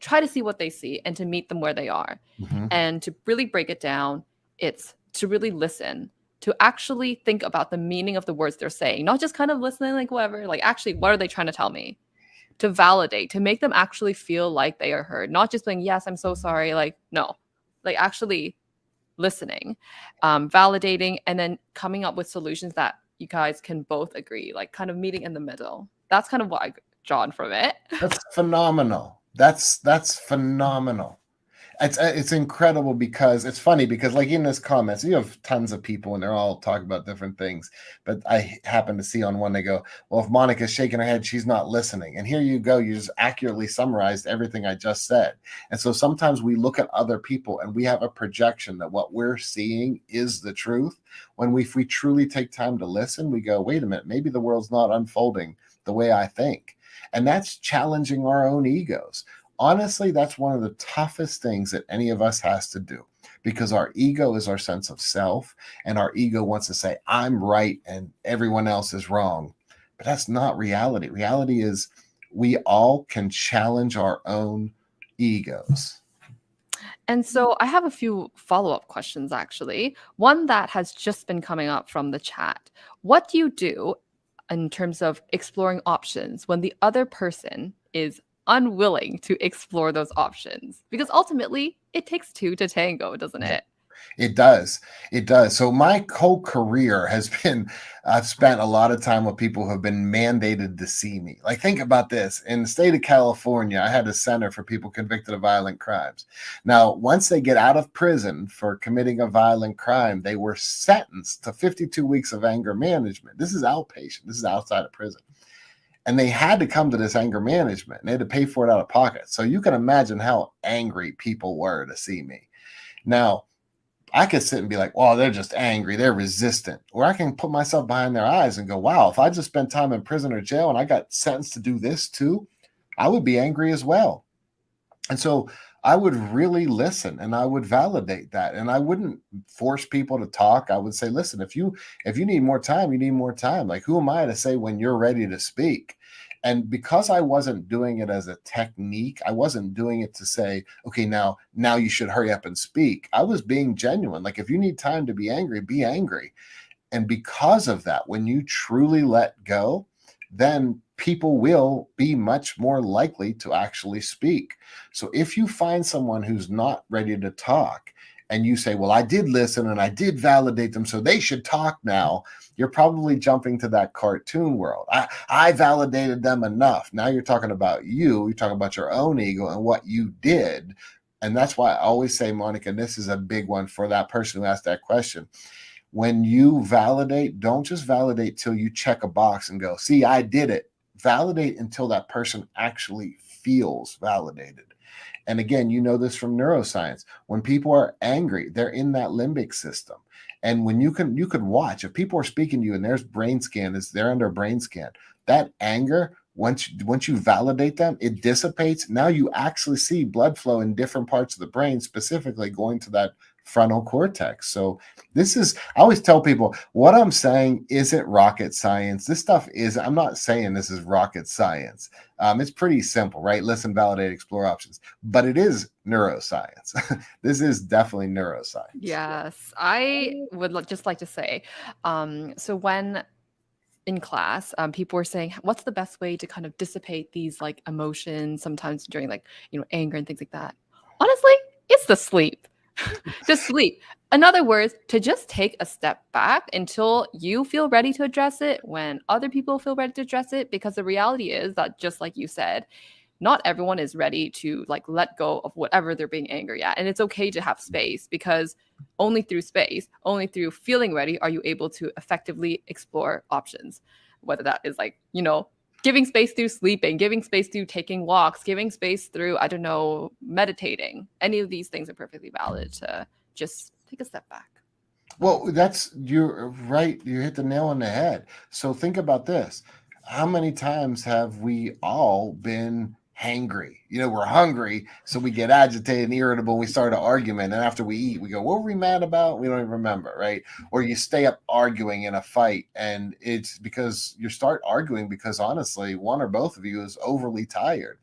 try to see what they see, and to meet them where they are. Mm-hmm. And to really break it down, it's to really listen, to actually think about the meaning of the words they're saying, not just kind of listening like whatever, like, actually, what are they trying to tell me? To validate, to make them actually feel like they are heard, not just being, yes, I'm so sorry. Like, no, like actually listening, validating, and then coming up with solutions that you guys can both agree, like kind of meeting in the middle. That's kind of what I drawn from it. That's phenomenal. That's phenomenal. It's incredible, because it's funny, because like in this comments, you have tons of people and they're all talking about different things. But I happen to see on one, they go, well, if Monica's shaking her head, she's not listening. And here you go. You just accurately summarized everything I just said. And so sometimes we look at other people and we have a projection that what we're seeing is the truth. When if we truly take time to listen, we go, wait a minute, maybe the world's not unfolding the way I think. And that's challenging our own egos. Honestly, that's one of the toughest things that any of us has to do, because our ego is our sense of self, and our ego wants to say, I'm right and everyone else is wrong. But that's not reality. Reality is we all can challenge our own egos. And so I have a few follow-up questions, actually. One that has just been coming up from the chat. What do you do in terms of exploring options when the other person is unwilling to explore those options? Because ultimately it takes two to tango, doesn't it? It does. It does. So my whole career has been, I've spent a lot of time with people who have been mandated to see me. Like, think about this. In the state of California, I had a center for people convicted of violent crimes. Now, once they get out of prison for committing a violent crime, they were sentenced to 52 weeks of anger management. This is outpatient. This is outside of prison. And they had to come to this anger management, and they had to pay for it out of pocket. So you can imagine how angry people were to see me. Now, I could sit and be like, well, they're just angry, they're resistant. Or I can put myself behind their eyes and go, wow, if I just spent time in prison or jail and I got sentenced to do this too, I would be angry as well. And so I would really listen and I would validate that. And I wouldn't force people to talk. I would say, listen, if you need more time, you need more time. Like, who am I to say when you're ready to speak? And because I wasn't doing it as a technique, I wasn't doing it to say, okay, now you should hurry up and speak. I was being genuine. Like, if you need time to be angry, be angry. And because of that, when you truly let go, then people will be much more likely to actually speak. So if you find someone who's not ready to talk and you say, well, I did listen and I did validate them, so they should talk now, you're probably jumping to that cartoon world. I validated them enough. Now you're talking about you're talking about your own ego and what you did. And that's why I always say, Monica, and this is a big one for that person who asked that question. When you validate, don't just validate till you check a box and go, see, I did it. Validate until that person actually feels validated. And again, you know this from neuroscience. When people are angry, they're in that limbic system. And when you could watch, if people are speaking to you and there's brain scan, they're under brain scan, that anger, once you validate them, it dissipates. Now you actually see blood flow in different parts of the brain, specifically going to that frontal cortex. So I always tell people, what I'm saying isn't rocket science. This stuff I'm not saying this is rocket science. It's pretty simple, right? Listen, validate, explore options, but it is neuroscience. This is definitely neuroscience. Yes, I would just like to say, so when in class, people were saying, what's the best way to kind of dissipate these like emotions sometimes during like, anger and things like that? Honestly, it's the sleep. Just sleep. In other words, to just take a step back until you feel ready to address it, when other people feel ready to address it, because the reality is that, just like you said, not everyone is ready to like let go of whatever they're being angry at. And it's okay to have space, because only through space, only through feeling ready are you able to effectively explore options, whether that is like, giving space through sleeping, giving space through taking walks, giving space through, I don't know, meditating. Any of these things are perfectly valid to just take a step back. Well, you're right. You hit the nail on the head. So think about this. How many times have we all been hangry? We're hungry, so we get agitated and irritable. And we start an argument, and after we eat, we go, "What were we mad about?" We don't even remember, right? Or you stay up arguing in a fight, and it's because you start arguing because honestly, one or both of you is overly tired.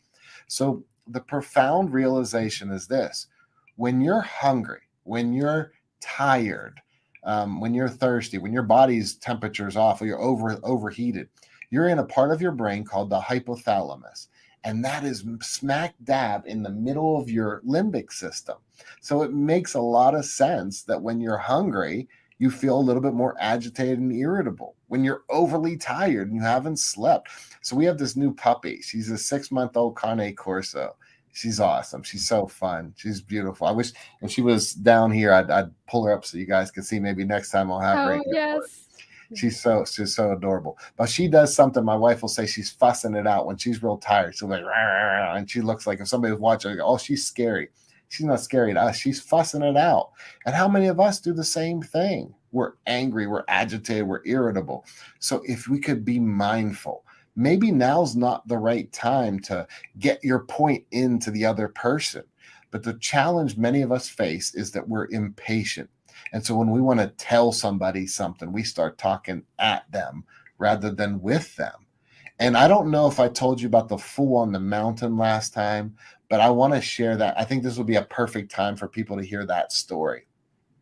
So the profound realization is this: when you're hungry, when you're tired, when you're thirsty, when your body's temperature is off, or you're overheated, you're in a part of your brain called the hypothalamus. And that is smack dab in the middle of your limbic system. So it makes a lot of sense that when you're hungry, you feel a little bit more agitated and irritable. When you're overly tired and you haven't slept. So we have this new puppy. She's a 6-month-old Cane Corso. She's awesome. She's so fun. She's beautiful. I wish if she was down here, I'd pull her up so you guys can see. Maybe next time I'll have her. Oh, yes. She's so adorable. But she does something. My wife will say she's fussing it out when she's real tired. She'll be like, "Rah," and she looks like if somebody was watching, go, oh, she's scary. She's not scary to us. She's fussing it out. And how many of us do the same thing? We're angry, we're agitated, we're irritable. So if we could be mindful, maybe now's not the right time to get your point into the other person. But the challenge many of us face is that we're impatient. And so when we want to tell somebody something, we start talking at them rather than with them. And I don't know if I told you about the Fool on the Mountain last time, but I want to share that. I think this would be a perfect time for people to hear that story.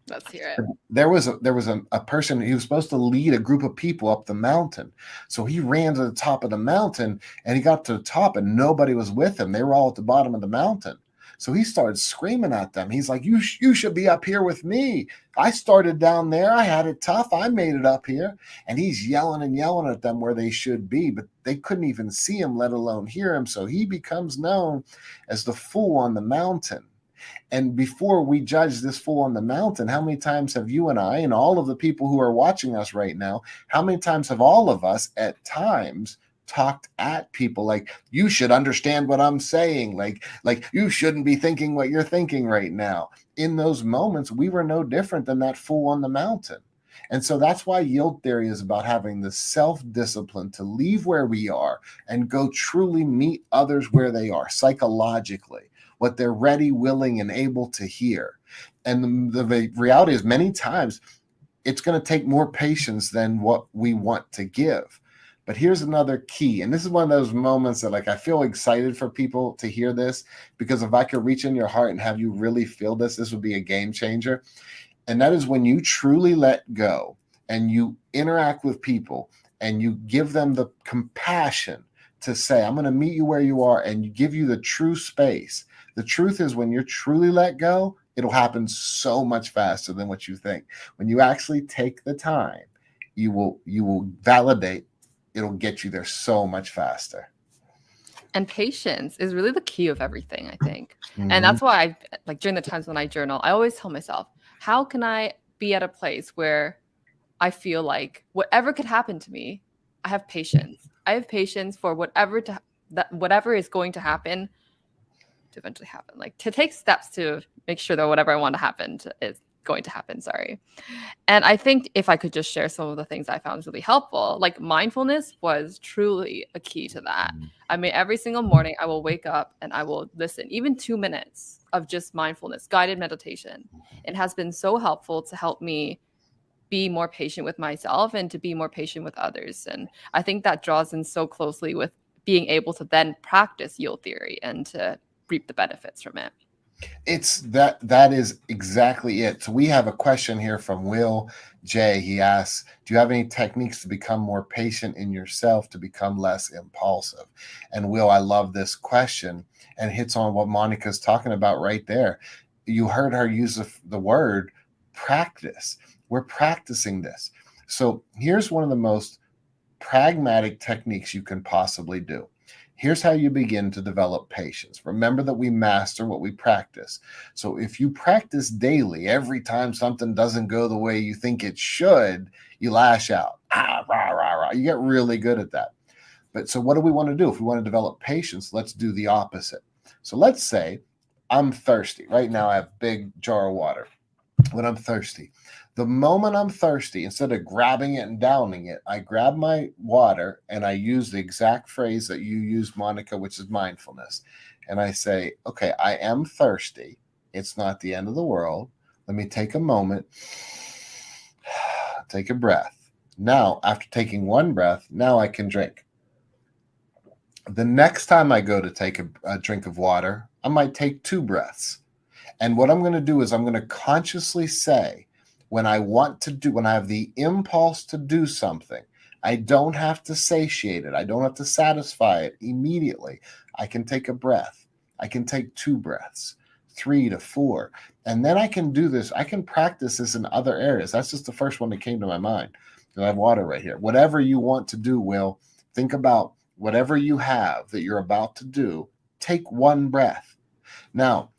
Let's hear it. There was a person, he was supposed to lead a group of people up the mountain. So he ran to the top of the mountain, and he got to the top and nobody was with him. They were all at the bottom of the mountain. So he started screaming at them. He's like, you should be up here with me. I started down there. I had it tough. I made it up here. And he's yelling and yelling at them where they should be, but they couldn't even see him, let alone hear him. So he becomes known as the Fool on the Mountain. And before we judge this Fool on the Mountain, how many times have you and I and all of the people who are watching us right now, how many times have all of us at times talked at people like, you should understand what I'm saying, like you shouldn't be thinking what you're thinking right now? In those moments, we were no different than that Fool on the Mountain. And so that's why yield theory is about having the self-discipline to leave where we are and go truly meet others where they are psychologically. what they're ready, willing, and able to hear. And the reality is many times it's going to take more patience than what we want to give. But here's another key. And this is one of those moments that, like, I feel excited for people to hear this, because if I could reach in your heart and have you really feel this, this would be a game changer. And that is when you truly let go and you interact with people and you give them the compassion to say, I'm going to meet you where you are, and you give you the true space. The truth is, when you're truly let go, it'll happen so much faster than what you think. When you actually take the time, you will validate. It'll get you there so much faster. And patience is really the key of everything, I think. And that's why during the times when I journal, I always tell myself, how can I be at a place where I feel like whatever could happen to me, I have patience. I have patience for whatever is going to happen to eventually happen. Like, to take steps to make sure that whatever I want to happen is going to happen. Sorry. And I think if I could just share some of the things I found really helpful, like mindfulness was truly a key to that. I mean, every single morning I will wake up and I will listen, even 2 minutes of just mindfulness, guided meditation. It has been so helpful to help me be more patient with myself and to be more patient with others. And I think that draws in so closely with being able to then practice yield theory and to reap the benefits from it. It's that is exactly it. So we have a question here from Will J. He asks, do you have any techniques to become more patient in yourself, to become less impulsive? And Will, I love this question, and hits on what Monica's talking about right there. You heard her use the word practice. We're practicing this. So here's one of the most pragmatic techniques you can possibly do. Here's how you begin to develop patience. Remember that we master what we practice. So if you practice daily, every time something doesn't go the way you think it should, you lash out. Rah, rah, rah. You get really good at that. But so what do we want to do? If we want to develop patience, let's do the opposite. So let's say I'm thirsty. Right now I have a big jar of water. When I'm thirsty, the moment I'm thirsty, instead of grabbing it and downing it, I grab my water and I use the exact phrase that you used, Monica, which is mindfulness. And I say, okay, I am thirsty. It's not the end of the world. Let me take a moment, take a breath. Now, after taking one breath, now I can drink. The next time I go to take a drink of water, I might take 2 breaths. And what I'm going to do is I'm going to consciously say, when I have the impulse to do something, I don't have to satiate it. I don't have to satisfy it immediately. I can take a breath. I can take 2 breaths, 3 to 4. And then I can do this. I can practice this in other areas. That's just the first one that came to my mind. I have water right here. Whatever you want to do, Will, think about whatever you have that you're about to do. Take 1 breath. Now,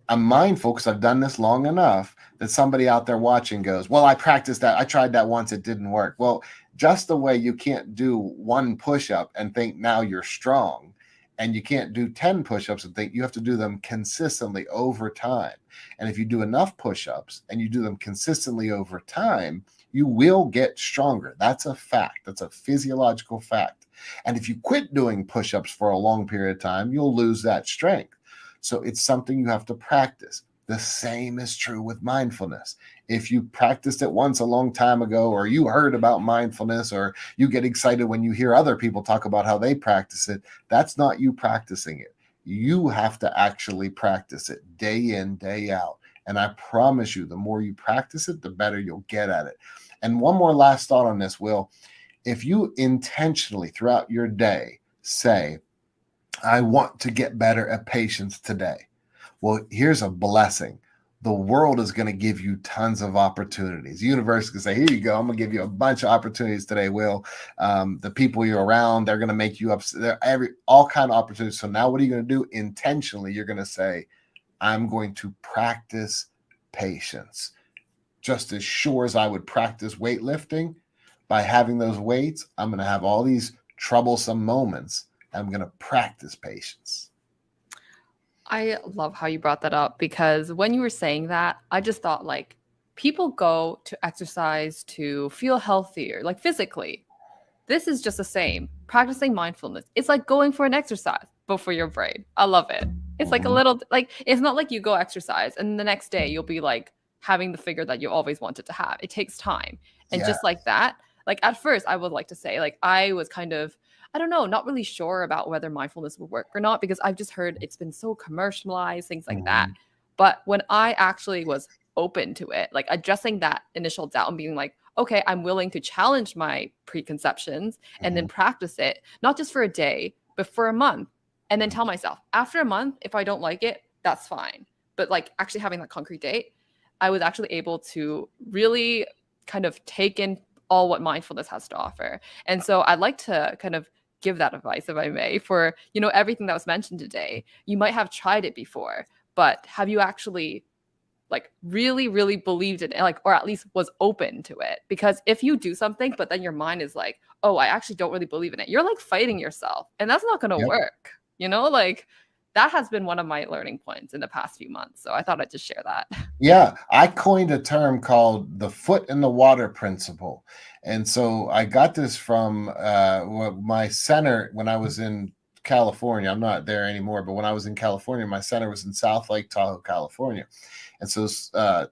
I'm mindful, because I've done this long enough, that somebody out there watching goes, well, I practiced that. I tried that once. It didn't work. Well, just the way you can't do 1 push-up and think now you're strong, and you can't do 10 push-ups and think, you have to do them consistently over time. And if you do enough push-ups and you do them consistently over time, you will get stronger. That's a fact. That's a physiological fact. And if you quit doing push-ups for a long period of time, you'll lose that strength. So it's something you have to practice. The same is true with mindfulness. If you practiced it once a long time ago, or you heard about mindfulness, or you get excited when you hear other people talk about how they practice it, that's not you practicing it. You have to actually practice it day in, day out. And I promise you, the more you practice it, the better you'll get at it. And one more last thought on this, Will. If you intentionally throughout your day say, I want to get better at patience today. Well, here's a blessing. The world is going to give you tons of opportunities. The universe is going to say, here you go. I'm going to give you a bunch of opportunities today, Will. The people you're around, they're going to make you upset. All kind of opportunities. So now what are you going to do? Intentionally, you're going to say, I'm going to practice patience. Just as sure as I would practice weightlifting, by having those weights, I'm going to have all these troublesome moments. I'm going to practice patience. I love how you brought that up, because when you were saying that, I just thought, like, people go to exercise to feel healthier, like physically. This is just the same. Practicing mindfulness. It's like going for an exercise, but for your brain. I love it. It's like a little, like, it's not like you go exercise and the next day you'll be like having the figure that you always wanted to have. It takes time. And just like that, like at first I would like to say, like, I was kind of, I don't know, not really sure about whether mindfulness would work or not, because I've just heard it's been so commercialized, things like that. But when I actually was open to it, like addressing that initial doubt and being like, okay, I'm willing to challenge my preconceptions and then practice it, not just for a day, but for a month. And then tell myself, after a month, if I don't like it, that's fine. But like actually having that concrete date, I was actually able to really kind of take in all what mindfulness has to offer. And so I'd like to kind of give that advice, if I may, for, you know, everything that was mentioned today. You might have tried it before, but have you actually like really, really believed in it, like, or at least was open to it? Because if you do something, but then your mind is like, oh, I actually don't really believe in it, you're like fighting yourself, and that's not going to work. You know, like that has been one of my learning points in the past few months. So I thought I'd just share that. Yeah, I coined a term called the foot in the water principle. And so I got this from my center when I was in California. I'm not there anymore, but when I was in California, my center was in South Lake Tahoe, California. And so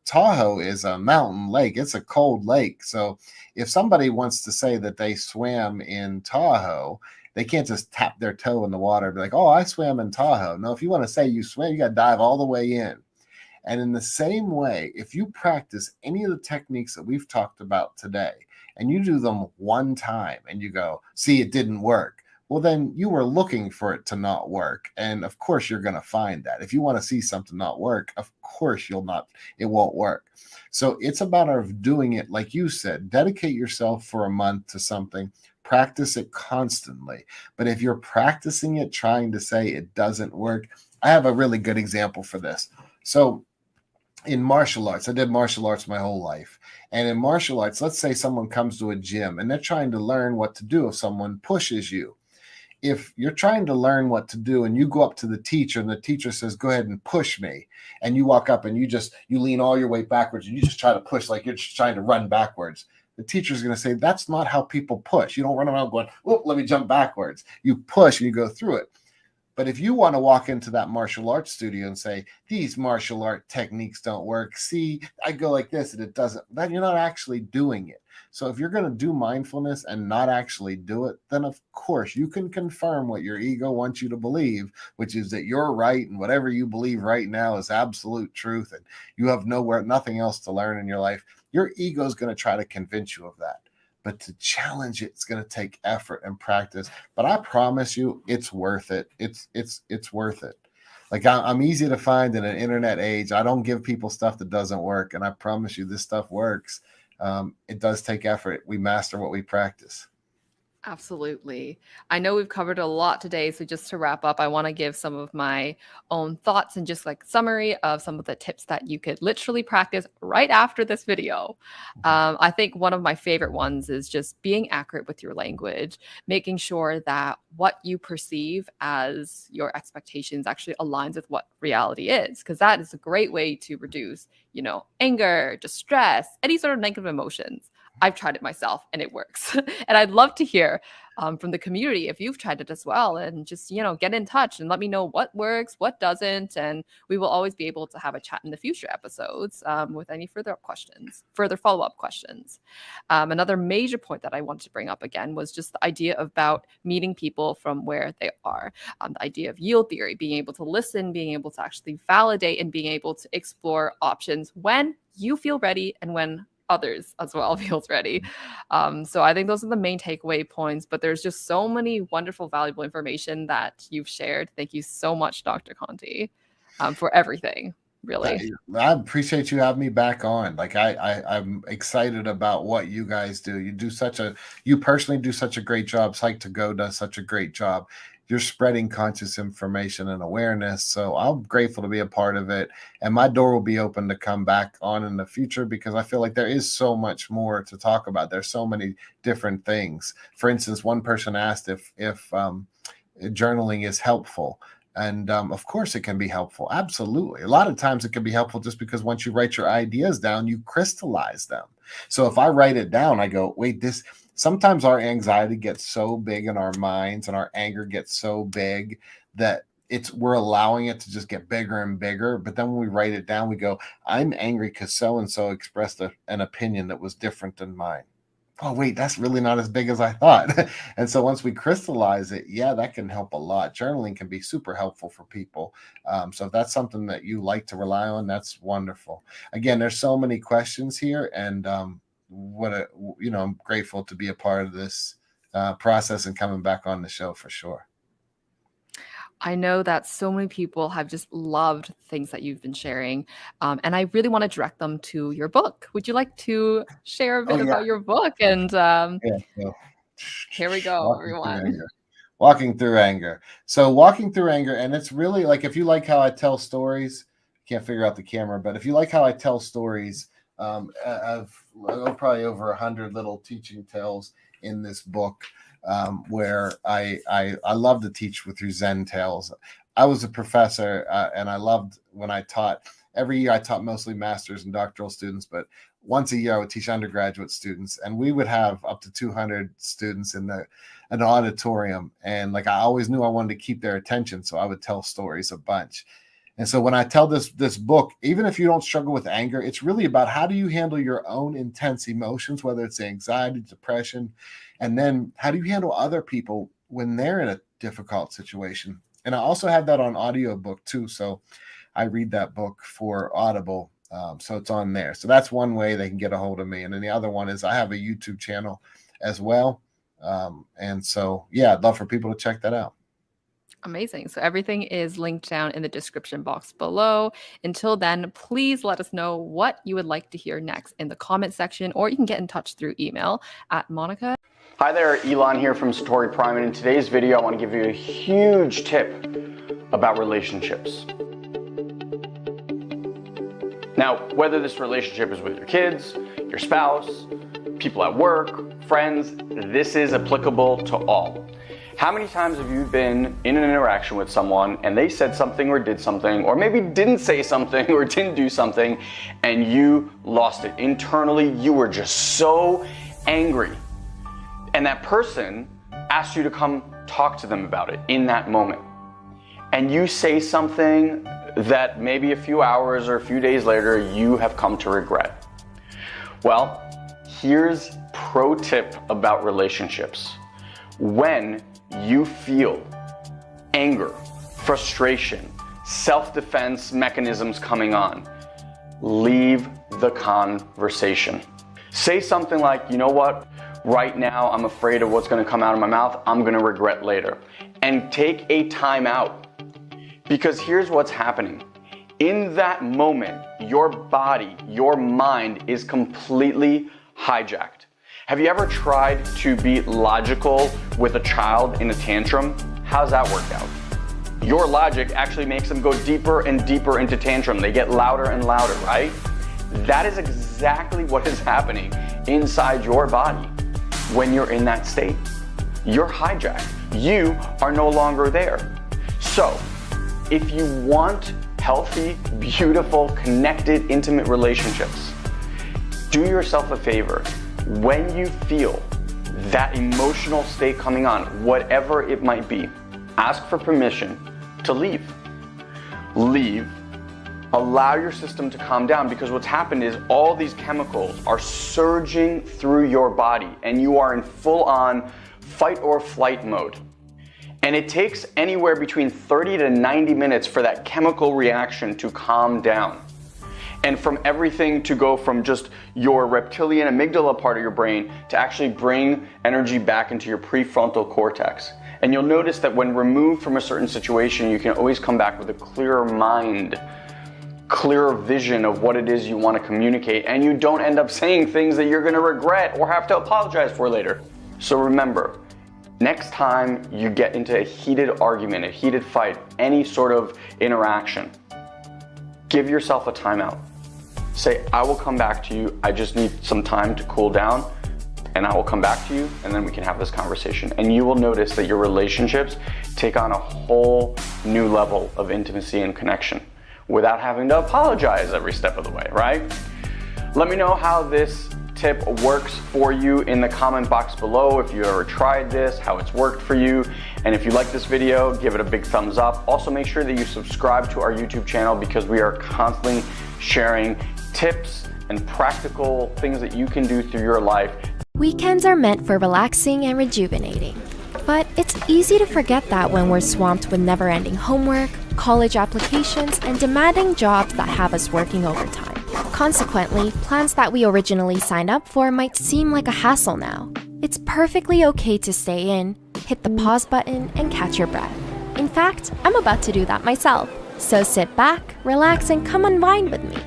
Tahoe is a mountain lake. It's a cold lake. So if somebody wants to say that they swam in Tahoe, they can't just tap their toe in the water and be like, oh, I swam in Tahoe. No, if you want to say you swam, you got to dive all the way in. And in the same way, if you practice any of the techniques that we've talked about today, and you do them one time and you go, see, it didn't work. Well, then you were looking for it to not work. And of course, you're going to find that. If you want to see something not work, of course, it won't work. So it's about doing it, like you said, dedicate yourself for a month to something. Practice it constantly. But if you're practicing it, trying to say it doesn't work, I have a really good example for this. So in martial arts, I did martial arts my whole life. And in martial arts, let's say someone comes to a gym and they're trying to learn what to do if someone pushes you. If you're trying to learn what to do and you go up to the teacher and the teacher says, go ahead and push me, and you walk up and you lean all your weight backwards and you just try to push like you're just trying to run backwards, the teacher's going to say, that's not how people push. You don't run around going, oh, let me jump backwards. You push and you go through it. But if you want to walk into that martial arts studio and say, these martial art techniques don't work, see, I go like this and it doesn't, then you're not actually doing it. So if you're going to do mindfulness and not actually do it, then of course you can confirm what your ego wants you to believe, which is that you're right and whatever you believe right now is absolute truth and you have nothing else to learn in your life. Your ego is going to try to convince you of that. But to challenge it's going to take effort and practice. But I promise you, it's worth it. It's worth it. Like I'm easy to find in an internet age. I don't give people stuff that doesn't work. And I promise you this stuff works. It does take effort. We master what we practice. Absolutely. I know we've covered a lot today. So just to wrap up, I want to give some of my own thoughts and just like summary of some of the tips that you could literally practice right after this video. I think one of my favorite ones is just being accurate with your language, making sure that what you perceive as your expectations actually aligns with what reality is, because that is a great way to reduce, you know, anger, distress, any sort of negative emotions. I've tried it myself and it works. And I'd love to hear from the community if you've tried it as well, and just, you know, get in touch and let me know what works, what doesn't. And we will always be able to have a chat in the future episodes with any further follow-up questions. Another major point that I wanted to bring up again was just the idea about meeting people from where they are. The idea of yield theory, being able to listen, being able to actually validate, and being able to explore options when you feel ready and when others as well feels ready. So I think those are the main takeaway points, but there's just so many wonderful, valuable information that you've shared. Thank you so much, Dr. Conti, for everything, really. I appreciate you having me back on. Like I'm excited about what you guys do. You personally do such a great job. Psych2Go does such a great job. You're spreading conscious information and awareness. So I'm grateful to be a part of it. And my door will be open to come back on in the future, because I feel like there is so much more to talk about. There's so many different things. For instance, one person asked if journaling is helpful. And of course it can be helpful. Absolutely. A lot of times it can be helpful just because once you write your ideas down, you crystallize them. So if I write it down, I go, wait, sometimes our anxiety gets so big in our minds and our anger gets so big that we're allowing it to just get bigger and bigger. But then when we write it down, we go, I'm angry because so-and-so expressed an opinion that was different than mine. Oh, wait, that's really not as big as I thought. And so once we crystallize it, yeah, that can help a lot. Journaling can be super helpful for people. So if that's something that you like to rely on, that's wonderful. Again, there's so many questions here, and I'm grateful to be a part of this process and coming back on the show for sure. I know that so many people have just loved things that you've been sharing, and I really want to direct them to your book. Would you like to share a bit about your book? And here we go, everyone. Walking Through Anger. So Walking Through Anger, and it's really like, if you like how I tell stories, can't figure out the camera, but if you like how I tell stories, I've probably over 100 little teaching tales in this book. Where I love to teach through Zen tales. I was a professor, and I loved when I taught. Every year I taught mostly master's and doctoral students, but once a year I would teach undergraduate students, and we would have up to 200 students in an auditorium. And like, I always knew I wanted to keep their attention, so I would tell stories a bunch. And so when I tell this book, even if you don't struggle with anger, it's really about how do you handle your own intense emotions, whether it's anxiety, depression, and then how do you handle other people when they're in a difficult situation. And I also have that on audiobook too. So I read that book for Audible. So it's on there. So that's one way they can get a hold of me. And then the other one is I have a YouTube channel as well. And so, yeah, I'd love for people to check that out. Amazing. So everything is linked down in the description box below. Until then, please let us know what you would like to hear next in the comment section, or you can get in touch through email at Monica. Hi there, Elon here from Satori Prime, and in today's video I want to give you a huge tip about relationships. Now, whether this relationship is with your kids, your spouse, people at work, friends, this is applicable to all. How many times have you been in an interaction with someone and they said something or did something, or maybe didn't say something or didn't do something, and you lost it? Internally, you were just so angry. And that person asked you to come talk to them about it in that moment. And you say something that maybe a few hours or a few days later, you have come to regret. Well, here's pro tip about relationships. When you feel anger, frustration, self-defense mechanisms coming on, leave the conversation. Say something like, you know what? Right now, I'm afraid of what's going to come out of my mouth. I'm going to regret later. And take a time out. Because here's what's happening. In that moment, your body, your mind is completely hijacked. Have you ever tried to be logical with a child in a tantrum? How's that work out? Your logic actually makes them go deeper and deeper into tantrum. They get louder and louder, right? That is exactly what is happening inside your body when you're in that state. You're hijacked. You are no longer there. So, if you want healthy, beautiful, connected, intimate relationships, do yourself a favor. When you feel that emotional state coming on, whatever it might be, ask for permission to leave. Leave. Allow your system to calm down, because what's happened is all these chemicals are surging through your body and you are in full-on fight or flight mode. And it takes anywhere between 30 to 90 minutes for that chemical reaction to calm down. And from everything to go from just your reptilian amygdala part of your brain to actually bring energy back into your prefrontal cortex. And you'll notice that when removed from a certain situation, you can always come back with a clearer mind, clearer vision of what it is you want to communicate, and you don't end up saying things that you're going to regret or have to apologize for later. So remember, next time you get into a heated argument, a heated fight, any sort of interaction, give yourself a timeout. Say, I will come back to you. I just need some time to cool down, and I will come back to you, and then we can have this conversation. And you will notice that your relationships take on a whole new level of intimacy and connection without having to apologize every step of the way, right? Let me know how this tip works for you in the comment box below. If you ever tried this, how it's worked for you. And if you like this video, give it a big thumbs up. Also make sure that you subscribe to our YouTube channel because we are constantly sharing tips and practical things that you can do through your life. Weekends are meant for relaxing and rejuvenating. But it's easy to forget that when we're swamped with never-ending homework, college applications, and demanding jobs that have us working overtime. Consequently, plans that we originally signed up for might seem like a hassle now. It's perfectly okay to stay in, hit the pause button, and catch your breath. In fact, I'm about to do that myself. So sit back, relax, and come unwind with me.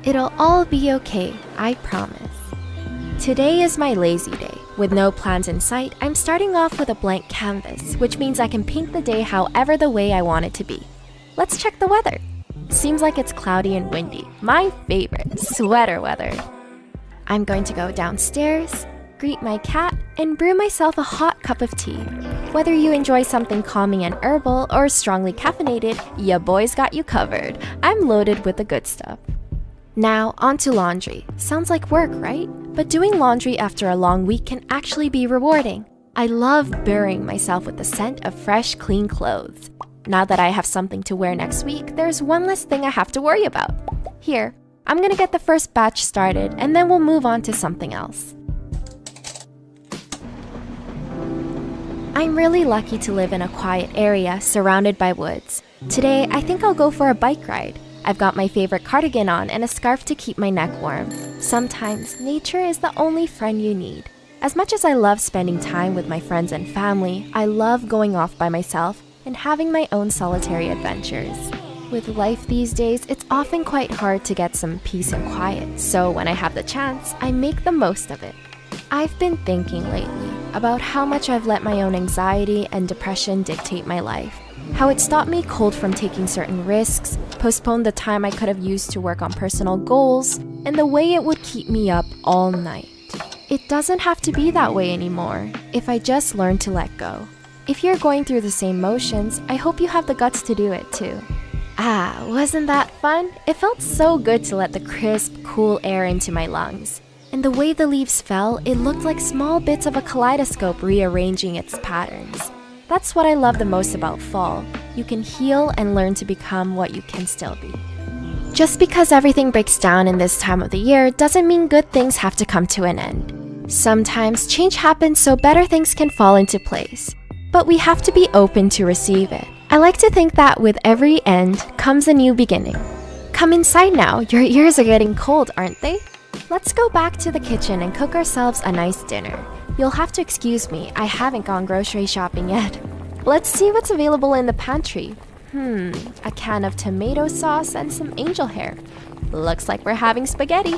It'll all be okay, I promise. Today is my lazy day. With no plans in sight, I'm starting off with a blank canvas, which means I can paint the day however the way I want it to be. Let's check the weather. Seems like it's cloudy and windy. My favorite, sweater weather. I'm going to go downstairs, greet my cat, and brew myself a hot cup of tea. Whether you enjoy something calming and herbal or strongly caffeinated, ya boy's got you covered. I'm loaded with the good stuff. Now, on to laundry. Sounds like work, right? But doing laundry after a long week can actually be rewarding. I love burying myself with the scent of fresh, clean clothes. Now that I have something to wear next week, there's one less thing I have to worry about. Here, I'm gonna get the first batch started, and then we'll move on to something else. I'm really lucky to live in a quiet area surrounded by woods. Today, I think I'll go for a bike ride. I've got my favorite cardigan on and a scarf to keep my neck warm. Sometimes, nature is the only friend you need. As much as I love spending time with my friends and family, I love going off by myself and having my own solitary adventures. With life these days, it's often quite hard to get some peace and quiet, so when I have the chance, I make the most of it. I've been thinking lately about how much I've let my own anxiety and depression dictate my life. How it stopped me cold from taking certain risks, postponed the time I could have used to work on personal goals, and the way it would keep me up all night. It doesn't have to be that way anymore if I just learn to let go. If you're going through the same motions, I hope you have the guts to do it too. Ah, wasn't that fun? It felt so good to let the crisp, cool air into my lungs. And the way the leaves fell, it looked like small bits of a kaleidoscope rearranging its patterns. That's what I love the most about fall. You can heal and learn to become what you can still be. Just because everything breaks down in this time of the year doesn't mean good things have to come to an end. Sometimes change happens so better things can fall into place. But we have to be open to receive it. I like to think that with every end comes a new beginning. Come inside now, your ears are getting cold, aren't they? Let's go back to the kitchen and cook ourselves a nice dinner. You'll have to excuse me, I haven't gone grocery shopping yet. Let's see what's available in the pantry. A can of tomato sauce and some angel hair. Looks like we're having spaghetti.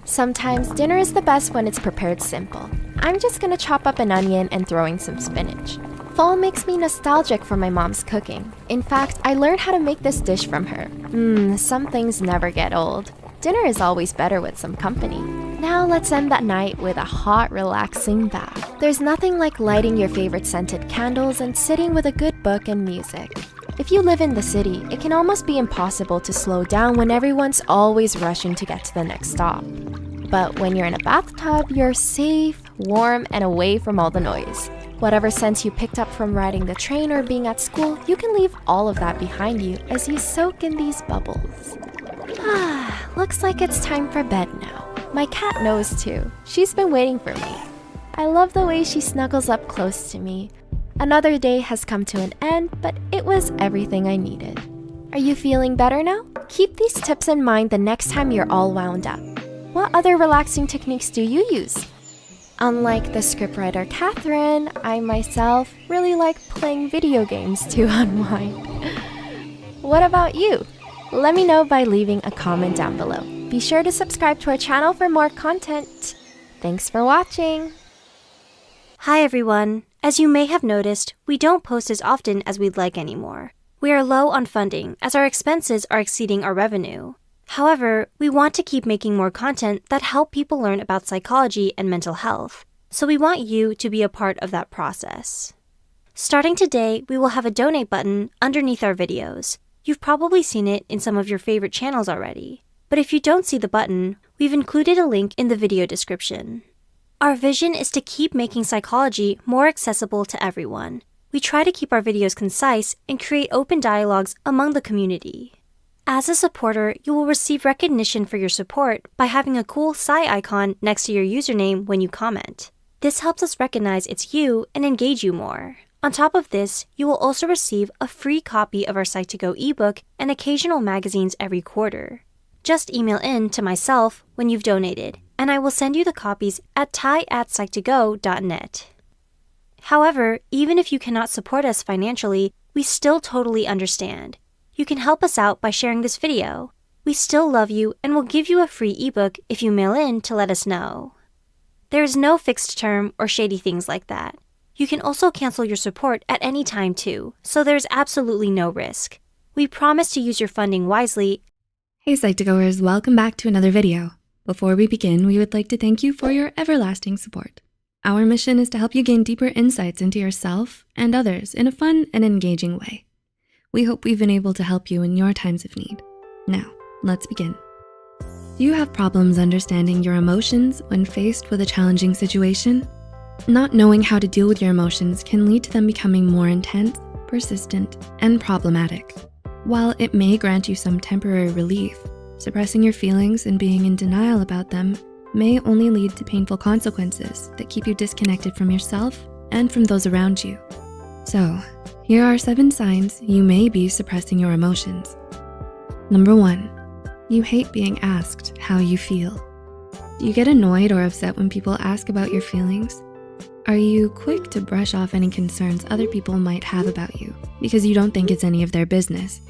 Sometimes dinner is the best when it's prepared simple. I'm just gonna chop up an onion and throw in some spinach. Fall makes me nostalgic for my mom's cooking. In fact, I learned how to make this dish from her. Some things never get old. Dinner is always better with some company. Now let's end that night with a hot, relaxing bath. There's nothing like lighting your favorite scented candles and sitting with a good book and music. If you live in the city, it can almost be impossible to slow down when everyone's always rushing to get to the next stop. But when you're in a bathtub, you're safe, warm, and away from all the noise. Whatever sense you picked up from riding the train or being at school, you can leave all of that behind you as you soak in these bubbles. Looks like it's time for bed now. My cat knows too. She's been waiting for me. I love the way she snuggles up close to me. Another day has come to an end, but it was everything I needed. Are you feeling better now? Keep these tips in mind the next time you're all wound up. What other relaxing techniques do you use? Unlike the scriptwriter Catherine, I myself really like playing video games to unwind. What about you? Let me know by leaving a comment down below. Be sure to subscribe to our channel for more content. Thanks for watching. Hi everyone. As you may have noticed, we don't post as often as we'd like anymore. We are low on funding as our expenses are exceeding our revenue. However, we want to keep making more content that help people learn about psychology and mental health. So we want you to be a part of that process. Starting today, we will have a donate button underneath our videos. You've probably seen it in some of your favorite channels already. But if you don't see the button, we've included a link in the video description. Our vision is to keep making psychology more accessible to everyone. We try to keep our videos concise and create open dialogues among the community. As a supporter, you will receive recognition for your support by having a cool Psy icon next to your username when you comment. This helps us recognize it's you and engage you more. On top of this, you will also receive a free copy of our Psych2Go ebook and occasional magazines every quarter. Just email in to myself when you've donated, and I will send you the copies at ty@psych2go.net. However, even if you cannot support us financially, we still totally understand. You can help us out by sharing this video. We still love you and will give you a free ebook if you mail in to let us know. There is no fixed term or shady things like that. You can also cancel your support at any time too, so there's absolutely no risk. We promise to use your funding wisely. Hey Psych2Goers, welcome back to another video. Before we begin, we would like to thank you for your everlasting support. Our mission is to help you gain deeper insights into yourself and others in a fun and engaging way. We hope we've been able to help you in your times of need. Now, let's begin. Do you have problems understanding your emotions when faced with a challenging situation? Not knowing how to deal with your emotions can lead to them becoming more intense, persistent, and problematic. While it may grant you some temporary relief, suppressing your feelings and being in denial about them may only lead to painful consequences that keep you disconnected from yourself and from those around you. So, here are 7 signs you may be suppressing your emotions. Number 1, you hate being asked how you feel. Do you get annoyed or upset when people ask about your feelings? Are you quick to brush off any concerns other people might have about you because you don't think it's any of their business?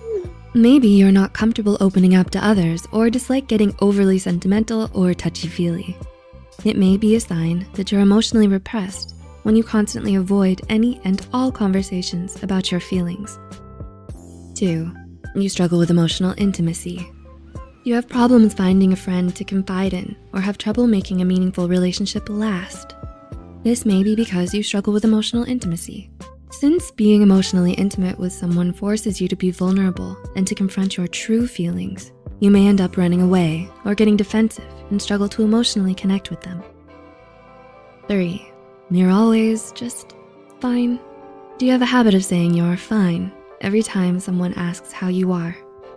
Maybe you're not comfortable opening up to others or dislike getting overly sentimental or touchy-feely. It may be a sign that you're emotionally repressed when you constantly avoid any and all conversations about your feelings. 2, you struggle with emotional intimacy. You have problems finding a friend to confide in or have trouble making a meaningful relationship last. This may be because you struggle with emotional intimacy. Since being emotionally intimate with someone forces you to be vulnerable and to confront your true feelings, you may end up running away or getting defensive and struggle to emotionally connect with them. 3, you're always just fine. Do you have a habit of saying you're fine every time someone asks how you are?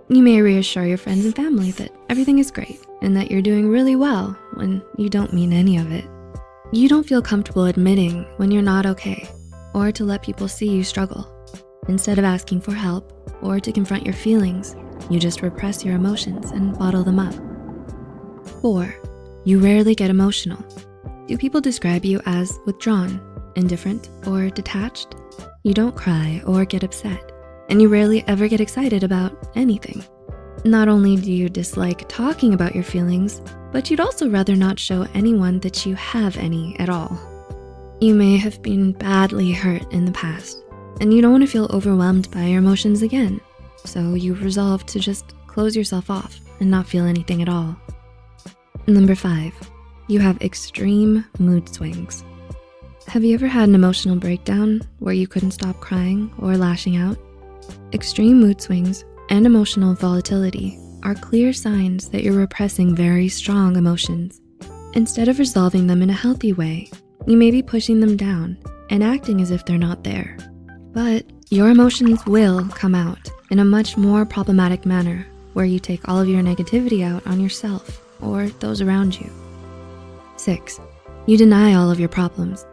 You may reassure your friends and family that everything is great and that you're doing really well when you don't mean any of it. You don't feel comfortable admitting when you're not okay or to let people see you struggle. Instead of asking for help or to confront your feelings, you just repress your emotions and bottle them up. 4, you rarely get emotional. Do people describe you as withdrawn, indifferent, or detached? You don't cry or get upset, and you rarely ever get excited about anything. Not only do you dislike talking about your feelings, but you'd also rather not show anyone that you have any at all. You may have been badly hurt in the past, and you don't want to feel overwhelmed by your emotions again, so you've resolved to just close yourself off and not feel anything at all. Number 5, you have extreme mood swings. Have you ever had an emotional breakdown where you couldn't stop crying or lashing out? Extreme mood swings and emotional volatility are clear signs that you're repressing very strong emotions. Instead of resolving them in a healthy way, you may be pushing them down and acting as if they're not there. But your emotions will come out in a much more problematic manner where you take all of your negativity out on yourself or those around you. 6, you deny all of your problems.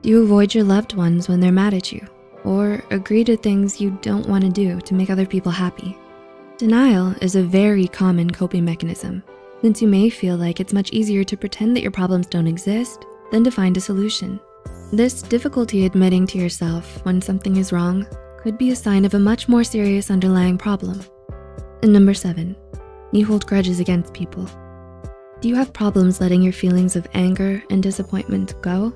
Do you avoid your loved ones when they're mad at you or agree to things you don't want to do to make other people happy? Denial is a very common coping mechanism, since you may feel like it's much easier to pretend that your problems don't exist than to find a solution. This difficulty admitting to yourself when something is wrong could be a sign of a much more serious underlying problem. And number 7, you hold grudges against people. Do you have problems letting your feelings of anger and disappointment go?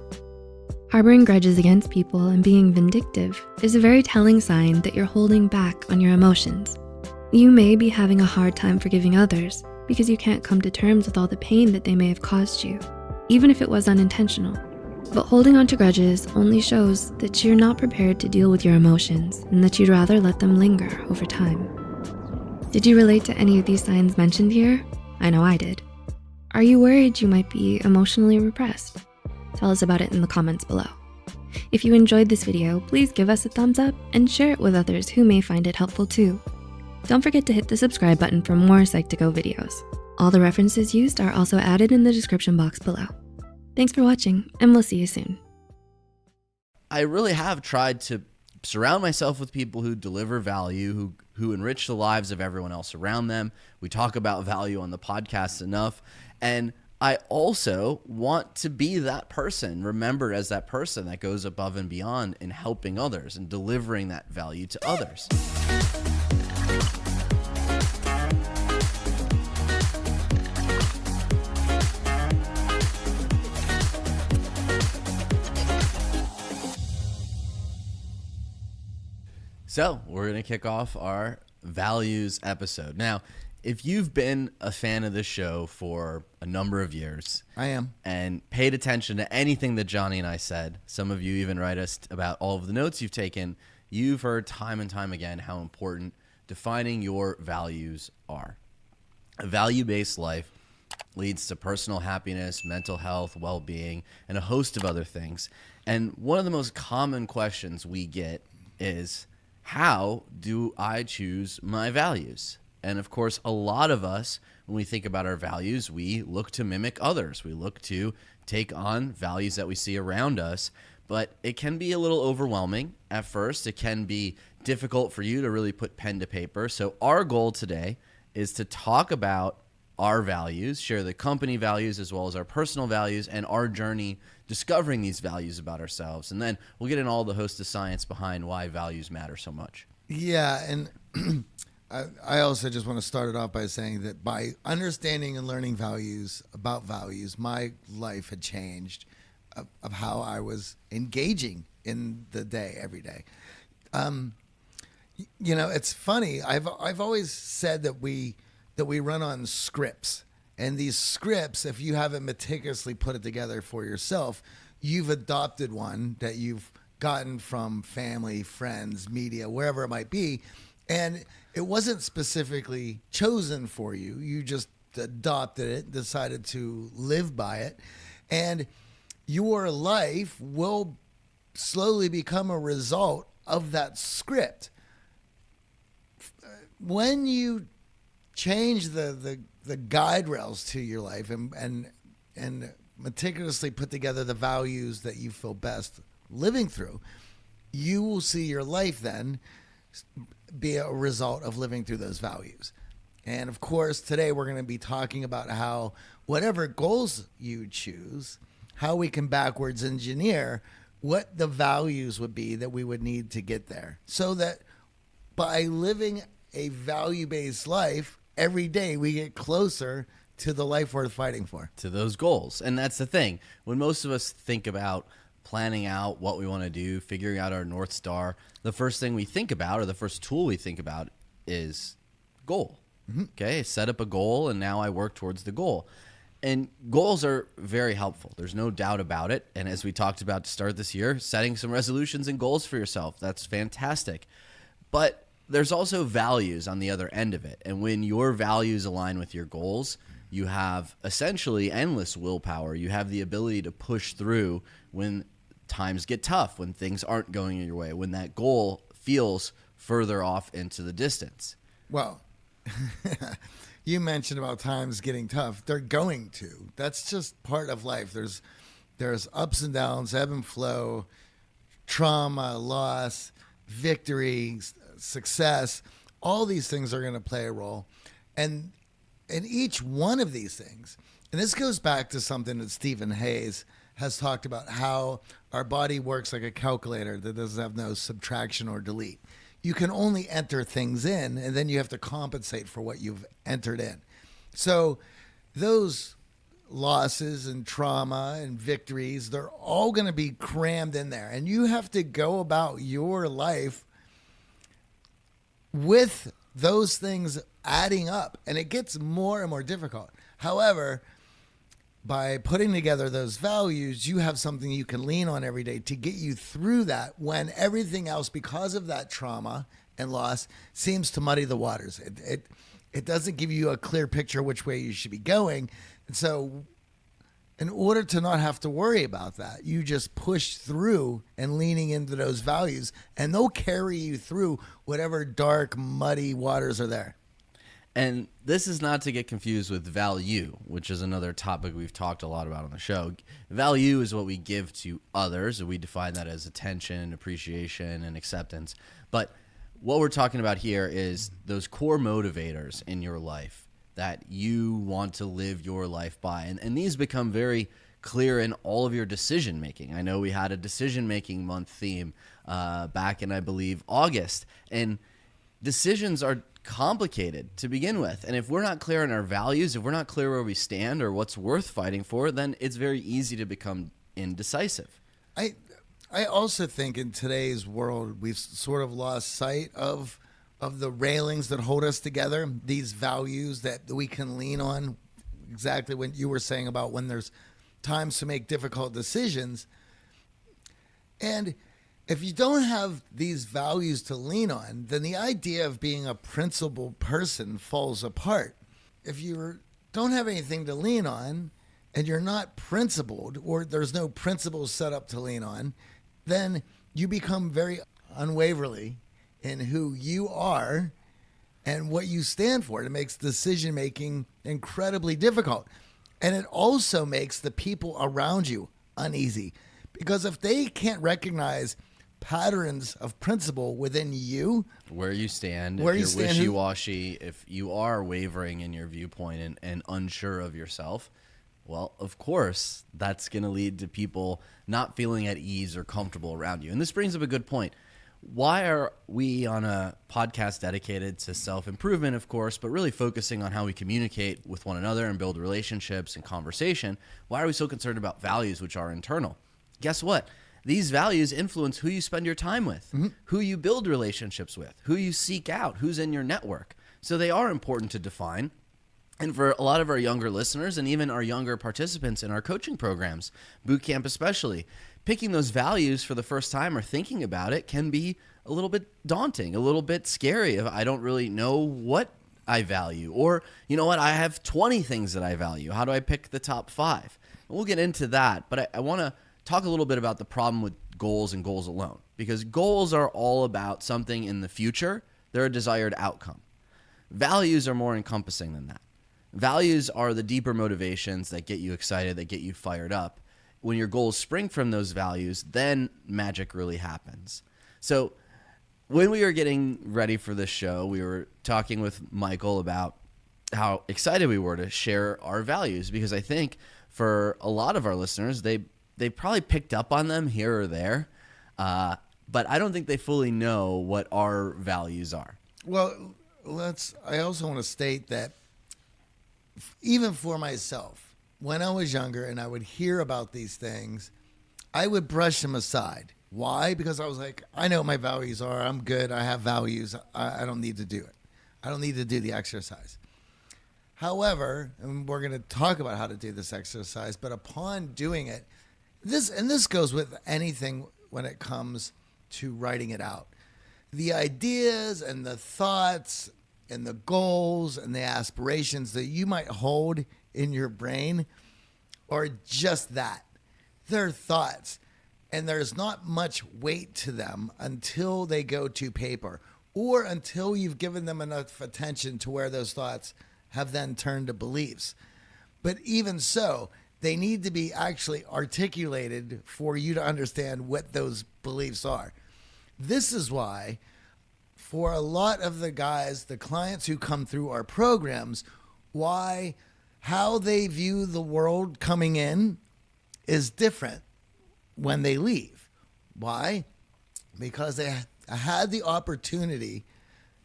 Harboring grudges against people and being vindictive is a very telling sign that you're holding back on your emotions. You may be having a hard time forgiving others because you can't come to terms with all the pain that they may have caused you, even if it was unintentional. But holding on to grudges only shows that you're not prepared to deal with your emotions and that you'd rather let them linger over time. Did you relate to any of these signs mentioned here? I know I did. Are you worried you might be emotionally repressed? Tell us about it in the comments below. If you enjoyed this video, please give us a thumbs up and share it with others who may find it helpful too. Don't forget to hit the subscribe button for more Psych2Go videos. All the references used are also added in the description box below. Thanks for watching, and we'll see you soon. I really have tried to surround myself with people who deliver value, who enrich the lives of everyone else around them. We talk about value on the podcast enough, and I also want to be that person, remembered as that person that goes above and beyond in helping others and delivering that value to others. So we're going to kick off our values episode. Now, if you've been a fan of this show for a number of years, I am, and paid attention to anything that Johnny and I said, some of you even write us about all of the notes you've taken, you've heard time and time again how important defining your values are. A value-based life leads to personal happiness, mental health, well-being, and a host of other things. And one of the most common questions we get is, how do I choose my values? And of course, a lot of us, when we think about our values, we look to mimic others. We look to take on values that we see around us, but it can be a little overwhelming at first. It can be difficult for you to really put pen to paper. So our goal today is to talk about our values, share the company values as well as our personal values and our journey discovering these values about ourselves. And then we'll get in all the host of science behind why values matter so much. Yeah, and I also just want to start it off by saying that by understanding and learning values about values, my life had changed of how I was engaging in the day every day. You know, it's funny. I've always said that we run on scripts, and these scripts, if you haven't meticulously put it together for yourself, you've adopted one that you've gotten from family, friends, media, wherever it might be. And it wasn't specifically chosen for you. You just adopted it, decided to live by it. And your life will slowly become a result of that script. When you change the guide rails to your life and meticulously put together the values that you feel best living through, you will see your life then be a result of living through those values. And of course, today we're going to be talking about how whatever goals you choose, how we can backwards engineer what the values would be that we would need to get there, so that by living a value-based life every day, we get closer to the life worth fighting for, to those goals. And that's the thing. When most of us think about planning out what we want to do, figuring out our North Star, the first thing we think about, or the first tool we think about, is goal. Okay, I set up a goal and now I work towards the goal. And goals are very helpful. There's no doubt about it. And as we talked about to start this year, setting some resolutions and goals for yourself, that's fantastic. But there's also values on the other end of it. And when your values align with your goals, you have essentially endless willpower. You have the ability to push through when times get tough, when things aren't going your way, when that goal feels further off into the distance. Well, you mentioned about times getting tough. They're going to. That's just part of life. There's ups and downs, ebb and flow, trauma, loss, victory, success. All these things are going to play a role. And in each one of these things, and this goes back to something that Stephen Hayes has talked about, how our body works like a calculator that doesn't have no subtraction or delete. You can only enter things in, and then you have to compensate for what you've entered in. So those losses and trauma and victories, they're all going to be crammed in there. And you have to go about your life with those things adding up, and it gets more and more difficult. However, by putting together those values, you have something you can lean on every day to get you through that when everything else, because of that trauma and loss, seems to muddy the waters. It doesn't give you a clear picture which way you should be going. And so in order to not have to worry about that, you just push through and leaning into those values, and they'll carry you through whatever dark, muddy waters are there. And this is not to get confused with value, which is another topic we've talked a lot about on the show. Value is what we give to others, and we define that as attention, appreciation, and acceptance. But what we're talking about here is those core motivators in your life that you want to live your life by. And these become very clear in all of your decision making. I know we had a decision making month theme back in, I believe, August. And decisions are complicated to begin with. And if we're not clear on our values, if we're not clear where we stand or what's worth fighting for, then it's very easy to become indecisive. I also think in today's world, we've sort of lost sight of the railings that hold us together, these values that we can lean on. Exactly what you were saying about when there's times to make difficult decisions. And if you don't have these values to lean on, then the idea of being a principled person falls apart. If you don't have anything to lean on and you're not principled, or there's no principles set up to lean on, then you become very unwaverly in who you are and what you stand for. It makes decision making incredibly difficult. And it also makes the people around you uneasy, because if they can't recognize patterns of principle within you, where you stand, where if you you're stand, wishy-washy, if you are wavering in your viewpoint and unsure of yourself, well, of course, that's going to lead to people not feeling at ease or comfortable around you. And this brings up a good point. Why are we on a podcast dedicated to self-improvement, of course, but really focusing on how we communicate with one another and build relationships and conversation? Why are we so concerned about values, which are internal? Guess what? These values influence who you spend your time with, who you build relationships with, who you seek out, who's in your network. So they are important to define. And for a lot of our younger listeners and even our younger participants in our coaching programs, boot camp especially, picking those values for the first time or thinking about it can be a little bit daunting, a little bit scary if I don't really know what I value. Or, you know what, I have 20 things that I value. How do I pick the top 5? We'll get into that, but I want to talk a little bit about the problem with goals and goals alone, because goals are all about something in the future. They're a desired outcome. Values are more encompassing than that. Values are the deeper motivations that get you excited, that get you fired up. When your goals spring from those values, then magic really happens. So when we were getting ready for this show, we were talking with Michael about how excited we were to share our values, because I think for a lot of our listeners, they probably picked up on them here or there, but I don't think they fully know what our values are. well, I also want to state that even for myself, when I was younger and I would hear about these things, I would brush them aside. Why? Because I was like, I know what my values are. I'm good. I have values. I don't need to do it. I don't need to do the exercise. However, and we're going to talk about how to do this exercise, but upon doing it, this goes with anything when it comes to writing it out. The ideas and the thoughts and the goals and the aspirations that you might hold in your brain are just that. They're thoughts, and there's not much weight to them until they go to paper, or until you've given them enough attention to where those thoughts have then turned to beliefs. But even so, they need to be actually articulated for you to understand what those beliefs are. This is why, for a lot of the guys, the clients who come through our programs, how they view the world coming in is different when they leave. Why? Because they had the opportunity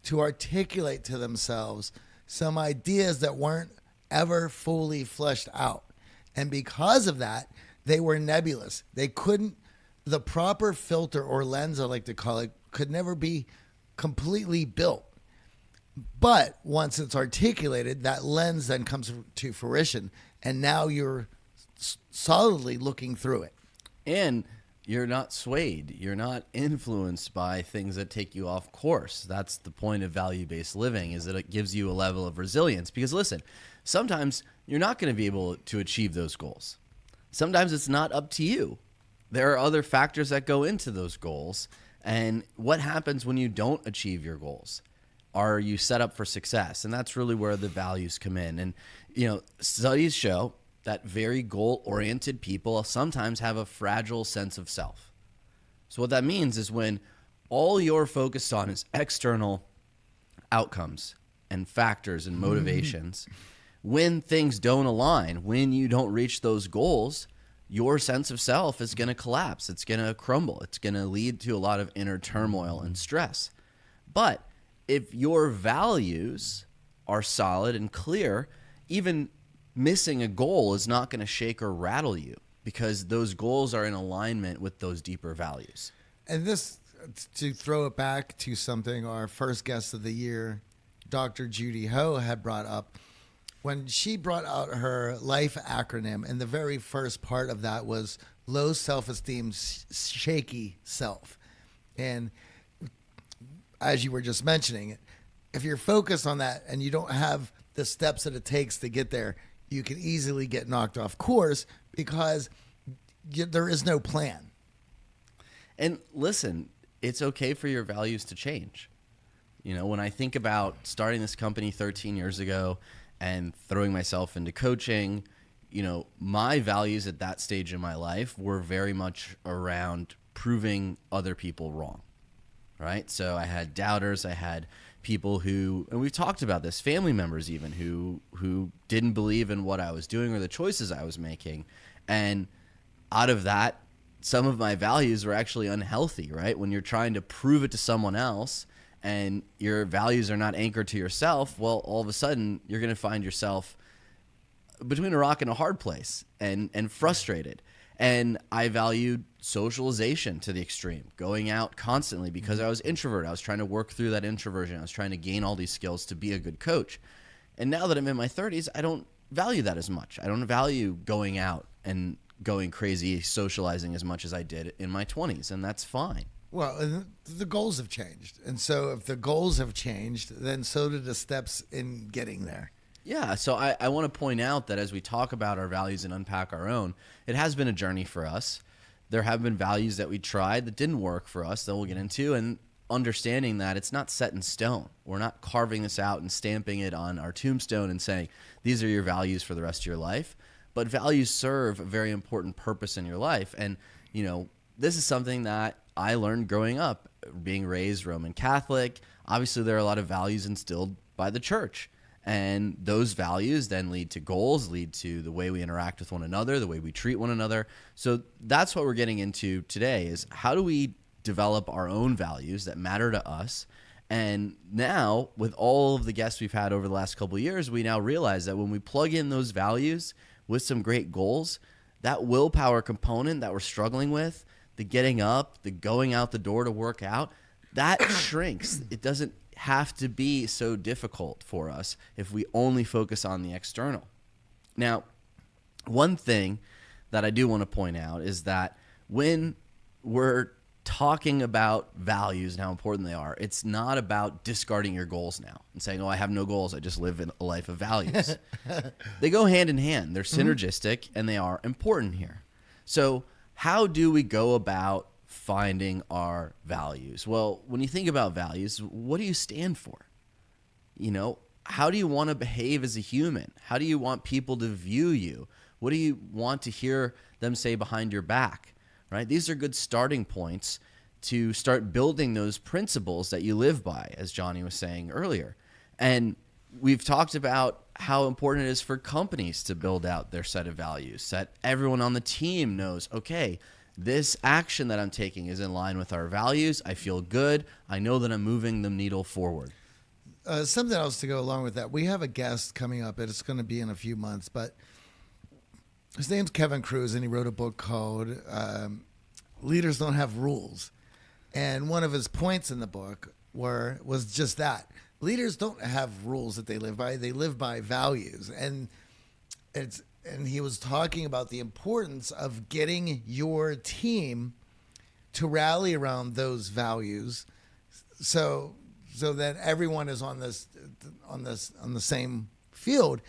to articulate to themselves some ideas that weren't ever fully fleshed out. And because of that, they were nebulous. The proper filter or lens, I like to call it, could never be completely built. But once it's articulated, that lens then comes to fruition, and now you're solidly looking through it. And you're not swayed. You're not influenced by things that take you off course. That's the point of value-based living, is that it gives you a level of resilience. Because listen, sometimes you're not going to be able to achieve those goals. Sometimes it's not up to you. There are other factors that go into those goals. And what happens when you don't achieve your goals? Are you set up for success? And that's really where the values come in. And, you know, studies show that very goal-oriented people sometimes have a fragile sense of self. So what that means is when all you're focused on is external outcomes and factors and motivations, when things don't align, when you don't reach those goals, your sense of self is going to collapse. It's going to crumble. It's going to lead to a lot of inner turmoil and stress. But if your values are solid and clear, even missing a goal is not going to shake or rattle you, because those goals are in alignment with those deeper values. And this, to throw it back to something our first guest of the year, Dr. Judy Ho, had brought up, when she brought out her life acronym, and the very first part of that was low self-esteem, shaky self. And as you were just mentioning, if you're focused on that and you don't have the steps that it takes to get there, you can easily get knocked off course because there is no plan. And listen, it's okay for your values to change. You know, when I think about starting this company 13 years ago and throwing myself into coaching, you know, my values at that stage in my life were very much around proving other people wrong, right? So I had doubters, I had people who, and we've talked about this, family members even, who didn't believe in what I was doing or the choices I was making. And out of that, some of my values were actually unhealthy, right? When you're trying to prove it to someone else and your values are not anchored to yourself, well, all of a sudden you're going to find yourself between a rock and a hard place and frustrated. And I valued socialization to the extreme, going out constantly because I was introverted. I was trying to work through that introversion. I was trying to gain all these skills to be a good coach. And now that I'm in my 30s, I don't value that as much. I don't value going out and going crazy, socializing as much as I did in my 20s, and that's fine. Well, the goals have changed. And so if the goals have changed, then so did the steps in getting there. Yeah, so I want to point out that as we talk about our values and unpack our own, it has been a journey for us. There have been values that we tried that didn't work for us that we'll get into, and understanding that it's not set in stone. We're not carving this out and stamping it on our tombstone and saying, these are your values for the rest of your life. But values serve a very important purpose in your life. And, you know, this is something that I learned growing up, being raised Roman Catholic. Obviously, there are a lot of values instilled by the church. And those values then lead to goals, lead to the way we interact with one another, the way we treat one another. So that's what we're getting into today, is how do we develop our own values that matter to us? And now, with all of the guests we've had over the last couple of years, we now realize that when we plug in those values with some great goals, that willpower component that we're struggling with, the getting up, the going out the door to work out, that shrinks. It doesn't have to be so difficult for us if we only focus on the external. Now, one thing that I do want to point out is that when we're talking about values and how important they are, it's not about discarding your goals now and saying, oh, I have no goals, I just live in a life of values. They go hand in hand. They're synergistic and they are important here. So how do we go about finding our values? Well, when you think about values, what do you stand for? You know, how do you want to behave as a human? How do you want people to view you? What do you want to hear them say behind your back? Right? These are good starting points to start building those principles that you live by, as Johnny was saying earlier. And we've talked about how important it is for companies to build out their set of values, that everyone on the team knows, okay, this action that I'm taking is in line with our values. I feel good. I know that I'm moving the needle forward. Something else to go along with that. We have a guest coming up. It's going to be in a few months, but his name's Kevin Kruse, and he wrote a book called Leaders Don't Have Rules. And one of his points in the book was just that. Leaders don't have rules that they live by. They live by values. And he was talking about the importance of getting your team to rally around those values, so that everyone is on the same field.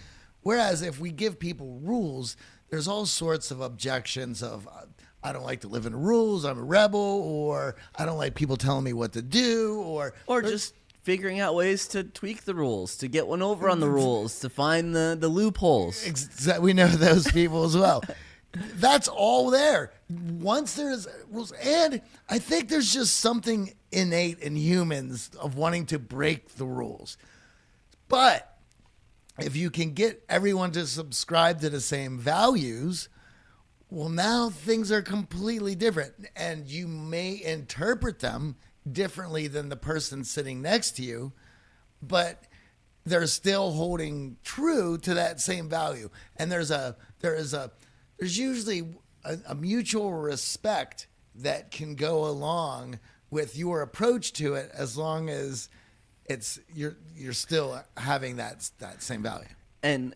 Whereas if we give people rules, there's all sorts of objections of, I don't like to live in the rules, I'm a rebel, or I don't like people telling me what to do, or just figuring out ways to tweak the rules, to get one over on the rules, to find the loopholes. We know those people as well. That's all there. Once there's rules, and I think there's just something innate in humans of wanting to break the rules. But if you can get everyone to subscribe to the same values, well, now things are completely different, and you may interpret them differently than the person sitting next to you, but they're still holding true to that same value. And there's usually a mutual respect that can go along with your approach to it, as long as you're still having that same value. And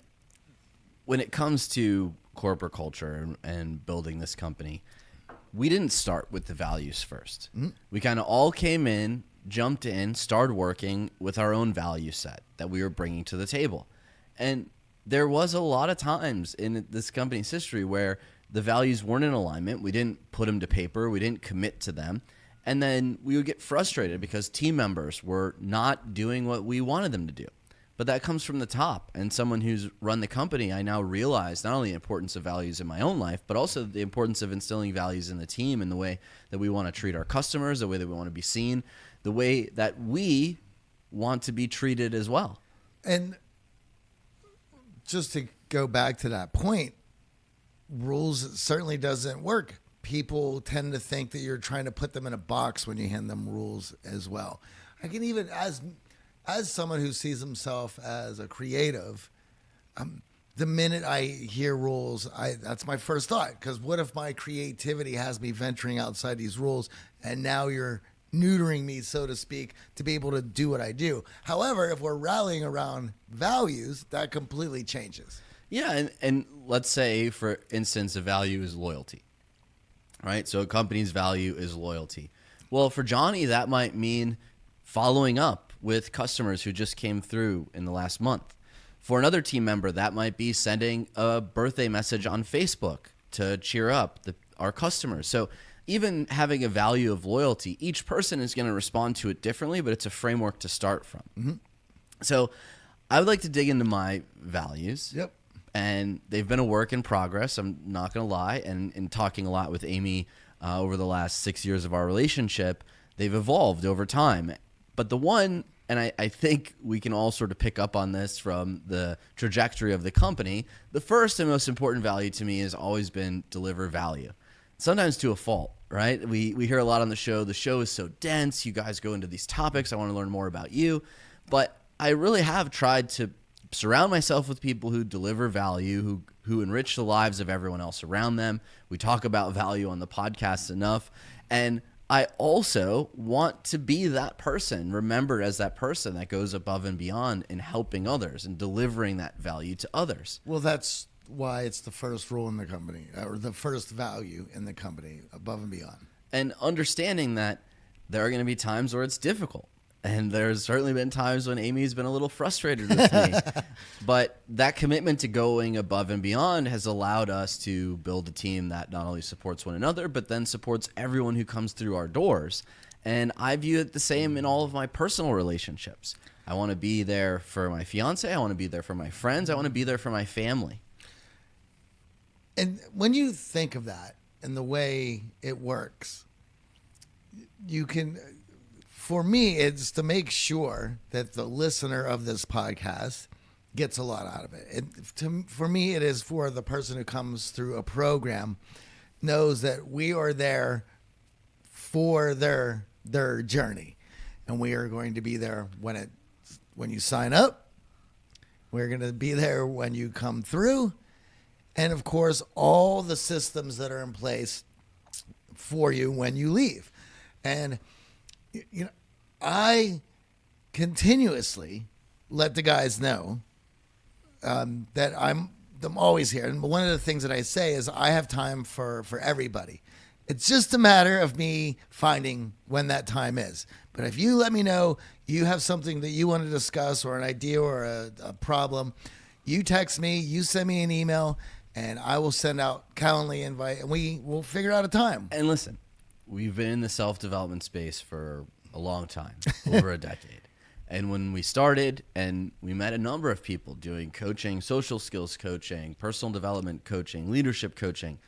when it comes to corporate culture and building this company, we didn't start with the values first. Mm-hmm. We kind of all came in, jumped in, started working with our own value set that we were bringing to the table. And there was a lot of times in this company's history where the values weren't in alignment. We didn't put them to paper. We didn't commit to them. And then we would get frustrated because team members were not doing what we wanted them to do. But that comes from the top. And someone who's run the company, I now realize not only the importance of values in my own life, but also the importance of instilling values in the team, and the way that we want to treat our customers, the way that we want to be seen, the way that we want to be treated as well. And just to go back to that point, rules certainly doesn't work. People tend to think that you're trying to put them in a box when you hand them rules as well. I can even, as someone who sees himself as a creative, the minute I hear rules, that's my first thought. Because what if my creativity has me venturing outside these rules, and now you're neutering me, so to speak, to be able to do what I do? However, if we're rallying around values, that completely changes. Yeah, and let's say, for instance, a value is loyalty, right? So a company's value is loyalty. Well, for Johnny, that might mean following up with customers who just came through in the last month. For another team member, that might be sending a birthday message on Facebook to cheer up our customers. So even having a value of loyalty, each person is going to respond to it differently, but it's a framework to start from. Mm-hmm. So I would like to dig into my values. Yep. And they've been a work in progress, I'm not going to lie. And in talking a lot with Amy over the last 6 years of our relationship, they've evolved over time. But the one, and I think we can all sort of pick up on this from the trajectory of the company, the first and most important value to me has always been deliver value. Sometimes to a fault, right? We hear a lot on the show. The show is so dense. You guys go into these topics. I want to learn more about you. But I really have tried to surround myself with people who deliver value, who enrich the lives of everyone else around them. We talk about value on the podcast enough. And I also want to be that person, remembered as that person that goes above and beyond in helping others and delivering that value to others. Well, that's why it's the first rule in the company, or the first value in the company, above and beyond. And understanding that there are going to be times where it's difficult. And there's certainly been times when Amy's been a little frustrated with me. But that commitment to going above and beyond has allowed us to build a team that not only supports one another, but then supports everyone who comes through our doors. And I view it the same in all of my personal relationships. I want to be there for my fiance. I want to be there for my friends. I want to be there for my family. And when you think of that and the way it works, you can... For me, it's to make sure that the listener of this podcast gets a lot out of it. For me, it is for the person who comes through a program, knows that we are there for their journey, and we are going to be there when you sign up. We're going to be there when you come through, and of course, all the systems that are in place for you when you leave. And you know, I continuously let the guys know that I'm always here. And one of the things that I say is I have time for everybody. It's just a matter of me finding when that time is. But if you let me know you have something that you want to discuss or an idea or a problem, you text me, you send me an email, and I will send out Calendly invite, and we will figure out a time. And listen, we've been in the self-development space for a long time, over a decade. And when we started and we met a number of people doing coaching, social skills coaching, personal development coaching, leadership coaching,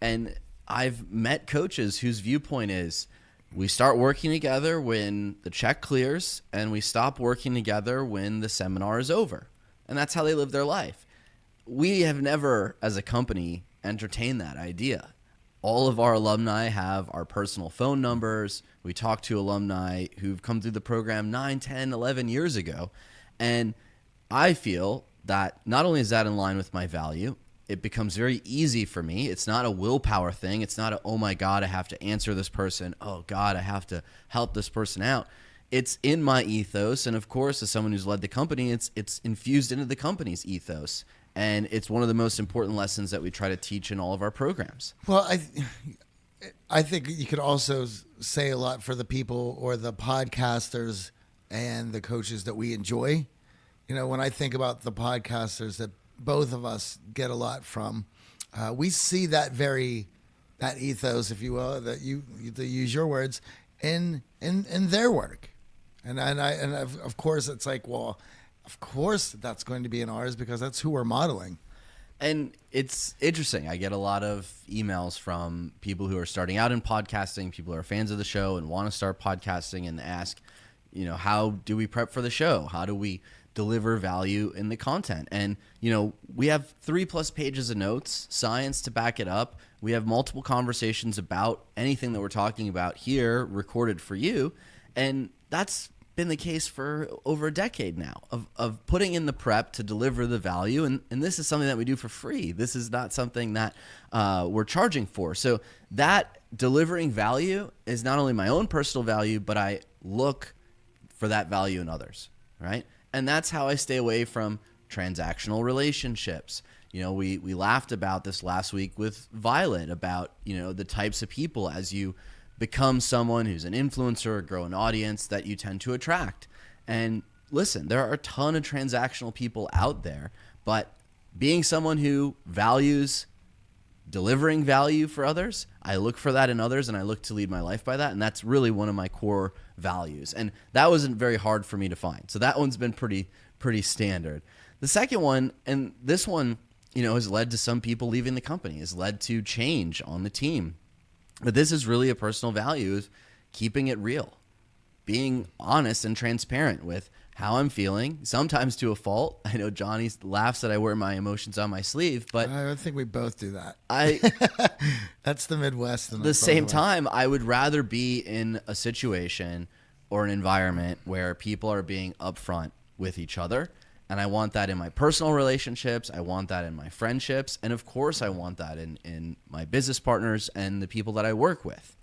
and I've met coaches whose viewpoint is we start working together when the check clears and we stop working together when the seminar is over. And that's how they live their life. We have never, as a company, entertained that idea. All of our alumni have our personal phone numbers. We talk to alumni who've come through the program 9, 10, 11 years ago. And I feel that not only is that in line with my value, it becomes very easy for me. It's not a willpower thing. It's not a, oh my God, I have to answer this person. Oh God, I have to help this person out. It's in my ethos. And of course, as someone who's led the company, it's infused into the company's ethos. And it's one of the most important lessons that we try to teach in all of our programs. Well, I think you could also say a lot for the people or the podcasters and the coaches that we enjoy. You know, when I think about the podcasters that both of us get a lot from, we see that ethos, if you will, that you to use your words, in their work. And of course it's like, well, of course that's going to be in ours because that's who we're modeling. And it's interesting. I get a lot of emails from people who are starting out in podcasting, people who are fans of the show and want to start podcasting and ask, you know, how do we prep for the show? How do we deliver value in the content? And, you know, we have 3+ pages of notes, science to back it up. We have multiple conversations about anything that we're talking about here recorded for you. And that's been the case for over a decade now of putting in the prep to deliver the value. And this is something that we do for free. This is not something that we're charging for. So that delivering value is not only my own personal value, but I look for that value in others, right? And that's how I stay away from transactional relationships. You know, we laughed about this last week with Violet about, you know, the types of people as you become someone who's an influencer or grow an audience that you tend to attract. And listen, there are a ton of transactional people out there, but being someone who values delivering value for others, I look for that in others and I look to lead my life by that. And that's really one of my core values. And that wasn't very hard for me to find. So that one's been pretty standard. The second one, and this one, you know, has led to some people leaving the company, has led to change on the team. But this is really a personal value, is keeping it real, being honest and transparent with how I'm feeling, sometimes to a fault. I know Johnny laughs that I wear my emotions on my sleeve, but I think we both do that. That's the Midwest. At the same time, I would rather be in a situation or an environment where people are being upfront with each other. And I want that in my personal relationships. I want that in my friendships. And of course, I want that in my business partners and the people that I work with.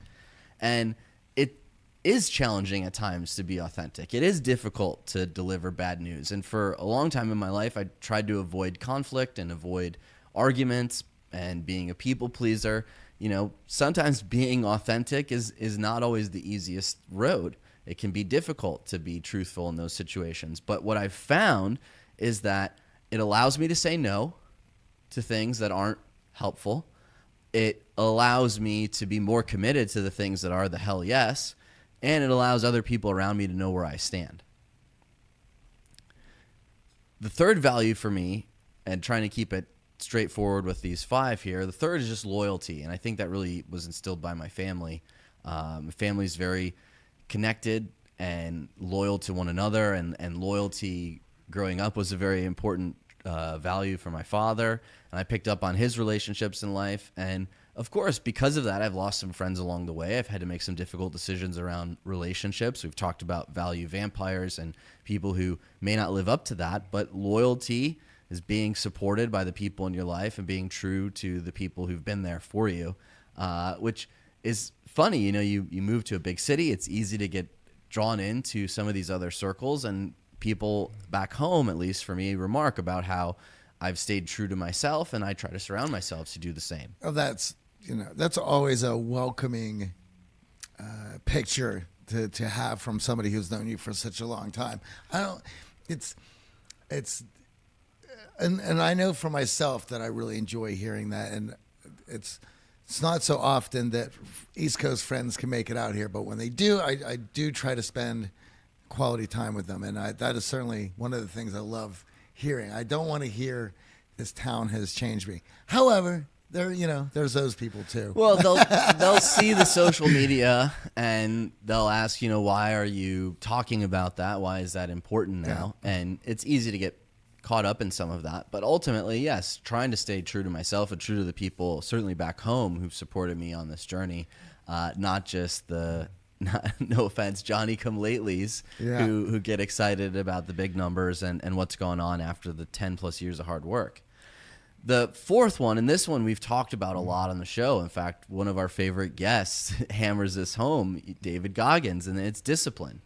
And it is challenging at times to be authentic. It is difficult to deliver bad news. And for a long time in my life, I tried to avoid conflict and avoid arguments and being a people pleaser. You know, sometimes being authentic is not always the easiest road. It can be difficult to be truthful in those situations. But what I've found is that it allows me to say no to things that aren't helpful. It allows me to be more committed to the things that are the hell yes. And it allows other people around me to know where I stand. The third value for me, and trying to keep it straightforward with these 5 here, the third is just loyalty. And I think that really was instilled by my family. My family's very connected and loyal to one another, and loyalty growing up was a very important value for my father, and I picked up on his relationships in life. And of course, because of that, I've lost some friends along the way. I've had to make some difficult decisions around relationships. We've talked about value vampires and people who may not live up to that, but loyalty is being supported by the people in your life and being true to the people who've been there for you, which is funny. You know, you move to a big city, it's easy to get drawn into some of these other circles, and people back home, at least for me, remark about how I've stayed true to myself, and I try to surround myself to do the same. Oh, that's that's always a welcoming picture to have from somebody who's known you for such a long time. And I know for myself that I really enjoy hearing that, and it's not so often that East Coast friends can make it out here, but when they do, I do try to spend quality time with them, and that is certainly one of the things I love hearing. I don't want to hear this town has changed me. However, there's those people too. Well, they'll see the social media and they'll ask, why are you talking about that? Why is that important now? Yeah. And it's easy to get caught up in some of that, but ultimately, yes, trying to stay true to myself and true to the people certainly back home who've supported me on this journey, not just no offense, Johnny come latelys who get excited about the big numbers and what's going on after the 10 plus years of hard work. The fourth one, and this one we've talked about a lot on the show. In fact, one of our favorite guests hammers this home, David Goggins, and it's discipline.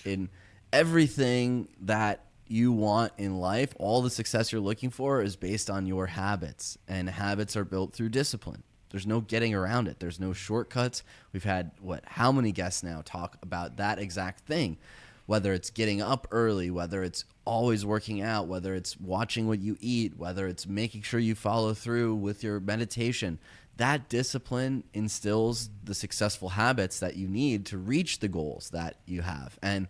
In everything that you want in life, all the success you're looking for is based on your habits, and habits are built through discipline. There's no getting around it. There's no shortcuts. We've had, how many guests now talk about that exact thing? Whether it's getting up early, whether it's always working out, whether it's watching what you eat, whether it's making sure you follow through with your meditation, that discipline instills the successful habits that you need to reach the goals that you have. And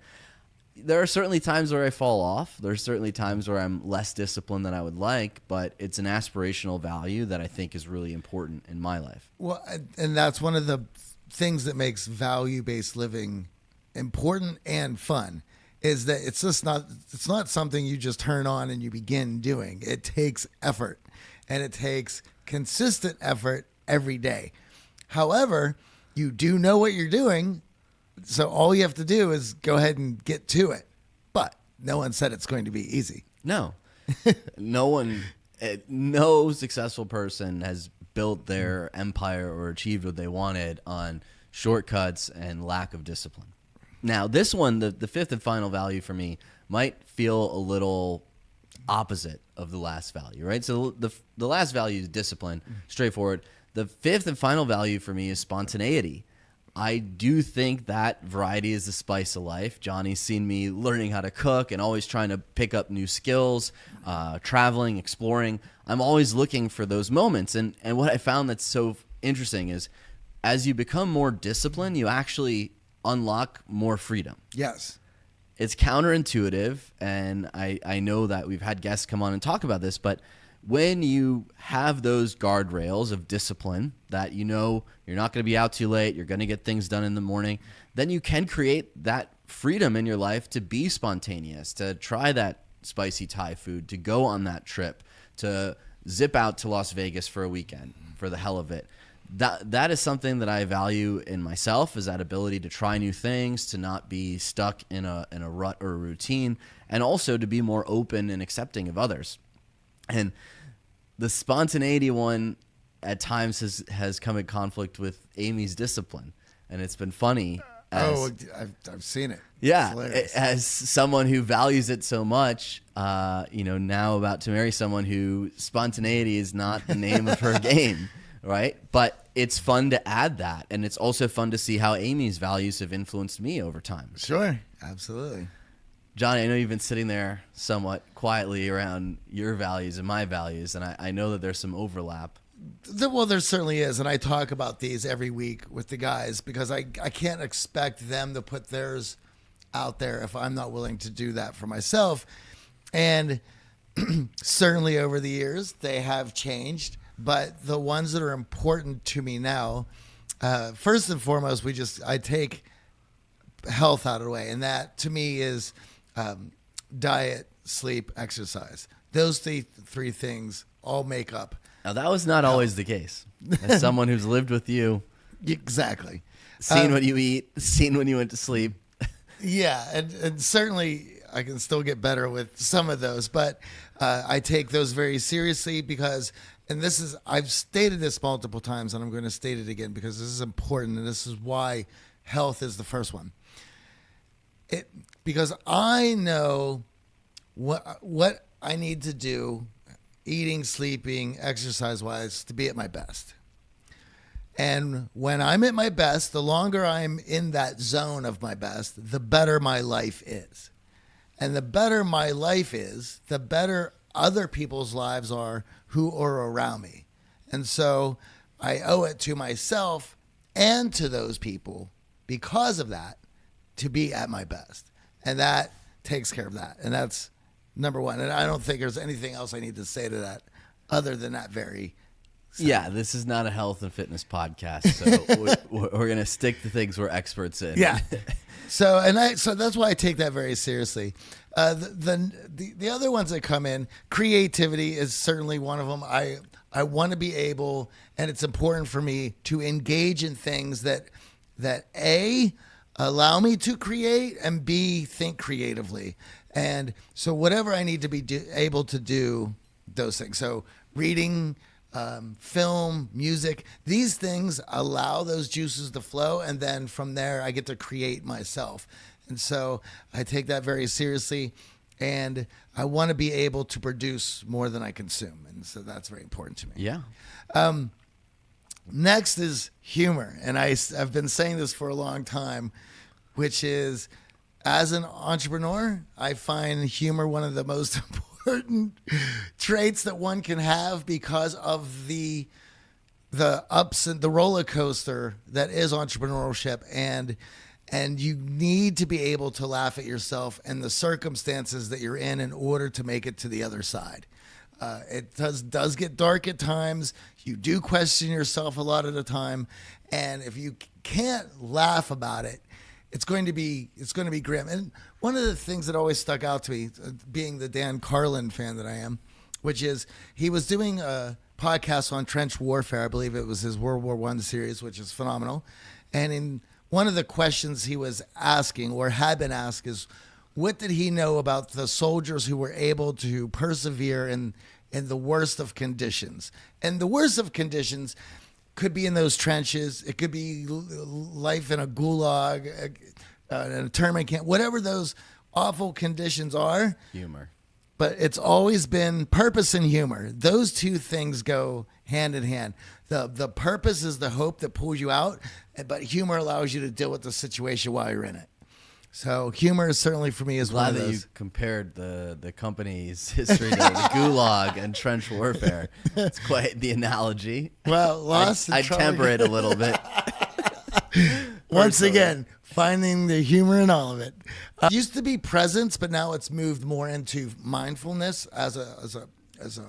there are certainly times where I fall off. There's certainly times where I'm less disciplined than I would like, but it's an aspirational value that I think is really important in my life. Well, and that's one of the things that makes value-based living important and fun, is that it's not something you just turn on and you begin doing. It takes effort, and it takes consistent effort every day. However, you do know what you're doing, so all you have to do is go ahead and get to it. But no one said it's going to be easy. No. No successful person has built their empire or achieved what they wanted on shortcuts and lack of discipline. Now, this one, the fifth and final value for me, might feel a little opposite of the last value, right? So the last value is discipline, straightforward. The fifth and final value for me is spontaneity. I do think that variety is the spice of life. Johnny's seen me learning how to cook and always trying to pick up new skills, traveling, exploring. I'm always looking for those moments. And what I found that's so interesting is as you become more disciplined, you actually unlock more freedom. Yes. It's counterintuitive, and I know that we've had guests come on and talk about this, but when you have those guardrails of discipline that you're not going to be out too late, you're going to get things done in the morning, then you can create that freedom in your life to be spontaneous, to try that spicy Thai food, to go on that trip, to zip out to Las Vegas for a weekend for the hell of it. That is something that I value in myself, is that ability to try new things, to not be stuck in a rut or a routine, and also to be more open and accepting of others. And the spontaneity one at times has come in conflict with Amy's discipline, and it's been funny. I've seen it. Yeah, as someone who values it so much, now about to marry someone who spontaneity is not the name of her game. Right? But it's fun to add that. And it's also fun to see how Amy's values have influenced me over time. Sure. Absolutely. Johnny, I know you've been sitting there somewhat quietly around your values and my values, and I know that there's some overlap. Well, there certainly is. And I talk about these every week with the guys because I can't expect them to put theirs out there if I'm not willing to do that for myself. And certainly over the years, they have changed. But the ones that are important to me now, first and foremost, I take health out of the way. And that to me is diet, sleep, exercise. Those three things all make up. Now, that was not always the case. As someone who's lived with you. Exactly. Seen what you eat, seen when you went to sleep. Yeah. And certainly I can still get better with some of those. But I take those very seriously because... And I've stated this multiple times, and I'm going to state it again because this is important, and this is why health is the first one. Because I know what I need to do, eating, sleeping, exercise-wise, to be at my best. And when I'm at my best, the longer I'm in that zone of my best, the better my life is. And the better my life is, the better other people's lives are who are around me. And so I owe it to myself and to those people because of that to be at my best. And that takes care of that. And that's number one. And I don't think there's anything else I need to say to that other than that very. Yeah, this is not a health and fitness podcast, so we're going to stick to things we're experts in. Yeah. So that's why I take that very seriously. The other ones that come in, creativity is certainly one of them. I want to be able, and it's important for me to engage in things that A, allow me to create, and B, think creatively. And so whatever I need to be able to do those things. So reading, film, music, these things allow those juices to flow. And then from there, I get to create myself. And so I take that very seriously. And I want to be able to produce more than I consume. And so that's very important to me. Yeah. Next is humor. And I've been saying this for a long time, which is, as an entrepreneur, I find humor one of the most important traits that one can have because of the ups and the roller coaster that is entrepreneurship. And you need to be able to laugh at yourself and the circumstances that you're in order to make it to the other side. It does get dark at times. You do question yourself a lot of the time. And if you can't laugh about it, it's going to be grim. And one of the things that always stuck out to me, being the Dan Carlin fan that I am, which is he was doing a podcast on trench warfare. I believe it was his World War I series, which is phenomenal. And in one of the questions he was asking, or had been asked, is what did he know about the soldiers who were able to persevere in the worst of conditions? And the worst of conditions could be in those trenches. It could be life in a gulag, in a internment camp, whatever those awful conditions are. Humor. But it's always been purpose and humor. Those two things go hand in hand. The purpose is the hope that pulls you out, but humor allows you to deal with the situation while you're in it. So humor is certainly for me is one of Glad that those. you compared the company's history to the Gulag and trench warfare. It's quite the analogy. Well, lost and I'd trouble. temper it a little bit. Once again, finding the humor in all of it. It used to be presence, but now it's moved more into mindfulness as a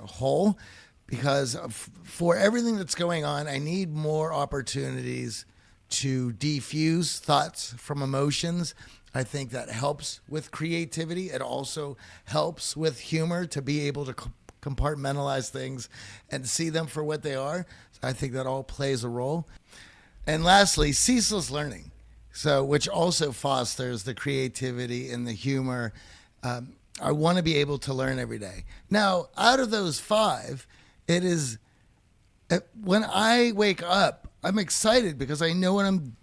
whole, because for everything that's going on, I need more opportunities to defuse thoughts from emotions. I think that helps with creativity. It also helps with humor to be able to compartmentalize things and see them for what they are. So I think that all plays a role. And lastly, ceaseless learning. So, which also fosters the creativity and the humor. I want to be able to learn every day. Now, out of those 5, it is when I wake up, I'm excited because I know what I'm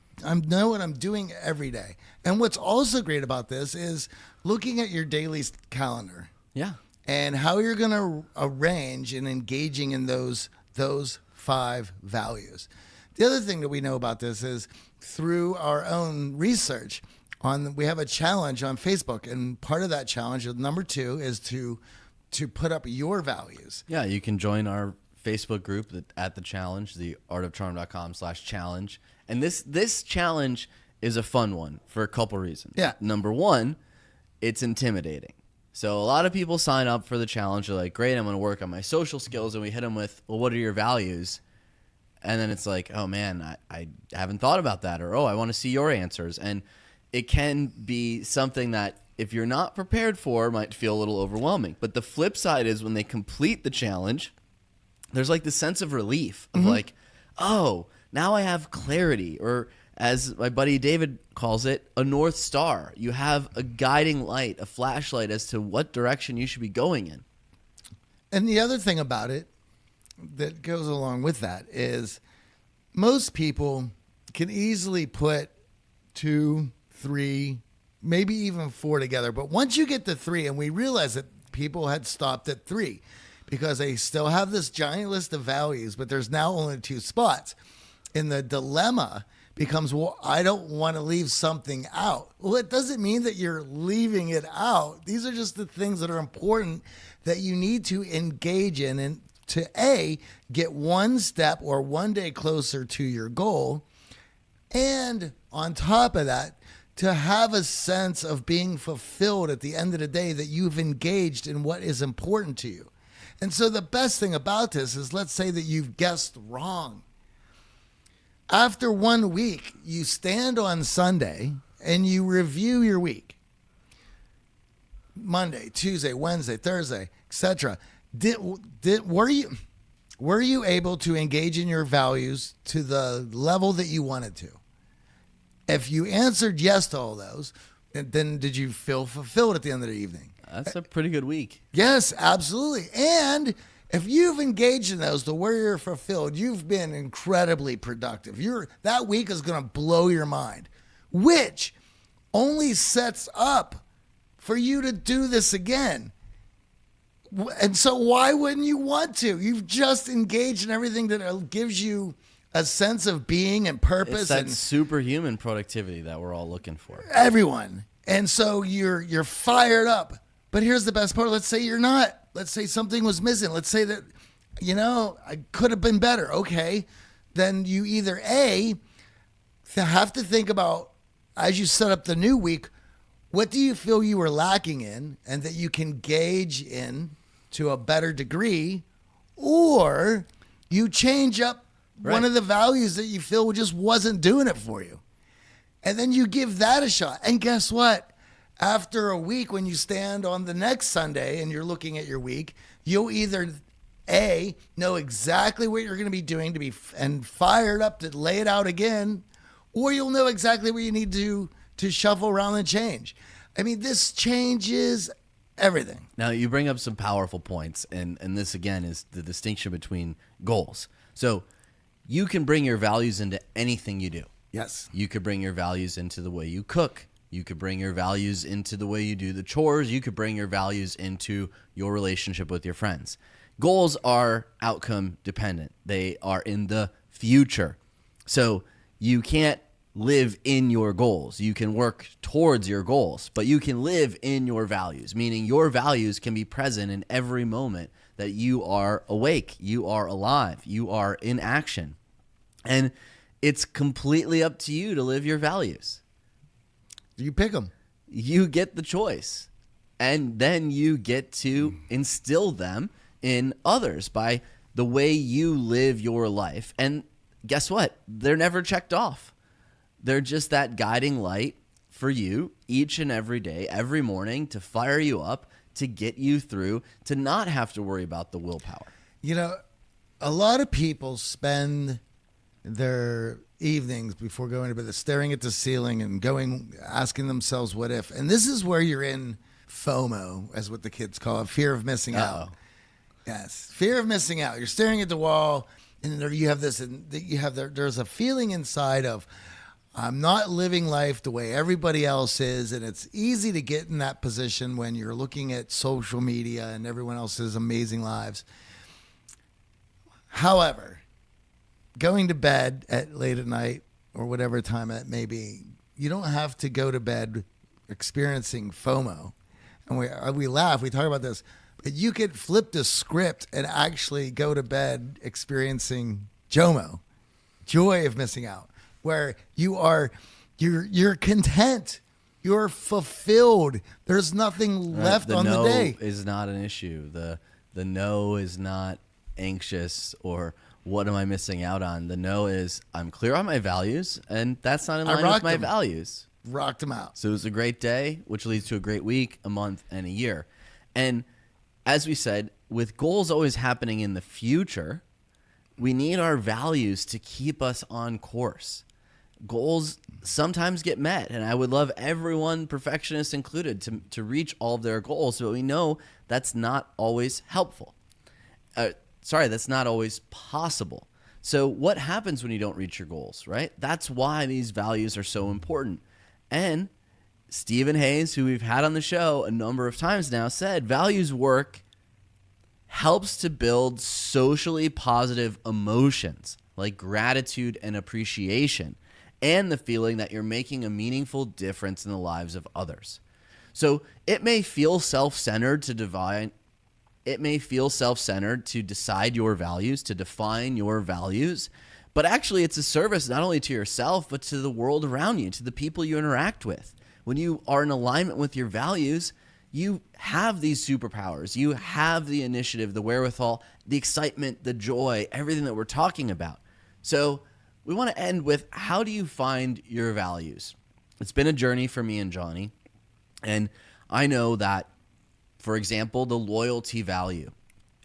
doing every day. And what's also great about this is looking at your daily calendar. Yeah. And how you're going to arrange and engaging in those 5 values. The other thing that we know about this is through our own research we have a challenge on Facebook, and part of that challenge, number 2, is to put up your values. Yeah, you can join our Facebook group at the challenge, theartofcharm.com/challenge. And this challenge is a fun one for a couple reasons. Yeah. Number 1, it's intimidating. So a lot of people sign up for the challenge. They're like, great, I'm going to work on my social skills. And we hit them with, well, what are your values? And then it's like, oh, man, I haven't thought about that. Or, oh, I want to see your answers. And it can be something that if you're not prepared for, might feel a little overwhelming. But the flip side is when they complete the challenge, there's like this sense of relief of like, oh, now I have clarity, or as my buddy David calls it, a North Star. You have a guiding light, a flashlight as to what direction you should be going in. And the other thing about it that goes along with that is most people can easily put 2, 3, maybe even 4 together. But once you get to 3, and we realize that people had stopped at 3 because they still have this giant list of values, but there's now only 2 spots. the dilemma becomes, well, I don't want to leave something out. Well, it doesn't mean that you're leaving it out. These are just the things that are important that you need to engage in and to get one step or one day closer to your goal. And on top of that, to have a sense of being fulfilled at the end of the day, that you've engaged in what is important to you. And so the best thing about this is, let's say that you've guessed wrong. After 1 week, you stand on Sunday and you review your week. Monday, Tuesday, Wednesday, Thursday, etc. Were you able to engage in your values to the level that you wanted to? If you answered yes to all those, then did you feel fulfilled at the end of the evening? That's a pretty good week. Yes, absolutely. And if you've engaged in those to where you're fulfilled, you've been incredibly productive. That week is going to blow your mind, which only sets up for you to do this again. And so why wouldn't you want to? You've just engaged in everything that gives you a sense of being and purpose. It's that and superhuman productivity that we're all looking for. Everyone. And so you're fired up. But here's the best part. Let's say you're not. Let's say something was missing. Let's say that, I could have been better. Okay. Then you either have to think about, as you set up the new week, what do you feel you were lacking in and that you can gauge in to a better degree, or you change up one of the values that you feel just wasn't doing it for you. And then you give that a shot. And guess what? After a week, when you stand on the next Sunday and you're looking at your week, you'll either know exactly what you're going to be doing and fired up to lay it out again, or you'll know exactly what you need to shuffle around and change. I mean, this changes everything. Now, you bring up some powerful points, and this, again, is the distinction between goals. So you can bring your values into anything you do. Yes. You could bring your values into the way you cook. You could bring your values into the way you do the chores. You could bring your values into your relationship with your friends. Goals are outcome dependent. They are in the future. So you can't live in your goals. You can work towards your goals, but you can live in your values, meaning your values can be present in every moment that you are awake, you are alive, you are in action. And it's completely up to you to live your values. You pick them. You get the choice. And then you get to instill them in others by the way you live your life. And guess what? They're never checked off. They're just that guiding light for you each and every day, every morning, to fire you up, to get you through, to not have to worry about the willpower. A lot of people spend their evenings before going to bed staring at the ceiling and asking themselves what if. And this is where you're in FOMO, as what the kids call it, fear of missing out. Yes, fear of missing out. You're staring at the wall, and you have this, and there's a feeling inside of, I'm not living life the way everybody else is. And it's easy to get in that position when you're looking at social media and everyone else's amazing lives. However, going to bed late at night or whatever time it may be, you don't have to go to bed experiencing FOMO. And we laugh, we talk about this, but you could flip the script and actually go to bed experiencing JOMO, joy of missing out, where you're content, you're fulfilled. There's nothing left on the day. The no is not an issue. The no is not anxious or what am I missing out on? The no is I'm clear on my values, and that's not in line with my values. Rocked them out. So it was a great day, which leads to a great week, a month, and a year. And as we said, with goals always happening in the future, we need our values to keep us on course. Goals sometimes get met, and I would love everyone, perfectionists included, to reach all of their goals, but we know that's not always helpful. That's not always possible. So what happens when you don't reach your goals, right? That's why these values are so important. And Stephen Hayes, who we've had on the show a number of times now, said values work helps to build socially positive emotions like gratitude and appreciation, and the feeling that you're making a meaningful difference in the lives of others. So it may feel self-centered to decide your values, to define your values, but actually it's a service not only to yourself, but to the world around you, to the people you interact with. When you are in alignment with your values, you have these superpowers. You have the initiative, the wherewithal, the excitement, the joy, everything that we're talking about. So we want to end with, how do you find your values? It's been a journey for me and Johnny. And I know that, for example, the loyalty value,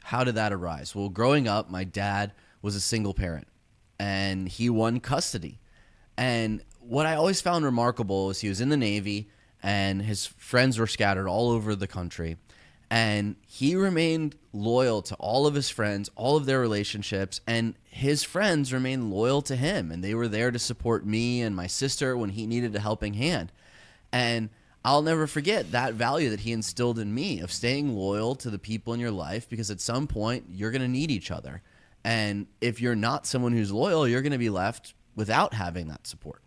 how did that arise? Well, growing up, my dad was a single parent and he won custody. And what I always found remarkable is he was in the Navy and his friends were scattered all over the country. And he remained loyal to all of his friends, all of their relationships, and his friends remained loyal to him. And they were there to support me and my sister when he needed a helping hand. And I'll never forget that value that he instilled in me of staying loyal to the people in your life, because at some point you're going to need each other. And if you're not someone who's loyal, you're going to be left without having that support.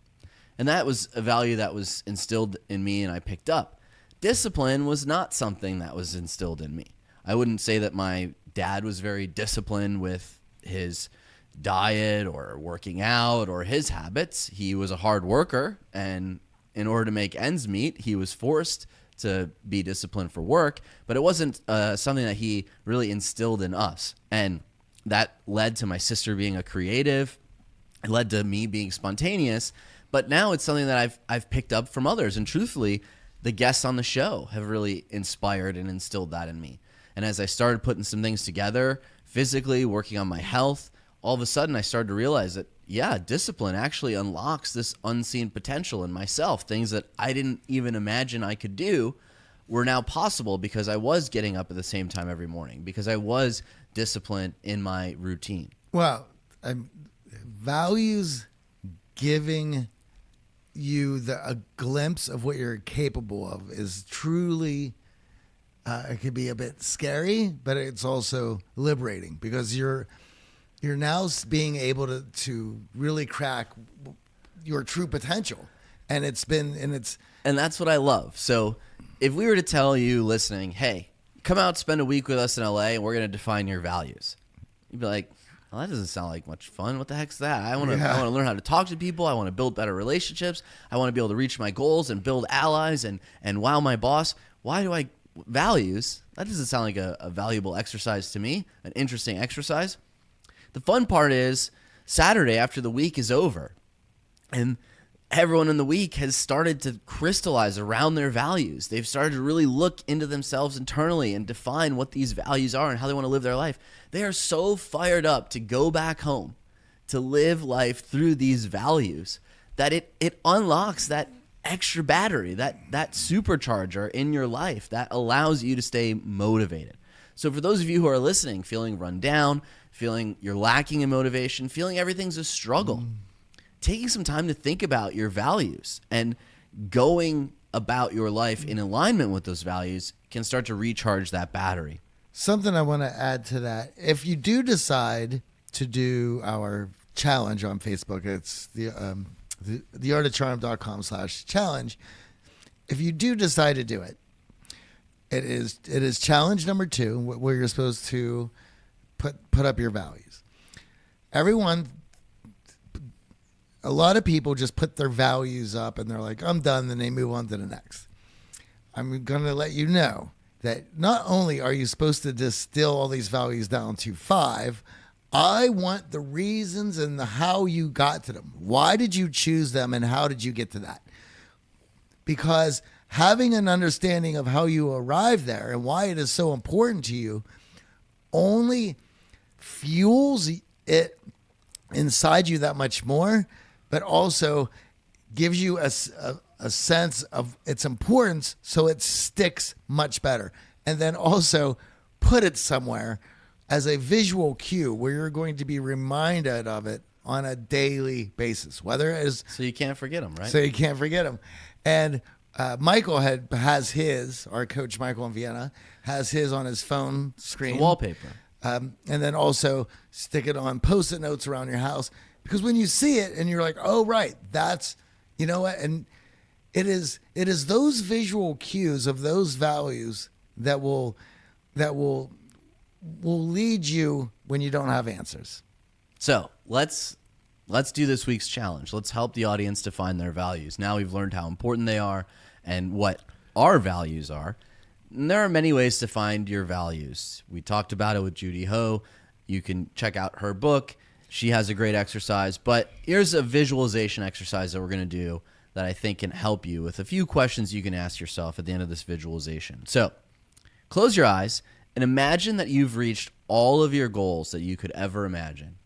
And that was a value that was instilled in me and I picked up. Discipline was not something that was instilled in me. I wouldn't say that my dad was very disciplined with his diet or working out or his habits. He was a hard worker, and in order to make ends meet, he was forced to be disciplined for work, but it wasn't something that he really instilled in us. And that led to my sister being a creative. It led to me being spontaneous, but now it's something that I've picked up from others. And truthfully, the guests on the show have really inspired and instilled that in me. And as I started putting some things together, physically working on my health, all of a sudden I started to realize that, yeah, discipline actually unlocks this unseen potential in myself. Things that I didn't even imagine I could do were now possible because I was getting up at the same time every morning, because I was disciplined in my routine. Well, values giving you a glimpse of what you're capable of is truly, it could be a bit scary, but it's also liberating, because you're now being able to really crack your true potential. And and that's what I love. So if we were to tell you listening, hey, come out, spend a week with us in LA and we're going to define your values, you'd be like, well, that doesn't sound like much fun. What the heck's that? I want to learn how to talk to people. I want to build better relationships. I want to be able to reach my goals and build allies and wow my boss. Why do I values? That doesn't sound like a valuable exercise to me, an interesting exercise. The fun part is Saturday after the week is over and everyone in the week has started to crystallize around their values. They've started to really look into themselves internally and define what these values are and how they want to live their life. They are so fired up to go back home, to live life through these values, that it unlocks that extra battery, that supercharger in your life that allows you to stay motivated. So for those of you who are listening, feeling run down, feeling you're lacking in motivation, feeling everything's a struggle, taking some time to think about your values and going about your life in alignment with those values can start to recharge that battery. Something I want to add to that, if you do decide to do our challenge on Facebook, it's theartofcharm.com/challenge. If you do decide to do it, it is challenge number 2, where you're supposed to put up your values. A lot of people just put their values up and they're like, I'm done, then they move on to the next. I'm going to let you know that not only are you supposed to distill all these values down to 5, I want the reasons and the how you got to them. Why did you choose them and how did you get to that? Because having an understanding of how you arrived there and why it is so important to you only fuels it inside you that much more, but also gives you a sense of its importance so it sticks much better. And then also put it somewhere as a visual cue where you're going to be reminded of it on a daily basis, whether it is... So you can't forget them, right? So you can't forget them. And Michael has his, our coach Michael in Vienna, has his on his phone screen. It's a wallpaper. And then also stick it on Post-it notes around your house, because when you see it and you're like, oh, right, that's, you know what? And it is those visual cues of those values that will lead you when you don't have answers. So let's do this week's challenge. Let's help the audience define their values. Now we've learned how important they are and what our values are. And there are many ways to find your values. We talked about it with Judy Ho. You can check out her book. She has a great exercise. But here's a visualization exercise that we're going to do that I think can help you with a few questions you can ask yourself at the end of this visualization. So close your eyes and imagine that you've reached all of your goals that you could ever imagine.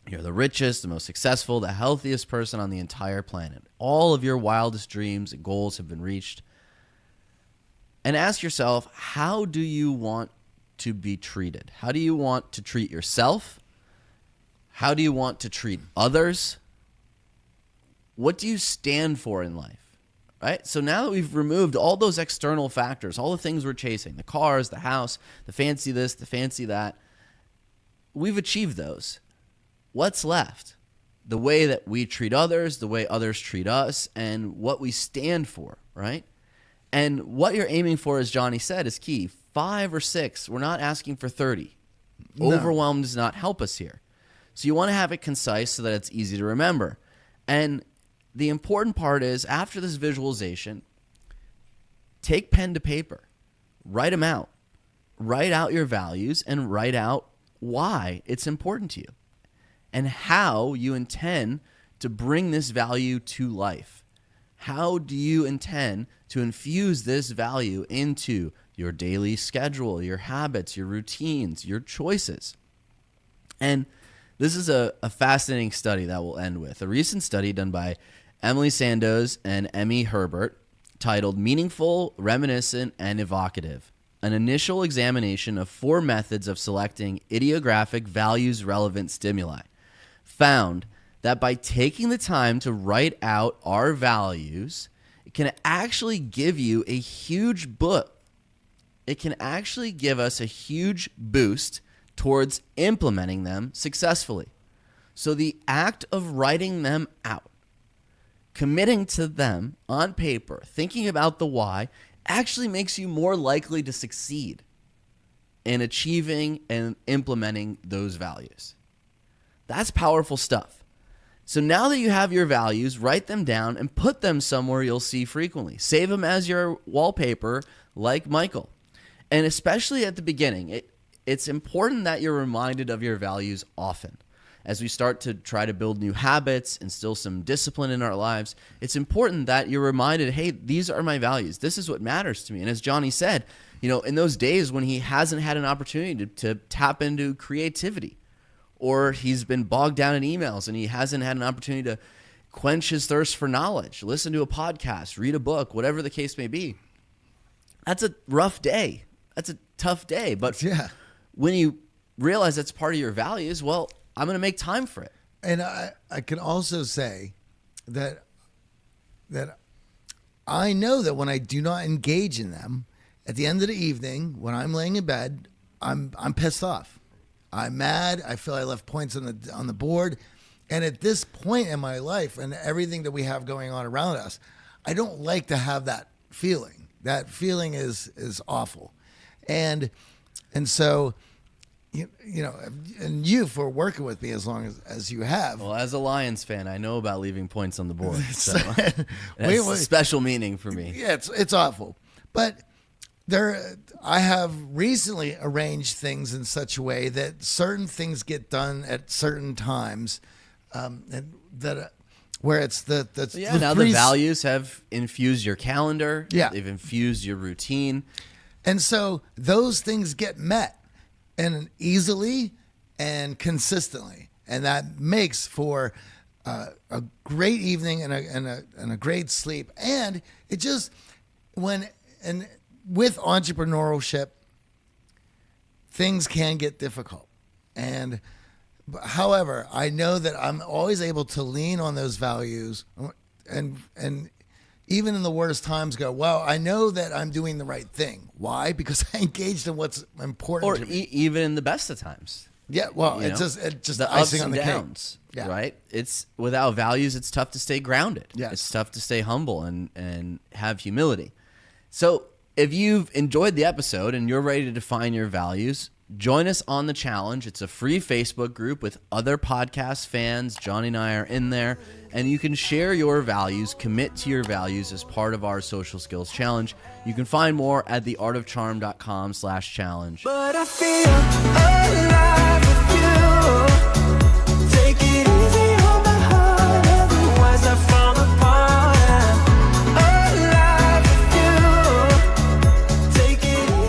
You're the richest, the most successful, the healthiest person on the entire planet. All of your wildest dreams and goals have been reached. And ask yourself, how do you want to be treated? How do you want to treat yourself? How do you want to treat others? What do you stand for in life? Right? So now that we've removed all those external factors, all the things we're chasing, the cars, the house, the fancy this, the fancy that, we've achieved those. What's left? The way that we treat others, the way others treat us, and what we stand for, right? And what you're aiming for, as Johnny said, is key. 5 or 6. We're not asking for 30. No. Overwhelm does not help us here. So you want to have it concise so that it's easy to remember. And the important part is, after this visualization, take pen to paper. Write them out. Write out your values and write out why it's important to you and how you intend to bring this value to life. How do you intend to infuse this value into your daily schedule, your habits, your routines, your choices? And this is a fascinating study that we'll end with. A recent study done by Emily Sandoz and Emmy Herbert titled Meaningful, Reminiscent, and Evocative, an initial examination of 4 methods of selecting ideographic values-relevant stimuli, found that by taking the time to write out our values, it can actually give you a huge It can actually give us a huge boost towards implementing them successfully. So the act of writing them out, committing to them on paper, thinking about the why, actually makes you more likely to succeed in achieving and implementing those values. That's powerful stuff. So now that you have your values, write them down and put them somewhere you'll see frequently. Save them as your wallpaper, like Michael. And especially at the beginning, it's important that you're reminded of your values often. As we start to try to build new habits, instill some discipline in our lives, it's important that you're reminded, hey, these are my values. This is what matters to me. And as Johnny said, in those days when he hasn't had an opportunity to tap into creativity, or he's been bogged down in emails and he hasn't had an opportunity to quench his thirst for knowledge, listen to a podcast, read a book, whatever the case may be. That's a rough day. That's a tough day. But when you realize that's part of your values, well, I'm going to make time for it. And I can also say that I know that when I do not engage in them, at the end of the evening, when I'm laying in bed, I'm pissed off. I'm mad. I feel I left points on the board. And at this point in my life and everything that we have going on around us, I don't like to have that feeling. That feeling is awful. And so, and you for working with me as long as you have. Well, as a Lions fan, I know about leaving points on the board. So it's a special meaning for me. Yeah, it's awful. But I have recently arranged things in such a way that certain things get done at certain times, and that where it's the values have infused your calendar. Yeah, they've infused your routine, and so those things get met and easily and consistently, and that makes for a great evening and a great sleep. And it just with entrepreneurship, things can get difficult. However, I know that I'm always able to lean on those values and even in the worst times, go, well, I know that I'm doing the right thing. Why? Because I engaged in what's important Or to me. even in the best of times. Yeah, well, You it's know? just the icing ups on and the cake. downs, Yeah. right? It's without values, it's tough to stay grounded. Yes. It's tough to stay humble and have humility. So if you've enjoyed the episode and you're ready to define your values, join us on the challenge. It's a free Facebook group with other podcast fans. Johnny and I are in there, and you can share your values, commit to your values as part of our social skills challenge. You can find more at theartofcharm.com/challenge. But I feel alive.